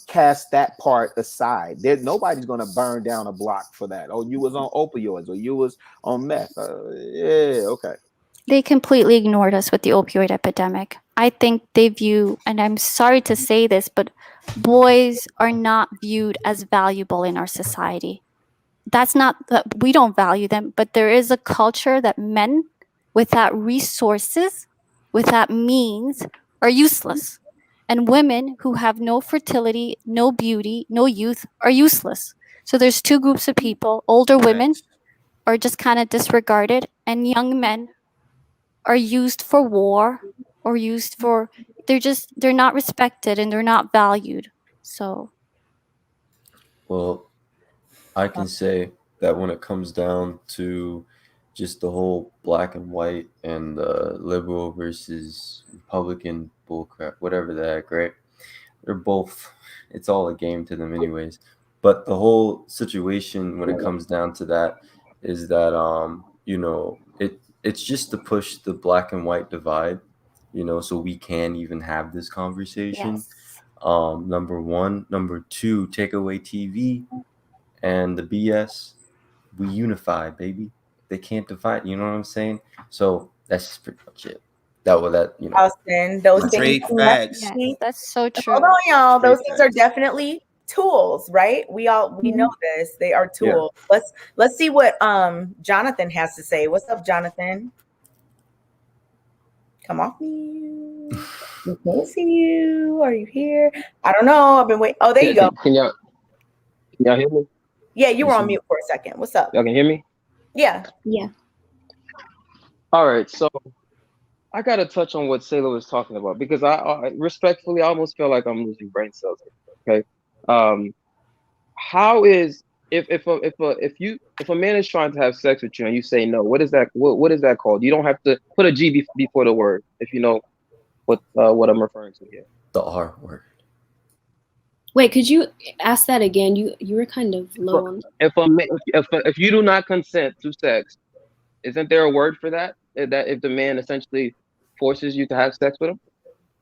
cast that part aside. Nobody's gonna burn down a block for that. Oh, you was on opioids, or you was on meth. Yeah, okay. They completely ignored us with the opioid epidemic. I think they view, and I'm sorry to say this, but boys are not viewed as valuable in our society. That's not that we don't value them, but there is a culture that men without resources, without means, are useless. And women who have no fertility, no beauty, no youth are useless. So there's two groups of people. Older women are just kind of disregarded, and young men are used for war, or used for, they're not respected and they're not valued. So, well, I can say that when it comes down to just the whole black and white and liberal versus Republican bullcrap, whatever the heck, right? They're both, it's all a game to them anyways. But the whole situation when it comes down to that is that, you know, it's just to push the black and white divide, you know, so we can even have this conversation. yes. Number one. Number two, take away TV and the BS. We unify, baby. They can't divide. You know what I'm saying? So that's pretty much it. You know. Austin, those things. Yes, that's so true. Hold on, y'all. Those things are definitely tools, right? We know this. They are tools. Yeah. Let's see what Jonathan has to say. What's up, Jonathan? Come off mute. We can't see you. Are you here? I don't know. I've been waiting. Oh, there you go. Can y'all hear me? Yeah, you were on mute for a second. What's up? Y'all can hear me? Yeah. Yeah. All right. So I got to touch on what Sayla was talking about, because I respectfully, I almost feel like I'm losing brain cells. Okay. How is, if a man is trying to have sex with you and you say no, what is that? What is that called? You don't have to put a G before the word, if you know what I'm referring to here. The R word. Wait, could you ask that again? You were kind of low on. If you do not consent to sex, isn't there a word for that? That if the man essentially forces you to have sex with him?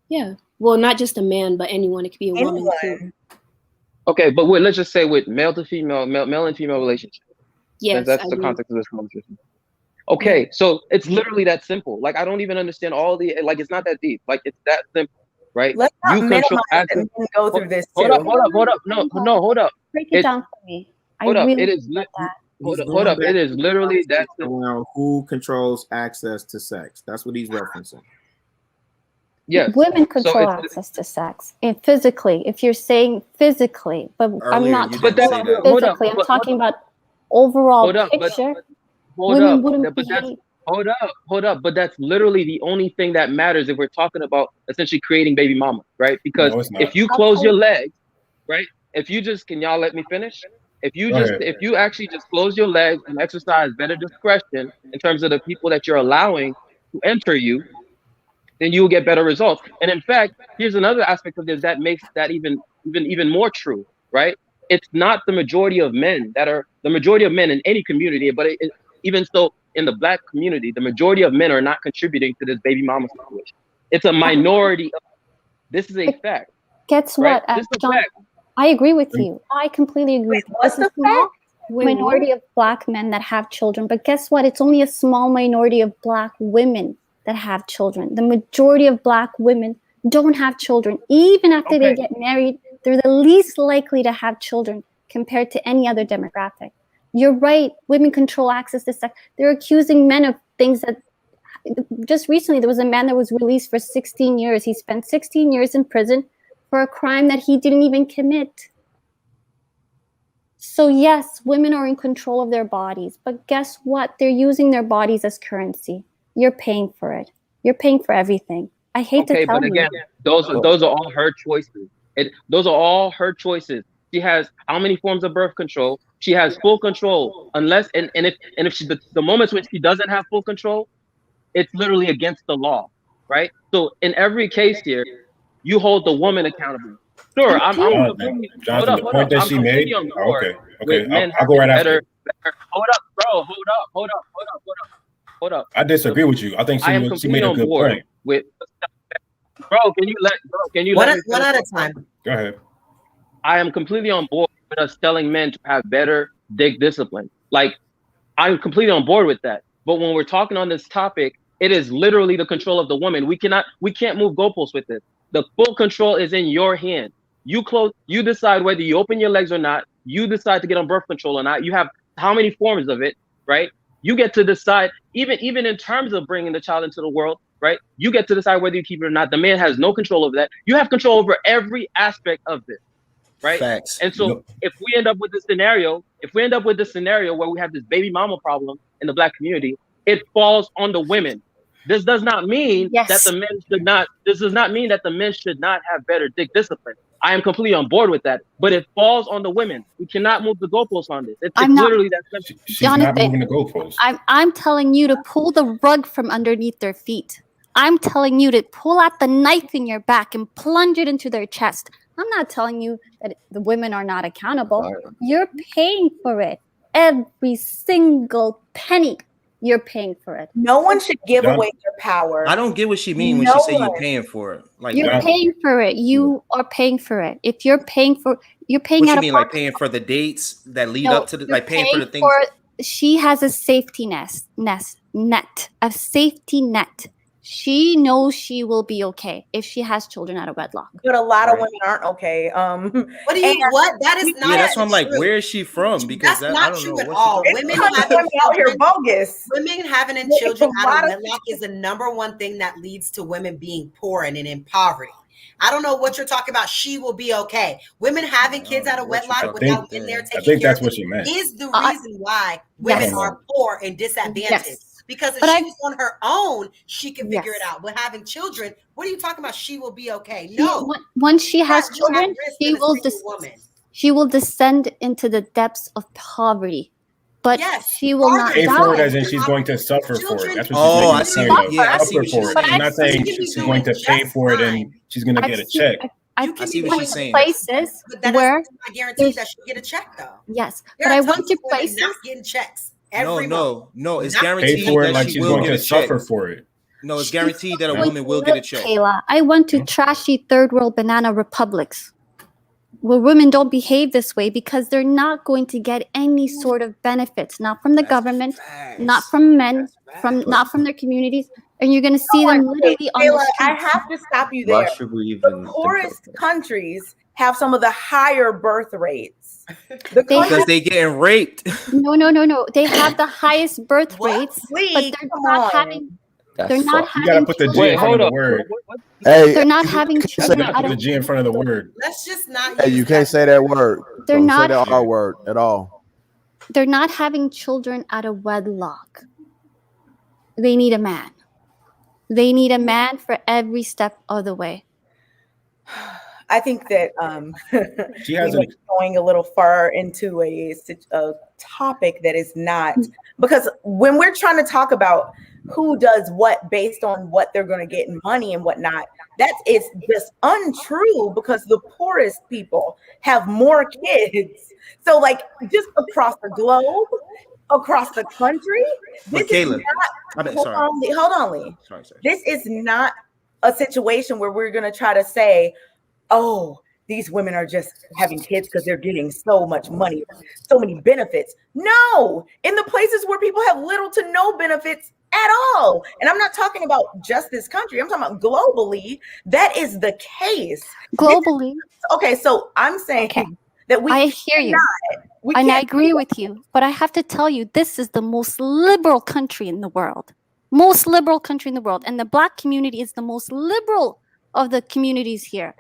Yeah. Well, not just a man, but anyone. It could be a woman too. Okay, but let's just say with male to female, male and female relationship. Yes, that's the context of this conversation. Okay, so it's literally that simple. Like, I don't even understand all the, like, it's not that deep. Like, it's that simple, right? Let's not minimize and go through this too. Hold up. No, hold up. Break it down for me. Hold up. It is hold up. It is literally that around who controls access to sex. That's what he's referencing. Yes. Women control access to sex. And physically, if you're saying physically, but I'm not talking about physically, I'm talking about overall picture. Women wouldn't behave. hold up. But that's literally the only thing that matters if we're talking about essentially creating baby mama, right? Because if you close your legs, right? If you just, can y'all let me finish? If you actually just close your legs and exercise better discretion in terms of the people that you're allowing to enter you, then you will get better results. And in fact, here's another aspect of this that makes that even more true, right? It's not the majority of men in any community, but even so in the Black community, the majority of men are not contributing to this baby mama situation. It's a minority. This is a fact. Guess right? what, This is a John? fact. I agree with you. I completely agree. Wait, what's the small fact? minority of Black men that have children, but guess what? It's only a small minority of Black women that have children. The majority of Black women don't have children. Even after they get married, they're the least likely to have children compared to any other demographic. You're right. Women control access to sex. They're accusing men of things that just recently there was a man that was released for 16 years. He spent 16 years in prison for a crime that he didn't even commit. So yes, women are in control of their bodies, but guess what? They're using their bodies as currency. You're paying for it. You're paying for everything. I hate to tell but again, you. those are all her choices. Those are all her choices. She has how many forms of birth control? She has full control. Unless if she the moments when she doesn't have full control, it's literally against the law, right? So in every case here, you hold the woman accountable. Sure, I'm completely. Jonathan, the point that she made. Okay. I'll go right after. Hold up, bro. Hold up. I disagree with you. I think she made a good point. Can you let me one at a time? Go ahead. I am completely on board with us telling men to have better dick discipline. Like, I'm completely on board with that. But when we're talking on this topic, it is literally the control of the woman. We can't move goalposts with this. The full control is in your hand. You decide whether you open your legs or not. You decide to get on birth control or not. You have how many forms of it, right? You get to decide, even in terms of bringing the child into the world, right? You get to decide whether you keep it or not. The man has no control over that. You have control over every aspect of this, right? Facts. And so if we end up with this scenario where we have this baby mama problem in the Black community, it falls on the women. This does not mean that the men should not. This does not mean that the men should not have better dick discipline. I am completely on board with that, but it falls on the women. We cannot move the goalposts on this. It's literally that simple. She's not moving the goalposts. I'm telling you to pull the rug from underneath their feet. I'm telling you to pull out the knife in your back and plunge it into their chest. I'm not telling you that the women are not accountable. You're paying for it. Every single penny. You're paying for it. No one should give away their power. I don't get what she means when she say you're paying for it. Like you're paying for it. You are paying for it. If you're paying for, you're paying. What you mean, like paying for the dates that lead up to the, like paying for the things? She has a safety net, a safety net. She knows she will be okay if she has children out of wedlock. But a lot of women aren't okay. What do you? What? That is not. Yeah, that's why I'm like, where is she from? Because that's not true at all. Women out here bogus. Women having children out of wedlock is the number one thing that leads to women being poor and in poverty. I don't know what you're talking about. She will be okay. Women having kids out of wedlock without men there taking care of them is the reason why women are poor and disadvantaged. Yes. Because if she was on her own, she can figure it out. But having children, what are you talking about? She will be okay. No. Once she has children, she will descend into the depths of poverty. But she will not pay die. for it as in she's going to suffer for it. That's what she's saying. Suffer for it. I'm not saying she's going to pay for it and she's going to get a check. I see what she's saying. Places where I guarantee that she'll get a check though. Yes, but I went to places not getting checks. No. It's guaranteed pay for it like she she's will going get to a check. suffer for it. No, it's guaranteed that a woman will get a check. Kayla, I went to trashy third world banana republics where women don't behave this way because they're not going to get any sort of benefits, not from the government, not from men, not from their communities. And you're going to see them literally on the streets. I have to stop you there. The poorest countries have some of the higher birth rates. Because they getting raped. No. They have the highest birth rates, but they're not having. They're not having. You gotta put the G in front of the word. Hey, they're not having children. You gotta put the G in front of the word. Let's just not. Hey, you can't say that word. They're Don't not say the R word at all. They're not having children out of wedlock. They need a man. They need a man for every step of the way. I think that She we has might be going a little far into a topic that is not, because when we're trying to talk about who does what based on what they're going to get in money and whatnot, that is just untrue, because the poorest people have more kids. So like just across the globe, across the country, But Kayla, hold on, Lee. Sorry. This is not a situation where we're going to try to say, oh, these women are just having kids because they're getting so much money, so many benefits. No, in the places where people have little to no benefits at all. And I'm not talking about just this country. I'm talking about globally. That is the case. Globally. Okay, so I'm saying that I hear you. And I agree with you. But I have to tell you, this is the most liberal country in the world. Most liberal country in the world. And the Black community is the most liberal of the communities here.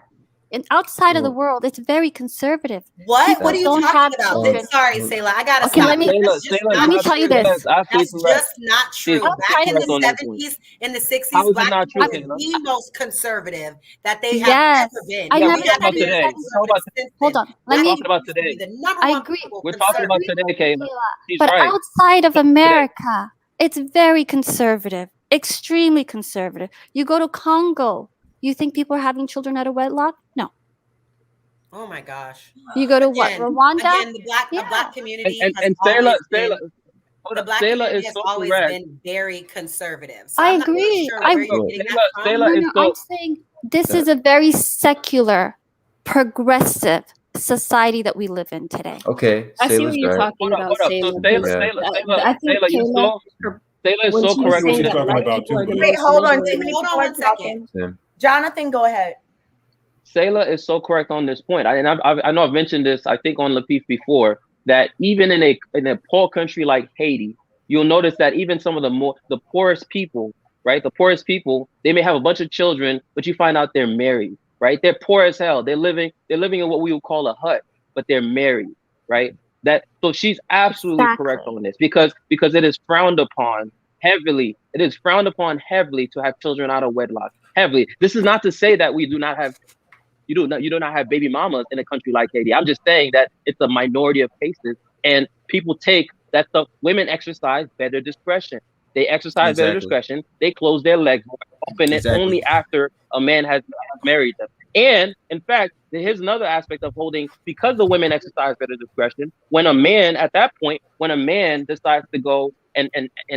And outside of the world, it's very conservative. What? People What are you don't talking have about? children. Sorry, Sayla, I gotta Okay, stop. let me tell you this. That's just not true. Back in the 70s, in the 60s, How is it Black not people true, were Kayla? the most conservative that they have Yes. ever been. I Yeah, never we're We said talking have about that been in today. the 70s. Hold on. Let We're me. talking about today. the number I one agree. people We're talking about conservative. today, Kayla. She's But right. outside of America, it's very conservative, extremely conservative. You go to Congo, you think people are having children out of wedlock? No. Oh my gosh. You go to what? Again, Rwanda? the black community And has always been Hold the up, Black Sayla community is has so always correct. been very conservative. So I I'm not really agree. sure where you're getting that from. I'm saying this is a very secular, progressive society that we live in today. Okay, I see what Sayla's you're right. talking about, So Sayla. I think Sayla is when so she was correct when saying you that Black people are the Wait, most hold on, liberal, David. Hold on one second. Jonathan, go ahead. Sayla is so correct on this point. I know I've mentioned this, I think, on Lapeef before, that even in a poor country like Haiti, you'll notice that even some of the poorest people, right? The poorest people, they may have a bunch of children, but you find out they're married, right? They're poor as hell. They're living in what we would call a hut, but they're married, right? So she's absolutely correct on this, because it is frowned upon heavily. It is frowned upon heavily to have children out of wedlock. Heavily. This is not to say that we do not have you do not have baby mamas in a country like Haiti. I'm just saying that it's a minority of cases, and people take that stuff. Women exercise better discretion. They exercise better discretion. They close their legs, open it only after a man has married them. And in fact, here's another aspect of holding, because the women exercise better discretion. When a man decides to go and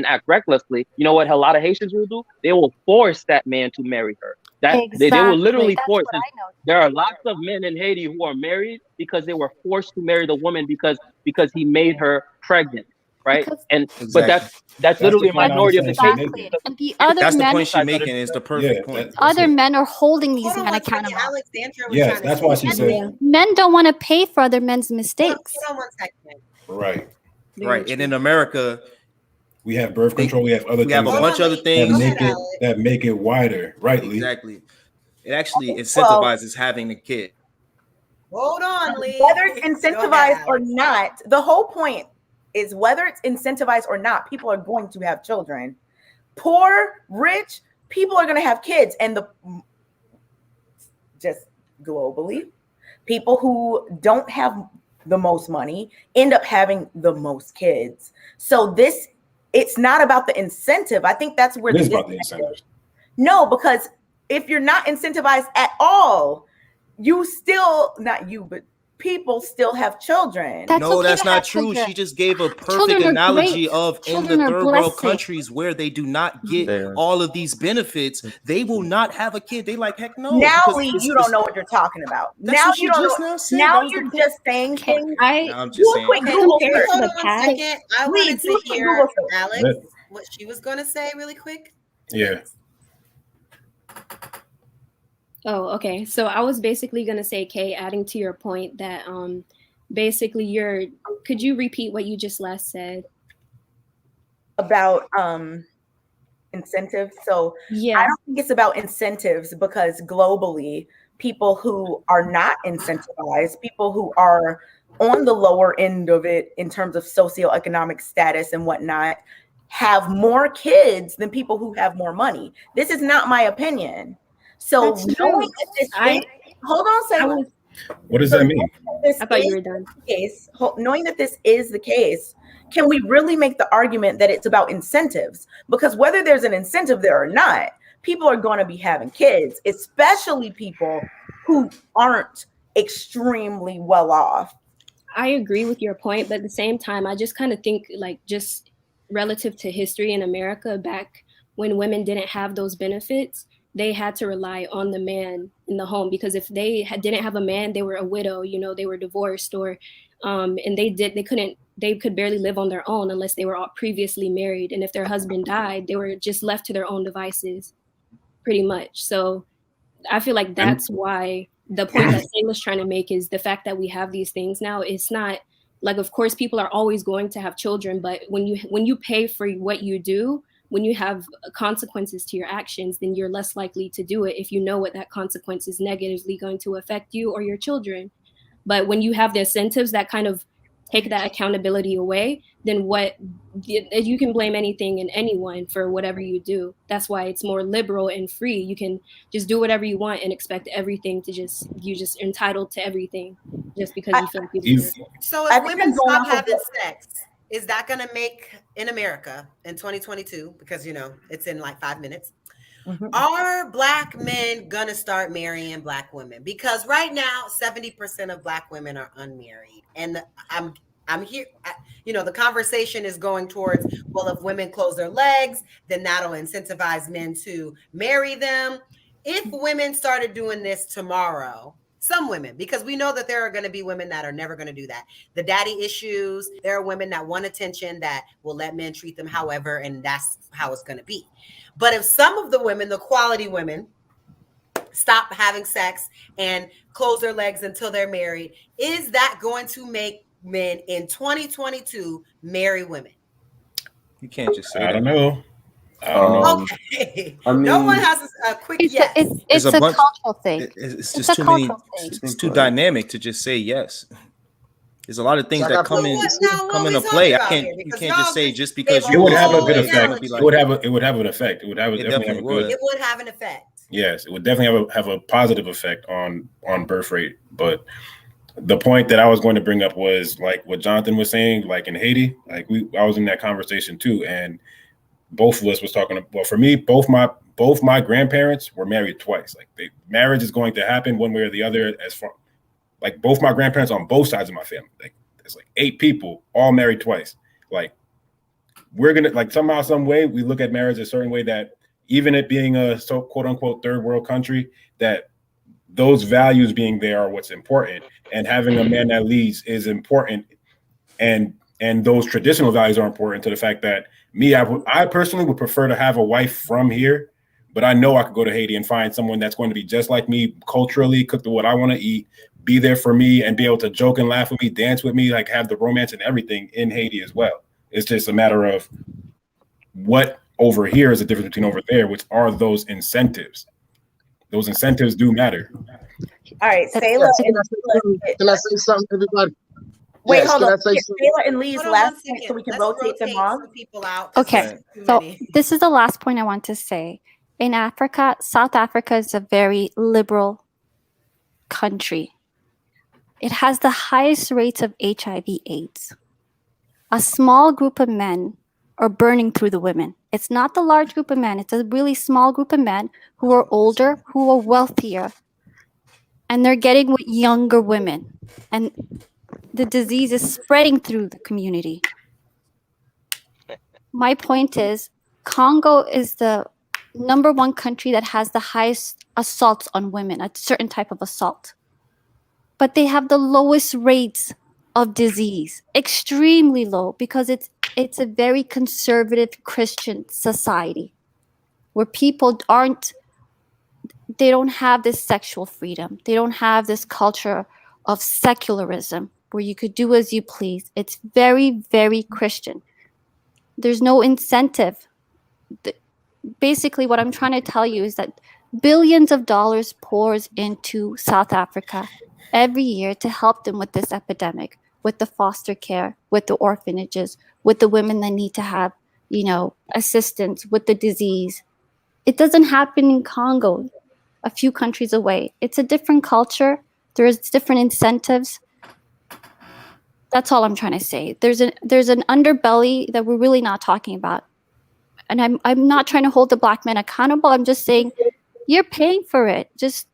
act recklessly, you know what a lot of Haitians will do? They will force that man to marry her. They will literally force it. There are lots of men in Haiti who are married because they were forced to marry the woman because he made her pregnant, right? But that's literally a minority of the cases. And the other That's the men, point she's making. Is the perfect point. Other men are holding these men accountable. Yes, that's why she said. Men don't want to pay for other men's mistakes. Hold on one second. Right. Right. And in America, we have birth control. We have other things. We have a bunch of other things that make it wider. Rightly. Exactly. It actually incentivizes having a kid. Hold on, Lee. Whether it's incentivized or not, the whole point is whether it's incentivized or not, people are going to have children. Poor, rich, people are going to have kids. And just globally, people who don't have the most money end up having the most kids. So it's not about the incentive. I think that's where it is about the incentive. No, because if you're not incentivized at all, but people still have children. That's not true. She just gave a perfect analogy of in the third world countries where they do not get all of these benefits, they will not have a kid. They like, heck no. Now, Lee, you don't know what you're talking about. Now you don't know. Now you're just saying things. I'm just saying. Hold on one second. I wanted to hear Alex what she was going to say really quick. Yeah. Oh, okay. So I was basically going to say, Kay, adding to your point that basically could you repeat what you just last said? About incentives. So yeah. I don't think it's about incentives, because globally, people who are not incentivized, people who are on the lower end of it in terms of socioeconomic status and whatnot, have more kids than people who have more money. This is not my opinion. So That's true. knowing that this hold on, Sailor. What does that mean? I thought you were done. Knowing that this is the case, can we really make the argument that it's about incentives? Because whether there's an incentive there or not, people are going to be having kids, especially people who aren't extremely well off. I agree with your point, but at the same time, I just kind of think like just relative to history in America, back when women didn't have those benefits, they had to rely on the man in the home, because if they didn't have a man, they were a widow, you know, they were divorced, or and they could barely live on their own unless they were all previously married. And if their husband died, they were just left to their own devices pretty much. So I feel like that's why the point that Sayla's trying to make is the fact that we have these things now. It's not like, of course, people are always going to have children, but when you pay for what you do, when you have consequences to your actions, then you're less likely to do it if you know what that consequence is negatively going to affect you or your children. But when you have the incentives that kind of take that accountability away, then you can blame anything and anyone for whatever you do. That's why it's more liberal and free. You can just do whatever you want and expect everything to you're just entitled to everything just because you feel like you deserve it. So if women stop having sex, is that going to make, in America in 2022, because, you know, it's in like 5 minutes, are Black men going to start marrying Black women? Because right now, 70% of Black women are unmarried. And I'm here, you know, the conversation is going towards, well, if women close their legs, then that'll incentivize men to marry them. If women started doing this tomorrow, some women, because we know that there are going to be women that are never going to do that. The daddy issues, there are women that want attention that will let men treat them however, and that's how it's going to be. But if some of the women, the quality women, stop having sex and close their legs until they're married, is that going to make men in 2022 marry women? You can't just say I that. don't know. Okay. I mean, no one has a quick yes. It's a cultural thing. It's just too many. It's too dynamic to just say yes. There's a lot of things that come into play. You can't just say just because you would have a good effect. It would have an effect. It would It would have an effect. Yes, it would definitely have a positive effect on birth rate. But the point that I was going to bring up was like what Jonathan was saying, like in Haiti, like I was in that conversation too, and both of us was talking. Well, for me, both my grandparents were married twice. Like marriage is going to happen one way or the other. As far like both my grandparents on both sides of my family, like it's like 8 people all married twice. Like we're gonna like somehow, some way, we look at marriage a certain way that even it being a so quote unquote third world country, that those values being there are what's important, and having a man that leads is important, and those traditional values are important to the fact that I personally would prefer to have a wife from here, but I know I could go to Haiti and find someone that's going to be just like me culturally, cook the what I want to eat, be there for me, and be able to joke and laugh with me, dance with me, like have the romance and everything in Haiti as well. It's just a matter of what over here is the difference between over there, which are those incentives. Those incentives do matter. All right, Sayla. Can I say something, everybody? Wait, yes, hold on. Sayla and Lee's last point so we can rotate them off. Okay, so this is the last point I want to say. In Africa, South Africa is a very liberal country. It has the highest rates of HIV/AIDS. A small group of men are burning through the women. It's not the large group of men. It's a really small group of men who are older, who are wealthier, and they're getting with younger women. And the disease is spreading through the community. My point is, Congo is the #1 country that has the highest assaults on women, a certain type of assault. But they have the lowest rates of disease, extremely low, because it's a very conservative Christian society where people they don't have this sexual freedom. They don't have this culture of secularism where you could do as you please. It's very, very Christian. There's no incentive. Basically, what I'm trying to tell you is that billions of dollars pours into South Africa every year to help them with this epidemic, with the foster care, with the orphanages, with the women that need to have assistance with the disease. It doesn't happen in Congo, a few countries away. It's a different culture. There's different incentives. That's all I'm trying to say. There's an underbelly that we're really not talking about. And I'm not trying to hold the Black men accountable. I'm just saying you're paying for it. Just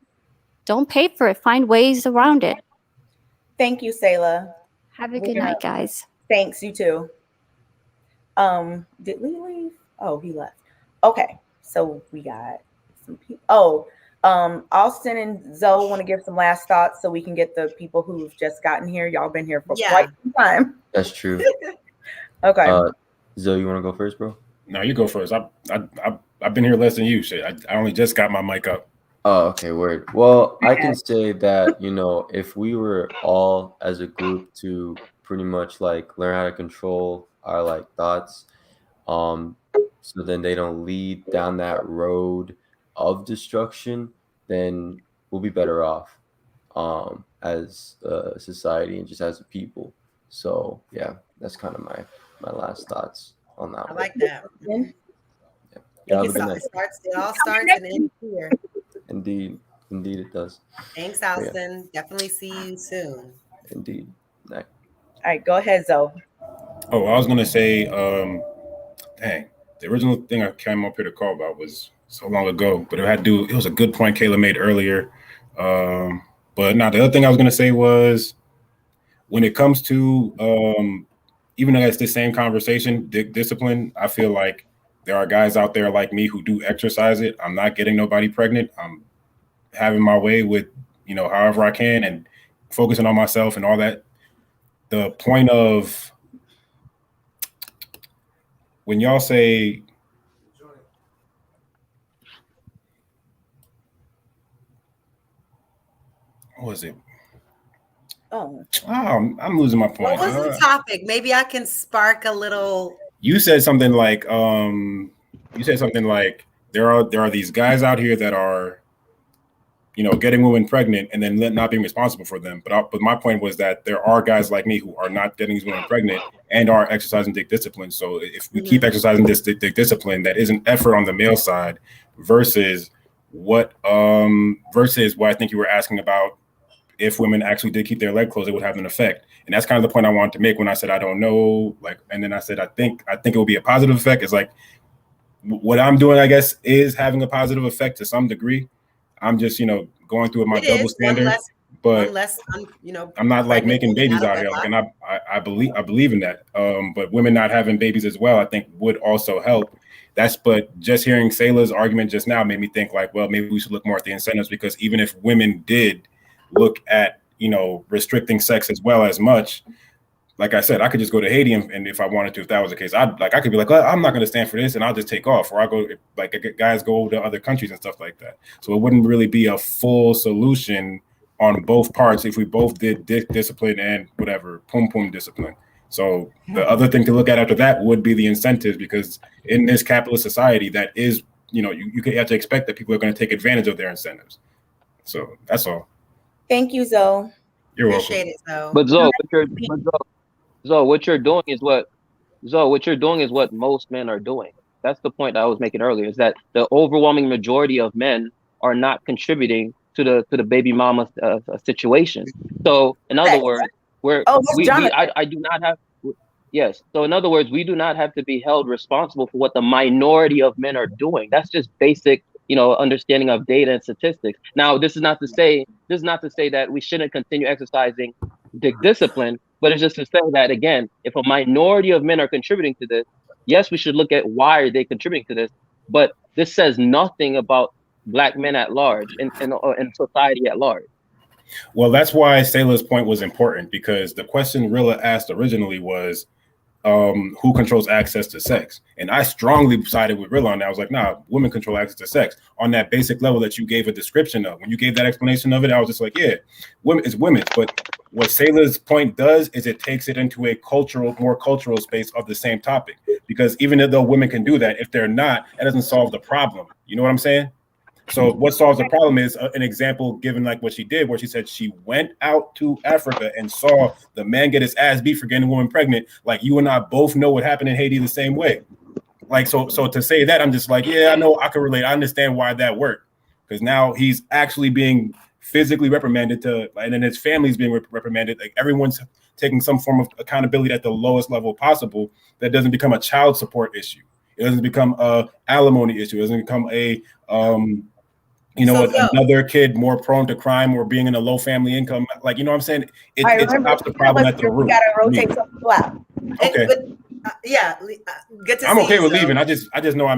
don't pay for it. Find ways around it. Thank you, Sayla. Have a good night, guys. Thanks, you too. Did Lee leave? Oh, he left. Okay, so we got some people. Austin and Zoe want to give some last thoughts so we can get the people who've just gotten here. Y'all been here for quite some time. That's true. Okay. Zoe, you want to go first, bro? No, you go first. I've been here less than you. Shit, I only just got my mic up. Oh, okay, word. Well, I can say that, if we were all as a group to pretty much like learn how to control our like thoughts, so then they don't lead down that road of destruction, then we'll be better off as a society and just as a people. So yeah, that's kind of my last thoughts on that. I like that. Yeah, It all starts and ends here. Indeed it does. Thanks, Alston. Definitely see you soon. Indeed. All right, go ahead, Zoe. Oh, I was gonna say, dang, the original thing I came up here to call about was so long ago, but it was a good point Kayla made earlier. But now the other thing I was gonna say was when it comes to even though it's the same conversation, discipline, I feel like there are guys out there like me who do exercise it. I'm not getting nobody pregnant. I'm having my way with, however I can and focusing on myself and all that. The point of when y'all say, what was it? Oh, I'm losing my point. What was the topic? Maybe I can spark a little. You said something like there are these guys out here that are, getting women pregnant and then not being responsible for them. But my point was that there are guys like me who are not getting these women pregnant and are exercising dick discipline. So if we keep exercising this dick discipline, that is an effort on the male side versus what I think you were asking about. If women actually did keep their leg closed, it would have an effect. And that's kind of the point I wanted to make when I said I don't know, and then I said I think it will be a positive effect. It's like what I'm doing, I guess, is having a positive effect to some degree. I'm just, going through my double standard, but I'm not like making babies out here. Like, and I believe in that. But women not having babies as well, I think would also help. But just hearing Sayla's argument just now made me think like, well, maybe we should look more at the incentives, because even if women did look at, restricting sex as well as much, like I said, I could just go to Haiti and if I wanted to, if that was the case, I could be like, oh, I'm not going to stand for this and I'll just take off, or I go like guys go to other countries and stuff like that. So it wouldn't really be a full solution on both parts if we both did discipline and whatever pum discipline. So the other thing to look at after that would be the incentives, because in this capitalist society, that is, you have to expect that people are going to take advantage of their incentives. So that's all. Thank you, Zoe. You're Appreciate it, Zoe. But Zoe, what you're doing is what most men are doing. That's the point I was making earlier, is that the overwhelming majority of men are not contributing to the baby mama situation. So in other words, I do not have. Yes. So in other words, we do not have to be held responsible for what the minority of men are doing. That's just basic, understanding of data and statistics. Now, this is not to say that we shouldn't continue exercising dick discipline, but it's just to say that, again, if a minority of men are contributing to this, yes, we should look at why are they contributing to this. But this says nothing about Black men at large and society at large. Well, that's why Sayla's point was important, because the question Rilla asked originally was, who controls access to sex? And I strongly sided with Rilla on that. I was like, nah, women control access to sex on that basic level that you gave a description of. When you gave that explanation of it, I was just like, yeah, it's women. But what Sayla's point does is it takes it into a more cultural space of the same topic. Because even though women can do that, if they're not, that doesn't solve the problem. You know what I'm saying? So what solves the problem is an example given like what she did, where she said she went out to Africa and saw the man get his ass beat for getting a woman pregnant. Like you and I both know what happened in Haiti the same way. like, so to say that, I'm just like, yeah, I know, I can relate. I understand why that worked, because now he's actually being physically reprimanded and then his family's being reprimanded. Like, everyone's taking some form of accountability at the lowest level possible. That doesn't become a child support issue. It doesn't become a alimony issue. It doesn't become a another kid more prone to crime or being in a low family income. Like, you know what I'm saying? It stops the problem at the root. We gotta rotate some people out. Okay. Good to see I'm okay you, with so. leaving. I just know I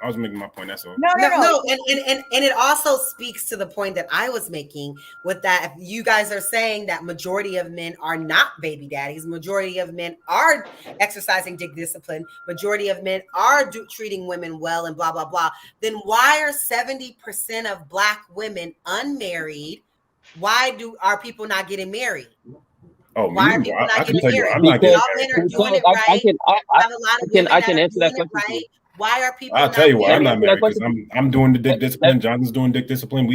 was making my point. That's all. No. And it also speaks to the point that I was making with that. If you guys are saying that majority of men are not baby daddies, majority of men are exercising dick discipline, majority of men are treating women well, and blah blah blah, then why are 70% of Black women unmarried? Why are people not getting married? Oh, why are people not getting married? I'm not Y'all getting men are doing it right. I can answer that question. Right? Why are people? I'll tell you why I'm not married, because question. I'm doing the dick discipline. Jonathan's doing dick discipline.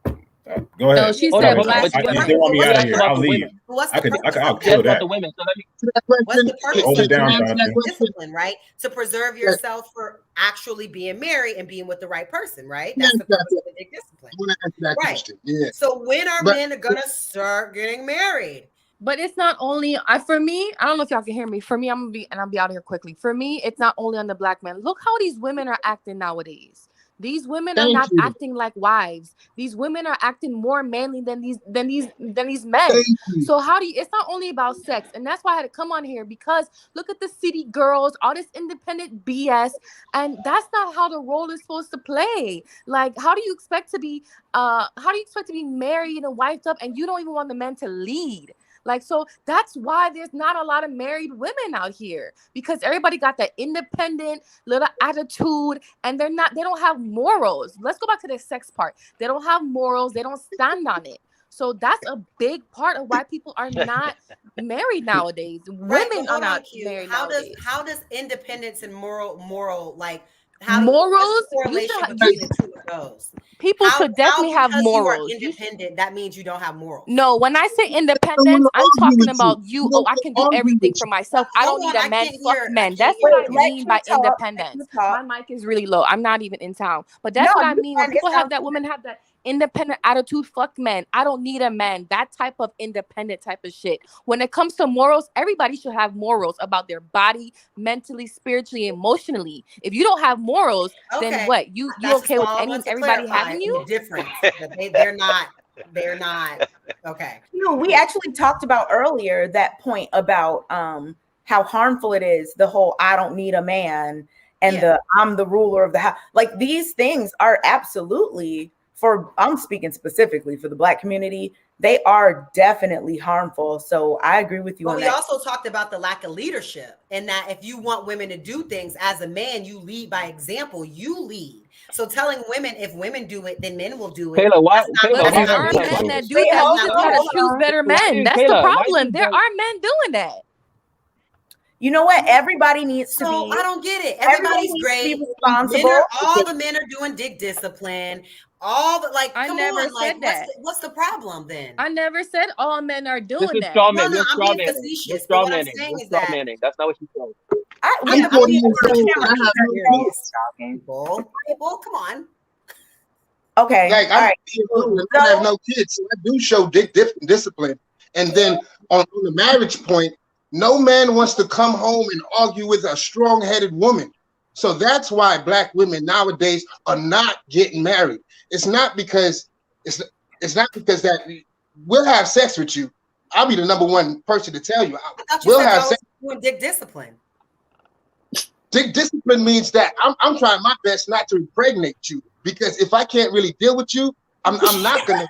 Go ahead. No, she said Black. They want me out of here. I'll leave. I'll kill that. What's the purpose Hold of it down, Jonathan. discipline, right? To preserve yourself for actually being married and being with the right person, right? That's the purpose of the dick discipline. I want to answer that question. Yeah. So when are men gonna start getting married? But it's not only for me. I don't know if y'all can hear me. For me, I'll be out of here quickly. For me, it's not only on the Black men. Look how these women are acting nowadays. These women are not acting like wives. These women are acting more manly than these men. So it's not only about sex. And that's why I had to come on here, because look at the city girls, all this independent BS. And that's not how the role is supposed to play. Like, how do you expect to be married and wifed up and you don't even want the men to lead? Like, so that's why there's not a lot of married women out here, because everybody got that independent little attitude and they don't have morals. Let's go back to the sex part. They don't have morals. They don't stand on it. So that's a big part of why people are not married nowadays. Women are not married nowadays. How does independence and moral like morals? Correlation between the two of those? People should definitely have morals. You are independent, that means you don't have morals. No, when I say independence, I'm talking about you. Oh, I can do everything for myself. I don't need a man. Fuck men. That's what I mean by independence. My mic is really low. I'm not even in town, but that's what I mean. When people have that, women have that independent attitude. Fuck men. I don't need a man. That type of independent type of shit. When it comes to morals, everybody should have morals about their body, mentally, spiritually, emotionally. If you don't have morals, then what? You okay with everybody having you? Difference. They're not okay. We actually talked about earlier that point about how harmful it is, the whole I don't need a man and I'm the ruler of the house. Like, these things are absolutely, I'm speaking specifically for the Black community, they are definitely harmful. So I agree with you on that. We also talked about the lack of leadership, and that if you want women to do things as a man, you lead by example. You lead. So telling women, if women do it, then men will do it. Kayla, why? There are men that do that. We just gotta choose better men. That's the problem. There are men doing that. You know what? Everybody needs to be. I don't get it. Everybody's great. Responsible. All the men are doing dick discipline. All the I never said that. What's the problem then? I never said all men are doing that. No, I'm being facetious. But what I'm saying is that that's not what you said. People, come on. Okay. Like, I have no kids, so I do show dick discipline. And then on the marriage point, no man wants to come home and argue with a strong-headed woman. So that's why Black women nowadays are not getting married. It's not because that we'll have sex with you. I'll be the number one person to tell you. We'll have sex. Doing dick discipline. Dick discipline means that I'm trying my best not to impregnate you, because if I can't really deal with you, I'm not gonna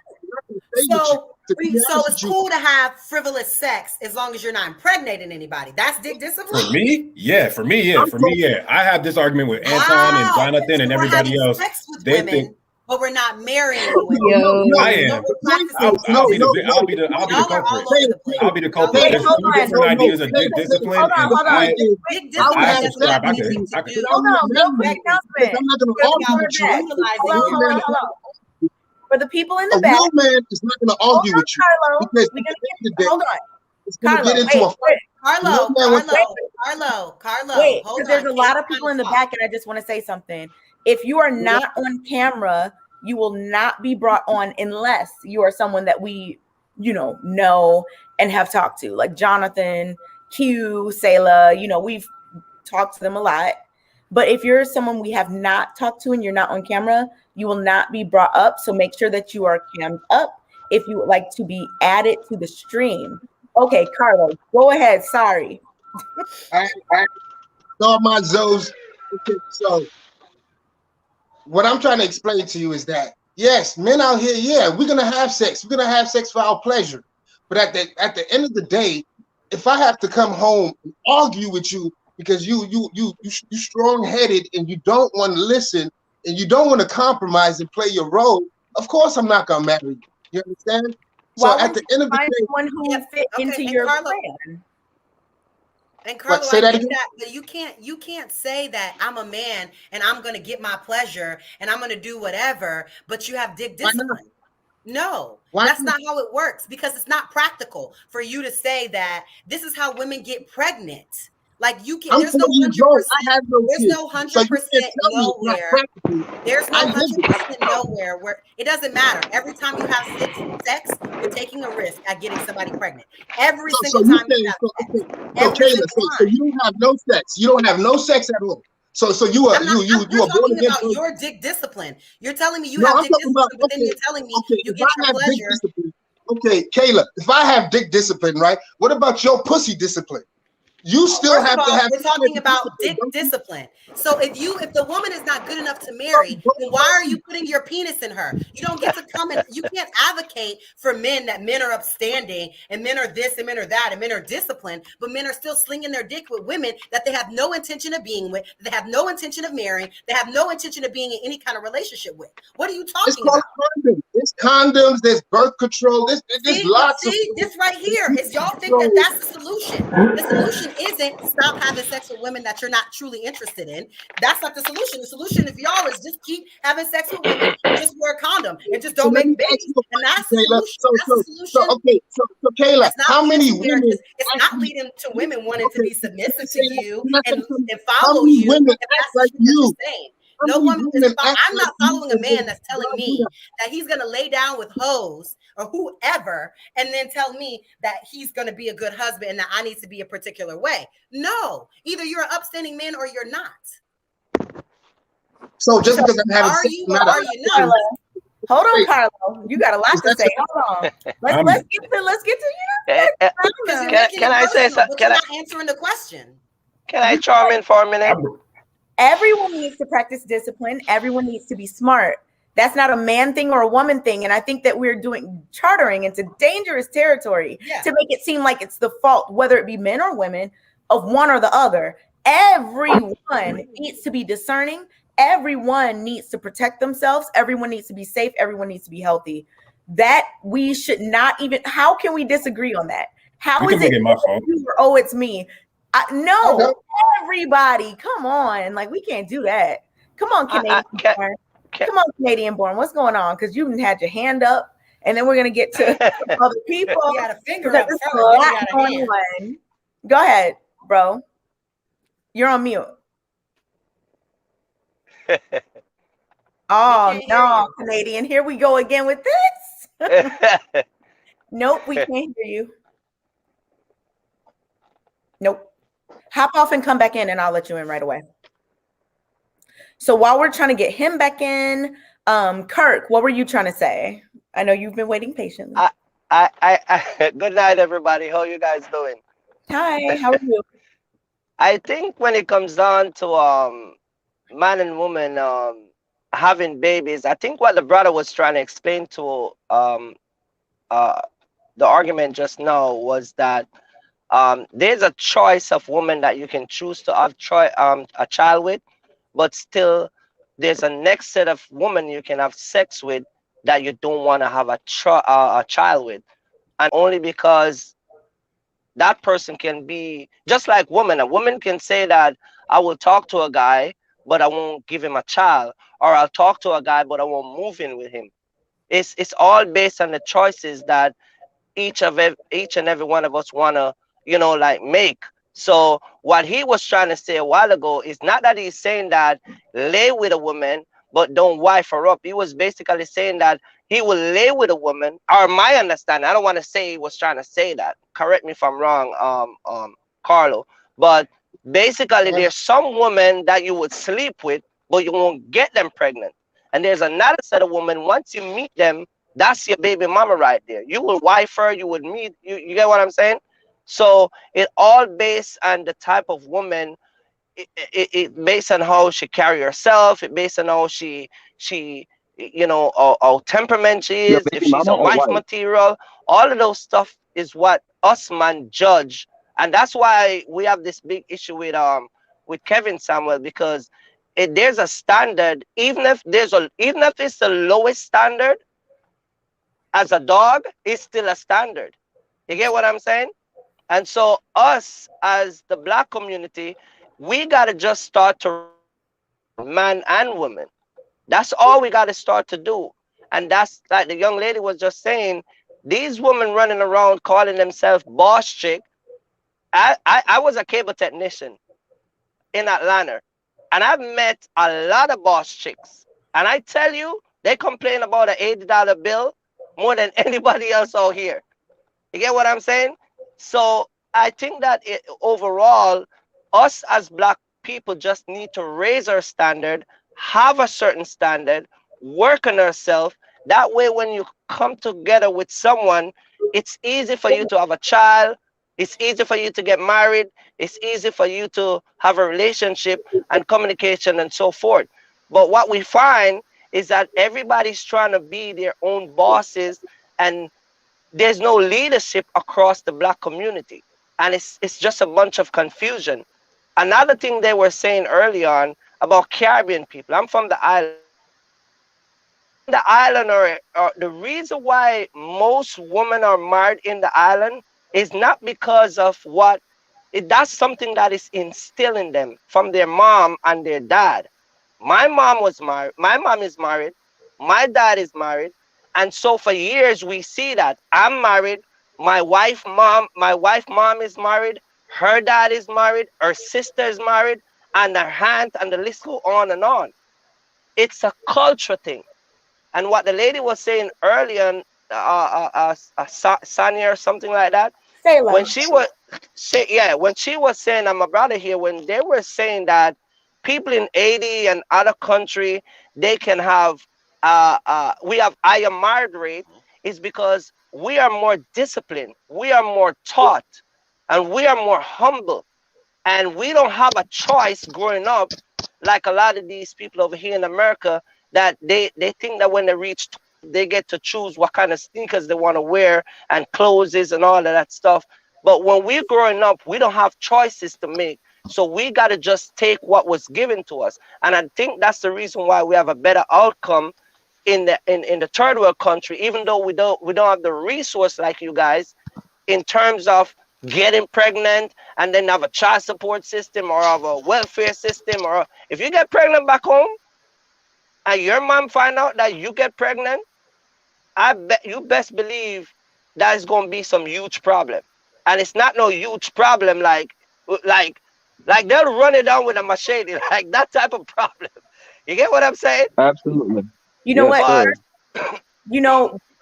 stay with you. So it's cool to have frivolous sex as long as you're not impregnating anybody. That's dick discipline. For me, yeah. I have this argument with Anton and Jonathan and everybody else. Sex with women, but we're not marrying women. I am. I'll be the culprit. I'll be the culprit. There's two different ideas of dick discipline. Hold on. I subscribe. I could. Hold on, real quick. I'm not going to argue with you. Hold on. For the people in the a back, real man is not going to argue with you, because hold on. it's going to get into a fight. Carlo, Carlo, wait, hold because there's on. a lot of people in the back, and I just want to say something. If you are not on camera, you will not be brought on unless you are someone that we, know and have talked to, like Jonathan, Q, Sayla. We've talked to them a lot. But if you're someone we have not talked to and you're not on camera, you will not be brought up. So make sure that you are cammed up if you would like to be added to the stream. Okay, Carlos, go ahead. Sorry. All my Zoes. Okay, so what I'm trying to explain to you is that yes, men out here, yeah, we're gonna have sex. We're gonna have sex for our pleasure. But at the end of the day, if I have to come home and argue with you because you strong-headed and you don't want to listen and you don't want to compromise and play your role, of course I'm not gonna marry you. You understand? So at the end of the day, someone who fit into your plan. And Carlo, say that again? but you can't say that I'm a man and I'm gonna get my pleasure and I'm gonna do whatever, but you have dick discipline. No, that's not how it works, because it's not practical for you to say that this is how women get pregnant. Like you can, there's no 100%. There's no 100% nowhere. There's no 100% nowhere where it doesn't matter. Every time you have sex, you're taking a risk at getting somebody pregnant. Every single time you have sex. Kayla, so you don't have no sex. You don't have no sex at all. So you are you're talking about your dick discipline. You're telling me you have dick discipline, but then you're telling me you get your pleasure. Okay, Kayla, if I have dick discipline, right? What about your pussy discipline? You still have to have. We're talking about dick discipline. So if the woman is not good enough to marry, then why are you putting your penis in her? You don't get to come and you can't advocate for men that men are upstanding and men are this and men are that and men are disciplined, but men are still slinging their dick with women that they have no intention of being with, they have no intention of marrying, they have no intention of being in any kind of relationship with. What are you talking about? There's condoms, there's birth control, there's lots of. This right here is y'all think that that's the solution. The solution isn't stop having sex with women that you're not truly interested in. That's not the solution. The solution, if y'all, is just keep having sex with women, just wear a condom and just don't make babies. And that's the solution. So Kayla, how many women? It's not leading to women wanting to be submissive to you and follow you. If that's like you. No woman is. I'm not following a man that's telling me that he's gonna lay down with hoes or whoever, and then tell me that he's gonna be a good husband and that I need to be a particular way. No, either you're an upstanding man or you're not. So just because I'm having sex, are you not? Hold on, Carlo. You got a lot to say. Hold on. Let's get to Can I say something? You're not answering the question. Can I chime in for a minute? Everyone needs to practice discipline. Everyone needs to be smart. That's not a man thing or a woman thing. And I think that we're chartering into dangerous territory to make it seem like it's the fault, whether it be men or women, of one or the other. Everyone needs to be discerning. Everyone needs to protect themselves. Everyone needs to be safe. Everyone needs to be healthy. That we should not even, how can we disagree on that? How is it? Oh, it's me. No, everybody, come on. Like, we can't do that. Come on, Canadian born. Come on, Canadian born. What's going on? Because you had your hand up, and then we're going to get to other people. You got a finger up first. Go ahead, bro. You're on mute. Oh, no, Canadian. Here we go again with this. Nope, we can't hear you. Nope. Hop off and come back in, and I'll let you in right away. So while we're trying to get him back in, Kirk, what were you trying to say? I know you've been waiting patiently. Good night, everybody. How are you guys doing? Hi, how are you? I think when it comes down to man and woman having babies, I think what the brother was trying to explain to the argument just now was that there's a choice of woman that you can choose to have a child with, but still there's a next set of women you can have sex with that you don't want to have a child with, and only because that person can be just like woman. A woman can say that I will talk to a guy, but I won't give him a child, or I'll talk to a guy, but I won't move in with him. It's all based on the choices that each and every one of us want to, like, make So what he was trying to say a while ago is not that he's saying that lay with a woman, but don't wife her up. He was basically saying that he will lay with a woman, or my understanding. I don't want to say he was trying to say that. Correct me if I'm wrong, Carlo. But basically, there's some women that you would sleep with, but you won't get them pregnant. And there's another set of women, once you meet them, that's your baby mama right there. You will wife her, you would meet, you get what I'm saying? So it all based on the type of woman. It based on how she carry herself. It based on how she you know how temperament she Your is. If baby she's mama a or wife wife? material, all of those stuff is what us man judge, and that's why we have this big issue with Kevin Samuel, because there's a standard. Even if it's the lowest standard, as a dog, it's still a standard. You get what I'm saying? And so us as the black community, we gotta just start to man and woman. That's all we gotta start to do. And that's like the young lady was just saying, these women running around calling themselves boss chick. I was a cable technician in Atlanta, and I've met a lot of boss chicks. And I tell you, they complain about an $80 bill more than anybody else out here. You get what I'm saying? So I think that overall, us as black people just need to raise our standard, have a certain standard, work on ourselves. That way, when you come together with someone, it's easy for you to have a child. It's easy for you to get married. It's easy for you to have a relationship and communication and so forth. But what we find is that everybody's trying to be their own bosses, and there's no leadership across the black community, and it's just a bunch of confusion. Another thing they were saying early on about Caribbean people, I'm from the island. In the island, or the reason why most women are married in the island is not because of that's something that is instilled in them from their mom and their dad. My mom was married, my mom is married, my dad is married. And so for years we see that I'm married, my wife mom is married, her dad is married, her sister is married, and her aunt, and the list go on and on. It's a culture thing. And what the lady was saying earlier, Sanya or something like that, when she was saying, I'm a brother here, when they were saying that people in Haiti and other country, they can have we have higher marriage rate, is because we are more disciplined, we are more taught, and we are more humble, and we don't have a choice growing up like a lot of these people over here in America, that they think that when they reach, they get to choose what kind of sneakers they want to wear and clothes and all of that stuff. But when we're growing up, we don't have choices to make. So we got to just take what was given to us. And I think that's the reason why we have a better outcome in the third world country, even though we don't have the resource like you guys, in terms of getting pregnant and then have a child support system or have a welfare system. Or if you get pregnant back home and your mom find out that you get pregnant, I bet you best believe that is going to be some huge problem. And it's not no huge problem like they'll run it down with a machete, like that type of problem. You get what I'm saying? Absolutely. You know what?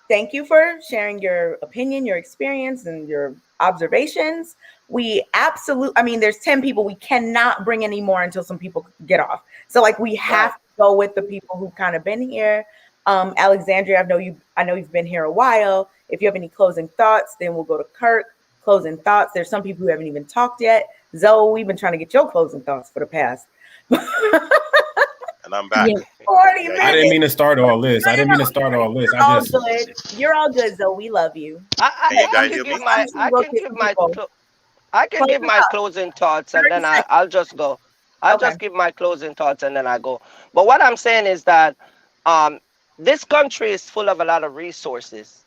Thank you for sharing your opinion, your experience, and your observations. We absolutely, there's 10 people. We cannot bring any more until some people get off. So we have to go with the people who've kind of been here. Alexandria, I know you've been here a while. If you have any closing thoughts, then we'll go to Kirk. Closing thoughts. There's some people who haven't even talked yet. Zoe, we've been trying to get your closing thoughts for the past. And I'm back. 40 minutes. I didn't mean to start all this. You're all good, Zoe. We love you. I can give my closing thoughts, and then I'll just go. I'll just give my closing thoughts, and then I go. But what I'm saying is that this country is full of a lot of resources.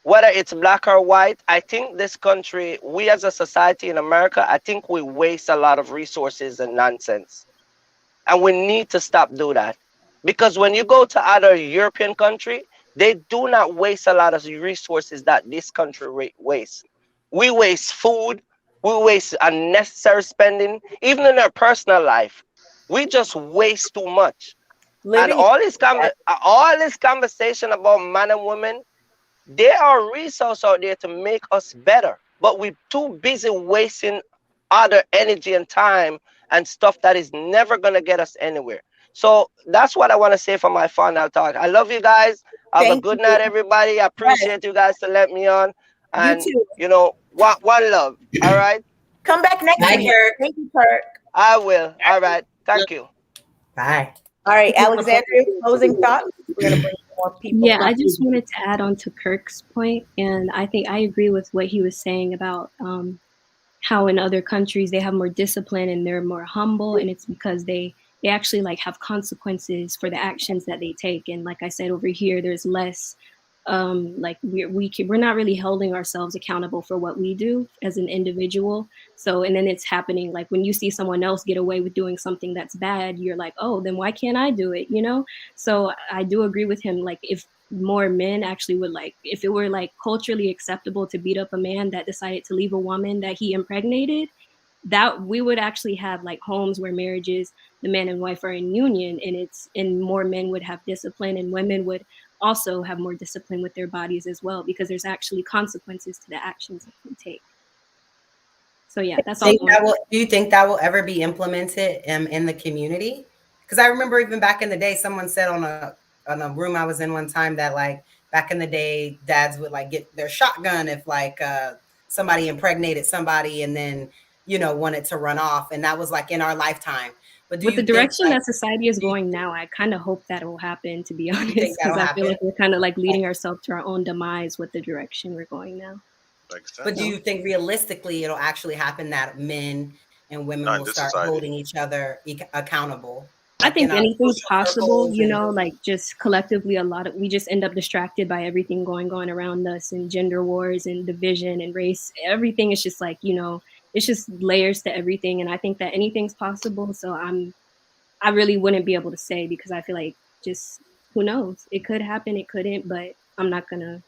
Whether it's black or white, I think this country, we as a society in America, I think we waste a lot of resources and nonsense. And we need to stop doing that. Because when you go to other European countries, they do not waste a lot of resources that this country wastes. We waste food, We waste unnecessary spending, even in our personal life. We just waste too much. And all this conversation about man and women, there are resources out there to make us better, but we're too busy wasting other energy and time and stuff that is never going to get us anywhere. So that's what I want to say for my final talk. I love you guys. Have a good night, everybody. I appreciate you guys to let me on. And, you know, one love. All right? Come back next week. Thank you, Kirk. I will. All right. Thank you. Bye. All right, Alexandria, closing thoughts. We're going to bring more people. Yeah, I just wanted to add on to Kirk's point, and I think I agree with what he was saying about how in other countries they have more discipline and they're more humble, and it's because they actually like have consequences for the actions that they take. And like I said, over here, there's less like we're not really holding ourselves accountable for what we do as an individual. So, and then it's happening like when you see someone else get away with doing something that's bad, you're like, oh, then why can't I do it? You know? So I do agree with him. Like if more men actually would like, if it were like culturally acceptable to beat up a man that decided to leave a woman that he impregnated, that we would actually have like homes where marriages, the man and wife are in union, and more men would have discipline, and women would also have more discipline with their bodies as well, because there's actually consequences to the actions that we take. So yeah, that's all. Do you think that will ever be implemented in the community? Because I remember even back in the day, someone said on a room I was in one time that like back in the day, dads would like get their shotgun if like somebody impregnated somebody and then, you know, wanted to run off, and that was like in our lifetime. But with the direction that society is going now, I kind of hope that will happen, to be honest, because I feel like we're kind of like leading ourselves to our own demise with the direction we're going now. But do you think realistically it'll actually happen that men and women will start holding each other accountable? I think anything's possible, you know, like just collectively we just end up distracted by everything going around us, and gender wars and division and race. Everything is just like, you know, it's just layers to everything. And I think that anything's possible. So I really wouldn't be able to say, because I feel like just who knows? It could happen, it couldn't, but I'm not gonna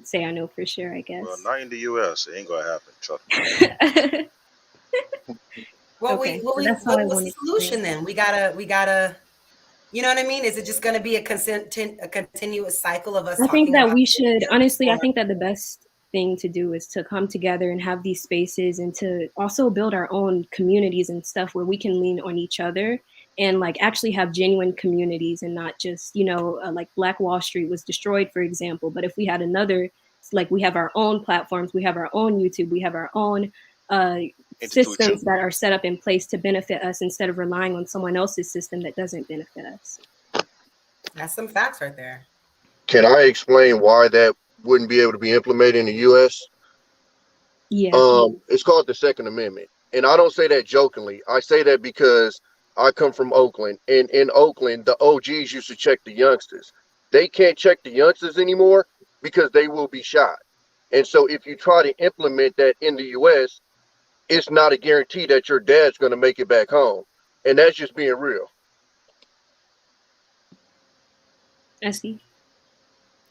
say I know for sure, I guess. Well, not in the US. It ain't gonna happen. Trust me. What's the solution then? We gotta, you know what I mean? Is it just gonna be a continuous cycle of us? I think that we should, honestly, I think that the best thing to do is to come together and have these spaces, and to also build our own communities and stuff where we can lean on each other and like actually have genuine communities, and not just, you know, like Black Wall Street was destroyed, for example. But if we had another, like we have our own platforms, we have our own YouTube, we have our own systems that are set up in place to benefit us, instead of relying on someone else's system that doesn't benefit us. That's some facts right there. Can I explain why that wouldn't be able to be implemented in the US? Yeah. It's called the Second Amendment. And I don't say that jokingly. I say that because I come from Oakland, and in Oakland, the OGs used to check the youngsters. They can't check the youngsters anymore because they will be shot. And so if you try to implement that in the US, it's not a guarantee that your dad's going to make it back home. And that's just being real. Esty,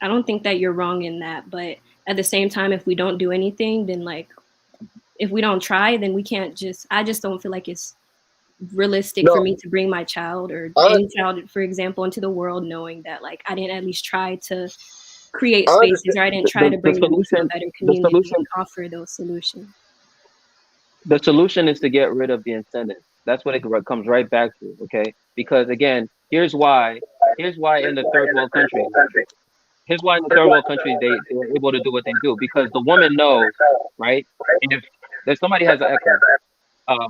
I don't think that you're wrong in that, but at the same time, if we don't do anything, then like, if we don't try, then we can't I just don't feel like it's realistic for me to bring my child or any child, for example, into the world knowing that like I didn't at least try to create spaces, or I didn't try to bring them into a better community and offer those solutions. The solution is to get rid of the incentive. That's what it comes right back to, okay? Because again, here's why in the third world countries, they're able to do what they do, because the woman knows, right? And if somebody has an echo,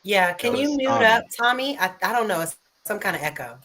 yeah, can you mute up, Tommy? I don't know, it's some kind of echo.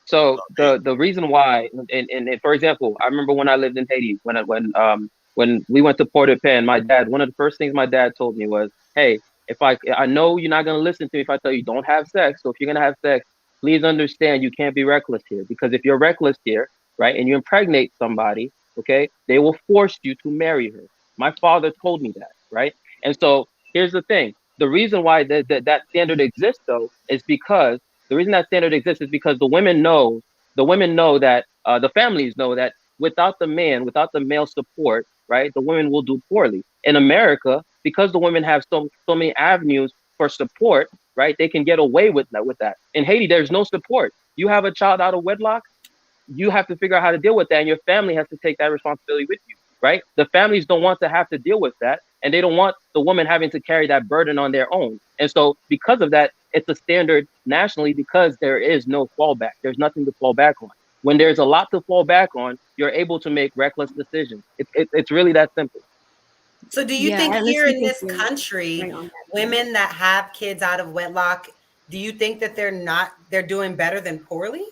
So the reason why, and for example, I remember when I lived in Haiti, when we went to Port-au-Prince, my dad, one of the first things my dad told me was, hey, if I know you're not going to listen to me if I tell you don't have sex. So if you're going to have sex, please understand you can't be reckless here, because if you're reckless here, right, and you impregnate somebody, okay, they will force you to marry her. My father told me that, right? And so here's the thing. The reason why that standard exists, though, is because the reason that standard exists is because the women know that the families know that without the male support, right, the women will do poorly. In America, because the women have so many avenues for support, right? They can get away with that. In Haiti, there's no support. You have a child out of wedlock, you have to figure out how to deal with that, and your family has to take that responsibility with you, right? The families don't want to have to deal with that, and they don't want the woman having to carry that burden on their own. And so because of that, it's a standard nationally because there is no fallback. There's nothing to fall back on. When there's a lot to fall back on, you're able to make reckless decisions. It's really that simple. So do you think here in this country, women that have kids out of wedlock, do you think that they're doing better than poorly?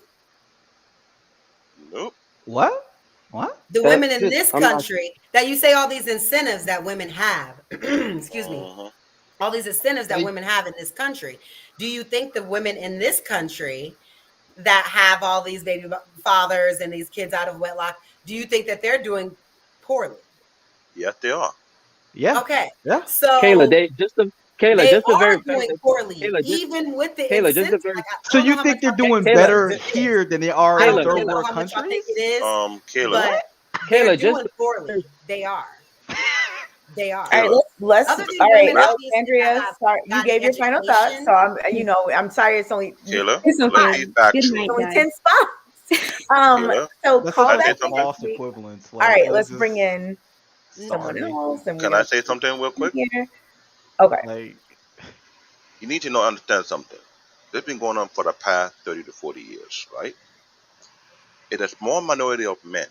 Nope. What? The women in this country that you say all these incentives that women have, excuse me, all these incentives that women have in this country. Do you think the women in this country that have all these baby fathers and these kids out of wedlock, do you think that they're doing poorly? Yes, they are. Yeah. Okay. Yeah. So Kayla, they are doing poorly, even with the incentives. So you think they're doing better here than they are in third world countries? Kayla, they're doing poorly. They are. They are. All right, let's. All right, Alexandria, sorry, you gave your final thoughts, so I'm sorry. It's only it's okay. Only 10 spots. So call that false equivalence. All right, let's bring in someone else. And can I say something real quick? Here. Okay. You need to understand something. This has been going on for the past 30 to 40 years, right? It is a small minority of men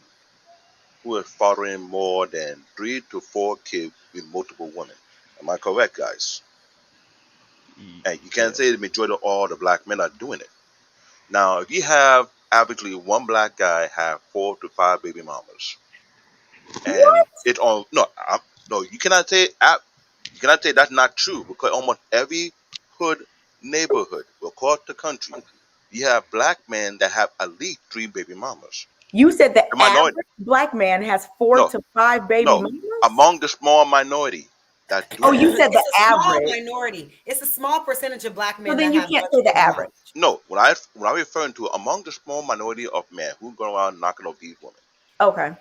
who are fathering more than 3 to 4 kids with multiple women. Am I correct, guys? And you can't say the majority of all the black men are doing it. Now, if you have averagely one black guy have 4 to 5 baby mamas, and it's on no, you cannot say that's not true, because almost every hood neighborhood across the country, you have black men that have at least 3 baby mamas. You said the average black man has 4 to 5 baby mamas? Among the small minority. You said the average. Small minority. It's a small percentage of black men. So then you can't say the average. No, when I'm referring to among the small minority of men who go around knocking off these women. Okay.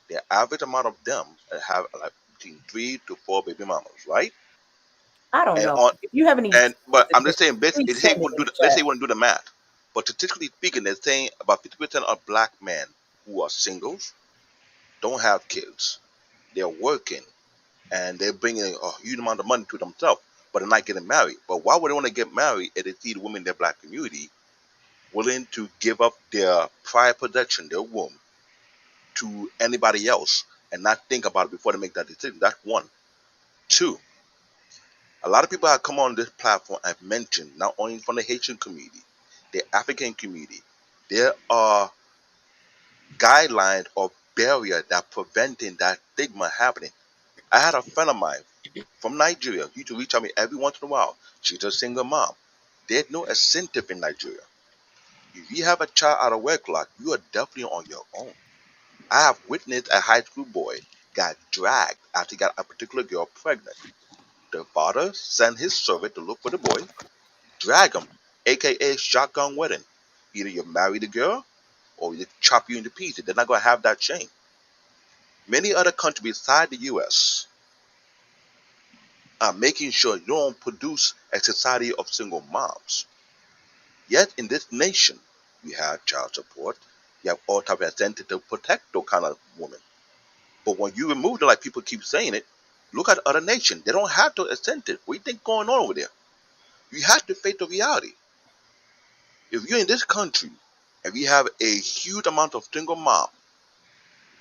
The average amount of them have like between 3 to 4 baby mamas, right? I don't know. If you have any, but I'm just saying, let's say you want to do the math. But statistically speaking, they're saying about 50% of black men who are singles, don't have kids, they're working, and they're bringing a huge amount of money to themselves, but they're not getting married. But why would they want to get married if they see the women in their black community willing to give up their prior possession, their womb, to anybody else and not think about it before they make that decision? That's one. Two, a lot of people have come on this platform and mentioned, not only from the Haitian community, the African community, there are guidelines or barriers that preventing that stigma happening. I had a friend of mine from Nigeria. He used to reach out to me every once in a while. She's a single mom. There's no incentive in Nigeria. If you have a child out of wedlock, you are definitely on your own. I have witnessed a high school boy got dragged after he got a particular girl pregnant. The father sent his servant to look for the boy, drag him, aka shotgun wedding. Either you marry the girl or they chop you into pieces. They're not going to have that shame. Many other countries besides the U.S. are making sure you don't produce a society of single moms. Yet in this nation, we have child support, you have all types of incentives to protect those kind of women. But when you remove them, like people keep saying it, look at other nations. They don't have those incentives. What do you think going on over there? You have to face the reality. If you're in this country and we have a huge amount of single mom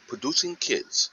producing kids,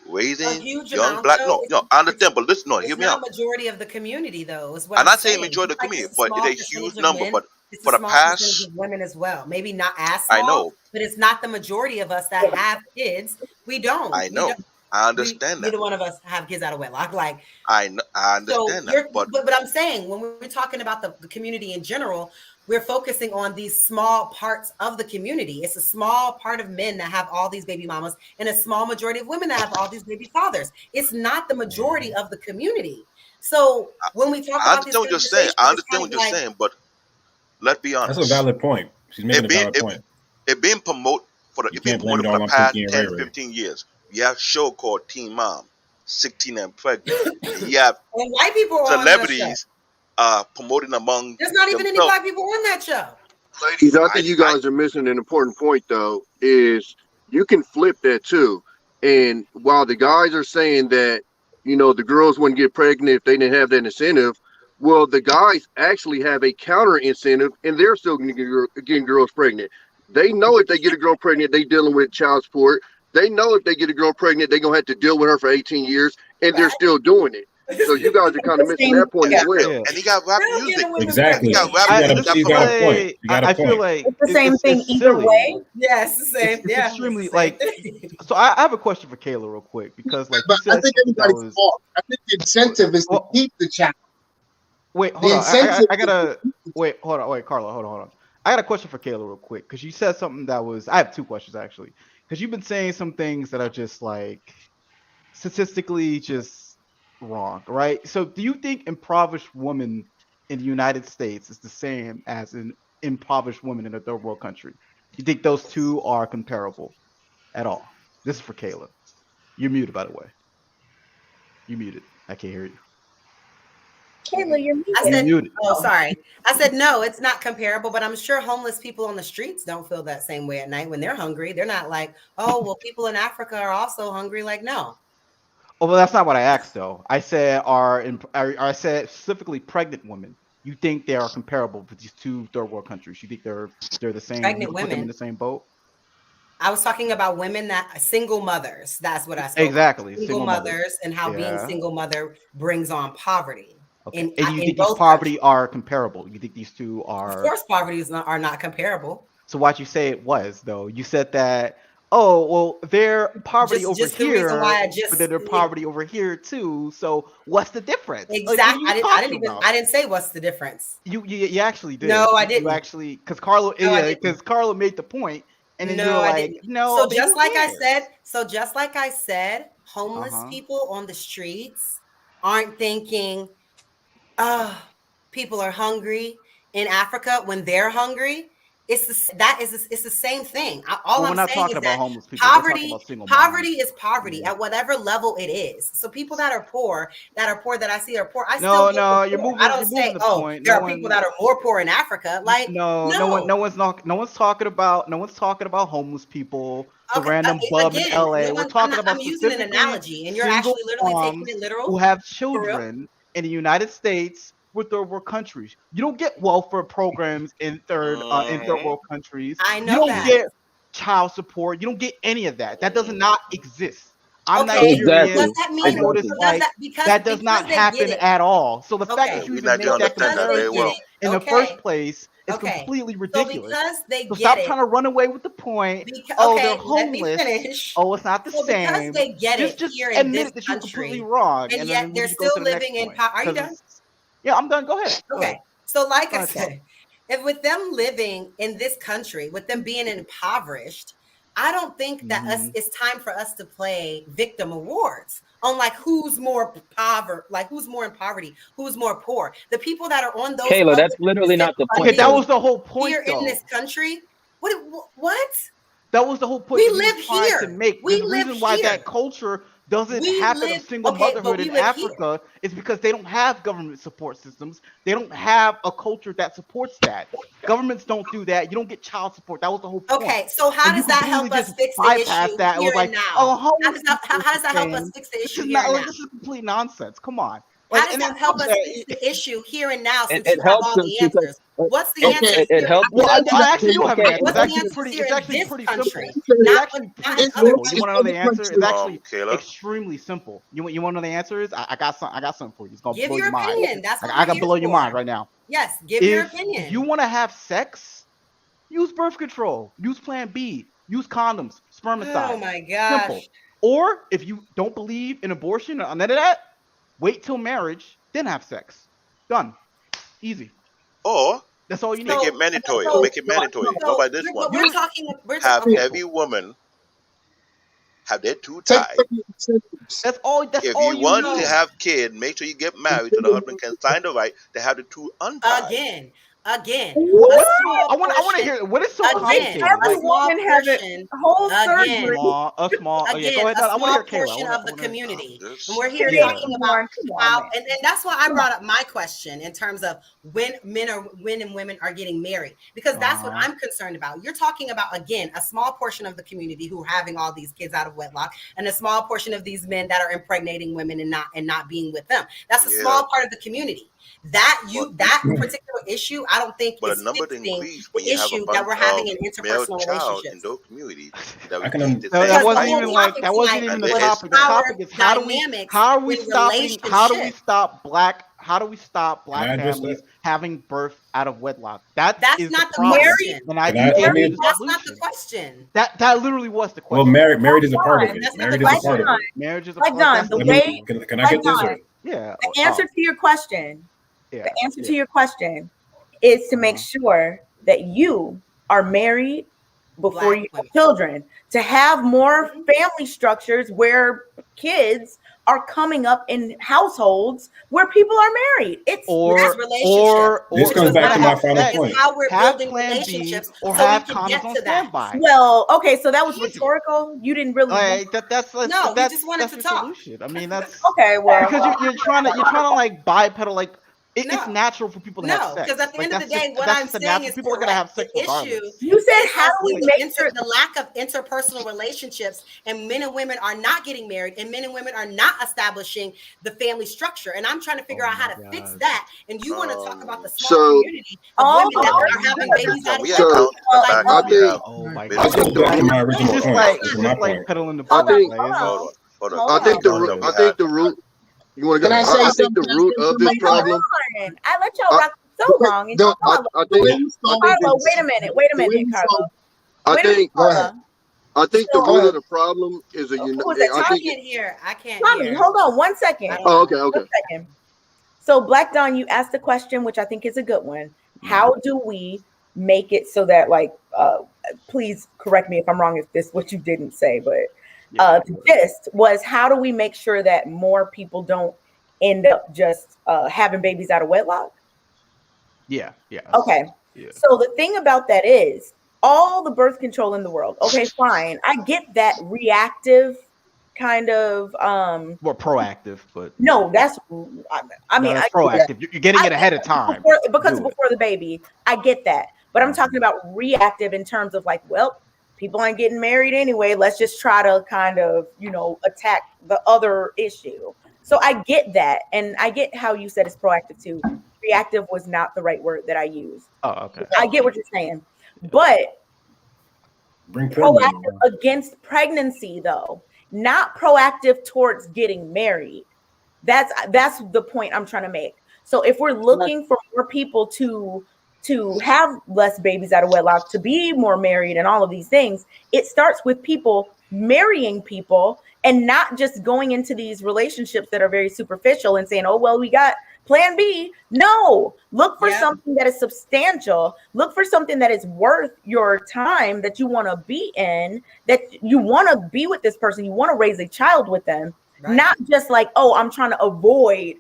raising young black, no, I understand, but listen, hear me out. It's not a majority of the community, though. I'm not saying majority of the community, but it's a huge number. But for the past, of women as well, maybe not as small, I know, but it's not the majority of us that have kids. We don't. I know. I understand that. Neither one of us have kids out of wedlock. Like I understand that. But I'm saying when we're talking about the community in general, we're focusing on these small parts of the community. It's a small part of men that have all these baby mamas and a small majority of women that have all these baby fathers. It's not the majority of the community. So when we talk about what you're saying, I understand what you're saying, but let's be honest. That's a valid point. She's making a valid point. It's being promoted for the past 10, 15 years. We have a show called Teen Mom. 16 and pregnant. And you have and white people are celebrities promoting among there's not even themselves. any black people on that show. Ladies, I think you guys are missing an important point, though, is you can flip that too. And while the guys are saying that, you know, the girls wouldn't get pregnant if they didn't have that incentive, well, the guys actually have a counter incentive and they're still getting girls pregnant. They know if they get a girl pregnant, they dealing with child support. They know if they get a girl pregnant, they're going to have to deal with her for 18 years, and they're still doing it. So you guys are kind of missing that point as well. And he got rap music. Exactly. He got rap music. You got a point. You got a I feel point. like It's the same thing either silly. way. Yes, the same. It's Yeah, extremely it's the same like. thing. So I have a question for Kayla real quick because like But you I said think something that everybody's was. fault. I think the incentive is to keep the child. Wait, The hold on. incentive I gotta wait. Hold on. Wait, Carla. Hold on. I got a question for Kayla real quick because you said something that was. I have two questions actually because you've been saying some things that are just like statistically just wrong, right? So do you think impoverished women in the United States is the same as an impoverished woman in a third world country? You think those two are comparable at all? This is for Kayla. You're muted, by the way. You muted. I can't hear you. Kayla, you're muted. I said, muted. oh, sorry. I said, no, it's not comparable, but I'm sure homeless people on the streets don't feel that same way at night when they're hungry. They're not like, oh, well, people in Africa are also hungry. Like, no. Oh, well, that's not what I asked, though. I said I said specifically pregnant women. You think they are comparable with these two third world countries? You think they're the same? Pregnant you can put them women. in the same boat? I was talking about women that single mothers. That's what I spoke Exactly. about. Single mothers and how being single mother brings on poverty. Okay. And you think these poverty are comparable? You think these two are? Of course, poverty are not comparable. So why'd you say it was, though? You said that, oh, well, their poverty over just the here, reason why but then their poverty over here too. So what's the difference? Exactly. I didn't say what's the difference. You actually did. No, I didn't. You actually, because Carla made the point, and then you're like, no. So just like I said, homeless people on the streets aren't thinking, oh, people are hungry in Africa when they're hungry. It's the same thing. All I'm saying is that homeless people. Poverty is poverty at whatever level it is. So people that are poor that I see are poor. You're moving. I don't say, there are people that are more poor in Africa. Like no one's talking about homeless people. The random bum in LA. We're talking about I'm using an analogy, and you're actually literally taking it literal. Who have children in the United States with third world countries. You don't get welfare programs in third world countries. I know you don't get child support. You don't get any of that. That does not exist. I'm Nigerian. Does that mean that does not happen at all? So the fact that you even make that comparison in the first place is completely ridiculous. So stop trying to run away with the point. They're homeless. Oh, it's not the same. Because they get it just here admit in this that you're country, completely wrong, and yet they're still living in poverty. Are you done? Yeah, I'm done. Go ahead. Okay. So like I said, if with them living in this country, with them being impoverished, I don't think that it's time for us to play victim awards on like who's more who's more in poverty, who's more poor. The people that are on those Kayla, that's literally not the point. Okay, that was the whole point here in this country. What? That was the whole point. We live here. To make. We the live reason why here. That culture doesn't happen of single motherhood in Africa is because they don't have government support systems. They don't have a culture that supports that. Governments don't do that. You don't get child support. That was the whole point. Okay, so how does that help us fix the issue here and now? How does that help us fix the issue here and now? This is complete nonsense. Come on. How does that help us fix the issue here and now since you have helps all the answers? What's the answer? It helps. Well, I actually do have an answer. What's the answer It's actually pretty simple. Not You want to know the answer? It's actually extremely simple. You want to know the answers? I got something for you. It's gonna blow your mind. Opinion. That's what I got to blow your mind right now. Yes, give your opinion. If you want to have sex, use birth control. Use Plan B. Use condoms. Spermicide. Oh my gosh. Simple. Or if you don't believe in abortion or none of that, wait till marriage, then have sex. Done. Easy. Or that's all you need. Make it mandatory. Make it mandatory. How about this one? Have every woman have their two ties. That's all. If you want to have kids, make sure you get married so the husband can sign the right to have the two untied. Again, Again, what? I want to hear what is so complicated. Every woman has a whole surgery. A small. Again, go ahead. a small portion of the community, and we're here talking about how, and that's why I brought up my question in terms of when and women are getting married, because that's what I'm concerned about. You're talking about, again, a small portion of the community who are having all these kids out of wedlock, and a small portion of these men that are impregnating women and not being with them. That's a small part of the community. That particular issue, I don't think is fixing the issue that we're having in interpersonal relationships. In those communities, that wasn't even the topic. The topic is how do we stop black families having birth out of wedlock? That's not the question. That's not the question. That literally was the question. Well, marriage is a part of it. Marriage is a part of it. Marriage is a part of it. Can I get this? Yeah. The answer to your question. The answer to your question is to make sure that you are married before you have children, to have more family structures where kids are coming up in households where people are married. It's relationships. This comes back to my final point. How we're building relationships or so have we can get condoms to on that. standby. Well, okay, so that was rhetorical. You didn't really. We just wanted to talk. Solution. I mean, that's okay. Well, because you're trying to like bipedal like. It's natural for people to have sex. Because at the end of the day, what I'm saying is people are gonna have sex issue. You said how do we make sure the lack of interpersonal relationships, and men and women are not getting married, and men and women are not establishing the family structure. And I'm trying to figure out how to fix that. And you want to talk about the small community of women that are having babies out of wedlock. Oh my God! My original point. Pedaling the I think the root. You want to go? I think the root of this problem. I let y'all rock so long. And Carlo, wait a minute, Carlo. I think the root of the problem is a I can't hear. Tommy, hold on 1 second. Oh, okay. 1 second. So Black Dawn, you asked a question, which I think is a good one. How do we make it so that, like, please correct me if I'm wrong, if this is what you didn't say, but the gist was, how do we make sure that more people don't end up just having babies out of wedlock? Yeah. Okay. Yeah. So the thing about that is all the birth control in the world. Okay, fine. I get that reactive kind of more proactive, but no, that's I mean that's proactive. You're getting it ahead of time before the baby. I get that. But I'm talking about reactive in terms of like, well, people aren't getting married anyway. Let's just try to kind of, attack the other issue. So I get that. And I get how you said it's proactive too. Reactive was not the right word that I used. Oh, okay. I get what you're saying. But proactive against pregnancy, though, not proactive towards getting married. That's the point I'm trying to make. So if we're looking for more people to have less babies out of wedlock, to be more married and all of these things, it starts with people marrying people and not just going into these relationships that are very superficial and saying, oh, well, we got plan B. No, look for something that is substantial. Look for something that is worth your time, that you want to be in, that you want to be with this person. You want to raise a child with them, not just like, oh, I'm trying to avoid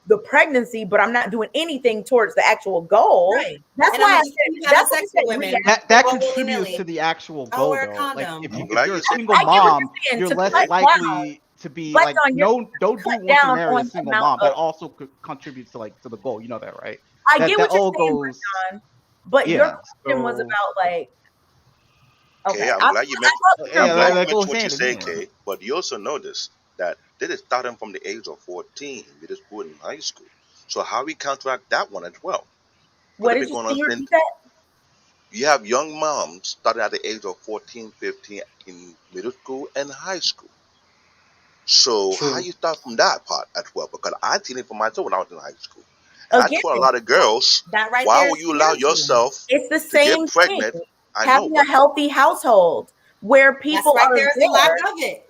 the pregnancy, but I'm not doing anything towards the actual goal. Right. That's why I said that's sex with women. That contributes to the actual goal, though. Like if you're a single mom, you're less likely to be like, don't do once you marry a single mom. That also contributes to the goal. You know that, right? I get what you're saying, John, but your question was about like. Okay, I'm glad you mentioned what you say, Kay. But you also notice that this is starting from the age of 14, middle school and high school. So how we counteract that one as well? What did you repeat that? You have young moms starting at the age of 14, 15 in middle school and high school. So how you start from that part as well? Because I seen it for myself when I was in high school. And I told a lot of girls, why would you allow yourself to get pregnant? Having a healthy household where people are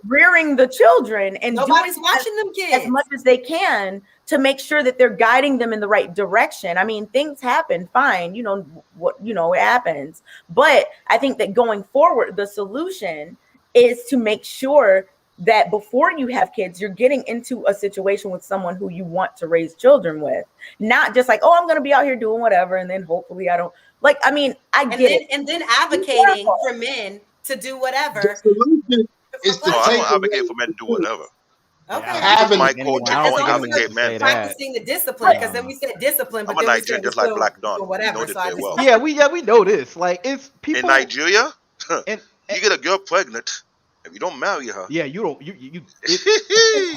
rearing the children and nobody's watching them kids as much as they can to make sure that they're guiding them in the right direction. I mean, things happen, fine, it happens. But I think that going forward, the solution is to make sure that before you have kids, you're getting into a situation with someone who you want to raise children with, not just like, oh, I'm going to be out here doing whatever, and then hopefully I don't like. I mean, I get it, and then advocating for men to do whatever. The solution is to I take don't advocate for men to do whatever. Okay, This is my culture. I don't advocate men. Practicing the discipline, because then we said discipline, but I'm a then Nigerian, we just like said Black Dawn. whatever. You know this So I very just well. Yeah, we know this. Like, it's people In Nigeria, you get a girl pregnant. If you don't marry her, yeah, you don't. You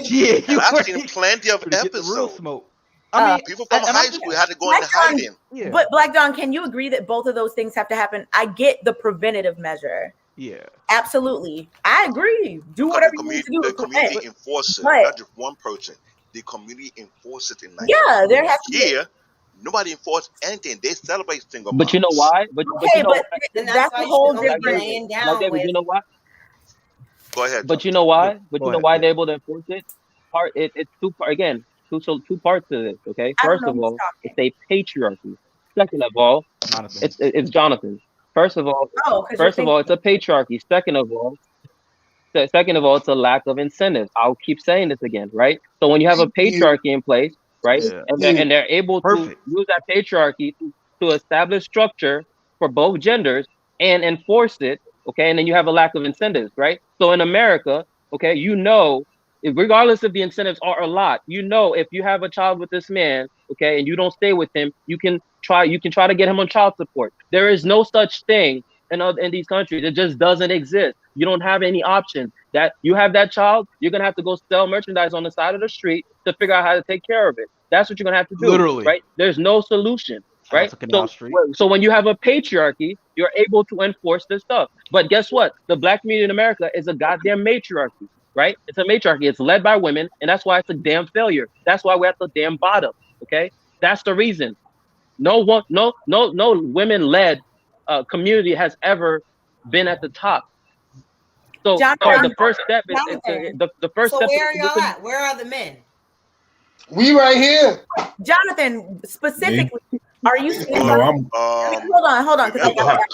yeah, you I've seen plenty of get the real episodes. smoke. I mean, people from high school had to go into hiding. Yeah. But Black Dawn, can you agree that both of those things have to happen? I get the preventative measure. Yeah, absolutely, I agree. Do whatever you need to do. The community enforce it, but, not just one person. The community enforce it in Nigeria. Yeah, there has to be. Here, nobody enforce anything. They celebrate single moms. But you know why? But you know, that's the whole different. You know why? Go ahead. But you know why? But you know why they're able to enforce it? It's two parts to this. Okay, first of all, it's a patriarchy. Second of all, it's Jonathan. First of all, it's a patriarchy. Second of all, it's a lack of incentives. I'll keep saying this again, right? So when you have a patriarchy in place, right, and they're able to use that patriarchy to establish structure for both genders and enforce it, okay, and then you have a lack of incentives, right? So in America, okay, regardless if the incentives are a lot, if you have a child with this man, okay, and you don't stay with him, you can try to get him on child support. There is no such thing in these countries. It just doesn't exist. You don't have any options. That you have that child, you're gonna have to go sell merchandise on the side of the street to figure out how to take care of it. That's what you're gonna have to do. Literally, right? There's no solution, right? So when you have a patriarchy, you're able to enforce this stuff. But guess what? The Black community in America is a goddamn matriarchy, right? It's a matriarchy. It's led by women, and that's why it's a damn failure. That's why we're at the damn bottom. Okay, that's the reason. No women-led community has ever been at the top. So the first step is the first so step. Where are y'all at? Where are the men? We right here. Jonathan, specifically, are you saying? Hold on. In the Black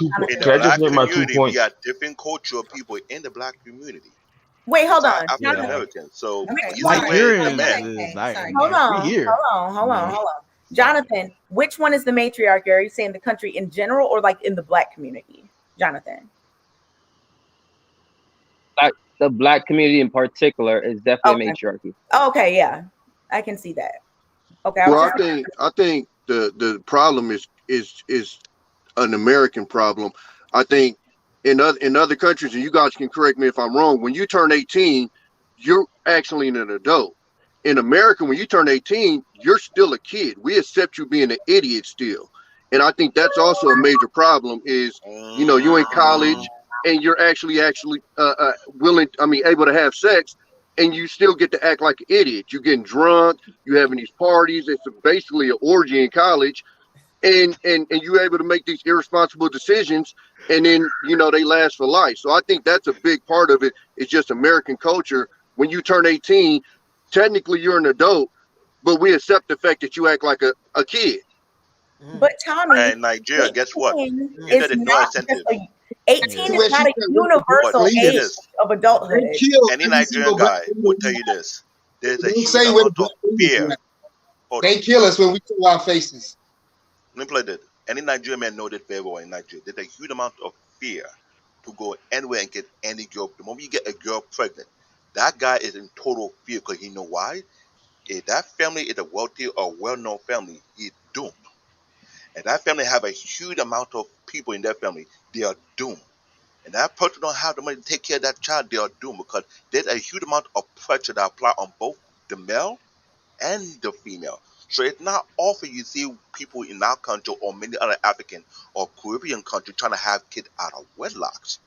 community, we got different cultural people in the Black community. Wait, hold on. African Americans. So Nigerians. Hold on. Jonathan, which one is the matriarchy? Are you saying the country in general or like in the Black community? Jonathan. The Black community in particular is definitely a matriarchy. Okay, yeah. I can see that. Okay. Well, I think the problem is an American problem. I think in other countries, and you guys can correct me if I'm wrong, when you turn 18, you're actually an adult. In America, when you turn 18, you're still a kid. We accept you being an idiot still. And I think that's also a major problem is, you're in college and you're actually able to have sex, and you still get to act like an idiot. You're getting drunk, you're having these parties. It's basically an orgy in college. And you're able to make these irresponsible decisions, and then, they last for life. So I think that's a big part of it. It's just American culture. When you turn 18, technically you're an adult, but we accept the fact that you act like a kid. But Tommy, in Nigeria, guess what? 18 is not a universal age of adulthood. Any Nigerian guy will tell you this. There's a huge amount of fear. They kill us when we show our faces. Let me play that. Any Nigerian man know that very well in Nigeria. There's a huge amount of fear to go anywhere and get any girl. The moment you get a girl pregnant, that guy is in total fear because he know why. If that family is a wealthy or well-known family, he's doomed. And that family have a huge amount of people in their family, they are doomed. And that person don't have the money to take care of that child, they are doomed because there's a huge amount of pressure that apply on both the male and the female. So it's not often you see people in our country or many other African or Caribbean countries trying to have kids out of wedlocks.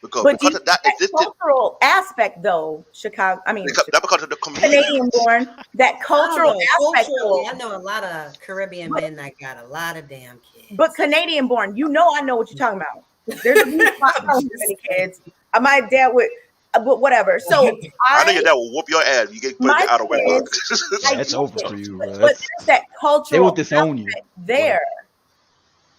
Because of that cultural aspect, though, Chicago. I mean, because of the community. Canadian born. That cultural aspect. I know a lot of Caribbean men that got a lot of damn kids. But Canadian born, I know what you're talking about. There's a reason why I don't have many kids. My dad would, but whatever. So I know your dad will whoop your ass. You get pregnant out of wedlock. That's over for you. But there's that cultural they will disown you there.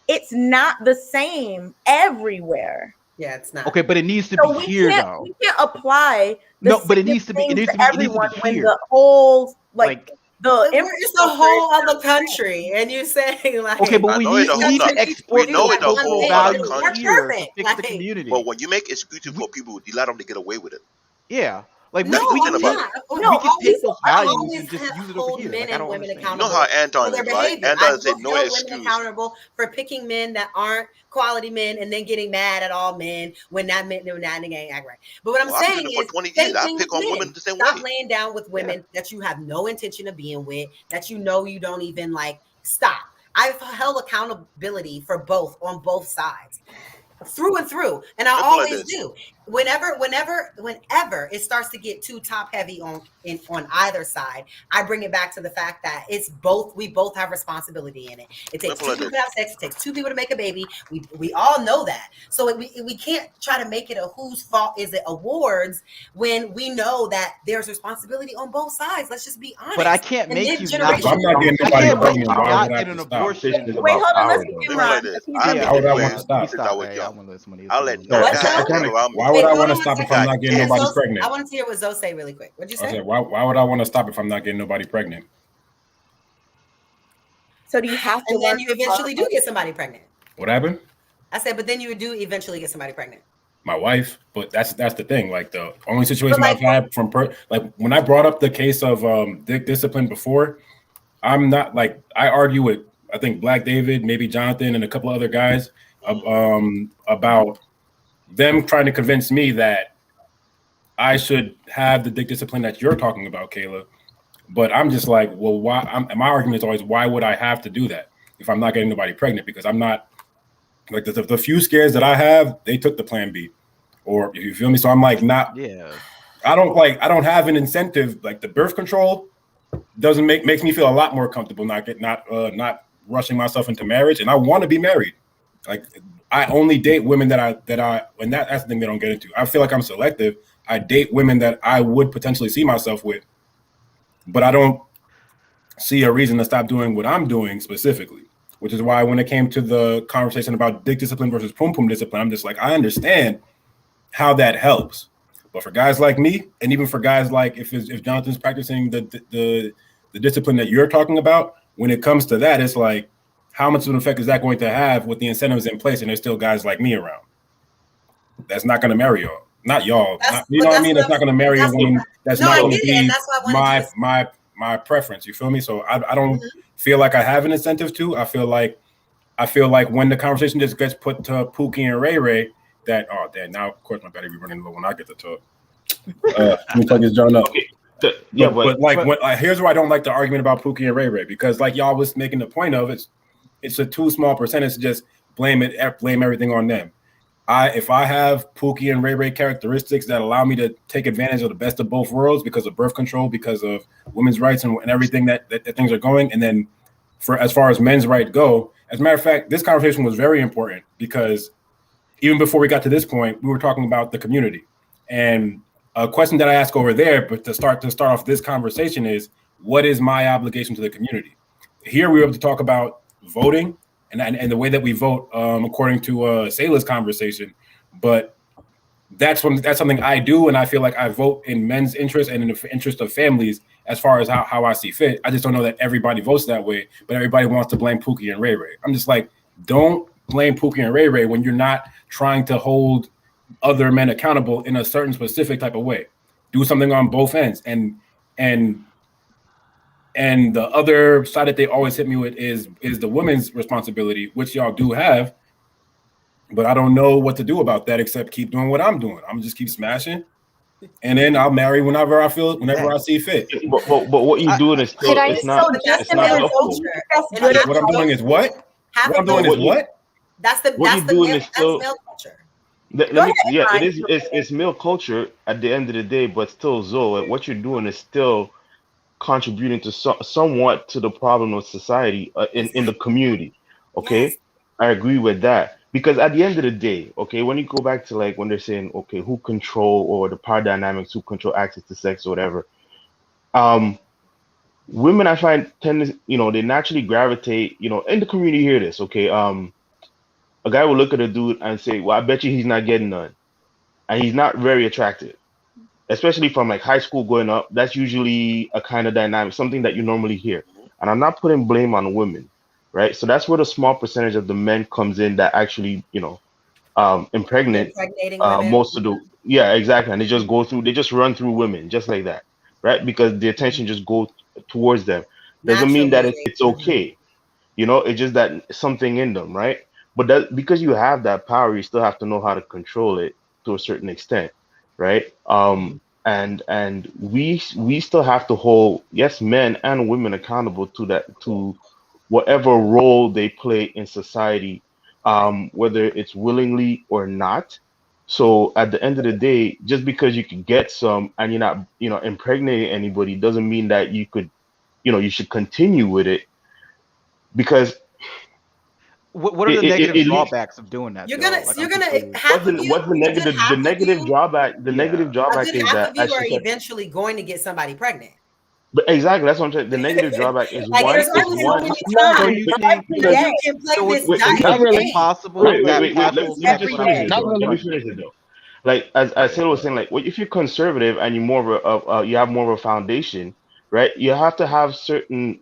It's not the same everywhere. Yeah, it's not. Okay, but it needs to So be here though. We can't apply the no, but it needs to be. It needs to be. everyone It needs to be when here. the whole like the it's a whole other country, and you're saying like, okay, but we need to export we know the it's a cultural whole other values country. here to fix the community. But when you make excuses for people, you let them to get away with it. Yeah, like That's the thing about it. we can take those values and just use it over here. Men Like, I and don't women understand. accountable You know how Anton for their is, right? behavior. Anton I said will no hold excuse. women accountable for picking men that aren't quality men and then getting mad at all men when that men they're not in the gang act right. But what I'm saying is, for 20 years, I pick on women the same way. Stop laying down with women that you have no intention of being with, that you know you don't even like. Stop. I've held accountability for both on both sides. Through and through, and I always do. Whenever it starts to get too top heavy on either side, I bring it back to the fact that it's both. We both have responsibility in it. It takes two people to have sex. It takes two people to make a baby. We all know that. So we can't try to make it a whose fault is it awards when we know that there's responsibility on both sides. Let's just be honest. But I can't make you not. I'm not getting nobody pregnant. Why would I get an abortion? Wait, hold on. Let's get him Ron. Why would I want to stop? I'll let why would I want to stop if I'm not getting nobody pregnant? I want to hear what Zoe say really quick. What'd you say? I said, why would I want to stop if I'm not getting nobody pregnant? So do you have to? And then you eventually do get somebody pregnant. What happened? I said, but then you do eventually get somebody pregnant. My wife, but that's the thing. Like the only situation I've had from like when I brought up the case of discipline before, I'm not like I argue with I think Black David, maybe Jonathan, and a couple other guys about them trying to convince me that I should have the discipline that you're talking about, Kayla. But I'm just like, well, why? My argument is always, why would I have to do that if I'm not getting nobody pregnant? Because I'm not like the few scares that I have, they took the plan B, or you feel me? So I'm like, not. Yeah. I don't have an incentive. Like the birth control doesn't makes me feel a lot more comfortable not rushing myself into marriage, and I want to be married. Like I only date women that's the thing they don't get into. I feel like I'm selective. I date women that I would potentially see myself with, but I don't see a reason to stop doing what I'm doing specifically, which is why when it came to the conversation about dick discipline versus pum pum discipline, I'm just like, I understand how that helps. But for guys like me, and even for guys like if Jonathan's practicing the discipline that you're talking about, when it comes to that, it's like, how much of an effect is that going to have with the incentives in place? And there's still guys like me around. That's not going to marry y'all. Not y'all. You know what I mean? That's not going to marry a woman. That's not going to be my preference. You feel me? So I don't feel like I have an incentive to. I feel like when the conversation just gets put to Pookie and Ray Ray, that now of course my battery be running low when I get to talk. Let me plug this John up. Yeah, but here's where I don't like the argument about Pookie and Ray Ray, because like y'all was making the point of it's a too small percentage to just blame everything on them. If I have Pookie and Ray Ray characteristics that allow me to take advantage of the best of both worlds because of birth control, because of women's rights and everything that things are going, and then for as far as men's rights go, as a matter of fact, this conversation was very important because even before we got to this point, we were talking about the community. And a question that I ask over there, but to start off this conversation is, what is my obligation to the community? Here we were able to talk about voting and the way that we vote according to Sayla's conversation, but that's something I do, and I feel like I vote in men's interest and in the interest of families as far as how I see fit. I just don't know that everybody votes that way, but everybody wants to blame Pookie and Ray Ray. I'm just like, don't blame Pookie and Ray Ray when you're not trying to hold other men accountable in a certain specific type of way. Do something on both ends. And the other side that they always hit me with is the women's responsibility, which y'all do have, but I don't know what to do about that except keep doing what I'm doing. I'm just keep smashing, and then I'll marry whenever I see fit. But what you doing is still it's not helpful. What I'm doing is what? What I'm doing is what? That's the male culture. It's male culture at the end of the day, but still, Zoe, what you're doing is still contributing to somewhat to the problem of society in the community. Okay, yes. I agree with that, because at the end of the day, okay, when you go back to like when they're saying, okay, who control or the power dynamics, who control access to sex or whatever, women I find tend to, they naturally gravitate, in the community. Hear this, okay, a guy will look at a dude and say, "Well, I bet you he's not getting none," and he's not very attractive, especially from like high school going up. That's usually a kind of dynamic, something that you normally hear. And I'm not putting blame on women, right? So that's where the small percentage of the men comes in that actually, impregnate Impregnating women. most of the, yeah, exactly. And they just run through women just like that, right? Because the attention just goes towards them. Doesn't mean that Naturally. it's okay. It's just that something in them, right? But that, because you have that power, you still have to know how to control it to a certain extent, right? And we still have to hold, yes, men and women accountable to that, to whatever role they play in society, whether it's willingly or not. So at the end of the day, just because you can get some and you're not, impregnating anybody, doesn't mean that you could, you should continue with it, because what are the negative drawbacks of doing that? You're gonna half of you. What's the negative? The negative drawback. The negative drawback is half that, of you are eventually going to get somebody pregnant. But exactly, that's what I'm saying. The negative drawback is Like, one. there's only so many times. So you think You can play this not really possible? Wait. Let me just finish it. Let me finish it though. Like as Taylor was saying, like, well, if you're conservative and you're more of you have more of a foundation, right? You have to have certain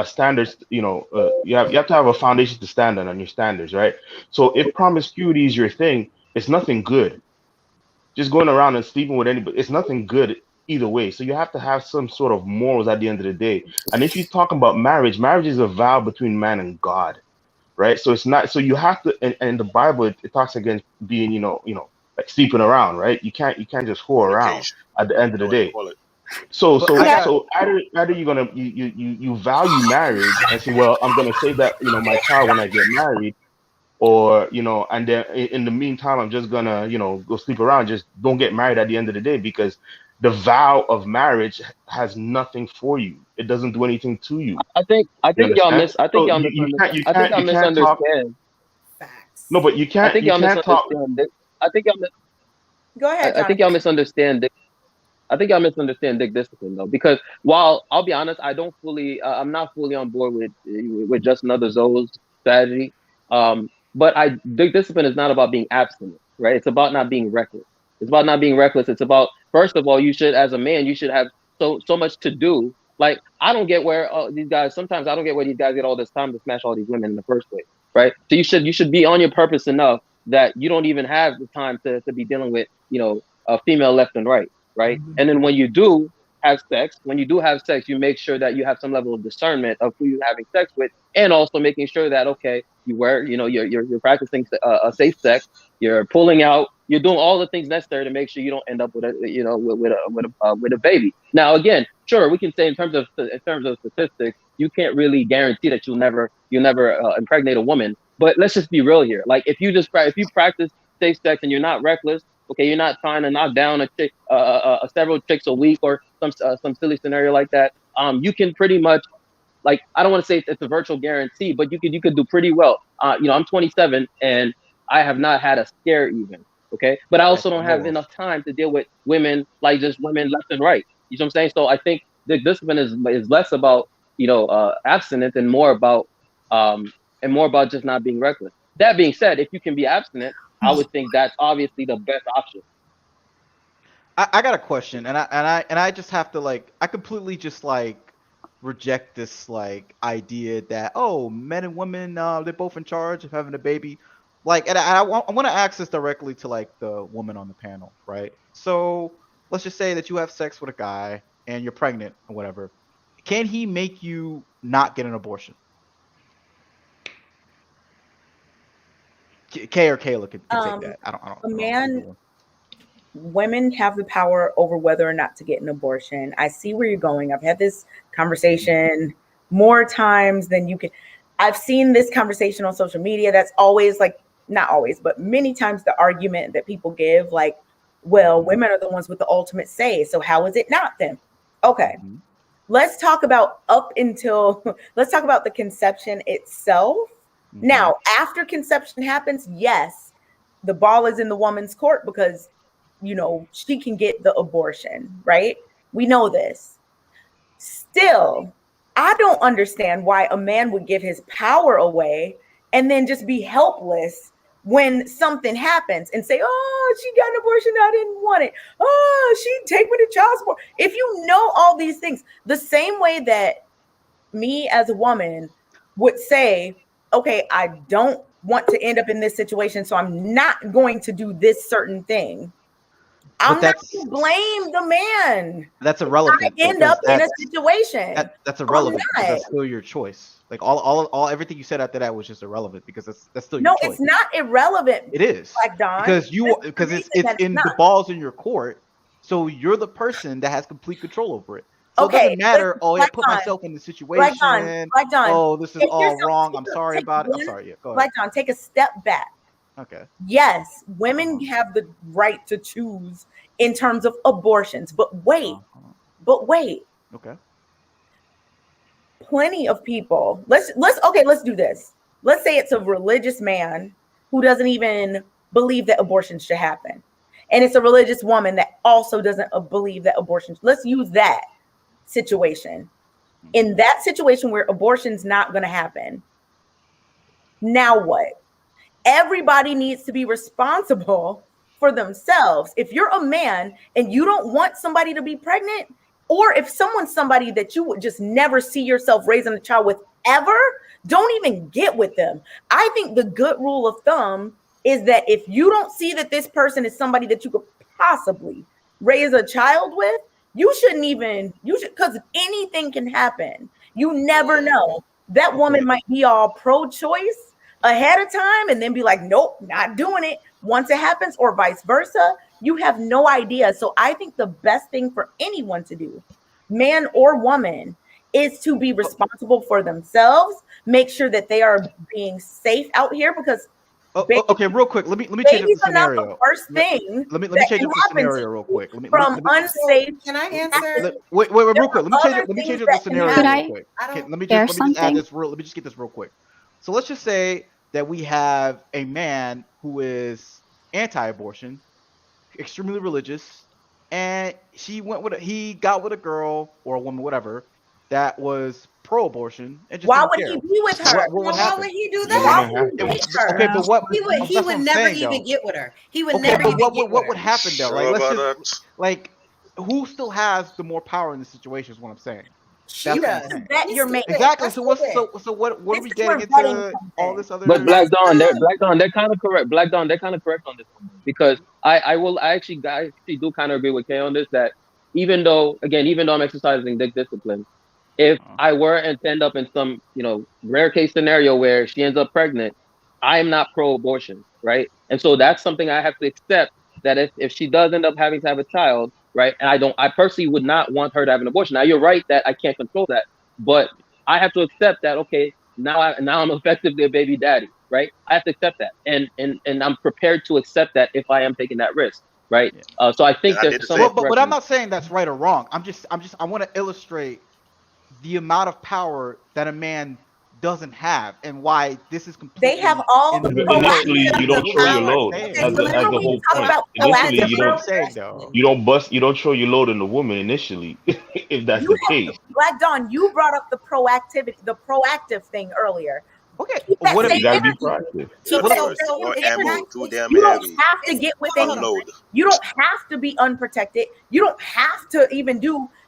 standards. You have to have a foundation to stand on your standards, right? So if promiscuity is your thing, it's nothing good. Just going around and sleeping with anybody, it's nothing good either way. So you have to have some sort of morals at the end of the day. And if you're talking about marriage is a vow between man and God, right? So it's not. So you have to. And in the Bible, it talks against being, like sleeping around, right? You can't just whore around at the end of the day. So either you're gonna you value marriage and say, well, I'm gonna save that, my child when I get married, or and then in the meantime I'm just gonna go sleep around. Just don't get married at the end of the day, because the vow of marriage has nothing for you. It doesn't do anything to you. I think y'all misunderstand. You can't talk. No, but you can't. I think y'all misunderstand. Go ahead. I think y'all misunderstand. I think y'all misunderstand Dick Discipline though, because while I'll be honest, I'm not fully on board with just another Zoe's strategy. But Dick Discipline is not about being abstinent, right? It's about not being reckless. It's about not being reckless. It's about, first of all, you should, as a man, you should have so much to do. Like, I don't get where sometimes I don't get where these guys get all this time to smash all these women in the first place, right? So you should be on your purpose enough that you don't even have the time to be dealing with, a female left and right. Right. And then when you do have sex, you make sure that you have some level of discernment of who you're having sex with, and also making sure that, okay, you're practicing a safe sex, you're pulling out, you're doing all the things necessary to make sure you don't end up with a baby. Now, again, sure, we can say in terms of statistics, you can't really guarantee that you'll never impregnate a woman. But let's just be real here. Like, if you practice safe sex and you're not reckless, okay, you're not trying to knock down several chicks a week or some silly scenario like that. You can pretty much, like, I don't want to say it's a virtual guarantee, but you could do pretty well. I'm 27 and I have not had a scare even. Okay, but I also don't have enough time to deal with women, like just women left and right. You know what I'm saying? So I think the discipline is less about abstinence and more about just not being reckless. That being said, if you can be abstinent, I would think that's obviously the best option. I got a question, and I just have to I completely just reject this idea that, oh, men and women they're both in charge of having a baby. And I want to ask this directly to the woman on the panel, right? So let's just say that you have sex with a guy and you're pregnant or whatever. Can he make you not get an abortion? Kay or Kayla could take that. I don't. Women have the power over whether or not to get an abortion. I see where you're going. I've had this conversation more times than you can. I've seen this conversation on social media. That's always not always, but many times the argument that people give, well, women are the ones with the ultimate say. So how is it not them? Okay. Let's talk about let's talk about the conception itself. Now, after conception happens, yes, the ball is in the woman's court because, she can get the abortion, right? We know this. Still, I don't understand why a man would give his power away and then just be helpless when something happens and say, oh, she got an abortion, I didn't want it. Oh, she take me to child support. If you know all these things, the same way that me as a woman would say, okay, I don't want to end up in this situation, so I'm not going to do this certain thing. I'm not going to blame the man. That's irrelevant. I end up in a situation. That's irrelevant. That's still your choice. Like all everything you said after that was just irrelevant because that's still your choice. No, it's not irrelevant. It is. Black Dawn. Because it's in the ball's in your court. So you're the person that has complete control over it. So it doesn't matter. I put myself in the situation. Black Dawn. Oh, this is all wrong. I'm sorry about it. I'm sorry. Yeah, go ahead. Black Dawn, take a step back. Okay. Yes, women have the right to choose in terms of abortions, but wait. Okay. Plenty of people. Let's do this. Let's say it's a religious man who doesn't even believe that abortion should happen. And it's a religious woman that also doesn't believe that abortion. Let's use that situation. In that situation where abortion's not going to happen. Now what? Everybody needs to be responsible for themselves. If you're a man and you don't want somebody to be pregnant, or if someone's somebody that you would just never see yourself raising a child with ever, don't even get with them. I think the good rule of thumb is that if you don't see that this person is somebody that you could possibly raise a child with, you shouldn't even, because anything can happen. You never know. That woman might be all pro-choice ahead of time and then be like, nope, not doing it once it happens, or vice versa. You have no idea. So I think the best thing for anyone to do, man or woman, is to be responsible for themselves, make sure that they are being safe out here, because okay, real quick, let me change the scenario. The first thing. Let me change the scenario real quick. Unsafe. Can I answer? Wait, real quick. Let me change the scenario real quick. Let me just add this real. Let me just get this real quick. So let's just say that we have a man who is anti-abortion, extremely religious, and he got with a girl or a woman, whatever, that was pro-abortion. And just why would he be with her? Why would he do that? Okay, but what he would never even get with her. He would never even get with her. What would happen though? Like, let's just who still has the more power in this situation? Is what I'm saying. She does. That you're making exactly. So what are we getting into all this other? But Black Dawn, they're kind of correct. Black Dawn, they're kind of correct on this one, because I actually do kind of agree with Kay on this, that even though I'm exercising dick discipline, if I were to end up in some rare case scenario where she ends up pregnant, I am not pro-abortion, right? And so that's something I have to accept, that if she does end up having to have a child, right? And I personally would not want her to have an abortion. Now you're right that I can't control that, but I have to accept that, okay, now I'm effectively a baby daddy, right? I have to accept that. And I'm prepared to accept that if I am taking that risk, right? So I think there's some but I'm not saying that's right or wrong. I want to illustrate the amount of power that a man doesn't have and why this is completely. They have all initially you don't throw your load. That's the whole point. Initially you don't throw your load on the woman initially, if that's the case. Black Dawn, you brought up the proactive thing earlier. Okay, what you gotta be proactive. You don't have to get with anyone. You don't have to be unprotected. You don't have to even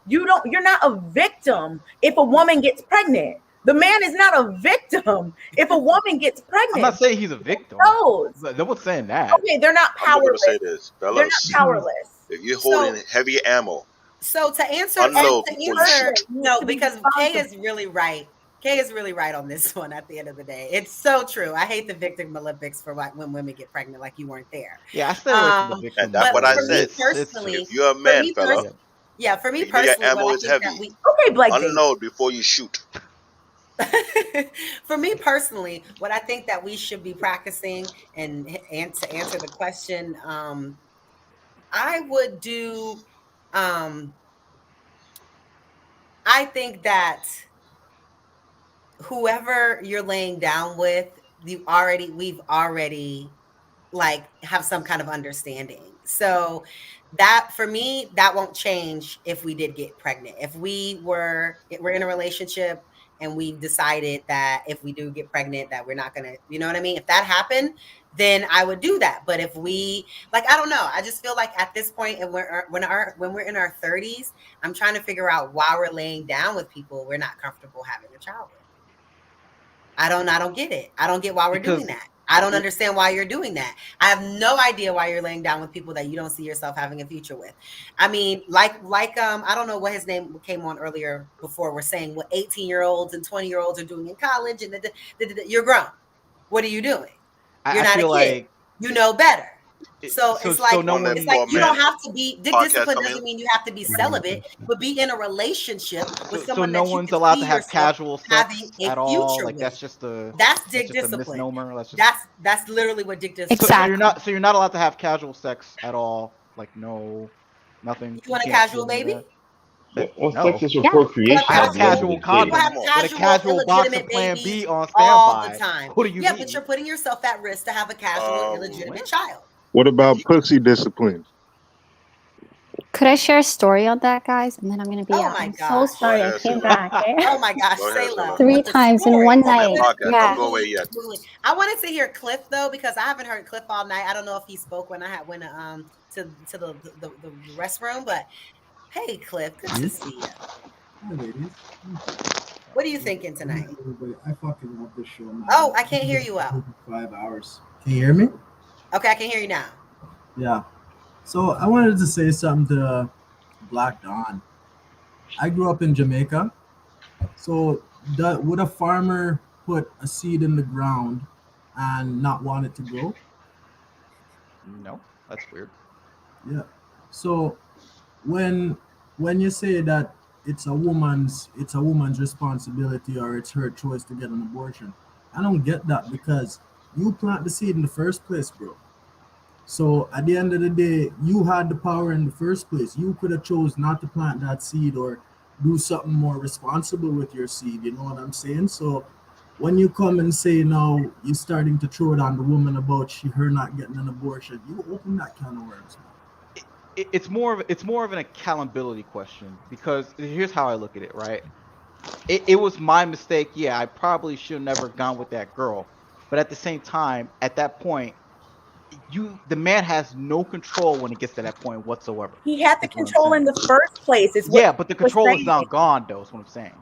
you're not a victim if a woman gets pregnant. The man is not a victim if a woman gets pregnant. I'm not saying he's a victim. No one's saying that. Okay, they're not powerless. I'm gonna say this, fellas. They're not powerless. If you're holding heavy ammo, so to answer, no, because Kay is really right. Kay is really right on this one at the end of the day. It's so true. I hate the victim Olympics for when women get pregnant, like you weren't there. Yeah, I stay away from the victim. And that's what I said. Personally, if you're a man, fella. Yeah, for me personally, ammo is heavy. Unload before you shoot. For me personally, what I think that we should be practicing, and to answer the question, I would do. I think that whoever you're laying down with, we've already like have some kind of understanding. So that for me, that won't change if we did get pregnant. If we're in a relationship and we've decided that if we do get pregnant, that we're not gonna, you know what I mean? If that happened, then I would do that. But if we, like, I don't know. I just feel like at this point, and when we're in our 30s, I'm trying to figure out why we're laying down with people we're not comfortable having a child with. I don't get it. I don't get why we're doing that. I don't understand why you're doing that. I have no idea why you're laying down with people that you don't see yourself having a future with. I mean, like I don't know what his name came on earlier before. We're saying what 18-year-olds and 20-year-olds are doing in college, and you're grown. What are you doing? You're not a kid. Like, you know better. So it's like you don't have to be discipline doesn't mean you have to be celibate, but be in a relationship with someone. So no one's allowed to have casual sex at all. Like that's dick discipline. Misnomer. That's literally what dick discipline. Exactly. So you're not allowed to have casual sex at all. Like nothing. You want a casual baby? Well, sex is for procreation. I have casual condoms. Have a casual box of Plan B on standby all the time. What do you mean? But you're putting yourself at risk to have a casual, illegitimate child. What about pussy discipline? Could I share a story on that, guys? And then I'm going to be out. I'm so sorry. I came back. Oh my gosh, Sayla. 3 times in one night. Yeah. I wanted to hear Cliff though, because I haven't heard Cliff all night. I don't know if he spoke when I went to the restroom, but hey, Cliff, good to see you. Hi, ladies. What are you thinking tonight? I fucking love this show. Oh, I can't hear you well. 5 hours. Can you hear me? Okay, I can hear you now. Yeah. So I wanted to say something to Black Dawn. I grew up in Jamaica. So would a farmer put a seed in the ground and not want it to grow? No, that's weird. Yeah. So when you say that it's a woman's responsibility or it's her choice to get an abortion, I don't get that, because you plant the seed in the first place, bro. So at the end of the day, you had the power in the first place. You could have chose not to plant that seed or do something more responsible with your seed. You know what I'm saying? So when you come and say now you're starting to throw it on the woman about her not getting an abortion, you open that can of worms, man. It's more of an accountability question, because here's how I look at it, right? It was my mistake. Yeah, I probably should have never gone with that girl. But at the same time, at that point, the man has no control when it gets to that point whatsoever. He had the control in the first place. But the control is now gone, though. Is what I'm saying.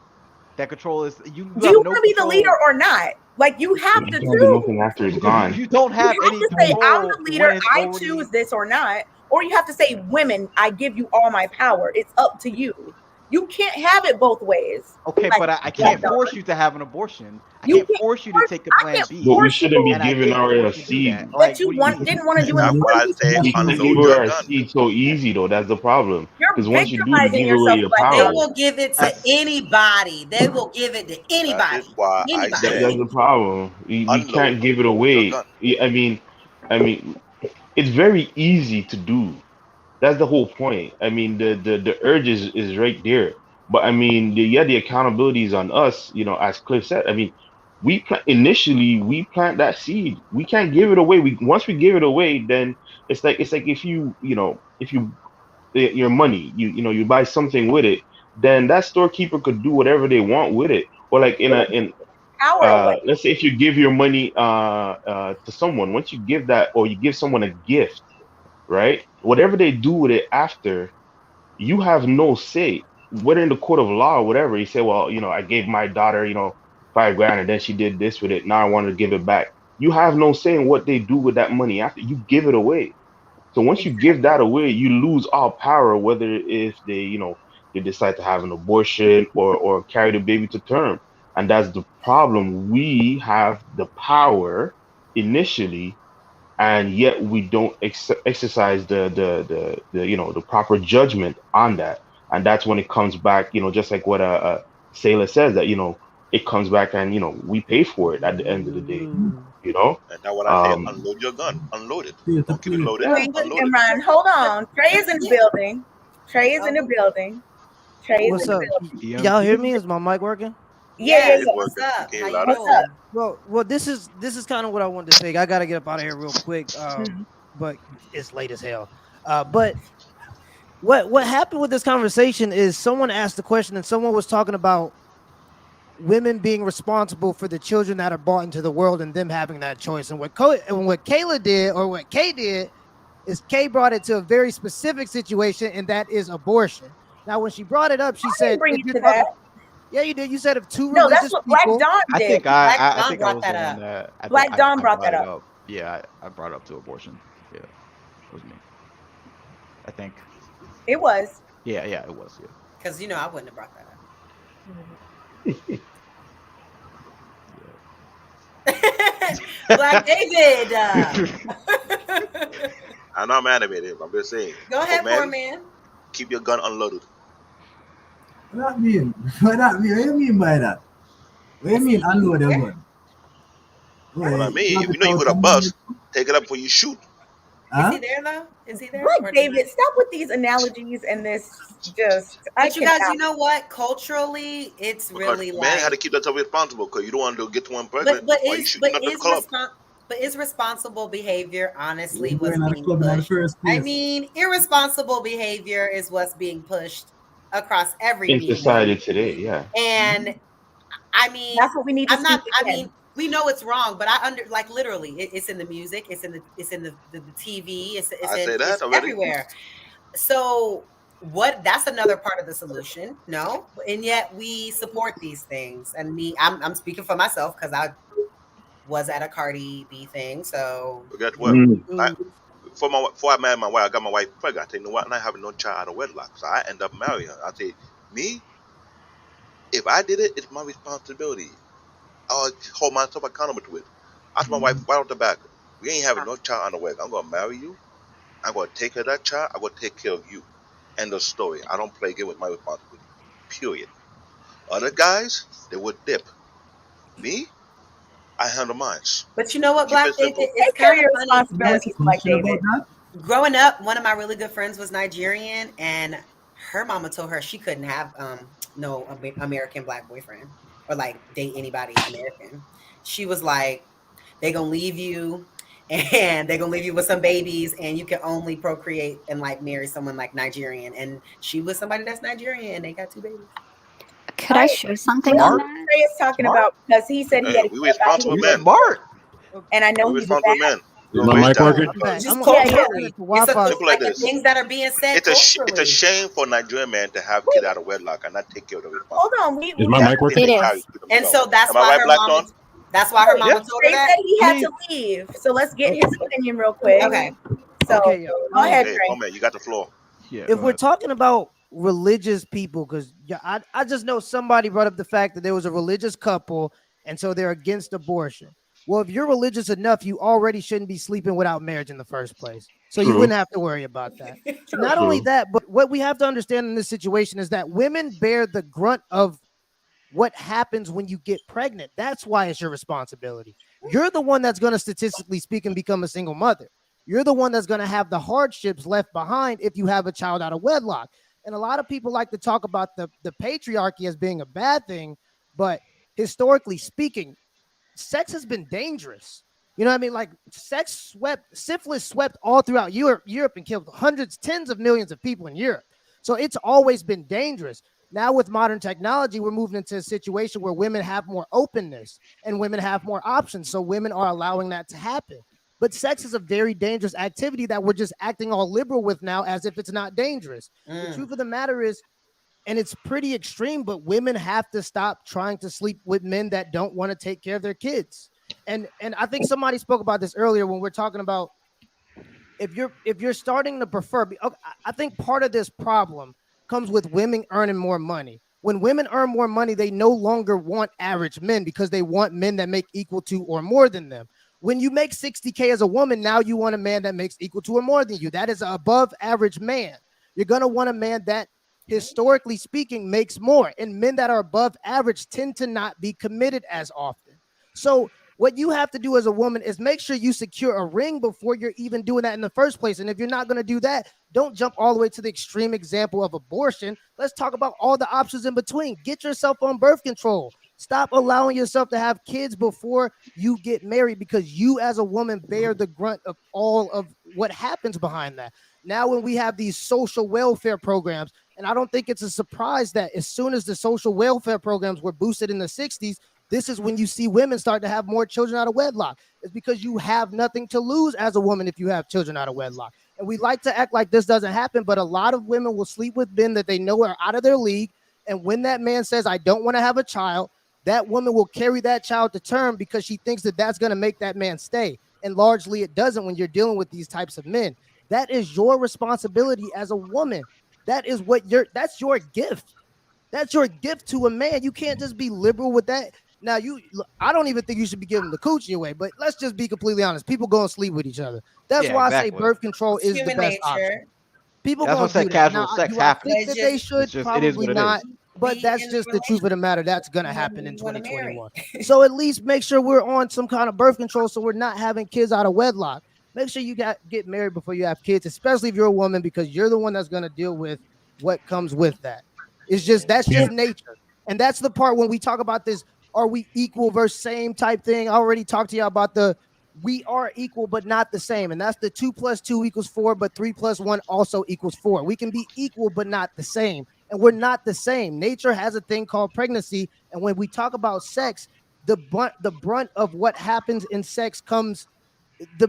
That control is you. Do you want to be the leader or not? Like, you have to do nothing after it's gone. You don't have any to say, I'm the leader, I choose this or not. Or you have to say, women, I give you all my power. It's up to you. You can't have it both ways. Okay, like, but I can't force you to have an abortion. I can't force you to take a Plan B. But we shouldn't be giving her a seed. But you didn't want to do it. We can give her a seed so easy, though. That's the problem. Because once you do, you give away your power. They will give it to anybody. They will give it to anybody. That's the problem. You can't give it away. I mean, it's very easy to do. That's the whole point. I mean, the urge is right there. But I mean, the accountability is on us. You know, as Cliff said. I mean, we plant that seed. We can't give it away. Once we give it away, then it's like if you your money, you buy something with it, then that storekeeper could do whatever they want with it. Or like let's say if you give your money to someone, once you give that, or you give someone a gift, right? Whatever they do with it after, you have no say. Whether in the court of law or whatever, you say, well, I gave my daughter, $5,000 and then she did this with it. Now I want to give it back. You have no say in what they do with that money after you give it away. So once you give that away, you lose all power, whether if they, they decide to have an abortion or carry the baby to term. And that's the problem. We have the power initially, and yet we don't exercise the proper judgment on that. And that's when it comes back, just like what Sayla says, that it comes back and we pay for it at the end of the day. And that's what I say, unload your gun, unload it. Don't keep it loaded. Imran, hold on. Trey is in the building. Trey is in the building. What's up? Y'all hear me? Is my mic working? Yeah. What's up? What's up? Well, this is kind of what I wanted to say. I gotta get up out of here real quick, but it's late as hell. But what happened with this conversation is someone asked the question, and someone was talking about women being responsible for the children that are brought into the world and them having that choice. And what Kayla did, or what Kay did, is Kay brought it to a very specific situation, and that is abortion. Now, when she brought it up, she said, bring it to that. Yeah, you did. You said if two No, religious that's what Black people. Dawn did. I think I brought was that the up. one that I Black Dawn brought that it up. Yeah, I brought it up to abortion. Yeah, it was me. I think. It was. Yeah, it was. Yeah. Because I wouldn't have brought that up. Black David. I'm not mad at it. I'm just saying. Go ahead, poor man. Keep your gun unloaded. What that mean? What do you mean by that? What do you mean unload your gun? What I mean, if you know you got a bus, take it up before you shoot. Is he there though? Is he there? Look, David, stop with these analogies and this just. But you guys, you know what? Culturally, it's really men had to keep that responsible because you don't want to get one pregnant. But is responsible behavior honestly what's being pushed? I mean, irresponsible behavior is what's being pushed across every in society today. Yeah, and I mean, that's what we need to I mean, we know it's wrong, but literally, it's in the music, it's in the TV, it's everywhere. So that's another part of the solution. No, and yet we support these things. And I'm speaking for myself because I was at a Cardi B thing. So guess what? Before I married my wife, I got my wife pregnant. I said, you know what? I'm not having no child out of wedlock. So I end up marrying her. I say, me, if I did it, it's my responsibility. I'll hold myself accountable to it. I told my wife right off the back, we ain't having no child on the way. I'm gonna marry you. I'm gonna take care of that child. I'm gonna take care of you. End of story. I don't play game with my responsibility. Period. Other guys, they would dip. Me, I handle mine. But you know what, Black David? It's kind of funny. Like David. Growing up, one of my really good friends was Nigerian, and her mama told her she couldn't have no American Black boyfriend or like date anybody American. She was like, they gonna leave you and they're gonna leave you with some babies and you can only procreate and like marry someone like Nigerian. And she was somebody that's Nigerian and they got 2 babies. Could I share something on that? Trey is talking about because he said he had we responsible men. And I know we he's responsible men. Is my mic working? Just culturally. It's like the things that are being said. It's a shame for Nigerian men to have kids out of wedlock and not take care of the responsibility. Hold on, is my mic working? It is. And so that's why her mama. That's why her mama told her that. Said he had to leave. So let's get his opinion real quick. Okay. So go ahead, Trey. Oh man, you got the floor. Yeah, if we're talking about religious people, because I just know somebody brought up the fact that there was a religious couple, and so they're against abortion. Well, if you're religious enough, you already shouldn't be sleeping without marriage in the first place. So you wouldn't have to worry about that. Not only that, but what we have to understand in this situation is that women bear the grunt of what happens when you get pregnant. That's why it's your responsibility. You're the one that's going to, statistically speaking, become a single mother. You're the one that's going to have the hardships left behind if you have a child out of wedlock. And a lot of people like to talk about the patriarchy as being a bad thing, but historically speaking, sex has been dangerous. You know what I mean? Like syphilis swept all throughout Europe and killed hundreds, tens of millions of people in Europe. So it's always been dangerous. Now with modern technology, we're moving into a situation where women have more openness and women have more options. So women are allowing that to happen. But sex is a very dangerous activity that we're just acting all liberal with now as if it's not dangerous. The truth of the matter is, and it's pretty extreme, but women have to stop trying to sleep with men that don't want to take care of their kids. And I think somebody spoke about this earlier when we're talking about if you're starting to prefer. I think part of this problem comes with women earning more money. When women earn more money, they no longer want average men because they want men that make equal to or more than them. When you make $60K as a woman, now you want a man that makes equal to or more than you. That is an above average man. You're going to want a man that, historically speaking, makes more. And men that are above average tend to not be committed as often. So what you have to do as a woman is make sure you secure a ring before you're even doing that in the first place. And if you're not going to do that, don't jump all the way to the extreme example of abortion. Let's talk about all the options in between. Get yourself on birth control. Stop allowing yourself to have kids before you get married, because you as a woman bear the grunt of all of what happens behind that. Now, when we have these social welfare programs And I don't think it's a surprise that as soon as the social welfare programs were boosted in the 60s, this is when you see women start to have more children out of wedlock. It's because you have nothing to lose as a woman if you have children out of wedlock. And we like to act like this doesn't happen, but a lot of women will sleep with men that they know are out of their league. And when that man says, I don't want to have a child, that woman will carry that child to term because she thinks that that's going to make that man stay. And largely it doesn't when you're dealing with these types of men. That is your responsibility as a woman. That's your gift. That's your gift to a man. You can't just be liberal with that. Now, I don't even think you should be giving the coochie away, but let's just be completely honest. People go and sleep with each other. That's why I say birth control is the best option. People that's what said casual sex happens. I think that they should probably not, but that's just the truth of the matter. That's going to happen in 2021. So at least make sure we're on some kind of birth control so we're not having kids out of wedlock. Make sure you get married before you have kids, especially if you're a woman, because you're the one that's going to deal with what comes with that. That's just nature. And that's the part when we talk about this, are we equal versus same type thing? I already talked to you about we are equal, but not the same. And that's the 2 + 2 = 4, but 3 + 1 also equals 4. We can be equal, but not the same. And we're not the same. Nature has a thing called pregnancy. And when we talk about sex, the brunt of what happens in sex comes, the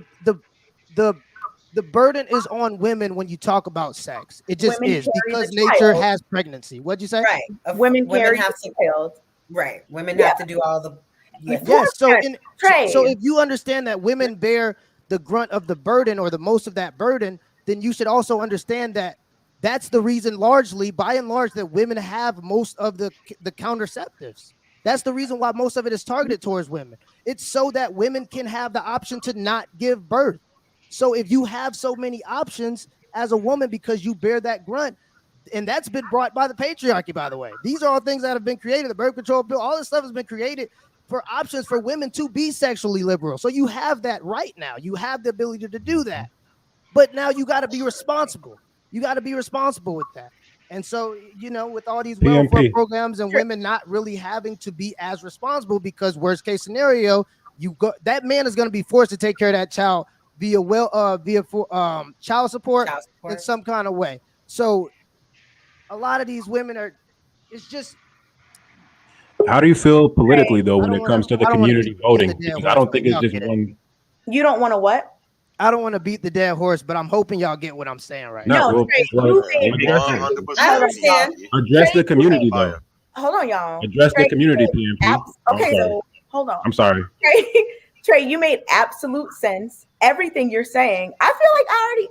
burden is on women when you talk about sex. It just is because nature has pregnancy. What'd you say? Right. Women have to child. Right. Women have to do all the yes. So if you understand that women bear the grunt of the burden or the most of that burden, then you should also understand that that's the reason by and large, that women have most of the contraceptives. That's the reason why most of it is targeted towards women. It's so that women can have the option to not give birth. So if you have so many options as a woman because you bear that grunt, and that's been brought by the patriarchy, by the way. These are all things that have been created. The birth control bill, all this stuff has been created for options for women to be sexually liberal. So you have that right now. You have the ability to do that. But now you got to be responsible. You got to be responsible with that. And so, with all these welfare programs and women not really having to be as responsible, because worst case scenario, that man is going to be forced to take care of that child via child support in some kind of way. So a lot of these women it's just. How do you feel politically though when it comes to the community voting? Because I don't think it's just one. You don't want to what? I don't want to beat the dead horse, but I'm hoping y'all get what I'm saying right now. No, I understand. Address the community though. Hold on, y'all. Address the community, PMP. Okay, so hold on. I'm sorry. Trey, you made absolute sense. Everything you're saying, I feel like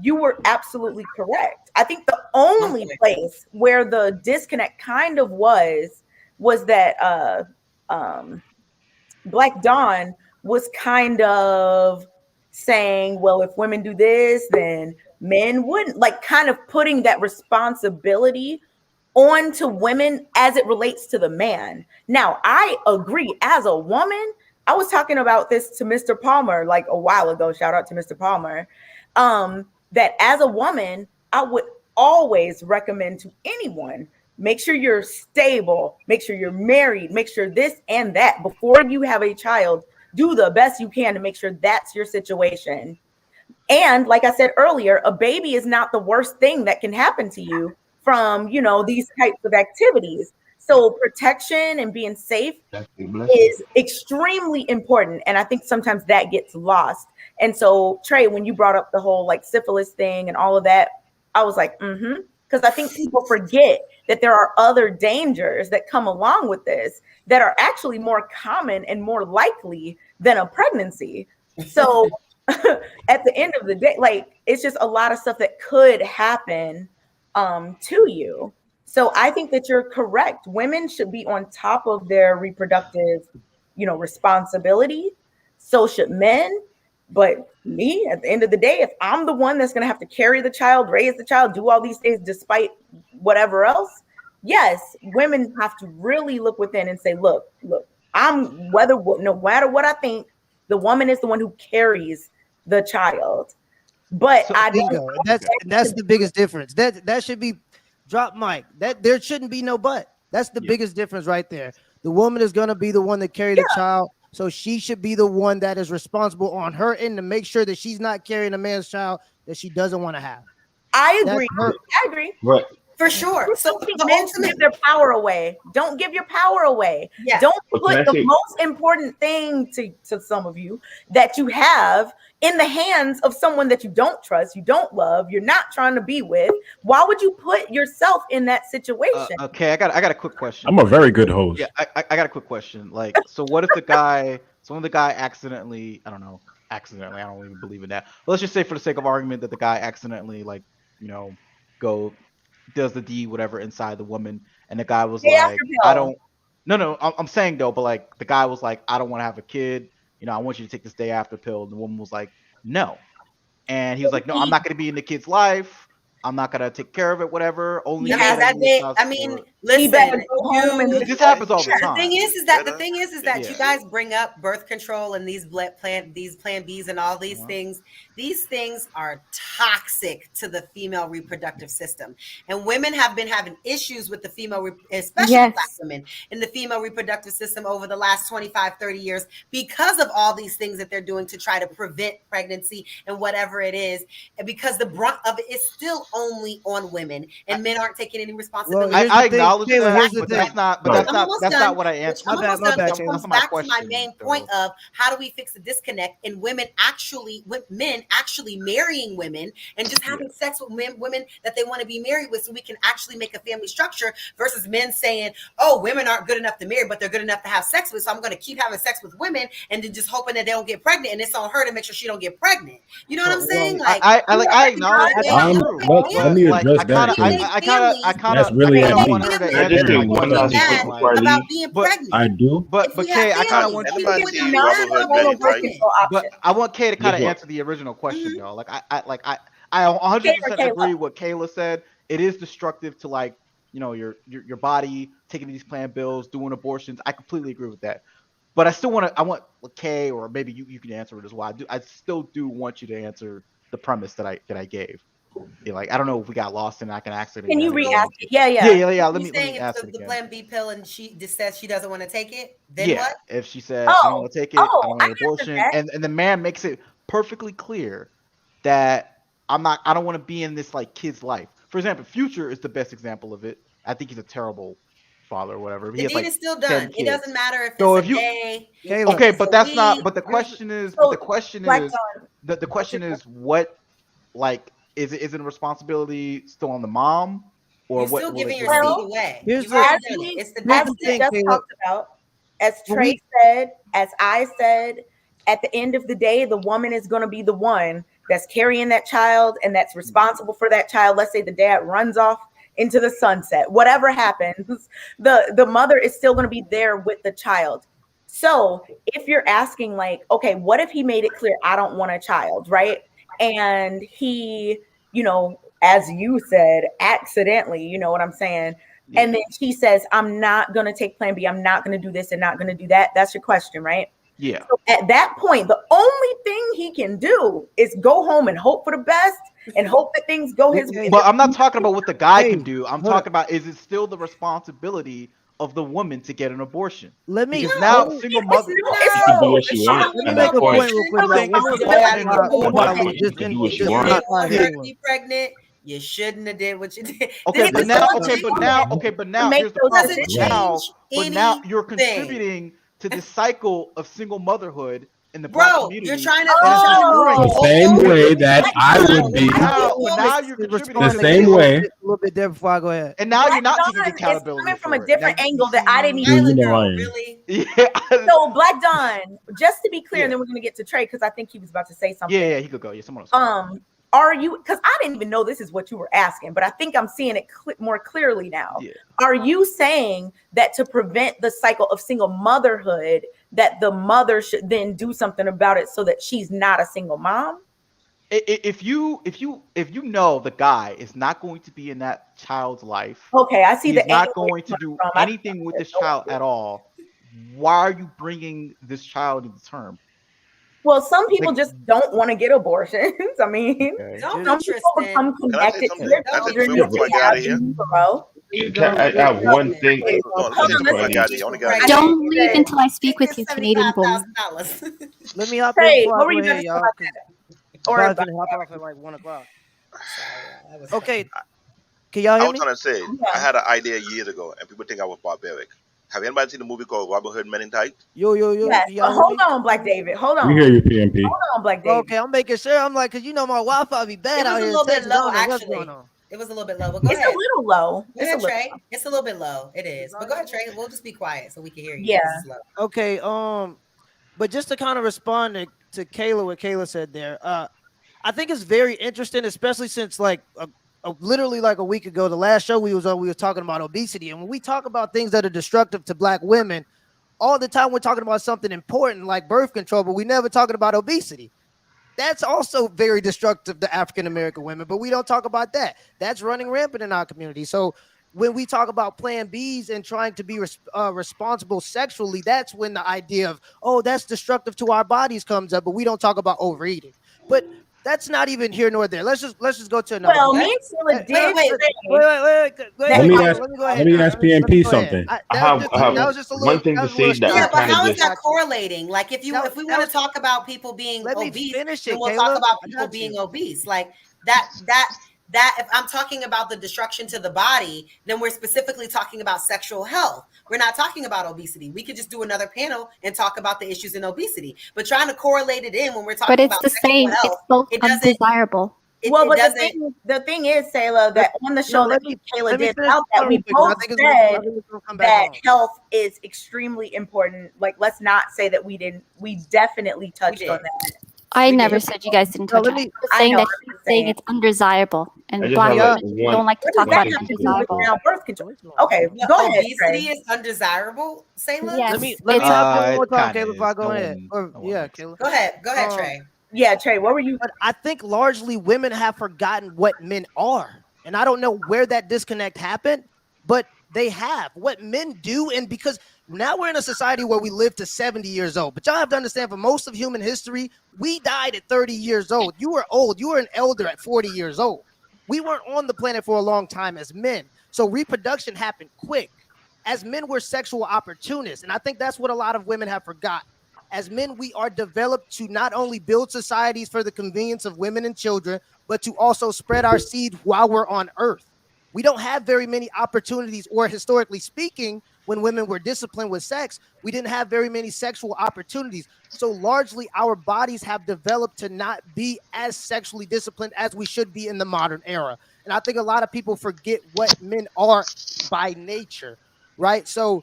you were absolutely correct. I think the only place where the disconnect kind of was that Black Dawn was kind of saying, well, if women do this, then men wouldn't, like kind of putting that responsibility onto women as it relates to the man. Now, I agree. As a woman, I was talking about this to Mr. Palmer like a while ago. Shout out to Mr. Palmer. That as a woman, I would always recommend to anyone, make sure you're stable, make sure you're married, make sure this and that before you have a child. Do the best you can to make sure that's your situation. And like I said earlier, a baby is not the worst thing that can happen to you from, these types of activities. So protection and being safe is extremely important. And I think sometimes that gets lost. And so, Trey, when you brought up the whole like syphilis thing and all of that, I was like, because I think people forget that there are other dangers that come along with this that are actually more common and more likely than a pregnancy. So at the end of the day, like, it's just a lot of stuff that could happen to you. So I think that you're correct. Women should be on top of their reproductive, responsibility. So should men. But me, at the end of the day, if I'm the one that's going to have to carry the child, raise the child, do all these things despite whatever else, yes, women have to really look within and say, look, no matter what I think, the woman is the one who carries the child. But that's the biggest difference. That should be drop mic. That there shouldn't be no but. That's the biggest difference right there. The woman is going to be the one that carry the child. So she should be the one that is responsible on her end to make sure that she's not carrying a man's child that she doesn't want to have. I agree. I agree. Right. For sure. So men should give their power away. Don't give your power away. Yeah. Don't put the most important thing to some of you that you have in the hands of someone that you don't trust, you don't love, you're not trying to be with. Why would you put yourself in that situation? Okay, I got a quick question. I'm a very good host. Yeah, I got a quick question. Like, so what if the guy, accidentally, I don't know, I don't even believe in that. But let's just say for the sake of argument that the guy accidentally, like, does the deed, whatever, inside the woman, and the guy was like, I'm saying though, but like the guy was like, I don't want to have a kid, I want you to take this day after pill. And the woman was like, no. And he was like, no, I'm not going to be in the kid's life. I'm not gonna take care of it, whatever. Only that day. I mean, listen. This happens all the time. The thing is that you guys bring up birth control and these Plan Bs and all these things. These things are toxic to the female reproductive system, and women have been having issues with the female, especially Black women in the female reproductive system over the last 25, 30 years because of all these things that they're doing to try to prevent pregnancy and whatever it is, and because the brunt of it is still only on women, and men aren't taking any responsibility. Well, I acknowledge that, but that's not what I answered. That comes back to my main point of how do we fix the disconnect in men actually marrying women and just having sex with women that they want to be married with, so we can actually make a family structure, versus men saying, oh, women aren't good enough to marry, but they're good enough to have sex with, so I'm going to keep having sex with women and then just hoping that they don't get pregnant, and it's on her to make sure she don't get pregnant. You know what I'm saying? Like, I acknowledge that. Let me address that. That's really about being pregnant. I do. But Kay, I kind of want you. But I want Kay to kind of answer the original question, though. Like I 100% agree with what Kayla said. It is destructive to, like, your body, taking these planned bills, doing abortions. I completely agree with that. But I want Kay, or maybe you can answer it as well. I still do want you to answer the premise that I gave. Like, I don't know if we got lost and I can ask it. Can you re-ask it? Yeah. Let me ask it the again. Plan B pill and she just says she doesn't want to take it, then what? If she says I don't want to take it, I don't want an abortion, and the man makes it perfectly clear that I don't want to be in this, like, kid's life. For example, Future is the best example of it. I think he's a terrible father or whatever. The deed is still done. It doesn't matter if so it's if you, day. Okay, but that's not. But the question is. But the question is. The question is what, like, is it a responsibility still on the mom, or you're what? Still giving your seed away. As we just talked about, as Trey said, as I said, at the end of the day, the woman is going to be the one that's carrying that child and that's responsible for that child. Let's say the dad runs off into the sunset. Whatever happens, the mother is still going to be there with the child. So if you're asking, like, okay, what if he made it clear, I don't want a child, right? And he, as you said, accidentally, you know what I'm saying? Yeah. And then she says, I'm not going to take Plan B. I'm not going to do this and not going to do that. That's your question, right? Yeah. So at that point, the only thing he can do is go home and hope for the best and hope that things go his way. But I'm not talking about what the guy can do. I'm talking about, is it still the responsibility of the woman to get an abortion? Let me now single mother. Let me make a point real quick. Pregnant. You shouldn't have did what you did. Okay, but now here's the problem. Now you're contributing to the cycle of single motherhood in the Black community. You're trying to the same way that I would be. Now you're contributing the same way. A little bit there before I go ahead. And now you're not taking accountability. It's coming from a different angle that I didn't even really. Yeah. So Black Dawn, just to be clear, and then we're gonna get to Trey because I think he was about to say something. Yeah, he could go. Yeah, someone else. Are you, because I didn't even know this is what you were asking, but I think I'm seeing it more clearly now. Yeah. Are you saying that to prevent the cycle of single motherhood, that the mother should then do something about it so that she's not a single mom? If you know the guy is not going to be in that child's life, okay, I see he's not going to do anything with this child at all. Why are you bringing this child into term? Well, some people just don't want to get abortions. I mean, some people become connected to their children. I have one thing. Don't leave until I speak with you, Canadian woman. Let me hop in before what were I you go going ahead, to y'all. Or I was gonna hop off at like 1 o'clock. Okay, Can y'all I hear was me? trying to say, I had an idea years ago, and people think I was barbaric. Have anybody seen the movie called Robin Hood Men in Tights? Yo. Yes, Can y'all hear hold me? on, Black David. Hold We on. hear you, PMP. Hold on, Black David. Okay, I'm making sure. I'm like, cause you know my Wi-Fi be bad It was out a here in little bit Texas. I low, don't know what's actually. going on. It was a little bit low, but go It's ahead. a little low. Go It's ahead, a little Trey. low. It's a little bit low. It is. But go ahead, Trey. We'll just be quiet so we can hear you. Yeah. It's low. Okay. But just to kind of respond to Kayla, what Kayla said there, I think it's very interesting, especially since like literally like a week ago, the last show we was on, we were talking about obesity, and when we talk about things that are destructive to Black women, all the time we're talking about something important like birth control, but we never talking about obesity. That's also very destructive to African American women, but we don't talk about that. That's running rampant in our community. So when we talk about Plan Bs and trying to be responsible sexually, that's when the idea of, oh, that's destructive to our bodies comes up, but we don't talk about overeating. But that's not even here nor there. Let's just go to another. Well, one. me and Sheila did wait. Let me ask PMP something. I have one thing to say that Yeah, was but kind of how is just. that correlating? Like, if we want to talk about people being obese, then we'll talk about people being obese. Like that. If I'm talking about the destruction to the body, then we're specifically talking about sexual health. We're not talking about obesity. We could just do another panel and talk about the issues in obesity. But trying to correlate it in when we're talking But it's about the sexual same. health, It's both it doesn't. undesirable. Well, but the thing is, Sayla, that on the show that Kayla did about that, we both said that health is extremely important. Like, let's not say that we didn't. We definitely touched on that. I never said you guys didn't touch on it. I'm saying that she's saying it's undesirable, and I just Black have, women like, don't like to talk about undesirable. Birth control. Okay, go ahead. Obesity is undesirable, Sayla? Yes, Let me have one more time, Caleb, if I go ahead. Caleb. Go ahead, Trey. Yeah, Trey, what were you? But I think largely women have forgotten what men are. And I don't know where that disconnect happened, but they have what men do. And because now we're in a society where we live to 70 years old, but y'all have to understand, for most of human history, we died at 30 years old. You were old. You were an elder at 40 years old. We weren't on the planet for a long time as men. So reproduction happened quick. As men, we're sexual opportunists. And I think that's what a lot of women have forgotten. As men, we are developed to not only build societies for the convenience of women and children, but to also spread our seed while we're on earth. We don't have very many opportunities, or historically speaking, when women were disciplined with sex, we didn't have very many sexual opportunities. So largely our bodies have developed to not be as sexually disciplined as we should be in the modern era. And I think a lot of people forget what men are by nature, right? So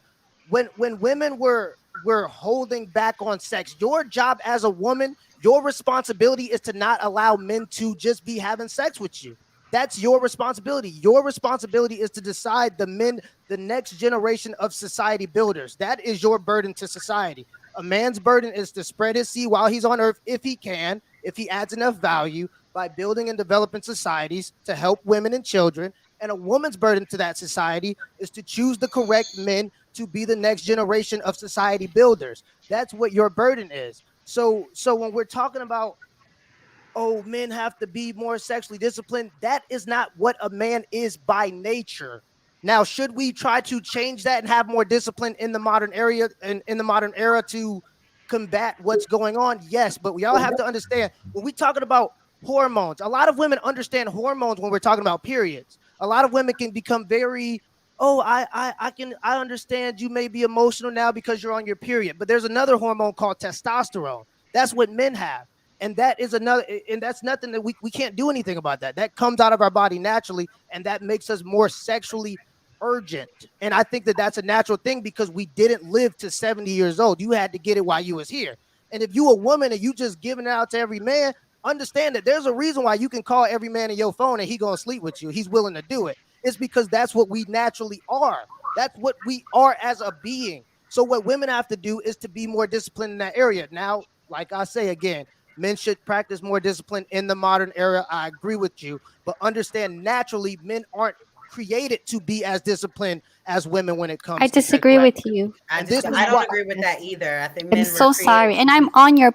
when women were holding back on sex, your job as a woman, your responsibility is to not allow men to just be having sex with you. That's your responsibility. Your responsibility is to decide the next generation of society builders. That is your burden to society. A man's burden is to spread his seed while he's on earth, if he can, if he adds enough value, by building and developing societies to help women and children. And a woman's burden to that society is to choose the correct men to be the next generation of society builders. That's what your burden is. So when we're talking about, oh, men have to be more sexually disciplined, that is not what a man is by nature. Now, should we try to change that and have more discipline in the modern area and in the modern era to combat what's going on? Yes, but we all have to understand, when we're talking about hormones, a lot of women understand hormones when we're talking about periods. A lot of women can become very, oh, I understand you may be emotional now because you're on your period, but there's another hormone called testosterone. That's what men have. And that is another, and that's nothing that we can't do anything about that. That comes out of our body naturally, and that makes us more sexually urgent. And I think that that's a natural thing because we didn't live to 70 years old. You had to get it while you was here. And if you a woman and you just giving it out to every man, understand that there's a reason why you can call every man in your phone and he gonna sleep with you. He's willing to do it. It's because that's what we naturally are. That's what we are as a being. So what women have to do is to be more disciplined in that area. Now, like I say again, men should practice more discipline in the modern era. I agree with you, but understand naturally men aren't created to be as disciplined as women when it comes. I disagree with you. I don't agree with that either. I think men I'm so sorry, and I'm on your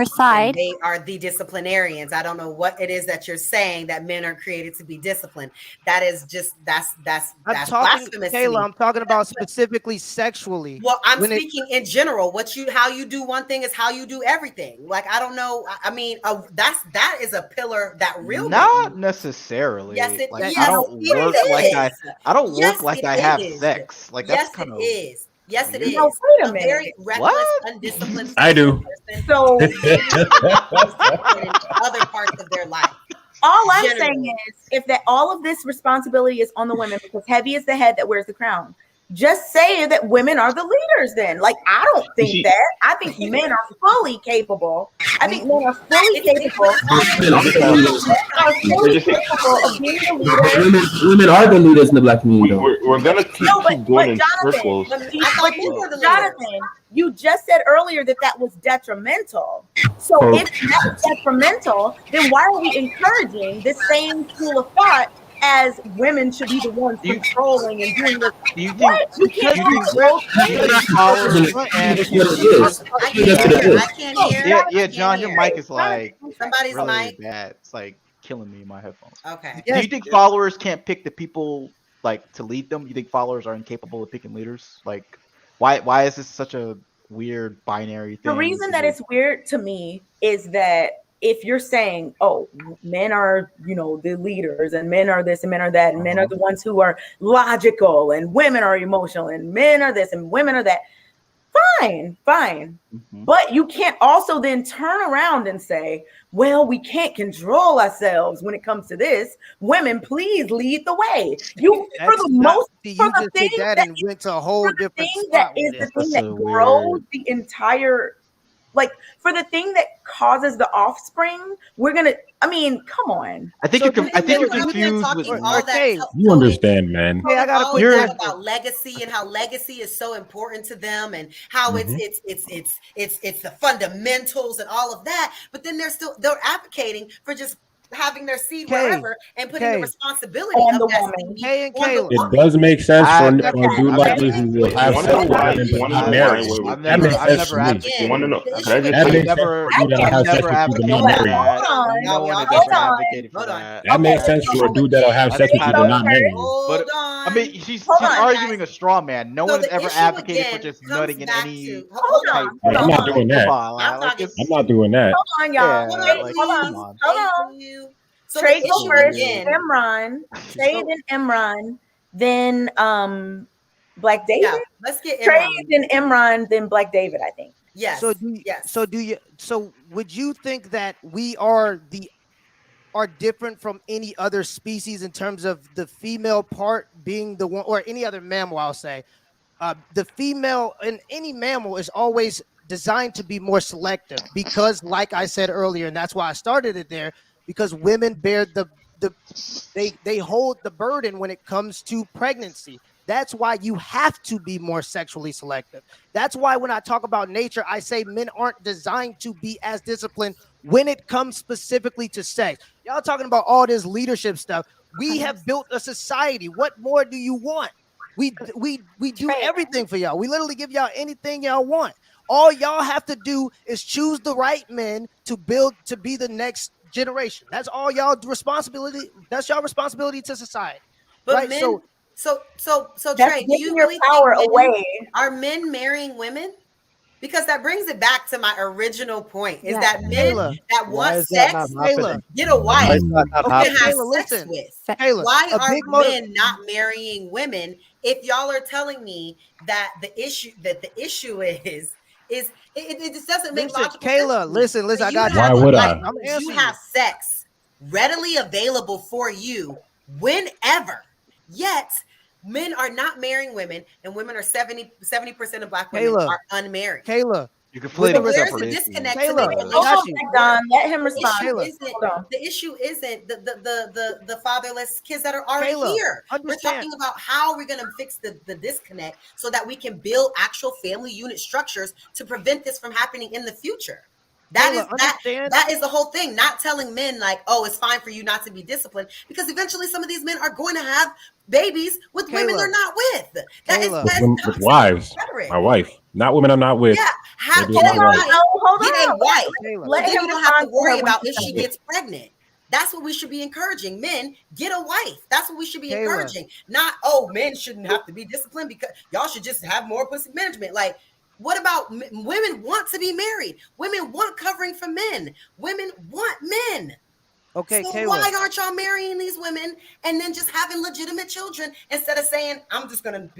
side. They are the disciplinarians. I don't know what it is that you're saying that men are created to be disciplined. That is just that's talking, blasphemous. Kayla, I'm talking about specifically sexually. Well, I'm speaking in general. How you do one thing is how you do everything. Like I don't know. I mean, that is a pillar that real not necessarily. Yes, it like, is. I don't work like I don't work like I have sex. Like that's kind of is. Yes, it is. No, wait a minute. Very reckless, undisciplined. I do. So in other parts of their life. All I'm saying is, if that all of this responsibility is on the women, because heavy is the head that wears the crown. Just say that women are the leaders then. Like, I don't think that. I think men are fully capable. I think men are fully capable of being the leaders. Women are the leaders in the black community. We're going to keep going in circles. Jonathan, you just said earlier that was detrimental. So if that's detrimental, then why are we encouraging this same school of thought as women should be the ones controlling and doing this? You can't control. I can't hear. Yeah, John, your mic is like somebody's really mic. bad. It's like killing me in my headphones. Okay. Do you think followers can't pick the people like to lead them? You think followers are incapable of picking leaders? Like, why is this such a weird binary thing? The reason that it's weird to me is that if you're saying, oh, men are, the leaders and men are this and men are that, and men are the ones who are logical and women are emotional and men are this and women are that, fine. But you can't also then turn around and say, well, we can't control ourselves when it comes to this. Women, please lead the way. You just did that and went to a whole different spot. That is the thing that grows the entire, like, for the thing that causes the offspring, come on. I think you're confused with you understand, man. Hey, I got a about legacy and how legacy is so important to them and how it's the fundamentals and all of that. But then they're advocating for just having their seed wherever and putting the responsibility of that seed on the woman. It does make sense for a dude like me who will have sex with women but not married. That makes sense to me. That makes sense for a dude that'll have sex with you but not married. That makes sense for a dude that'll have sex with you but not married. But I mean, she's arguing a straw man. No one has ever advocated for just nutting in any type. I'm not doing that. I'm not doing that. Hold on, y'all. Hold on. So Trade go first, Imran. Trade and Imran, then Black David. Yeah, let's get Trade and Imran, then Black David, I think. Yes. So would you think that we are different from any other species in terms of the female part being the one, or any other mammal? I'll say the female in any mammal is always designed to be more selective because, like I said earlier, and that's why I started it there, because women bear they hold the burden when it comes to pregnancy. That's why you have to be more sexually selective. That's why when I talk about nature, I say men aren't designed to be as disciplined when it comes specifically to sex. Y'all talking about all this leadership stuff. We have built a society. What more do you want? We do everything for y'all. We literally give y'all anything y'all want. All y'all have to do is choose the right men to build to be the next generation. That's all y'all responsibility. That's y'all responsibility to society. But right? Men, so that's Trey, do you your really power think away? Are men marrying women? Because that brings it back to my original point: is that men that want sex get a wife can have sex with? Why are men not marrying women? If y'all are telling me that the issue is it just doesn't make logical Kayla, sense. listen, I got you. Why would I? You have sex readily available for you whenever, yet men are not marrying women, and women are 70% of Black women are unmarried. Kayla, you conflating there's a disconnect. Let him respond. The issue isn't the fatherless kids that are already here. We're talking about how we're going to fix the disconnect so that we can build actual family unit structures to prevent this from happening in the future. That is the whole thing. Not telling men like, oh, it's fine for you not to be disciplined, because eventually some of these men are going to have babies with women they're not with. With wives. My wife, not women I'm not with. Yeah, Maybe my wife. get a wife. Let Then him you don't have to respond to worry her about when if she she gets pregnant. That's what we should be encouraging. Men, get a wife. That's what we should be encouraging. Not, oh, men shouldn't have to be disciplined because y'all should just have more pussy management. Like, what about women want to be married? Women want covering for men. Women want men. Okay, so Kayla. Why aren't y'all marrying these women and then just having legitimate children instead of saying, I'm just gonna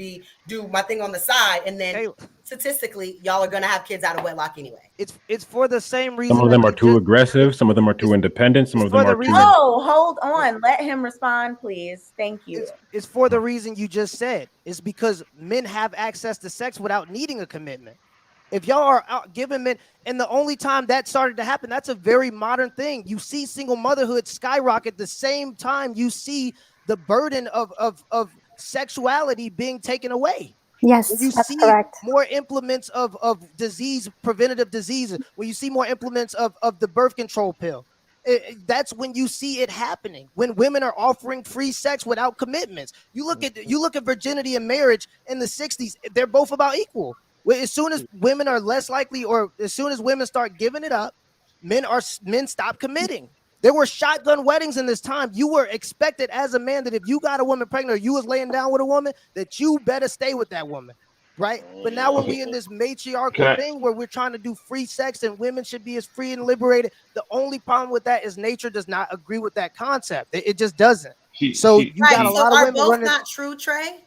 do my thing on the side, and then statistically y'all are gonna have kids out of wedlock anyway. It's for the same reason. Some of them are too aggressive. Some of them are too independent. Some of them are too. Oh, hold on. Let him respond, please. Thank you. It's for the reason you just said. It's because men have access to sex without needing a commitment. If y'all are out giving men, and the only time that started to happen, that's a very modern thing. You see single motherhood skyrocket the same time you see the burden of sexuality being taken away. Yes, when you that's see correct. more implements of disease, preventative diseases, when you see more implements of the birth control pill, that's when you see it happening. When women are offering free sex without commitments, you look at virginity and marriage in the 60s. They're both about equal. As soon as women are less likely, or as soon as women start giving it up, men stop committing. There were shotgun weddings in this time. You were expected as a man that if you got a woman pregnant or you was laying down with a woman, that you better stay with that woman, right? But now when we in this matriarchal thing where we're trying to do free sex and women should be as free and liberated, the only problem with that is nature does not agree with that concept. It just doesn't. You got a lot of women both running. Not true, Trey?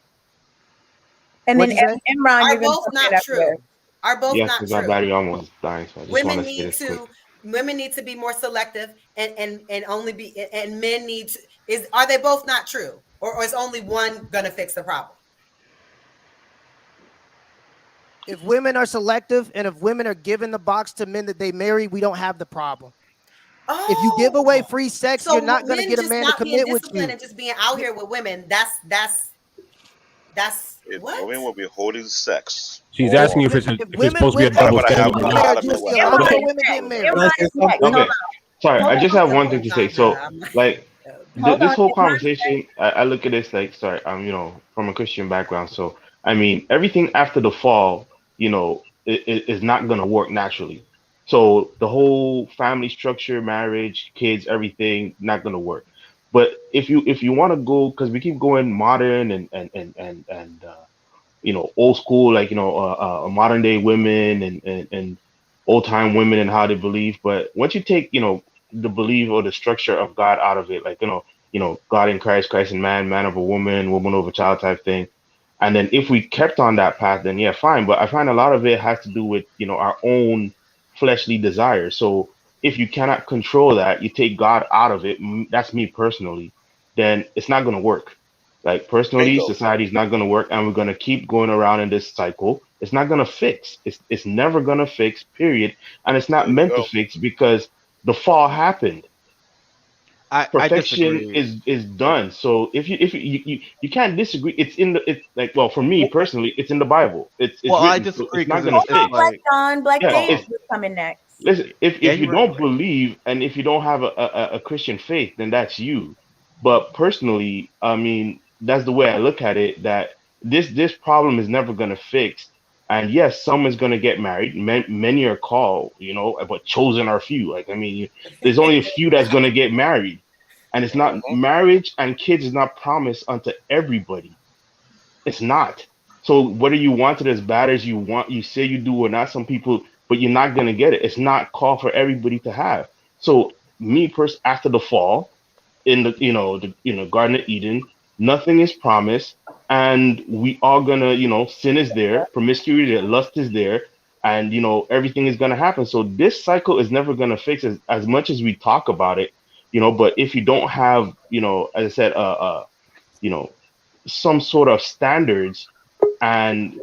And then Imran, are both not true? Are both yes, not because true? my battery almost dying, so I just want to say this quick. Women need to be more selective and only be, and men need to, are they both not true, or is only one gonna fix the problem? If women are selective and if women are giving the box to men that they marry, we don't have the problem. If you give away free sex, you're not going to get a man to commit with you. And just being out here with women, that's what? Women will be holding sex. She's asking you if it's supposed to be a double standard. Okay, sorry, I just have one thing to say. So, like, this whole conversation, I look at this like, sorry, I'm, from a Christian background. So, I mean, everything after the fall, is not going to work naturally. So the whole family structure, marriage, kids, everything, not going to work. But if you want to go, because we keep going modern and old school, like, modern day women and old time women and how they believe. But once you take, the belief or the structure of God out of it, like, God in Christ, Christ in man, man over woman, woman over child type thing. And then if we kept on that path, then yeah, fine. But I find a lot of it has to do with, our own fleshly desires. So if you cannot control that, you take God out of it. That's me personally. Then it's not going to work. Like, personally, society's not going to work, and we're going to keep going around in this cycle. It's not going to fix. It's never going to fix, period. And it's not meant to fix because the fall happened. Perfection is done. So if you can't disagree, it's like, well, for me personally, it's in the Bible. It's written, I disagree. So it's not going to fix. Black David is coming next. Listen, if you don't believe and if you don't have a Christian faith, then that's you. But personally, I mean, that's the way I look at it, that this problem is never going to fix. And yes, some is going to get married. Many are called, but chosen are few. Like, I mean, there's only a few that's going to get married. And it's not, marriage and kids is not promised unto everybody. It's not. So whether you want it as bad as you say you do or not, some people, but you're not going to get it. It's not called for everybody to have. So me after the fall, in the Garden of Eden, nothing is promised, and we are gonna, sin is there, promiscuity, lust is there, and everything is gonna happen. So this cycle is never gonna fix as much as we talk about it, but if you don't have, as I said, some sort of standards, and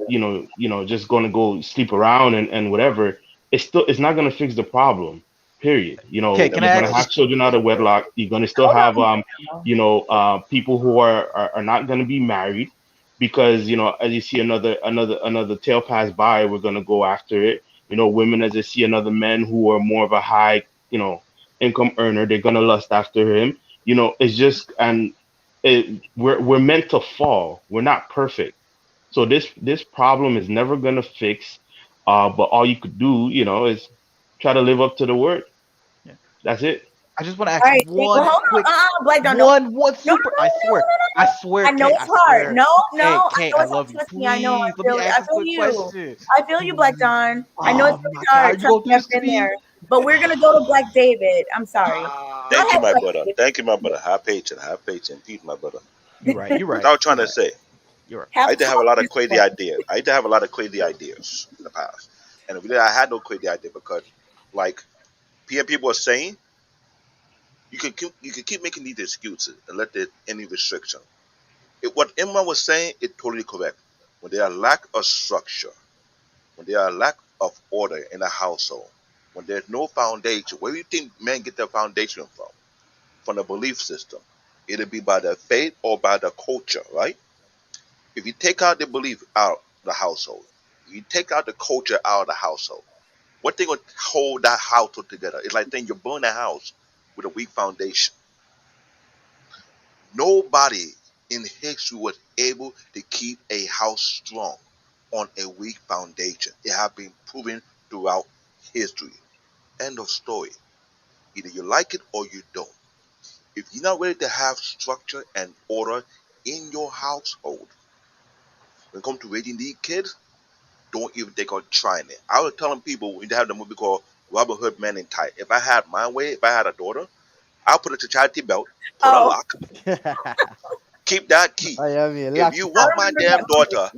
just gonna go sleep around and whatever, it's not gonna fix the problem. Period. You're gonna have children out of wedlock. You're gonna still have people who are not gonna be married because as you see another tail pass by, we're gonna go after it. Women, as they see another man who are more of a high, income earner, they're gonna lust after him. It's just, and we're meant to fall. We're not perfect. So this problem is never gonna fix. But all you could do, is try to live up to the word. Yeah. That's it. I just want to ask one quick, Black Don, one super. I swear, I know Kay, it's hard. No, Kay, I I know love it's you. hard. Trust me, I know. Please, I feel it. I feel you. I feel you, Black Don. I know it's really hard. Trust me, I've been there. But we're gonna go to Black David. I'm sorry. Thank you, my brother. Thank you, my brother. Have patience. Peace, my brother. You're right. That's what I was trying to say. You're right. I used to have a lot of crazy ideas. in the past. And really, I had no crazy idea because, like, people are saying, you can keep making these excuses and let there any restriction. What Emma was saying is totally correct. When there are lack of structure, when there are lack of order in a household, when there's no foundation, where do you think men get their foundation from? From the belief system. It'll be by their faith or by the culture, right? If you take out the belief out of the household, you take out the culture out of the household, what thing will hold that household together? It's like saying you burn a house with a weak foundation. Nobody in history was able to keep a house strong on a weak foundation. It has been proven throughout history. End of story. Either you like it or you don't. If you're not ready to have structure and order in your household, when it comes to raising these kids, don't even think of trying it. I was telling people when they have the movie called Robin Hood Men in Tight. If I had my way, if I had a daughter, I'll put a society belt, put a lock, keep that key. If you want my damn daughter,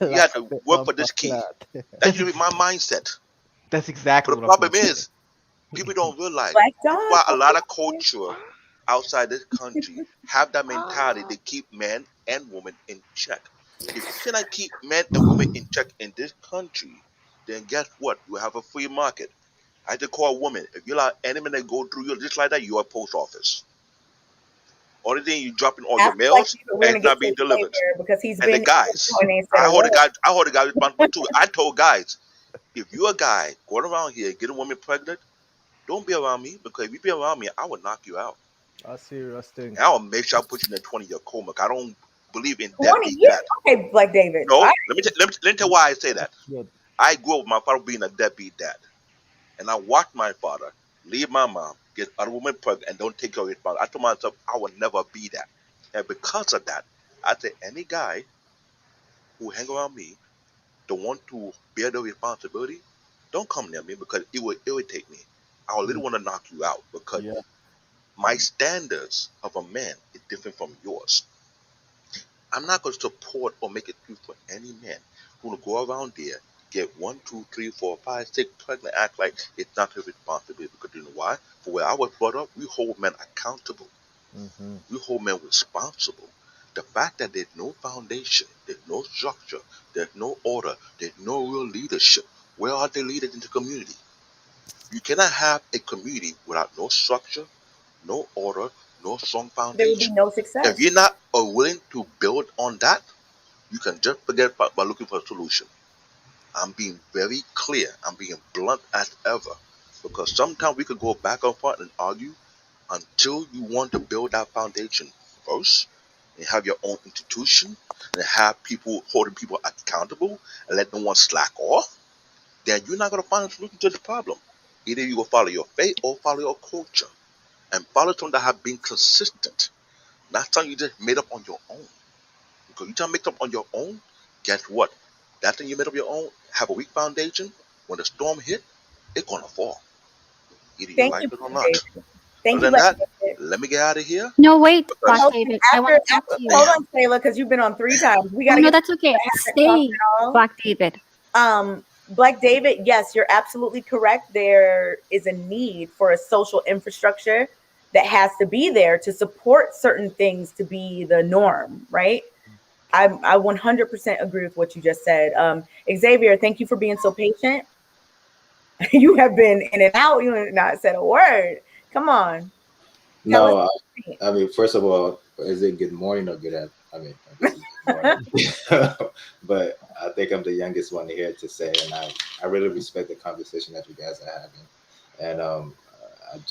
you have to work for this key. That should be my mindset. That's exactly but what the problem is, people don't realize why a lot of culture outside this country have that mentality to keep men and women in check. If you cannot keep men and women in check in this country, then guess what? You have a free market. I had to call a woman. If you allow any man to go through you just like that, you're a post office. Only thing you dropping all your mails and it's not being delivered. Because he's and been the guys, I hold the guy responsible too. I told guys, if you're a guy going around here and get a woman pregnant, don't be around me, because if you be around me, I will knock you out. A serious thing. And I will make sure I put you in a 20-year coma. I don't believe in 20 years? Okay, Black David. No, let me tell you why I say that. I grew up with my father being a deadbeat dad. And I watched my father leave my mom, get other woman pregnant, and don't take care of his father. I told myself I would never be that. And because of that, I say any guy who hang around me don't want to bear the responsibility, don't come near me, because it will irritate me. I will literally want to knock you out, because my standards of a man is different from yours. I'm not going to support or make it true for any man who will go around there, get 1, 2, 3, 4, 5, 6 pregnant, act like it's not his responsibility. Because you know why? For where I was brought up, we hold men accountable. We hold men responsible. The fact that there's no foundation, there's no structure, there's no order, there's no real leadership. Where are the leaders in the community? You cannot have a community without no structure, no order, no strong foundation. There will be no success. If you're not willing to build on that, you can just forget by looking for a solution. I'm being very clear. I'm being blunt as ever. Because sometimes we could go back and forth and argue until you want to build that foundation first, and have your own institution, and have people holding people accountable, and let no one slack off, then you're not going to find a solution to this problem. Either you will follow your faith or follow your culture. And follow something that have been consistent. Not something you just made up on your own. Because you try to make up on your own, guess what? That thing you made up your own have a weak foundation. When the storm hit, it's gonna fall. Either you like it or not. Thank Other you, than that, David. let me get out of here. No, wait, Because- Black David. I want to talk to you. Hold on, Kayla, because you've been on 3 times. We gotta no, get that's okay. Stay, Black David. Black David, yes, you're absolutely correct. There is a need for a social infrastructure that has to be there to support certain things to be the norm, right? I 100% agree with what you just said. Xavier, thank you for being so patient. You have been in and out. You have not said a word. Come on. No, I mean, first of all, is it good morning or good afternoon? I mean, but I think I'm the youngest one here to say, and I really respect the conversation that you guys are having, and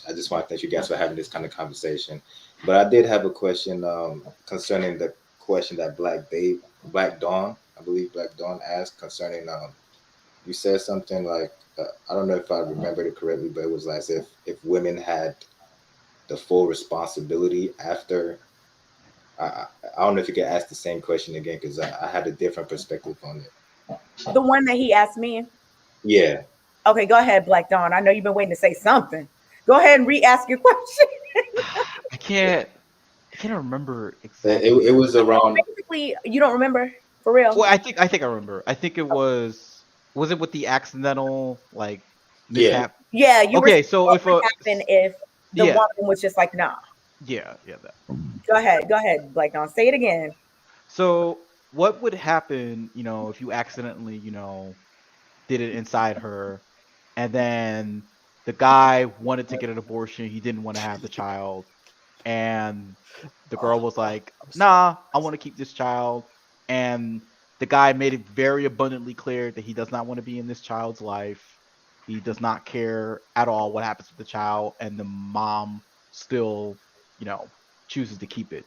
I just want to thank you guys for having this kind of conversation. But I did have a question concerning the question that Black Dawn, I believe Black Dawn asked concerning you said something like I don't know if I remembered it correctly, but it was like if women had the full responsibility after. I don't know if you could ask the same question again because I had a different perspective on it. The one that he asked me? Yeah. Okay, go ahead, Black Dawn. I know you've been waiting to say something. Go ahead and re-ask your question. I can't remember exactly. It was around. Basically, you don't remember for real? Well, I think I remember. I think it was it with the accidental like mishap? Yeah. You okay. Were So what would happen if the woman was just like, nah? Yeah. That. Go ahead, Black Dawn. Say it again. So what would happen, if you accidentally, did it inside her, and then the guy wanted to get an abortion, he didn't want to have the child, and the girl was like, nah, I want to keep this child, and the guy made it very abundantly clear that he does not want to be in this child's life. He does not care at all what happens with the child, and the mom still, chooses to keep it.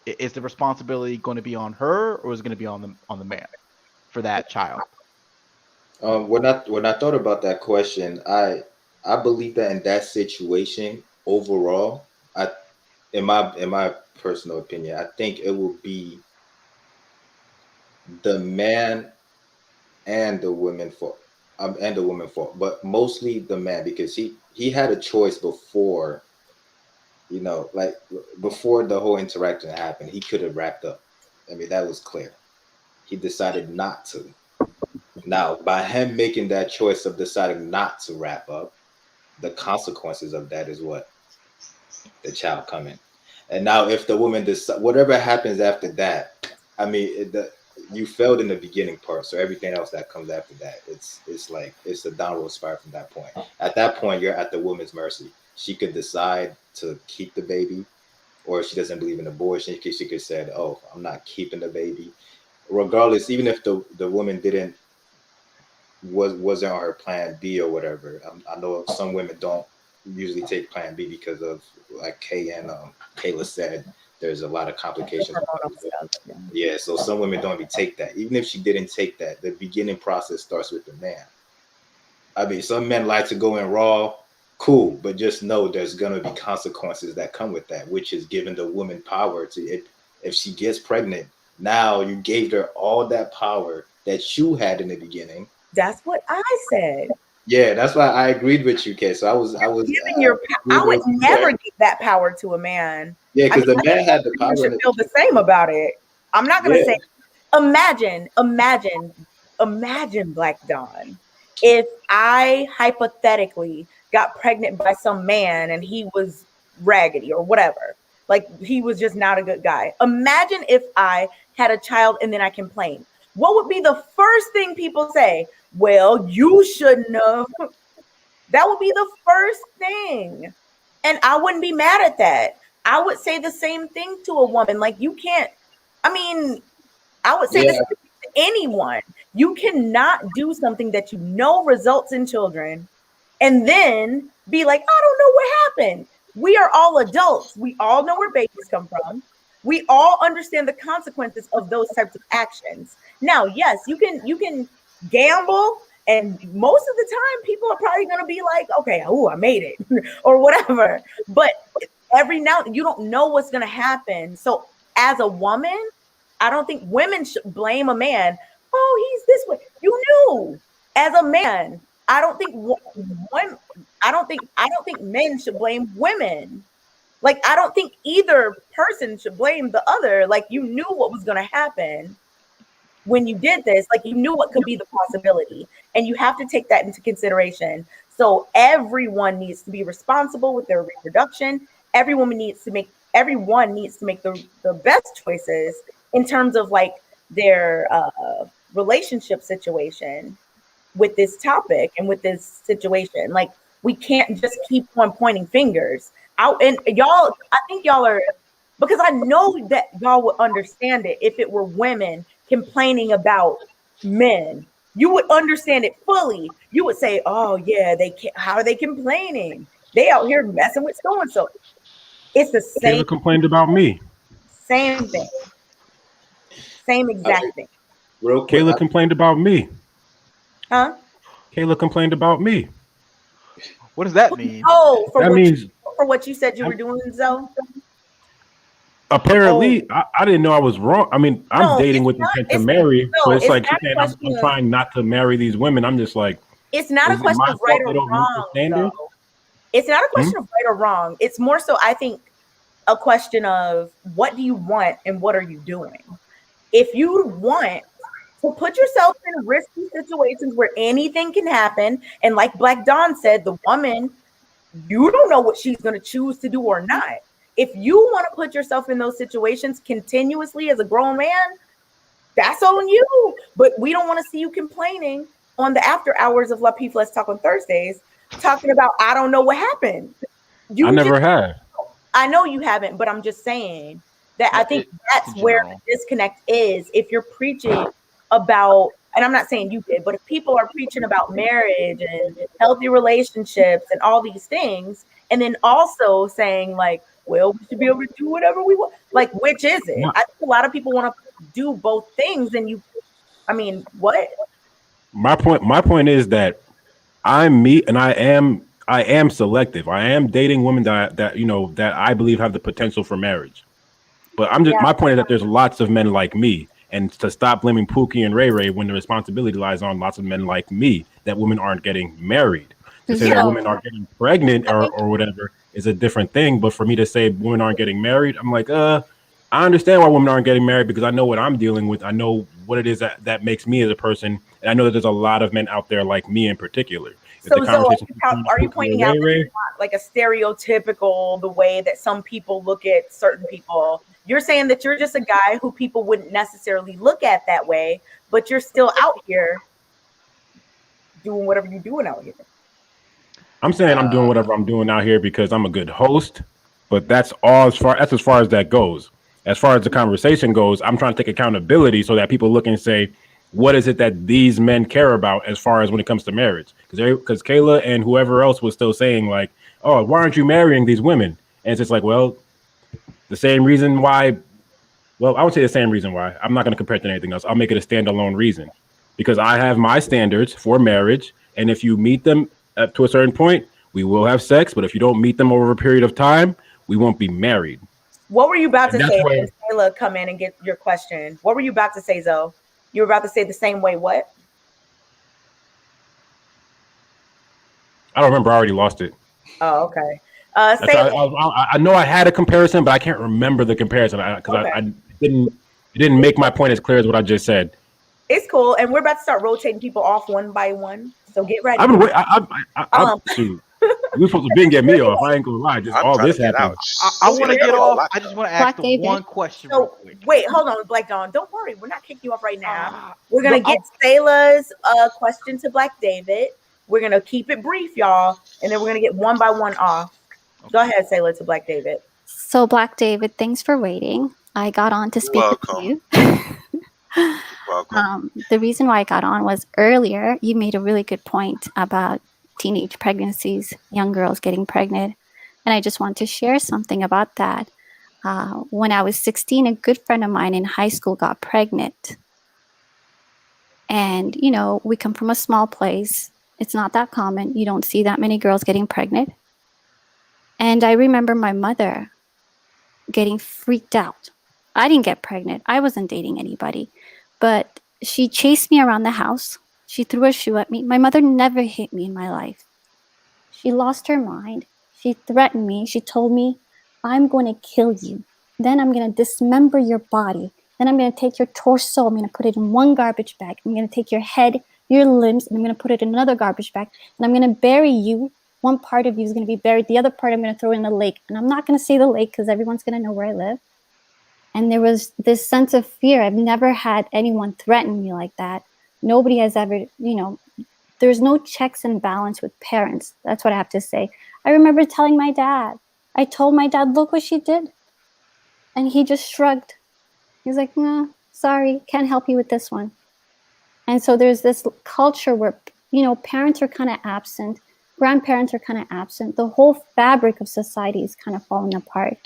Is the responsibility going to be on her, or is it going to be on the man for that child? When I thought about that question, I believe that in that situation overall, in my personal opinion, I think it will be the man and the woman fault, but mostly the man because he had a choice before. Like before the whole interaction happened, he could have wrapped up. I mean, that was clear. He decided not to. Now, by him making that choice of deciding not to wrap up, the consequences of that is what? The child coming. And now, if the woman decides, whatever happens after that, I mean, you failed in the beginning part, so everything else that comes after that, it's like it's a downward spiral from that point. At that point, you're at the woman's mercy. She could decide to keep the baby, or if she doesn't believe in abortion, she could say, "Oh, I'm not keeping the baby." Regardless, even if the woman wasn't on her plan B or whatever. I know some women don't usually take plan B because of, like Kay and Kayla said, there's a lot of complications. Yeah, so some women don't even take that. Even if she didn't take that, the beginning process starts with the man. I mean, some men like to go in raw, cool, but just know there's gonna be consequences that come with that, which is giving the woman power to if she gets pregnant. Now you gave her all that power that you had in the beginning. That's what I said. Yeah, that's why I agreed with you, Kay. So I was giving I would never give that power to a man. Yeah, because the man had the power. You should feel the same about it. I'm not gonna say. Imagine, Black Dawn. If I hypothetically got pregnant by some man and he was raggedy or whatever, like he was just not a good guy. Imagine if I had a child and then I complained. What would be the first thing people say? Well, you shouldn't have. That would be the first thing. And I wouldn't be mad at that. I would say the same thing to a woman. Like, you can't, I mean, I would say this to anyone. You cannot do something that you know results in children and then be like, I don't know what happened. We are all adults. We all know where babies come from. We all understand the consequences of those types of actions. Now, yes, you can gamble, and most of the time people are probably going to be like, okay, I made it or whatever. But every now you don't know what's going to happen. So as a woman, I don't think women should blame a man. Oh, he's this way. You knew. As a man, I don't think men should blame women. Like, I don't think either person should blame the other. Like, you knew what was going to happen when you did this. Like, you knew what could be the possibility, and you have to take that into consideration. So everyone needs to be responsible with their reproduction. Everyone needs to make the best choices in terms of like their relationship situation with this topic and with this situation. Like, we can't just keep on pointing fingers out. And y'all, I think y'all are because I know that y'all would understand it if it were women complaining about men. You would understand it fully. You would say, "Oh yeah, they can't. How are they complaining? They out here messing with so and so." It's the same. Kayla complained about me. Same thing. Same exact thing. Real quick, Kayla complained about me. Huh? Kayla complained about me. What does that mean? Oh, for that what you said you were doing, Zoe? Apparently, I didn't know I was wrong. I mean, I'm dating with intent to marry, but it's like she's saying I'm trying not to marry these women. I'm just like, it's not a question of right or wrong, though. It's not a question of right or wrong. It's more so, I think, a question of what do you want and what are you doing? If you want to put yourself in risky situations where anything can happen, and like Black Dawn said, the woman, you don't know what she's going to choose to do or not. If you want to put yourself in those situations continuously as a grown man, that's on you. But we don't want to see you complaining on the after hours of Lapeef Let's Talk on Thursdays, talking about, I don't know what happened. I never have. I know you haven't, but I'm just saying that I think that's where the disconnect is. If you're preaching about, and I'm not saying you did, but if people are preaching about marriage and healthy relationships and all these things, and then also saying like, well, we should be able to do whatever we want. Like, which is it? I think a lot of people want to do both things, and what? My point is that I'm me, and I am selective. I am dating women that I believe have the potential for marriage. But my point is that there's lots of men like me, and to stop blaming Pookie and Ray Ray when the responsibility lies on lots of men like me that women aren't getting married. To say that women aren't getting pregnant or whatever is a different thing. But for me to say women aren't getting married, I'm like, I understand why women aren't getting married because I know what I'm dealing with. I know what it is that makes me as a person. And I know that there's a lot of men out there like me in particular. So are you pointing out that it's not like a stereotypical, the way that some people look at certain people? You're saying that you're just a guy who people wouldn't necessarily look at that way, but you're still out here doing whatever you're doing out here. I'm saying I'm doing whatever I'm doing out here because I'm a good host, but that's as far as that goes. As far as the conversation goes, I'm trying to take accountability so that people look and say, what is it that these men care about as far as when it comes to marriage? Because Kayla and whoever else was still saying like, oh, why aren't you marrying these women? And it's just like, well, the same reason why. Well, I would say the same reason why. I'm not going to compare it to anything else. I'll make it a standalone reason because I have my standards for marriage. And if you meet them up to a certain point, we will have sex. But if you don't meet them over a period of time, we won't be married. What were you about to say when Kayla come in and get your question? What were you about to say, Zoe? You were about to say the same way what? I don't remember. I already lost it. Oh, okay. I know I had a comparison, but I can't remember the comparison because I didn't make my point as clear as what I just said. It's cool, and we're about to start rotating people off one by one. So get ready. Shoot. You were supposed to get me off. I ain't gonna lie. Just all this happened. I want to get off. I just want to ask one question. So, real quick. Wait, hold on, Black Dawn. Don't worry, we're not kicking you off right now. We're gonna get Sayla's question to Black David. We're gonna keep it brief, y'all, and then we're gonna get one by one off. Go ahead, Sayla to Black David. So, Black David, thanks for waiting. I got on to speak with you. The reason why I got on was earlier you made a really good point about teenage pregnancies, young girls getting pregnant. And I just want to share something about that. When I was 16, a good friend of mine in high school got pregnant. And, we come from a small place. It's not that common. You don't see that many girls getting pregnant. And I remember my mother getting freaked out. I didn't get pregnant. I wasn't dating anybody. But she chased me around the house. She threw a shoe at me. My mother never hit me in my life. She lost her mind. She threatened me. She told me, I'm going to kill you. Then I'm going to dismember your body. Then I'm going to take your torso. I'm going to put it in one garbage bag. I'm going to take your head, your limbs, and I'm going to put it in another garbage bag. And I'm going to bury you. One part of you is going to be buried. The other part I'm going to throw in the lake. And I'm not going to say the lake because everyone's going to know where I live. And there was this sense of fear. I've never had anyone threaten me like that. Nobody has ever, there's no checks and balance with parents. That's what I have to say. I remember telling my dad. I told my dad, look what she did. And he just shrugged. He's like, no, sorry, can't help you with this one. And so there's this culture where, you know, parents are kind of absent, grandparents are kind of absent. The whole fabric of society is kind of falling apart.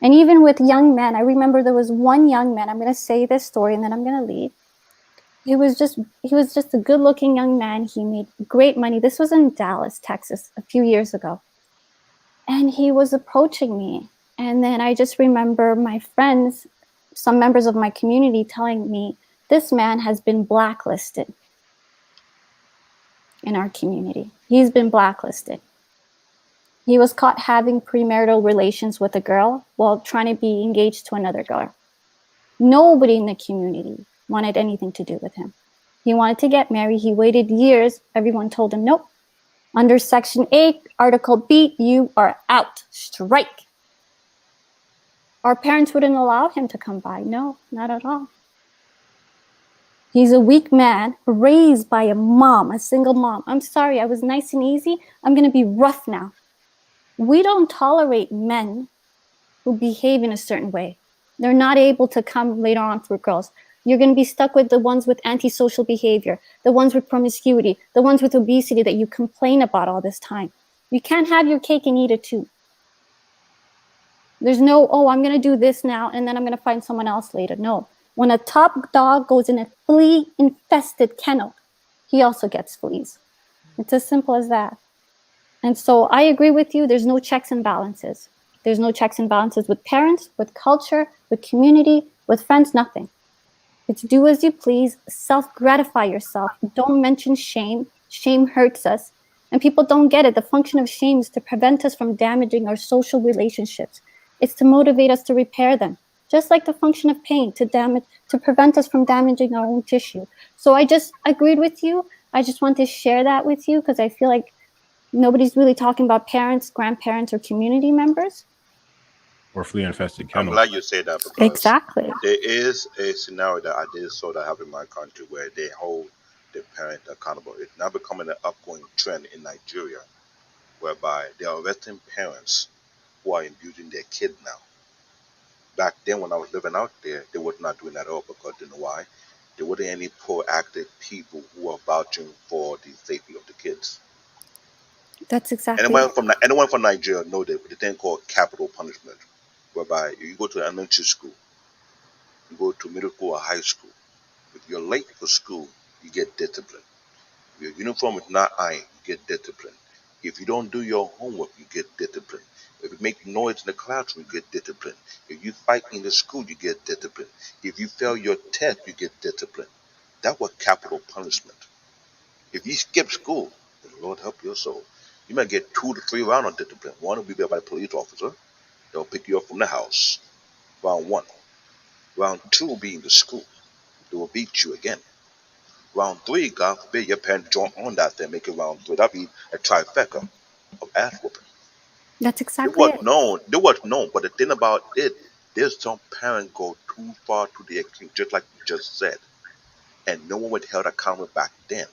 And even with young men, I remember there was one young man, I'm going to say this story and then I'm going to leave. He was just a good-looking young man. He made great money. This was in Dallas, Texas, a few years ago. And he was approaching me. And then I just remember my friends, some members of my community telling me, this man has been blacklisted in our community. He's been blacklisted. He was caught having premarital relations with a girl while trying to be engaged to another girl. Nobody in the community wanted anything to do with him. He wanted to get married. He waited years. Everyone told him, nope. Under Section 8, Article B, you are out. Strike. Our parents wouldn't allow him to come by. No, not at all. He's a weak man raised by a mom, a single mom. I'm sorry, I was nice and easy. I'm going to be rough now. We don't tolerate men who behave in a certain way. They're not able to come later on for girls. You're going to be stuck with the ones with antisocial behavior, the ones with promiscuity, the ones with obesity that you complain about all this time. You can't have your cake and eat it too. There's no, oh, I'm going to do this now and then I'm going to find someone else later. No. When a top dog goes in a flea-infested kennel, he also gets fleas. It's as simple as that. And so I agree with you. There's no checks and balances. There's no checks and balances with parents, with culture, with community, with friends, nothing. It's do as you please, self-gratify yourself. Don't mention shame. Shame hurts us. And people don't get it. The function of shame is to prevent us from damaging our social relationships. It's to motivate us to repair them. Just like the function of pain, to prevent us from damaging our own tissue. So I just agreed with you. I just want to share that with you because I feel like nobody's really talking about parents, grandparents, or community members. Or flea-infested I'm kennels. glad you say that because exactly there is a scenario that I did sort of have in my country where they hold the parent accountable. It's now becoming an upgoing trend in Nigeria, whereby they are arresting parents who are abusing their kid now. Back then, when I was living out there, they were not doing that at all because you know why? There weren't any proactive people who were vouching for the safety of the kids. That's exactly anyone from Nigeria know the thing called capital punishment, whereby you go to elementary school, you go to middle school or high school. If you're late for school, you get disciplined. If your uniform is not ironed, you get disciplined. If you don't do your homework, you get disciplined. If you make noise in the classroom, you get disciplined. If you fight in the school, you get disciplined. If you fail your test, you get disciplined. That was capital punishment. If you skip school, the Lord help your soul, you might get 2 to 3 rounds of discipline. One will be by a police officer. They'll pick you up from the house. Round 1. Round 2 will be in the school. They will beat you again. Round 3, God forbid, your parents join on that thing, make it round 3. That'll be a trifecta of ass whooping. That's exactly it. They was known, but the thing about it, there's some parents go too far to the extreme, just like you just said. And no one was held accountable back then.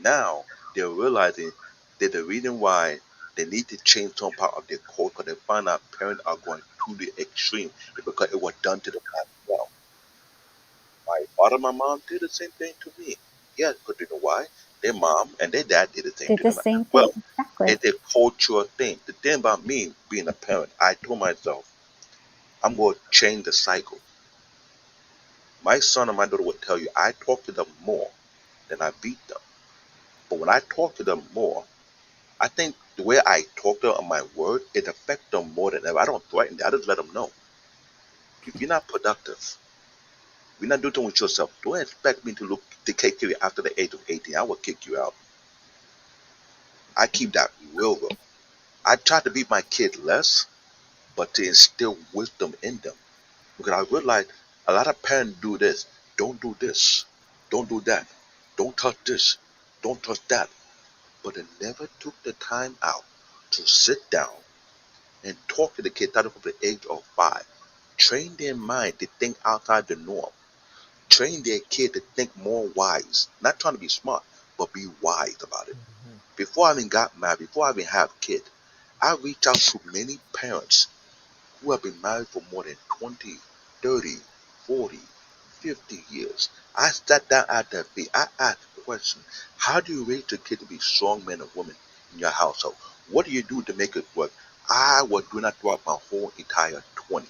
Now, they're realizing that the reason why they need to change some part of their code because they find out parents are going to the extreme is because it was done to them as well. My father and my mom did the same thing to me. Yeah, because you know why? Their mom and their dad did the same to them. Well, exactly. it's a cultural thing. The thing about me being a parent, I told myself, I'm going to change the cycle. My son and my daughter would tell you, I talk to them more than I beat them. But when I talk to them more, I think the way I talk to them on my word, it affects them more than ever. I don't threaten them. I just let them know. If you're not productive, if you're not doing with yourself, don't expect me to take care of you after the age of 18. I will kick you out. I keep that real. I try to beat my kid less, but to instill wisdom in them. Because I realize a lot of parents do this. Don't do this. Don't do that. Don't touch this. Don't touch that. But they never took the time out to sit down and talk to the kids starting from the age of 5. Train their mind to think outside the norm. Train their kid to think more wise. Not trying to be smart, but be wise about it. Before I even got married, before I even have kids, I reached out to many parents who have been married for more than 20, 30, 40, 50 years. I sat down at their feet. I asked the question, how do you raise a kid to be strong men and women in your household? What do you do to make it work? I was doing that throughout my whole entire 20.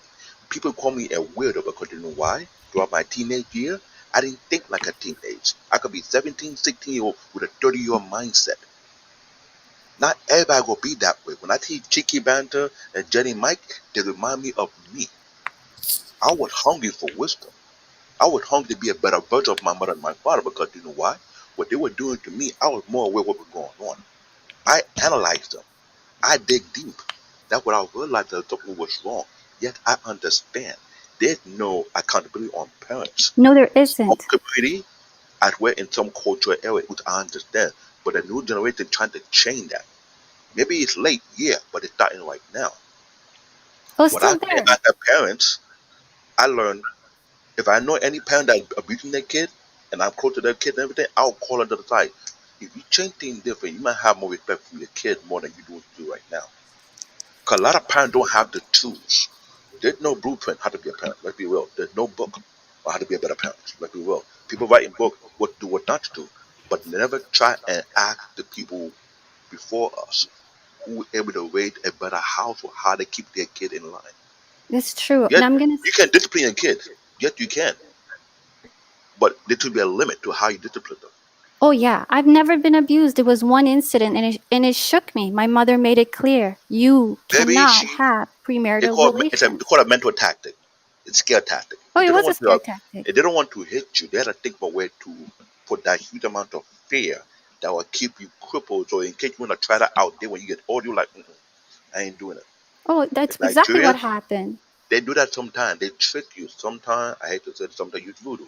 People call me a weirdo because you know why? Throughout my teenage year, I didn't think like a teenage. I could be 17, 16-year-old with a 30-year mindset. Not everybody will be that way. When I teach Cheeky Banter and Jenny Mike, they remind me of me. I was hungry for wisdom. I was hungry to be a better version of my mother and my father because you know why? What they were doing to me, I was more aware of what was going on. I analyzed them. I dig deep. That's what I realized that something was wrong. Yet I understand. There's no accountability on parents. No, there isn't. Community, as well in some cultural area, which I understand. But the new generation trying to change that. Maybe it's late, yeah, but it's starting right now. Oh, When I still there. as a parents, I learned if I know any parent that's abusing their kid and I'm close to their kid and everything, I'll call them to the side. If you change things different, you might have more respect for your kid more than you do right now. Because a lot of parents don't have the tools. There's no blueprint how to be a parent. Let's be real. There's no book on how to be a better parent. Let's be real. People write in books what to do, what not to do, but never try and ask the people before us who were able to raise a better household, how to keep their kid in line. That's true. Yes, And I'm gonna. you can discipline your kid. Yes, you can. But there should be a limit to how you discipline them. Oh yeah, I've never been abused. It was one incident, and it shook me. My mother made it clear: you Maybe cannot have premarital it's relations. called a mental tactic. It's scare tactic. Oh, If it they don't was a want scare to, tactic. if they don't want to hit you, they have to think of a way to put that huge amount of fear that will keep you crippled. So in case you want to try that out there when you get older, you're like, I ain't doing it. Oh, that's In exactly what Nigeria, happened. they do that sometimes. They trick you. Sometimes, I hate to say it, sometimes use voodoo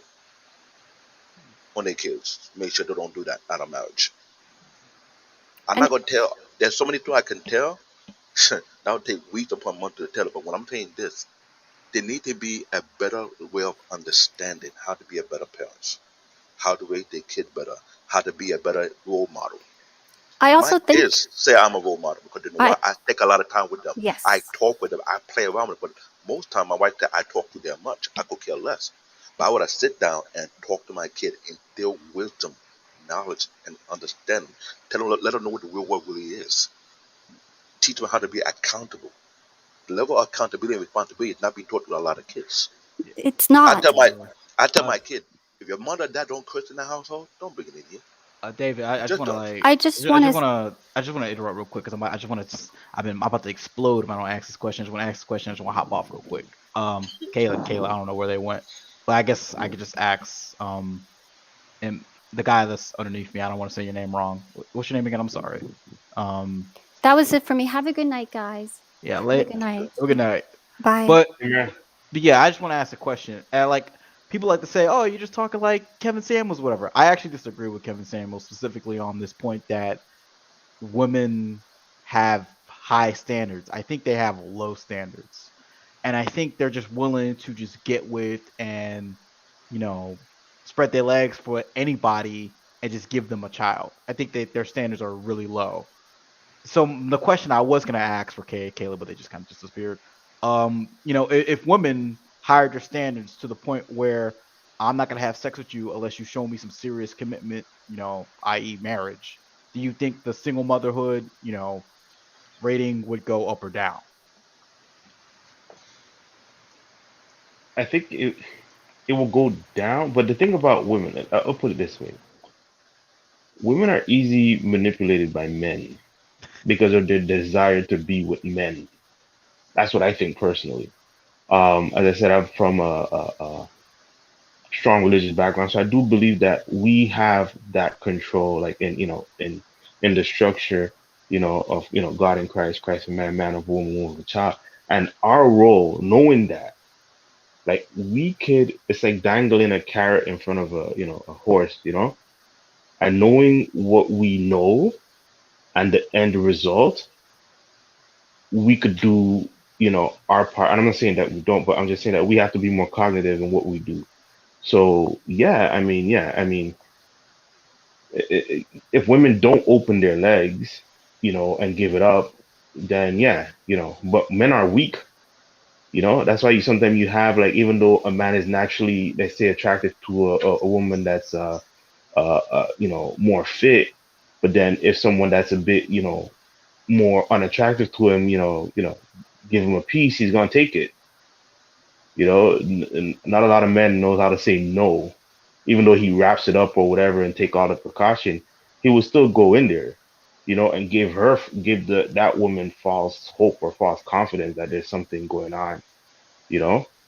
on their kids. Make sure they don't do that out of marriage. I'm not going to tell. There's so many things I can tell. That would take weeks upon months to tell it. But when I'm saying this, there need to be a better way of understanding how to be a better parent, how to raise their kid better, how to be a better role model. I also My kids say I'm a role model because you know what? I take a lot of time with them. Yes. I talk with them. I play around with them. But most time my wife said I talk to them much. I could care less. But I would have sit down and talk to my kid and instill wisdom, knowledge, and understanding. Tell them, let them know what the real world really is. Teach them how to be accountable. The level of accountability and responsibility is not being taught to a lot of kids. It's not. I tell my kid, if your mother and dad don't curse in the household, don't bring it in here. David, I just want to like. I just want to interrupt real quick because I just want to. I'm about to explode if I don't ask this question. I just want to ask this question. I just want to hop off real quick. Kayla, I don't know where they went, but I guess I could just ask. And the guy that's underneath me, I don't want to say your name wrong. What's your name again? I'm sorry. That was it for me. Have a good night, guys. Yeah, Have a good night. Good night. Bye. But yeah, I just want to ask a question. Like people like to say, "Oh, you're just talking like Kevin Samuels, whatever." I actually disagree with Kevin Samuels specifically on this point that women have high standards. I think they have low standards, and I think they're just willing to just get with and spread their legs for anybody and just give them a child. I think that their standards are really low. So the question I was gonna ask for Kayla, but they just kind of disappeared. If women higher their standards to the point where I'm not gonna have sex with you unless you show me some serious commitment, i.e., marriage, do you think the single motherhood, rating would go up or down? I think it will go down. But the thing about women, I'll put it this way: women are easy manipulated by men because of their desire to be with men. That's what I think personally. As I said, I'm from a strong religious background, so I do believe that we have that control, like in the structure, of God in Christ, Christ and man of woman, woman of a child, and our role, knowing that, like it's like dangling a carrot in front of a horse, and knowing what we know and the end result, we could do, our part. And I'm not saying that we don't, but I'm just saying that we have to be more cognitive in what we do. So if women don't open their legs, and give it up, then but men are weak. You know, that's why sometimes you have like, even though a man is naturally, let's say, attracted to a woman that's more fit, but then if someone that's a bit, more unattractive to him, give him a piece, he's gonna take it. Not a lot of men knows how to say no, even though he wraps it up or whatever and take all the precaution. He will still go in there, and give that woman false hope or false confidence that there's something going on.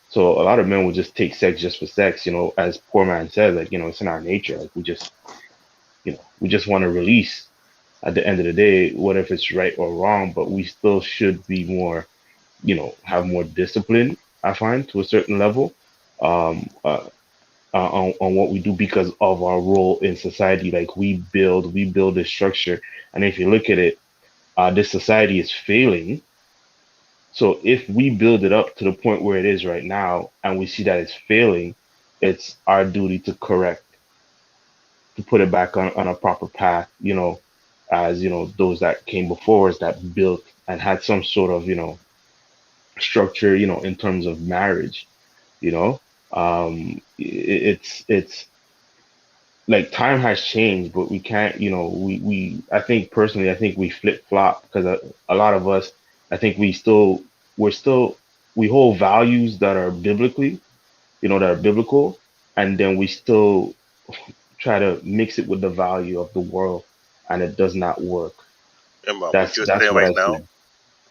So a lot of men will just take sex just for sex. As poor man says, like, it's in our nature. Like, we just want to release. At the end of the day, what if it's right or wrong? But we still should be more, have more discipline, I find, to a certain level, on what we do because of our role in society. Like, we build this structure, and if you look at it, this society is failing. So if we build it up to the point where it is right now, and we see that it's failing, it's our duty to correct, to put it back on a proper path, as those that came before us that built and had some sort of structure, in terms of marriage. It's like, time has changed, but we can't, we I think personally, I think we flip flop, because a lot of us, I think we hold values that are biblical, and then we still try to mix it with the value of the world, and it does not work. Remember, That's what you're saying what right I now, see.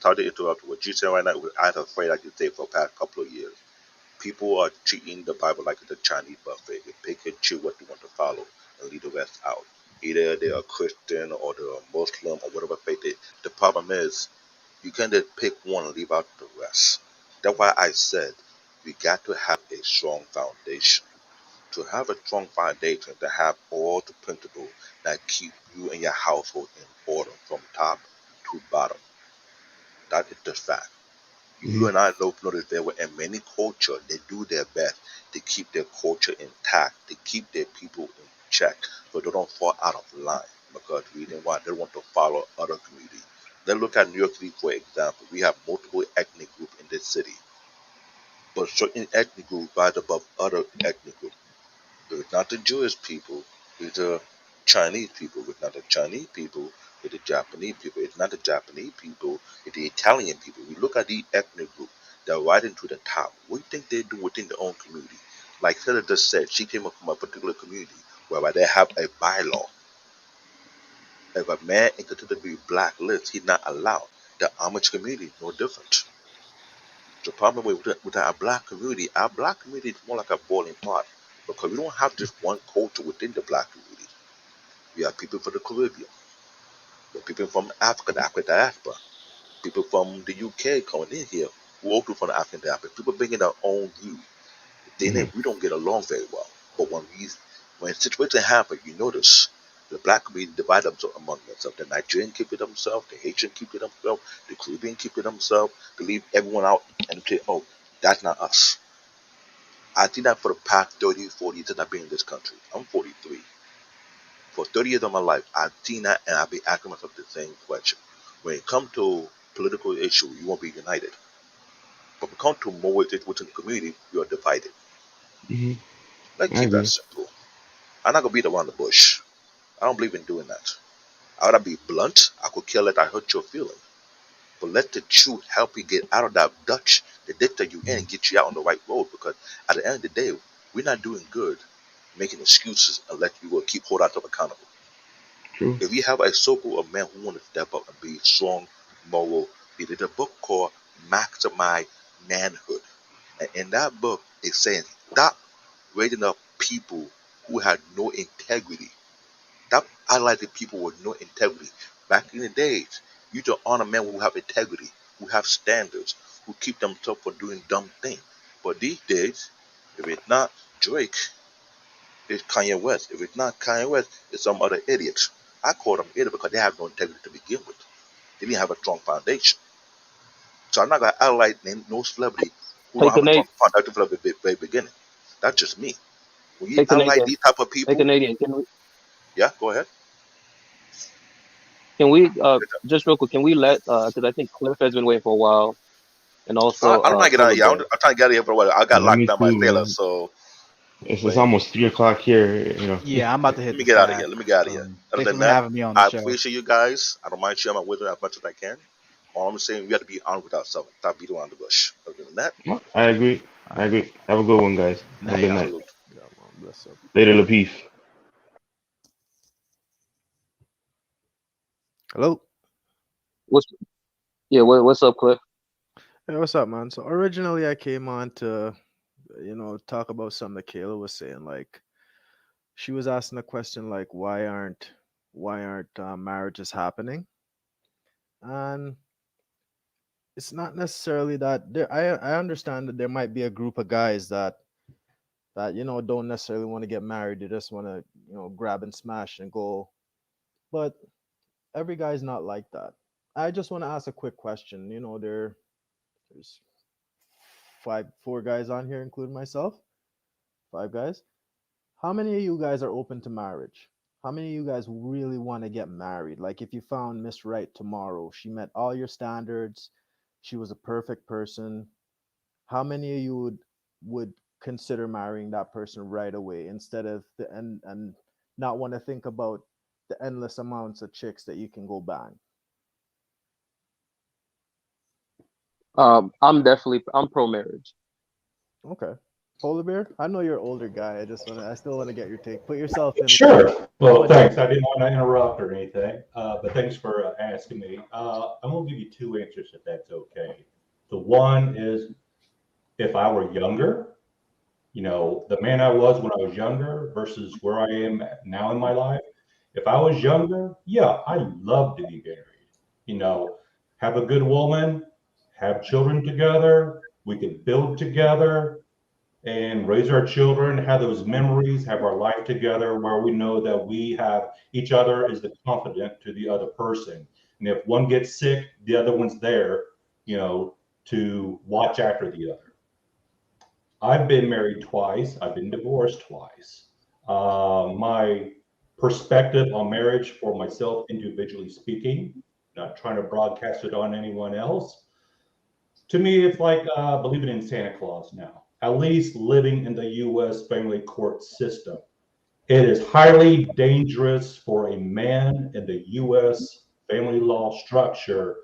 sorry to interrupt, what you're saying right now, I'm afraid I can say for the past couple of years. People are treating the Bible like it's a Chinese buffet. They pick and choose what they want to follow and leave the rest out. Either they're a Christian or they're a Muslim or whatever faith they. The problem is, you can't just pick one and leave out the rest. That's why I said we got to have a strong foundation. To have a strong foundation, to have all the principles that keep you and your household in order from top to bottom. That is the fact. You and I know that there were in many cultures, they do their best to keep their culture intact, to keep their people in check, so they don't fall out of line. Because the reason why they want to follow other communities. Let's look at New York City, for example. We have multiple ethnic groups in this city, but certain ethnic groups rise above other ethnic groups. It's not the Jewish people, it's the Chinese people. It's not the Chinese people, it's the Japanese people. It's not the Japanese people, it's the Italian people. We look at the ethnic group, they're rising to the top. What do you think they do within their own community? Like Heather just said, she came up from a particular community whereby they have a bylaw. If a man is considered to be blacklisted, he's not allowed. The Amish community is no different. The problem with our black community is more like a boiling pot, because we don't have just one culture within the black community. We have people from the Caribbean, we have people from Africa, the African diaspora, people from the UK coming in here who also from the African diaspora. People bringing their own view. Then we don't get along very well. But when situations happen, you notice the black community divide themselves among themselves. The Nigerian keep it themselves, the Haitian keep it themselves, the Caribbean keep it themselves. They leave everyone out and say, "Oh, that's not us." I think that for the past 30, 40 years that I've been in this country, I'm 43. For 30 years of my life, I've seen that, and I've been asking myself the same question. When it comes to political issue, you won't be united. But when it comes to more within the community, you are divided. Let's I keep that agree. simple. I'm not gonna beat around the bush. I don't believe in doing that. I would be blunt. I could care less I hurt your feeling. But let the truth help you get out of that the ditch that you in, and get you out on the right road. Because at the end of the day, we're not doing good making excuses unless we will keep holding ourselves accountable. True. If we have a circle of men who want to step up and be strong, moral, they did a book called Maximize Manhood. And in that book, it's saying stop raising up people who had no integrity. Stop highlighting people with no integrity. Back in the days, you used to honor men who have integrity, who have standards, who keep themselves from doing dumb things. But these days, if it's not Drake, it's Kanye West. If it's not Kanye West, it's some other idiot. I call them idiot because they have no integrity to begin with. They didn't have a strong foundation. So I'm not gonna highlight no celebrity who Hey, don't have a strong Canadian. foundation from the very beginning. That's just me. When you Hey, highlight Canadian. these type of Hey, people, Canadian. yeah, go ahead. Can we just real quick? Can we let? Because I think Cliff has been waiting for a while. And also, I'm trying to get out of here. I'm trying to get out of here for a while. I got Yeah, locked me down by too, Taylor, man. so It's almost 3 o'clock here. You know. Yeah, I'm about to let hit me the get out of here. sack. Let me get out of here. Other Thanks than for that, having me on the I show. appreciate you guys. I don't mind sharing my wisdom as much as I can. All I'm saying, we have to be honest with ourselves. Stop beating around the bush. Other than that, I agree. I agree. Have a good one, guys. Have a good night. absolutely. Bless up. Later, Lapeef. Hello. What's up, Cliff? Hey, what's up, man? So originally I came on to, talk about something that Kayla was saying. Like, she was asking a question like, why aren't marriages happening? And it's not necessarily that there. I understand that there might be a group of guys that don't necessarily want to get married. They just want to grab and smash and go. But every guy's not like that. I just want to ask a quick question. There's four guys on here, including myself. 5 guys. How many of you guys are open to marriage? How many of you guys really want to get married? Like, if you found Miss Right tomorrow, she met all your standards, she was a perfect person. How many of you would consider marrying that person right away instead of and not want to think about the endless amounts of chicks that you can go bang? I'm pro marriage. Okay. Polar Bear, I know you're an older guy. I still want to get your take. Put yourself in. Sure. Well, thanks. I didn't want to interrupt or anything, but thanks for asking me. I'm going to give you 2 answers if that's okay. The one is if I were younger, the man I was when I was younger versus where I am now in my life. If I was younger, yeah, I'd love to be married. Have a good woman, have children together, we could build together and raise our children, have those memories, have our life together where we know that we have each other is the confidant to the other person. And if one gets sick, the other one's there, to watch after the other. I've been married twice. I've been divorced twice. My perspective on marriage for myself, individually speaking, not trying to broadcast it on anyone else. To me, it's like believing in Santa Claus now, at least living in the U.S. family court system. It is highly dangerous for a man in the U.S. family law structure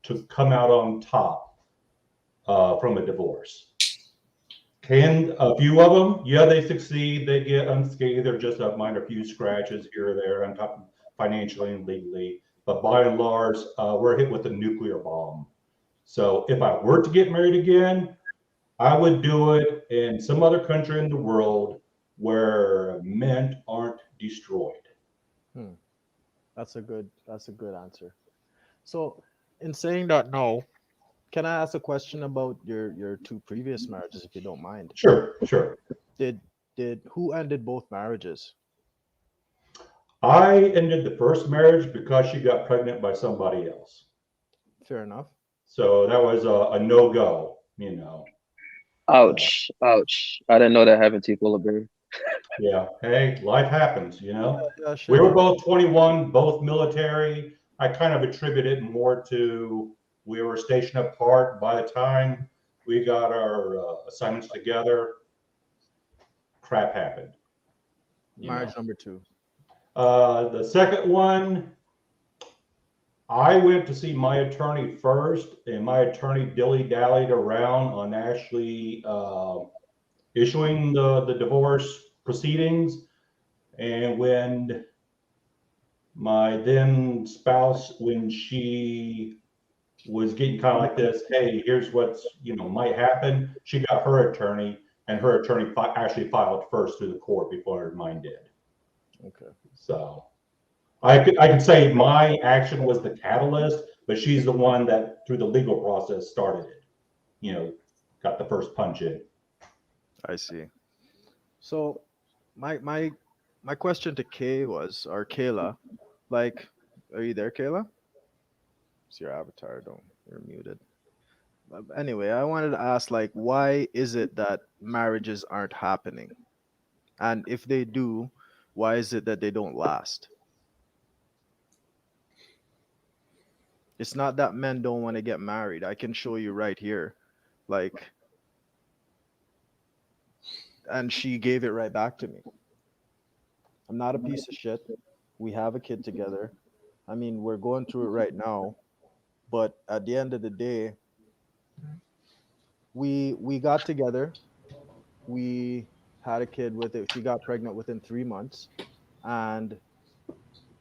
to come out on top from a divorce. Can a few of them? Yeah, they succeed. They get unscathed. They're just a minor few scratches here or there. I'm talking financially and legally. But by and large, we're hit with a nuclear bomb. So if I were to get married again, I would do it in some other country in the world where men aren't destroyed. That's a good answer. So, in saying that, no, can I ask a question about your 2 previous marriages, if you don't mind? Sure. Did who ended both marriages? I ended the first marriage because she got pregnant by somebody else. Fair enough. So that was a no-go, Ouch. I didn't know that happened to you, Polar Bear. Yeah. Hey, life happens, Yeah, We were both 21, both military. I kind of attribute it more to we were stationed apart. By the time we got our assignments together, crap happened. Marriage number 2. The second one, I went to see my attorney first, and my attorney dilly-dallied around on actually issuing the divorce proceedings. And when my then spouse, when she was getting kind of like this, hey, here's what's might happen, she got her attorney, and her attorney actually filed first through the court before mine did. Okay. So I could say my action was the catalyst, but she's the one that through the legal process started it. Got the first punch in. I see. So my question to Kayla, like, are you there, Kayla? It's your avatar, you're muted. Anyway, I wanted to ask, like, why is it that marriages aren't happening? And if they do, why is it that they don't last? It's not that men don't want to get married. I can show you right here. Like, and she gave it right back to me. I'm not a piece of shit. We have a kid together. I mean, we're going through it right now, but at the end of the day, we got together. We had a kid with it. She got pregnant within 3 months, and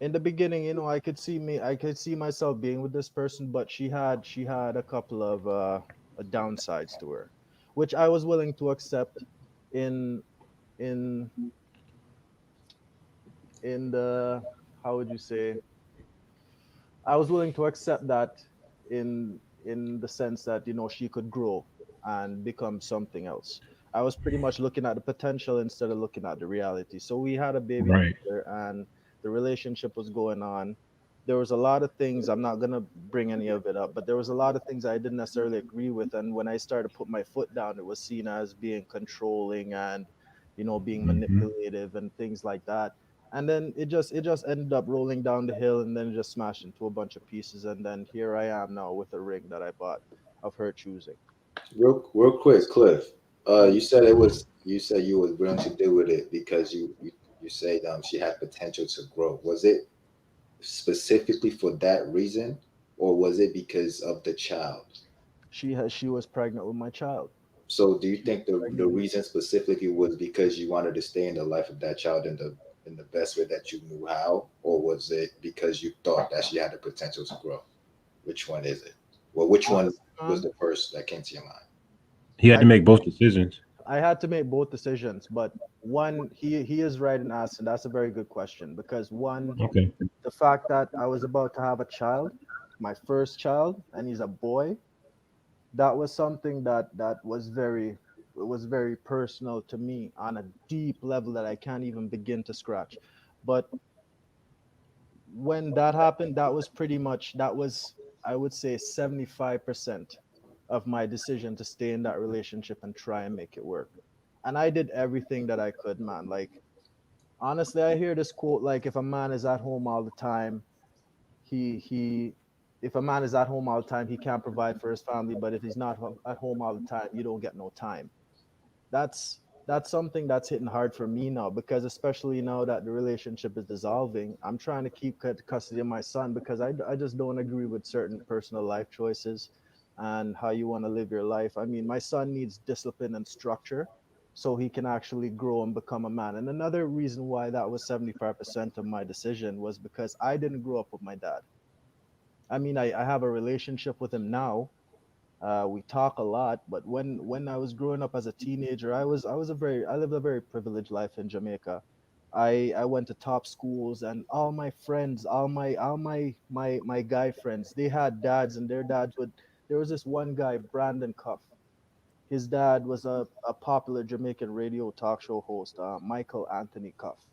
in the beginning, I could see myself being with this person, but she had a couple of downsides to her, which I was willing to accept in in in the, how would you say, I was willing to accept that in the sense that she could grow and become something else. I was pretty much looking at the potential instead of looking at the reality. So we had a baby Right. together, and the relationship was going on. There was a lot of things, I'm not gonna bring any of it up, but there was a lot of things I didn't necessarily agree with. And when I started to put my foot down, it was seen as being controlling and being Mhm. manipulative and things like that. And then it just ended up rolling down the hill, and then just smashed into a bunch of pieces. And then here I am now with a ring that I bought of her choosing. Real quick, Cliff. You said you was willing to deal with it because you said she had potential to grow. Was it specifically for that reason, or was it because of the child? She was pregnant with my child. So do you She was think the pregnant. reason specifically was because you wanted to stay in the life of that child in the best way that you knew how, or was it because you thought that she had the potential to grow? Which one is it? Well, which one Honestly, was man, the first that came to your mind? He had I to make both decisions. I had to make both decisions, but one, he is right in asking. That's a very good question, because one, Okay. the fact that I was about to have a child, my first child, and he's a boy, that was something that was very personal to me on a deep level that I can't even begin to scratch. But when that happened, that was, I would say, 75% of my decision to stay in that relationship and try and make it work. And I did everything that I could, man. Like, honestly, I hear this quote, like, if a man is at home all the time, he if a man is at home all the time, he can't provide for his family. But if he's not at home all the time, you don't get no time. That's something that's hitting hard for me now, because especially now that the relationship is dissolving, I'm trying to keep custody of my son, because I just don't agree with certain personal life choices and how you want to live your life. I mean, my son needs discipline and structure so he can actually grow and become a man. And another reason why that was 75% of my decision was because I didn't grow up with my dad. I mean, I have a relationship with him now. We talk a lot, but when I was growing up as a teenager, I lived a very privileged life in Jamaica. I went to top schools, and all my friends, all my guy friends, they had dads, and their dads would. There was this one guy, Brandon Cuff. His dad was a popular Jamaican radio talk show host, Michael Anthony Cuff.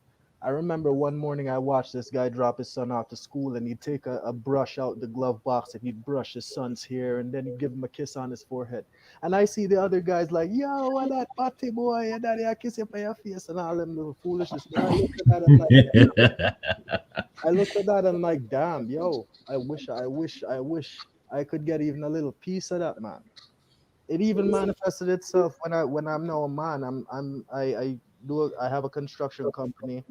I remember one morning I watched this guy drop his son off to school, and he'd take a brush out the glove box, and he'd brush his son's hair, and then he'd give him a kiss on his forehead. And I see the other guys like, yo, what that party boy, and daddy, I kiss you on your face, and all them little foolishness. But I looked at that, I'm like, I looked at that, and I'm like, damn, yo, I wish I could get even a little piece of that, man. It even manifested itself when I'm now a man. I have a construction company,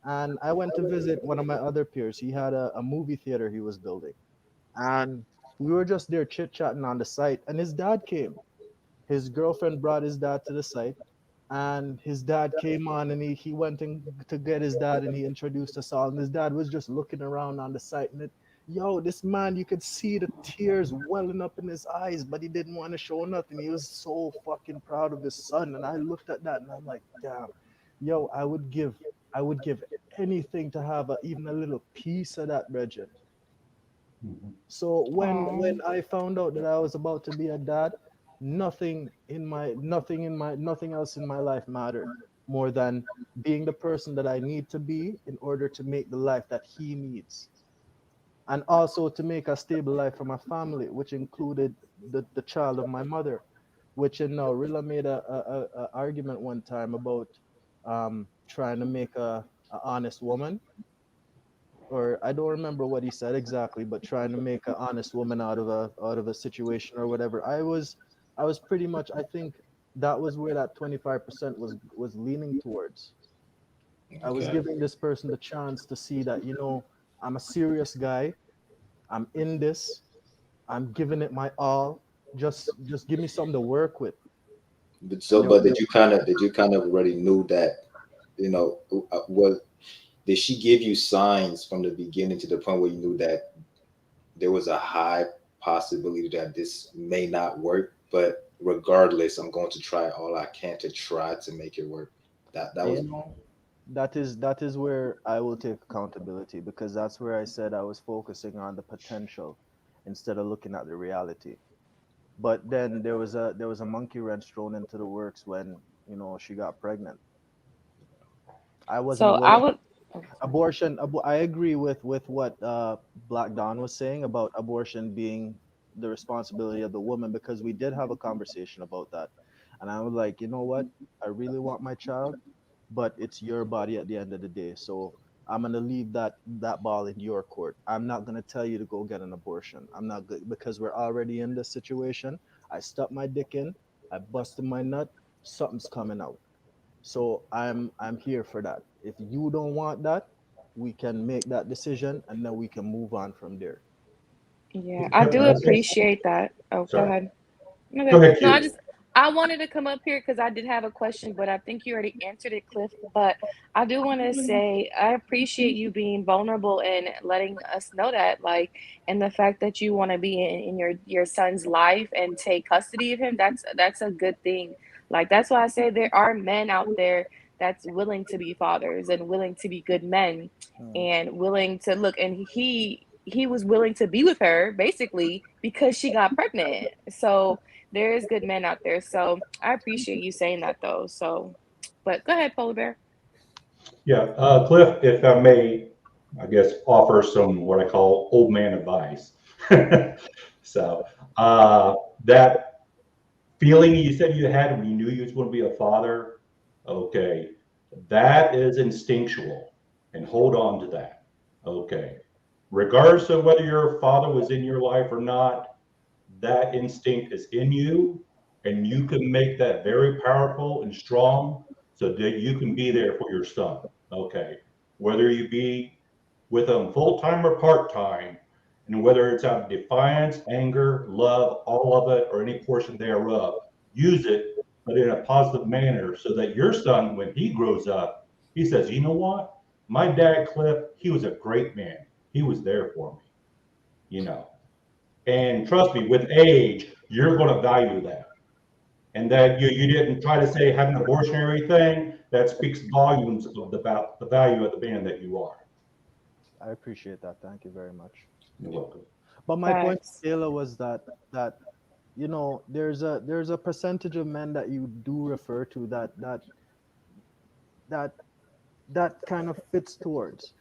and I went to visit one of my other peers. He had a movie theater he was building, and we were just there chit chatting on the site, and his dad came. His girlfriend brought his dad to the site, and his dad came on, and he went to get his dad, and he introduced us all, and his dad was just looking around on the site, and yo, this man, you could see the tears welling up in his eyes, but he didn't want to show nothing. He was so fucking proud of his son. And I looked at that, and I'm like, damn, yo, I would give anything to have even a little piece of that, Bridget. So when I found out that I was about to be a dad, nothing else in my life mattered more than being the person that I need to be in order to make the life that he needs, and also to make a stable life for my family, which included the child of my mother. Which, Rilla made a argument one time about trying to make a honest woman, or I don't remember what he said exactly, but trying to make an honest woman out of a situation or whatever. I was pretty much, I think that was where that 25% was leaning towards. I was giving this person the chance to see that, you know, I'm a serious guy. I'm in this. I'm giving it my all. Just give me something to work with. But so, but did you kind of already knew that, you know, what did she give you signs from the beginning to the point where you knew that there was a high possibility that this may not work, but regardless, I'm going to try all I can to try to make it work. That was, You know, that is where I will take accountability, because that's where I said I was focusing on the potential instead of looking at the reality. But then there was a monkey wrench thrown into the works when, you know, she got pregnant. I wasn't So aware. I would. Abortion. I agree with what Black Dawn was saying about abortion being the responsibility of the woman, because we did have a conversation about that, and I was like, you know what, I really want my child, but it's your body at the end of the day. So I'm gonna leave that ball in your court. I'm not gonna tell you to go get an abortion. I'm not good, because we're already in this situation. I stuck my dick in. I busted my nut. Something's coming out. So I'm here for that. If you don't want that, we can make that decision and then we can move on from there. Yeah, I do appreciate that. Oh, go Sorry. ahead. Go Okay. ahead, No, Q. I wanted to come up here because I did have a question, but I think you already answered it, Cliff. But I do want to say I appreciate you being vulnerable and letting us know that, like, and the fact that you want to be in your son's life and take custody of him. That's a good thing. Like that's why I say there are men out there that's willing to be fathers and willing to be good men and willing to look. And he was willing to be with her basically because she got pregnant. So there is good men out there. So I appreciate you saying that though. So, but go ahead, Polar Bear. Yeah, Cliff, if I may, I guess, offer some what I call old man advice. So that feeling you said you had when you knew you was going to be a father, okay, that is instinctual, and hold on to that. Okay, regardless of whether your father was in your life or not, that instinct is in you, and you can make that very powerful and strong so that you can be there for your son. Okay, whether you be with them full time or part time, and whether it's out of defiance, anger, love, all of it, or any portion thereof, use it, but in a positive manner so that your son, when he grows up, he says, you know what? My dad, Cliff, he was a great man. He was there for me, you know. And trust me, with age, you're going to value that. And that you didn't try to say have an abortion or anything, that speaks volumes of the value of the man that you are. I appreciate that. Thank you very much. You're welcome. But my point, Kayla, was that you know there's a percentage of men that you do refer to that kind of fits towards.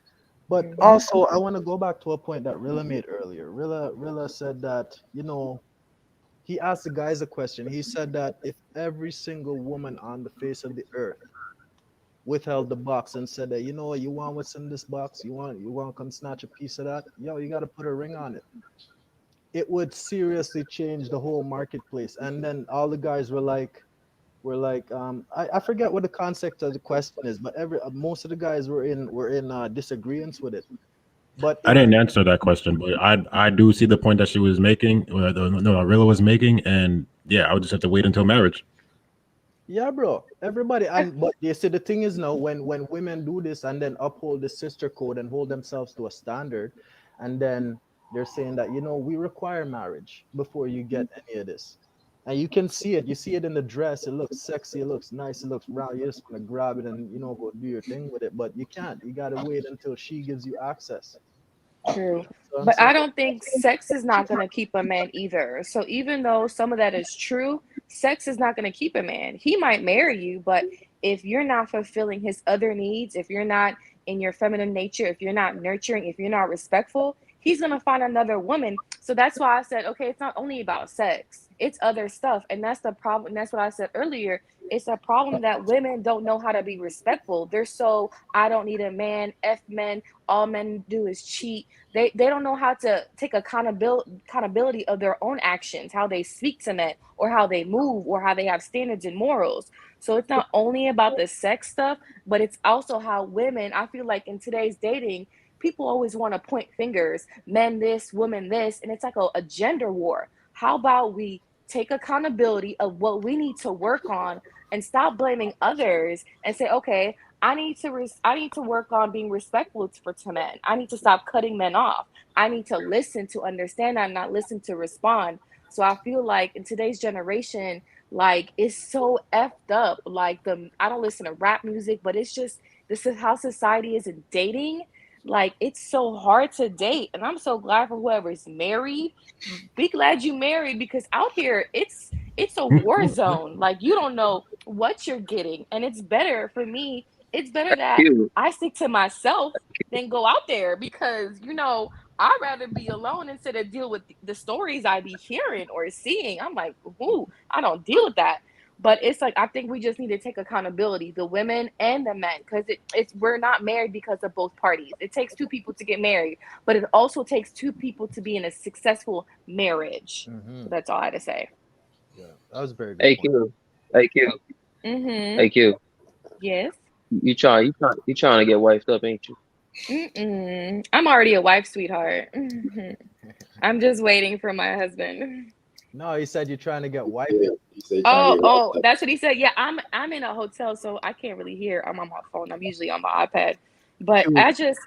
But also, I want to go back to a point that Rilla made earlier. Rilla said that, you know, he asked the guys a question. He said that if every single woman on the face of the earth withheld the box and said that, you know what, you want what's in this box, you want to come snatch a piece of that, yo, you got to put a ring on it. It would seriously change the whole marketplace. And then all the guys were like, I forget what the concept of the question is, but most of the guys were in disagreements with it. But I didn't answer that question, but I do see the point that she was making, or Arilla was making, and yeah, I would just have to wait until marriage. Yeah, bro. Everybody, but you see, the thing is now, when women do this and then uphold the sister code and hold themselves to a standard, and then they're saying that, you know, we require marriage before you get any of this. And you can see it. You see it in the dress. It looks sexy. It looks nice. It looks round. You just want to grab it and, you know, go do your thing with it. But you can't. You got to wait until she gives you access. True. But I don't think sex is not going to keep a man either. So even though some of that is true, sex is not going to keep a man. He might marry you, but if you're not fulfilling his other needs, if you're not in your feminine nature, if you're not nurturing, if you're not respectful, he's going to find another woman. So that's why I said, okay, it's not only about sex, it's other stuff. And that's the problem. And that's what I said earlier. It's a problem that women don't know how to be respectful. They're so, I don't need a man, F men, all men do is cheat. They don't know how to take accountability of their own actions, how they speak to men or how they move or how they have standards and morals. So it's not only about the sex stuff, but it's also how women, I feel like in today's dating, people always want to point fingers, men this, women this, and it's like a gender war. How about we take accountability of what we need to work on and stop blaming others and say, okay, I need to work on being respectful to men. I need to stop cutting men off. I need to listen to understand and not listen to respond. So I feel like in today's generation, like it's so effed up. Like I don't listen to rap music, but it's just this is how society is in dating. Like it's so hard to date, and I'm so glad for whoever's married. Be glad you married, because out here it's a war zone. Like you don't know what you're getting, and it's better for me. It's better that I stick to myself than go out there, because I'd rather be alone instead of deal with the stories I be hearing or seeing. I'm like, ooh, I don't deal with that. But it's like, I think we just need to take accountability, the women and the men, because we're not married because of both parties. It takes two people to get married, but it also takes two people to be in a successful marriage. So that's all I had to say. Yeah, that was very good. Thank you. Thank you. Yes. You trying to get wifed up, ain't you? I'm already a wife, sweetheart. I'm just waiting for my husband. No, he said you're trying to get wiped. Oh, that's what he said. Yeah, I'm in a hotel, so I can't really hear. I'm on my phone. I'm usually on my iPad. But I just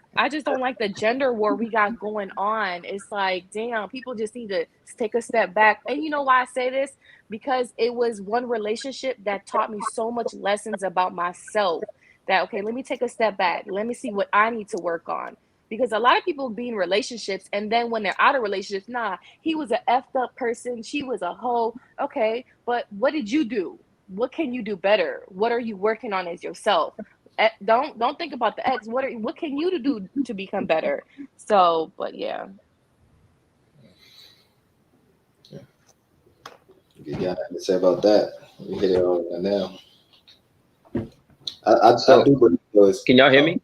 don't like the gender war we got going on. It's like, damn, people just need to take a step back. And you know why I say this? Because it was one relationship that taught me so much lessons about myself that, okay, let me take a step back. Let me see what I need to work on. Because a lot of people be in relationships, and then when they're out of relationships, nah, he was an effed up person. She was a hoe. Okay, but what did you do? What can you do better? What are you working on as yourself? Don't think about the ex. What can you do to become better? So, but yeah. You got nothing to say about that? You hit it all on the nail. I do believe those. Can y'all hear me?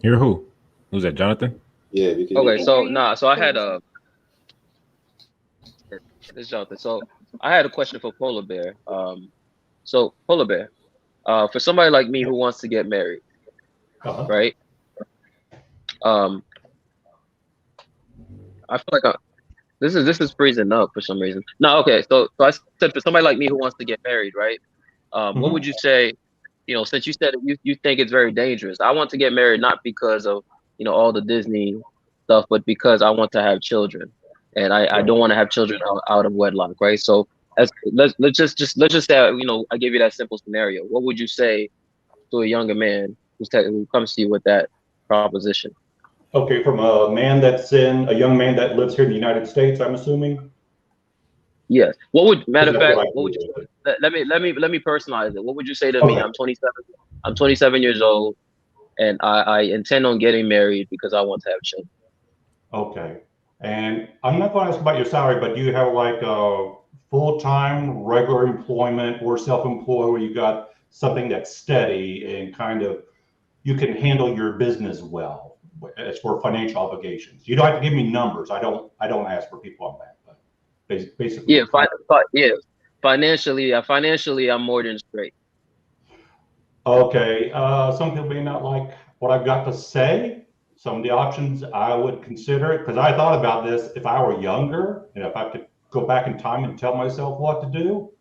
Hear who? Who's that, Jonathan? Yeah. Okay, so I had this Jonathan. So I had a question for Polar Bear. So Polar Bear, for somebody like me who wants to get married, right? I feel like this is freezing up for some reason. No, okay. So I said for somebody like me who wants to get married, right? What would you say? Since you said you think it's very dangerous. I want to get married not because of all the Disney stuff, but because I want to have children, and I don't want to have children out of wedlock, right? So let's just say I give you that simple scenario. What would you say to a younger man who comes to you with that proposition? Okay, from a young man that lives here in the United States, I'm assuming. Yes. Matter of fact, what would you? Let me personalize it. What would you say to me? I'm 27. I'm 27 years old, and I intend on getting married because I want to have children. Okay. And I'm not going to ask about your salary, but do you have like a full-time regular employment or self-employed where you got something that's steady and kind of you can handle your business well as for financial obligations? You don't have to give me numbers. I don't ask for people on that, but basically. Yeah, financially, I'm more than straight. Okay. Some people may not like what I've got to say. Some of the options I would consider it, because I thought about this. If I were younger and if I could go back in time and tell myself what to do,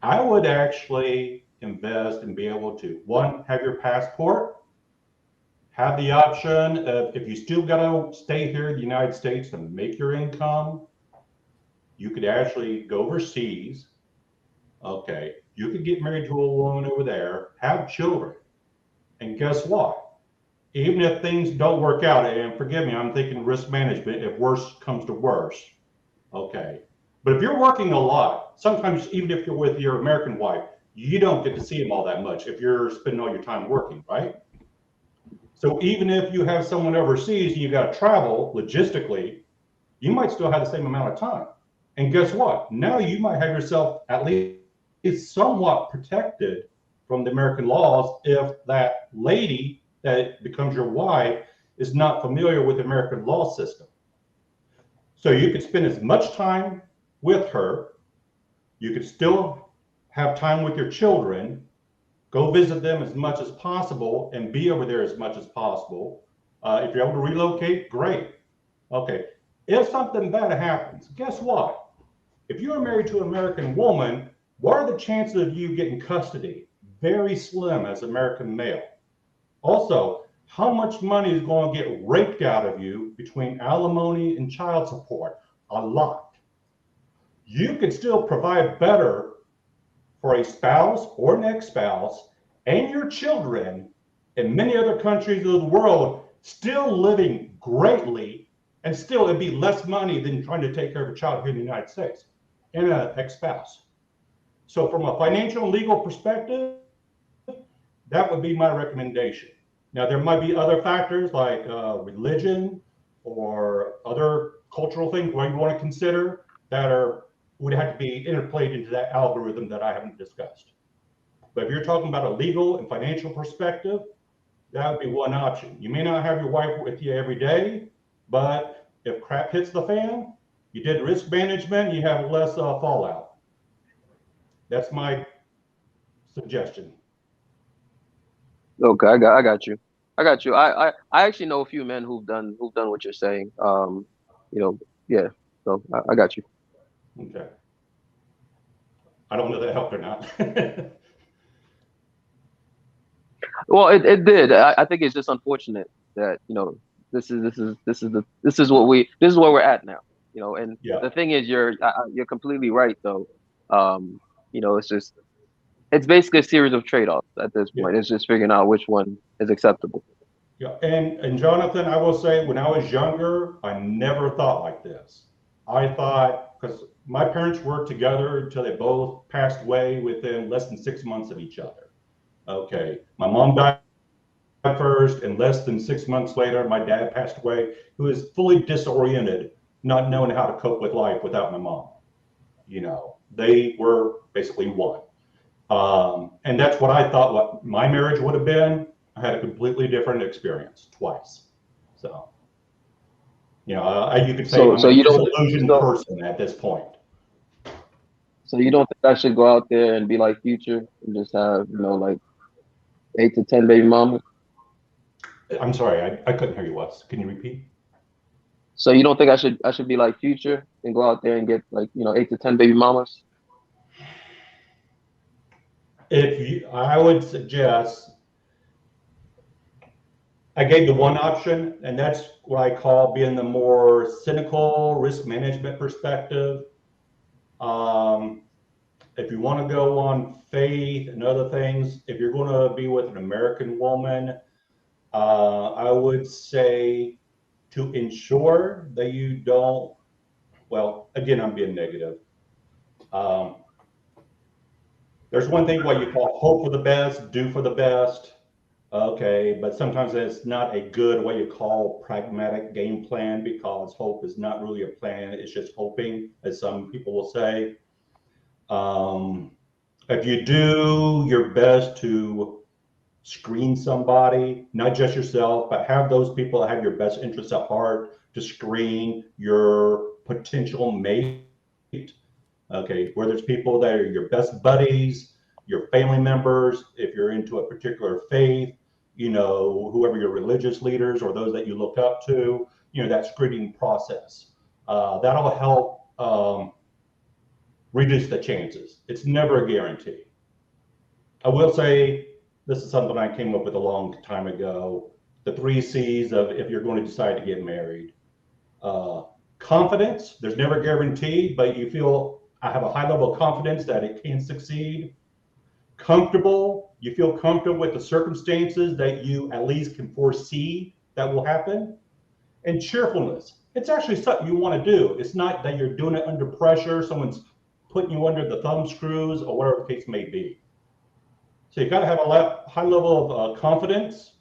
I would actually invest and be able to, one, have your passport, have the option of, if you still got to stay here in the United States to make your income, you could actually go overseas. Okay. You could get married to a woman over there, have children. And guess what? Even if things don't work out, and forgive me, I'm thinking risk management, if worse comes to worse. Okay. But if you're working a lot, sometimes even if you're with your American wife, you don't get to see them all that much if you're spending all your time working, right? So even if you have someone overseas and you got to travel logistically, you might still have the same amount of time. And guess what? Now you might have yourself at least somewhat protected from the American laws if that lady that becomes your wife is not familiar with the American law system. So you could spend as much time with her. You could still have time with your children, go visit them as much as possible and be over there as much as possible. If you're able to relocate, great. Okay, if something bad happens, guess what? If you're married to an American woman, what are the chances of you getting custody? Very slim as an American male. Also, how much money is going to get raked out of you between alimony and child support? A lot. You can still provide better for a spouse or an ex-spouse and your children in many other countries of the world, still living greatly, and still it'd be less money than trying to take care of a child here in the United States and an ex-spouse. So from a financial and legal perspective, that would be my recommendation. Now, there might be other factors like religion or other cultural things where you want to consider that would have to be interplayed into that algorithm that I haven't discussed. But if you're talking about a legal and financial perspective, that would be one option. You may not have your wife with you every day, but if crap hits the fan, you did risk management, you have less fallout. That's my suggestion. Okay, I got you. I actually know a few men who've done what you're saying. Yeah. So I got you. Okay. I don't know if that helped or not. Well, it did. I think it's just unfortunate that this is what we're at now. And the thing is, you're completely right though. It's basically a series of trade-offs at this point. It's just figuring out which one is acceptable. Yeah, and Jonathan, I will say, when I was younger, I never thought like this. I thought, because my parents worked together until they both passed away within less than 6 months of each other. Okay, my mom died first, and less than 6 months later, my dad passed away, who was fully disoriented, not knowing how to cope with life without my mom. They were basically one. And that's what I thought what my marriage would have been. I had a completely different experience twice. So, you could say I'm a disillusioned person at this point. So you don't think I should go out there and be like Future and just have, like 8 to 10 baby mamas? I'm sorry, I couldn't hear you, Wes. Can you repeat? So you don't think I should be like Future and go out there and get 8 to 10 baby mamas? I would suggest, I gave the one option, and that's what I call being the more cynical risk management perspective. If you want to go on faith and other things, if you're going to be with an American woman, I would say to ensure that you don't, well, again, I'm being negative. There's one thing what you call hope for the best, do for the best. Okay, but sometimes it's not a good what you call pragmatic game plan, because hope is not really a plan. It's just hoping, as some people will say. If you do your best to screen somebody, not just yourself, but have those people that have your best interests at heart to screen your potential mate. Okay, whether it's people that are your best buddies, your family members, if you're into a particular faith, whoever your religious leaders or those that you look up to, that screening process. That'll help reduce the chances. It's never a guarantee. I will say, this is something I came up with a long time ago, the 3 C's of if you're going to decide to get married. Confidence, there's never a guarantee, but you feel I have a high level of confidence that it can succeed. Comfortable, you feel comfortable with the circumstances that you at least can foresee that will happen. And cheerfulness, it's actually something you want to do. It's not that you're doing it under pressure, someone's putting you under the thumb screws or whatever the case may be. So you've got to have a high level of confidence,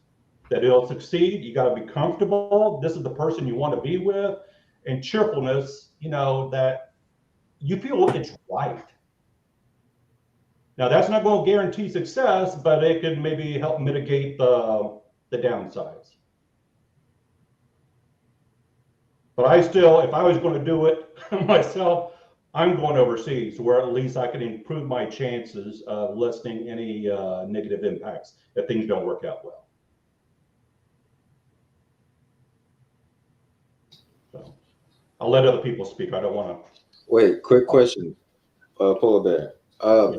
that it'll succeed. You got to be comfortable. This is the person you want to be with, and cheerfulness, you know, that you feel it's right. Now, that's not going to guarantee success, but it could maybe help mitigate the downsides. But I still, if I was going to do it myself, I'm going overseas where at least I can improve my chances of lessening any negative impacts if things don't work out well. So I'll let other people speak. I don't want to. Wait, quick question, Polar Bear.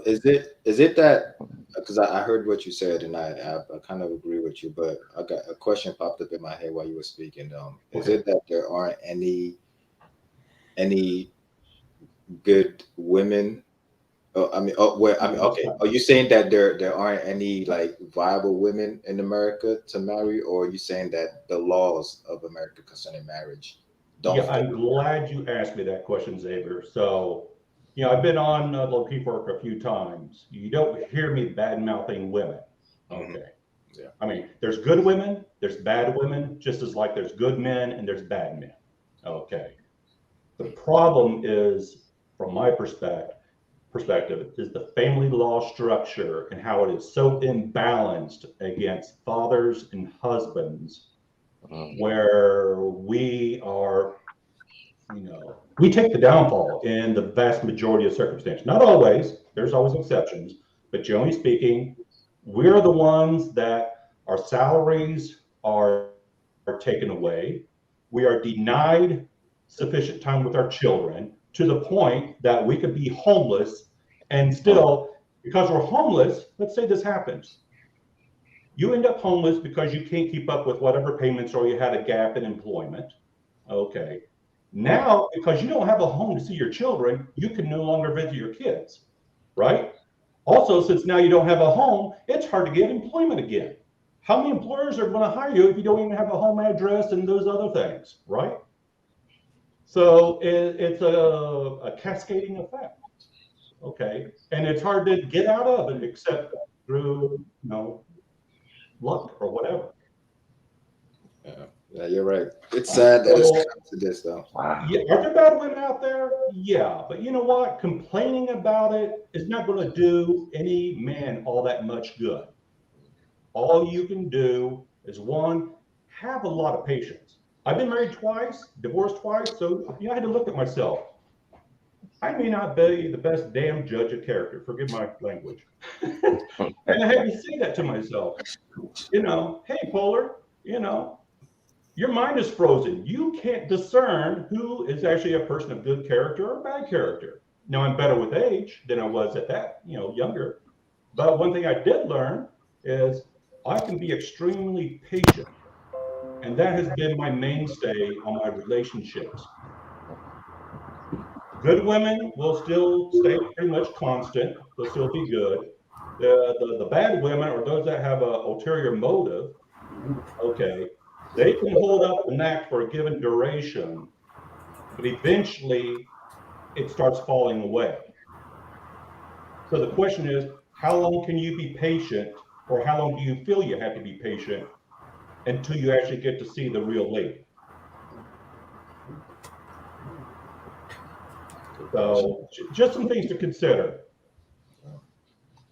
Is it that, because I heard what you said and I kind of agree with you, but I got a question popped up in my head while you were speaking. Is it that there aren't any good women? Okay. Are you saying that there aren't any like viable women in America to marry, or are you saying that the laws of America concerning marriage don't? Yeah, I'm glad you asked me that question, Xavier. So, you know, I've been on Lapeef Network a few times. You don't hear me bad-mouthing women. Okay. Yeah. I mean, there's good women, there's bad women, just as like there's good men and there's bad men. Okay. The problem is, from my perspective, is the family law structure and how it is so imbalanced against fathers and husbands, where we are, you know, we take the downfall in the vast majority of circumstances. Not always, there's always exceptions, but generally speaking, we're the ones that our salaries are taken away. We are denied sufficient time with our children to the point that we could be homeless and still, because we're homeless, let's say this happens. You end up homeless because you can't keep up with whatever payments or you had a gap in employment. Okay. Now, because you don't have a home to see your children, you can no longer visit your kids, right? Also, since now you don't have a home, it's hard to get employment again. How many employers are going to hire you if you don't even have a home address and those other things, right? So it's a cascading effect, okay? And it's hard to get out of it except through, you know, luck or whatever. Yeah, you're right. It's sad that it's come to this, though. Yeah, are there bad women out there? Yeah, but you know what? Complaining about it is not going to do any man all that much good. All you can do is, one, have a lot of patience. I've been married twice, divorced twice, so you know, I had to look at myself. I may not be the best damn judge of character, forgive my language. And I had to say that to myself. You know, hey, Polar, you know, your mind is frozen. You can't discern who is actually a person of good character or bad character. Now, I'm better with age than I was at that, you know, younger. But one thing I did learn is I can be extremely patient. And that has been my mainstay on my relationships. Good women will still stay pretty much constant. They'll still be good. The bad women, or those that have an ulterior motive, okay, they can hold up an act for a given duration, but eventually it starts falling away. So the question is, how long can you be patient, or how long do you feel you have to be patient until you actually get to see the real lady? So just some things to consider.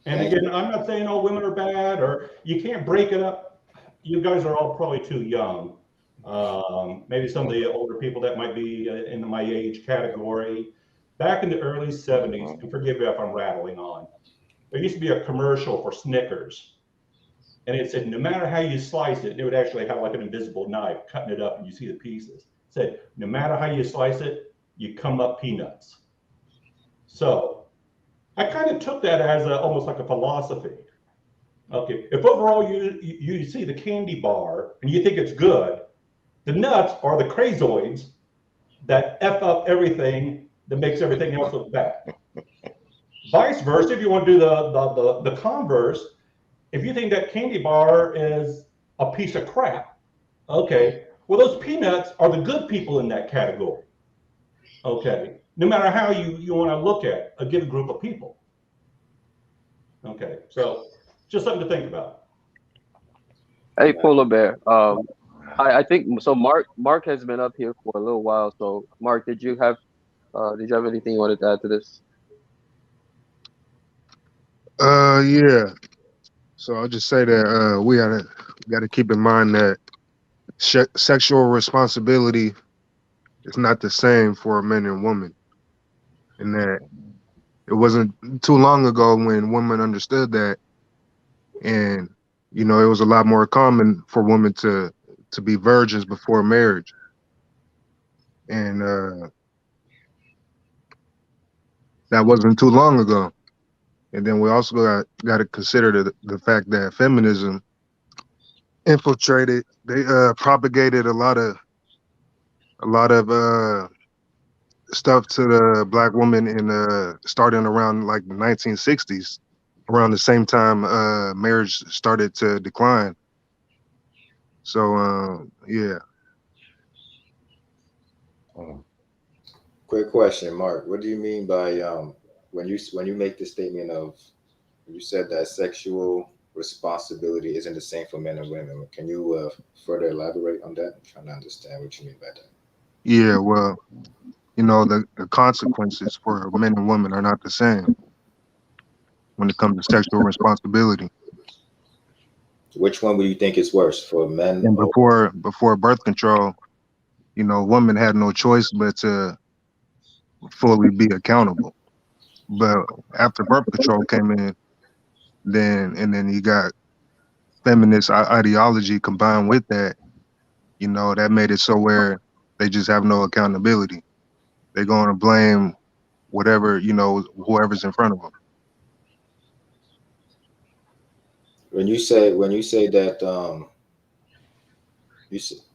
And again, I'm not saying all women are bad, or you can't break it up. You guys are all probably too young. Maybe some of the older people that might be in my age category. Back in the early 70s, and forgive me if I'm rattling on, there used to be a commercial for Snickers. And it said, no matter how you slice it, it would actually have like an invisible knife cutting it up and you see the pieces. It said, no matter how you slice it, you come up peanuts. So I kind of took that as almost like a philosophy. Okay, if overall you see the candy bar and you think it's good, the nuts are the crazoids that F up everything that makes everything else look bad. Vice versa, if you want to do the converse, if you think that candy bar is a piece of crap, okay, well, those peanuts are the good people in that category. Okay, no matter how you want to look at a given group of people. Okay, so just something to think about. Hey, Polar Bear. I think so. Mark has been up here for a little while. So, Mark, did you have anything you wanted to add to this? Yeah. So I'll just say that we gotta keep in mind that sexual responsibility is not the same for men and women, and that it wasn't too long ago when women understood that, and it was a lot more common for women to be virgins before marriage, and that wasn't too long ago. And then we also got to consider the fact that feminism infiltrated. They propagated a lot of stuff to the black woman in starting around like the 1960s, around the same time marriage started to decline. So yeah. Quick question, Mark. What do you mean by when you make the statement of, you said that sexual responsibility isn't the same for men and women? Can you further elaborate on that? I'm trying to understand what you mean by that. Yeah, well, the consequences for men and women are not the same when it comes to sexual responsibility. Which one would you think is worse for men? And before birth control, women had no choice but to fully be accountable. But after birth control came in, then you got feminist ideology combined with that, that made it so where they just have no accountability. They're going to blame whatever, whoever's in front of them. When you say that,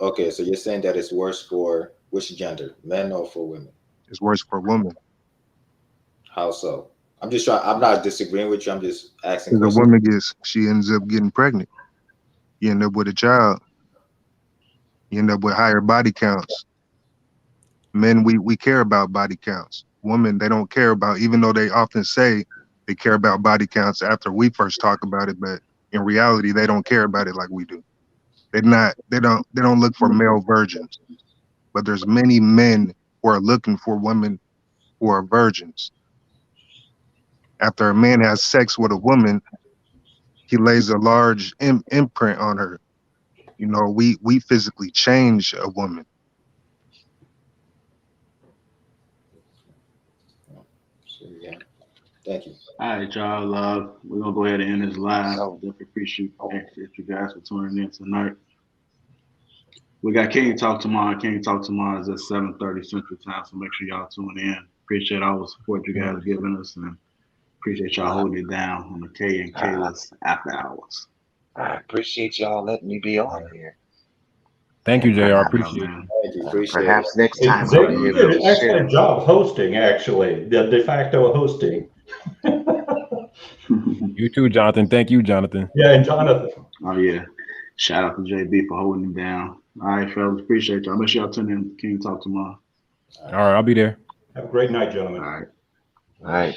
okay, so you're saying that it's worse for which gender, men or for women? It's worse for women. How so? I'm not disagreeing with you. I'm just asking Because questions. a woman she ends up getting pregnant. You end up with a child. You end up with higher body counts. Men, we care about body counts. Women, they don't care about, even though they often say they care about body counts after we first talk about it, but in reality, they don't care about it like we do. They don't look for male virgins. But there's many men who are looking for women who are virgins. After a man has sex with a woman, he lays a large imprint on her. We physically change a woman. Yeah. Thank you. All right, y'all. We're gonna go ahead and end this live. Definitely appreciate you guys for tuning in tonight. We got King Talk tomorrow. King Talk tomorrow is at 7:30 Central Time, so make sure y'all tune in. Appreciate all the support you guys are giving us, and appreciate y'all holding it down on the K and Kayla's after hours. I appreciate y'all letting me be on here. Thank you, JR. Appreciate it. Thank you. Appreciate Perhaps it. next time. Zay, you did an excellent job hosting, actually, the de facto hosting. You too, Jonathan. Thank you, Jonathan. Yeah, and Jonathan. Oh yeah. Shout out to JB for holding him down. All right, fellas. Appreciate y'all. Make sure y'all tune in. King Talk tomorrow. All right, I'll be there. Have a great night, gentlemen. All right. All right.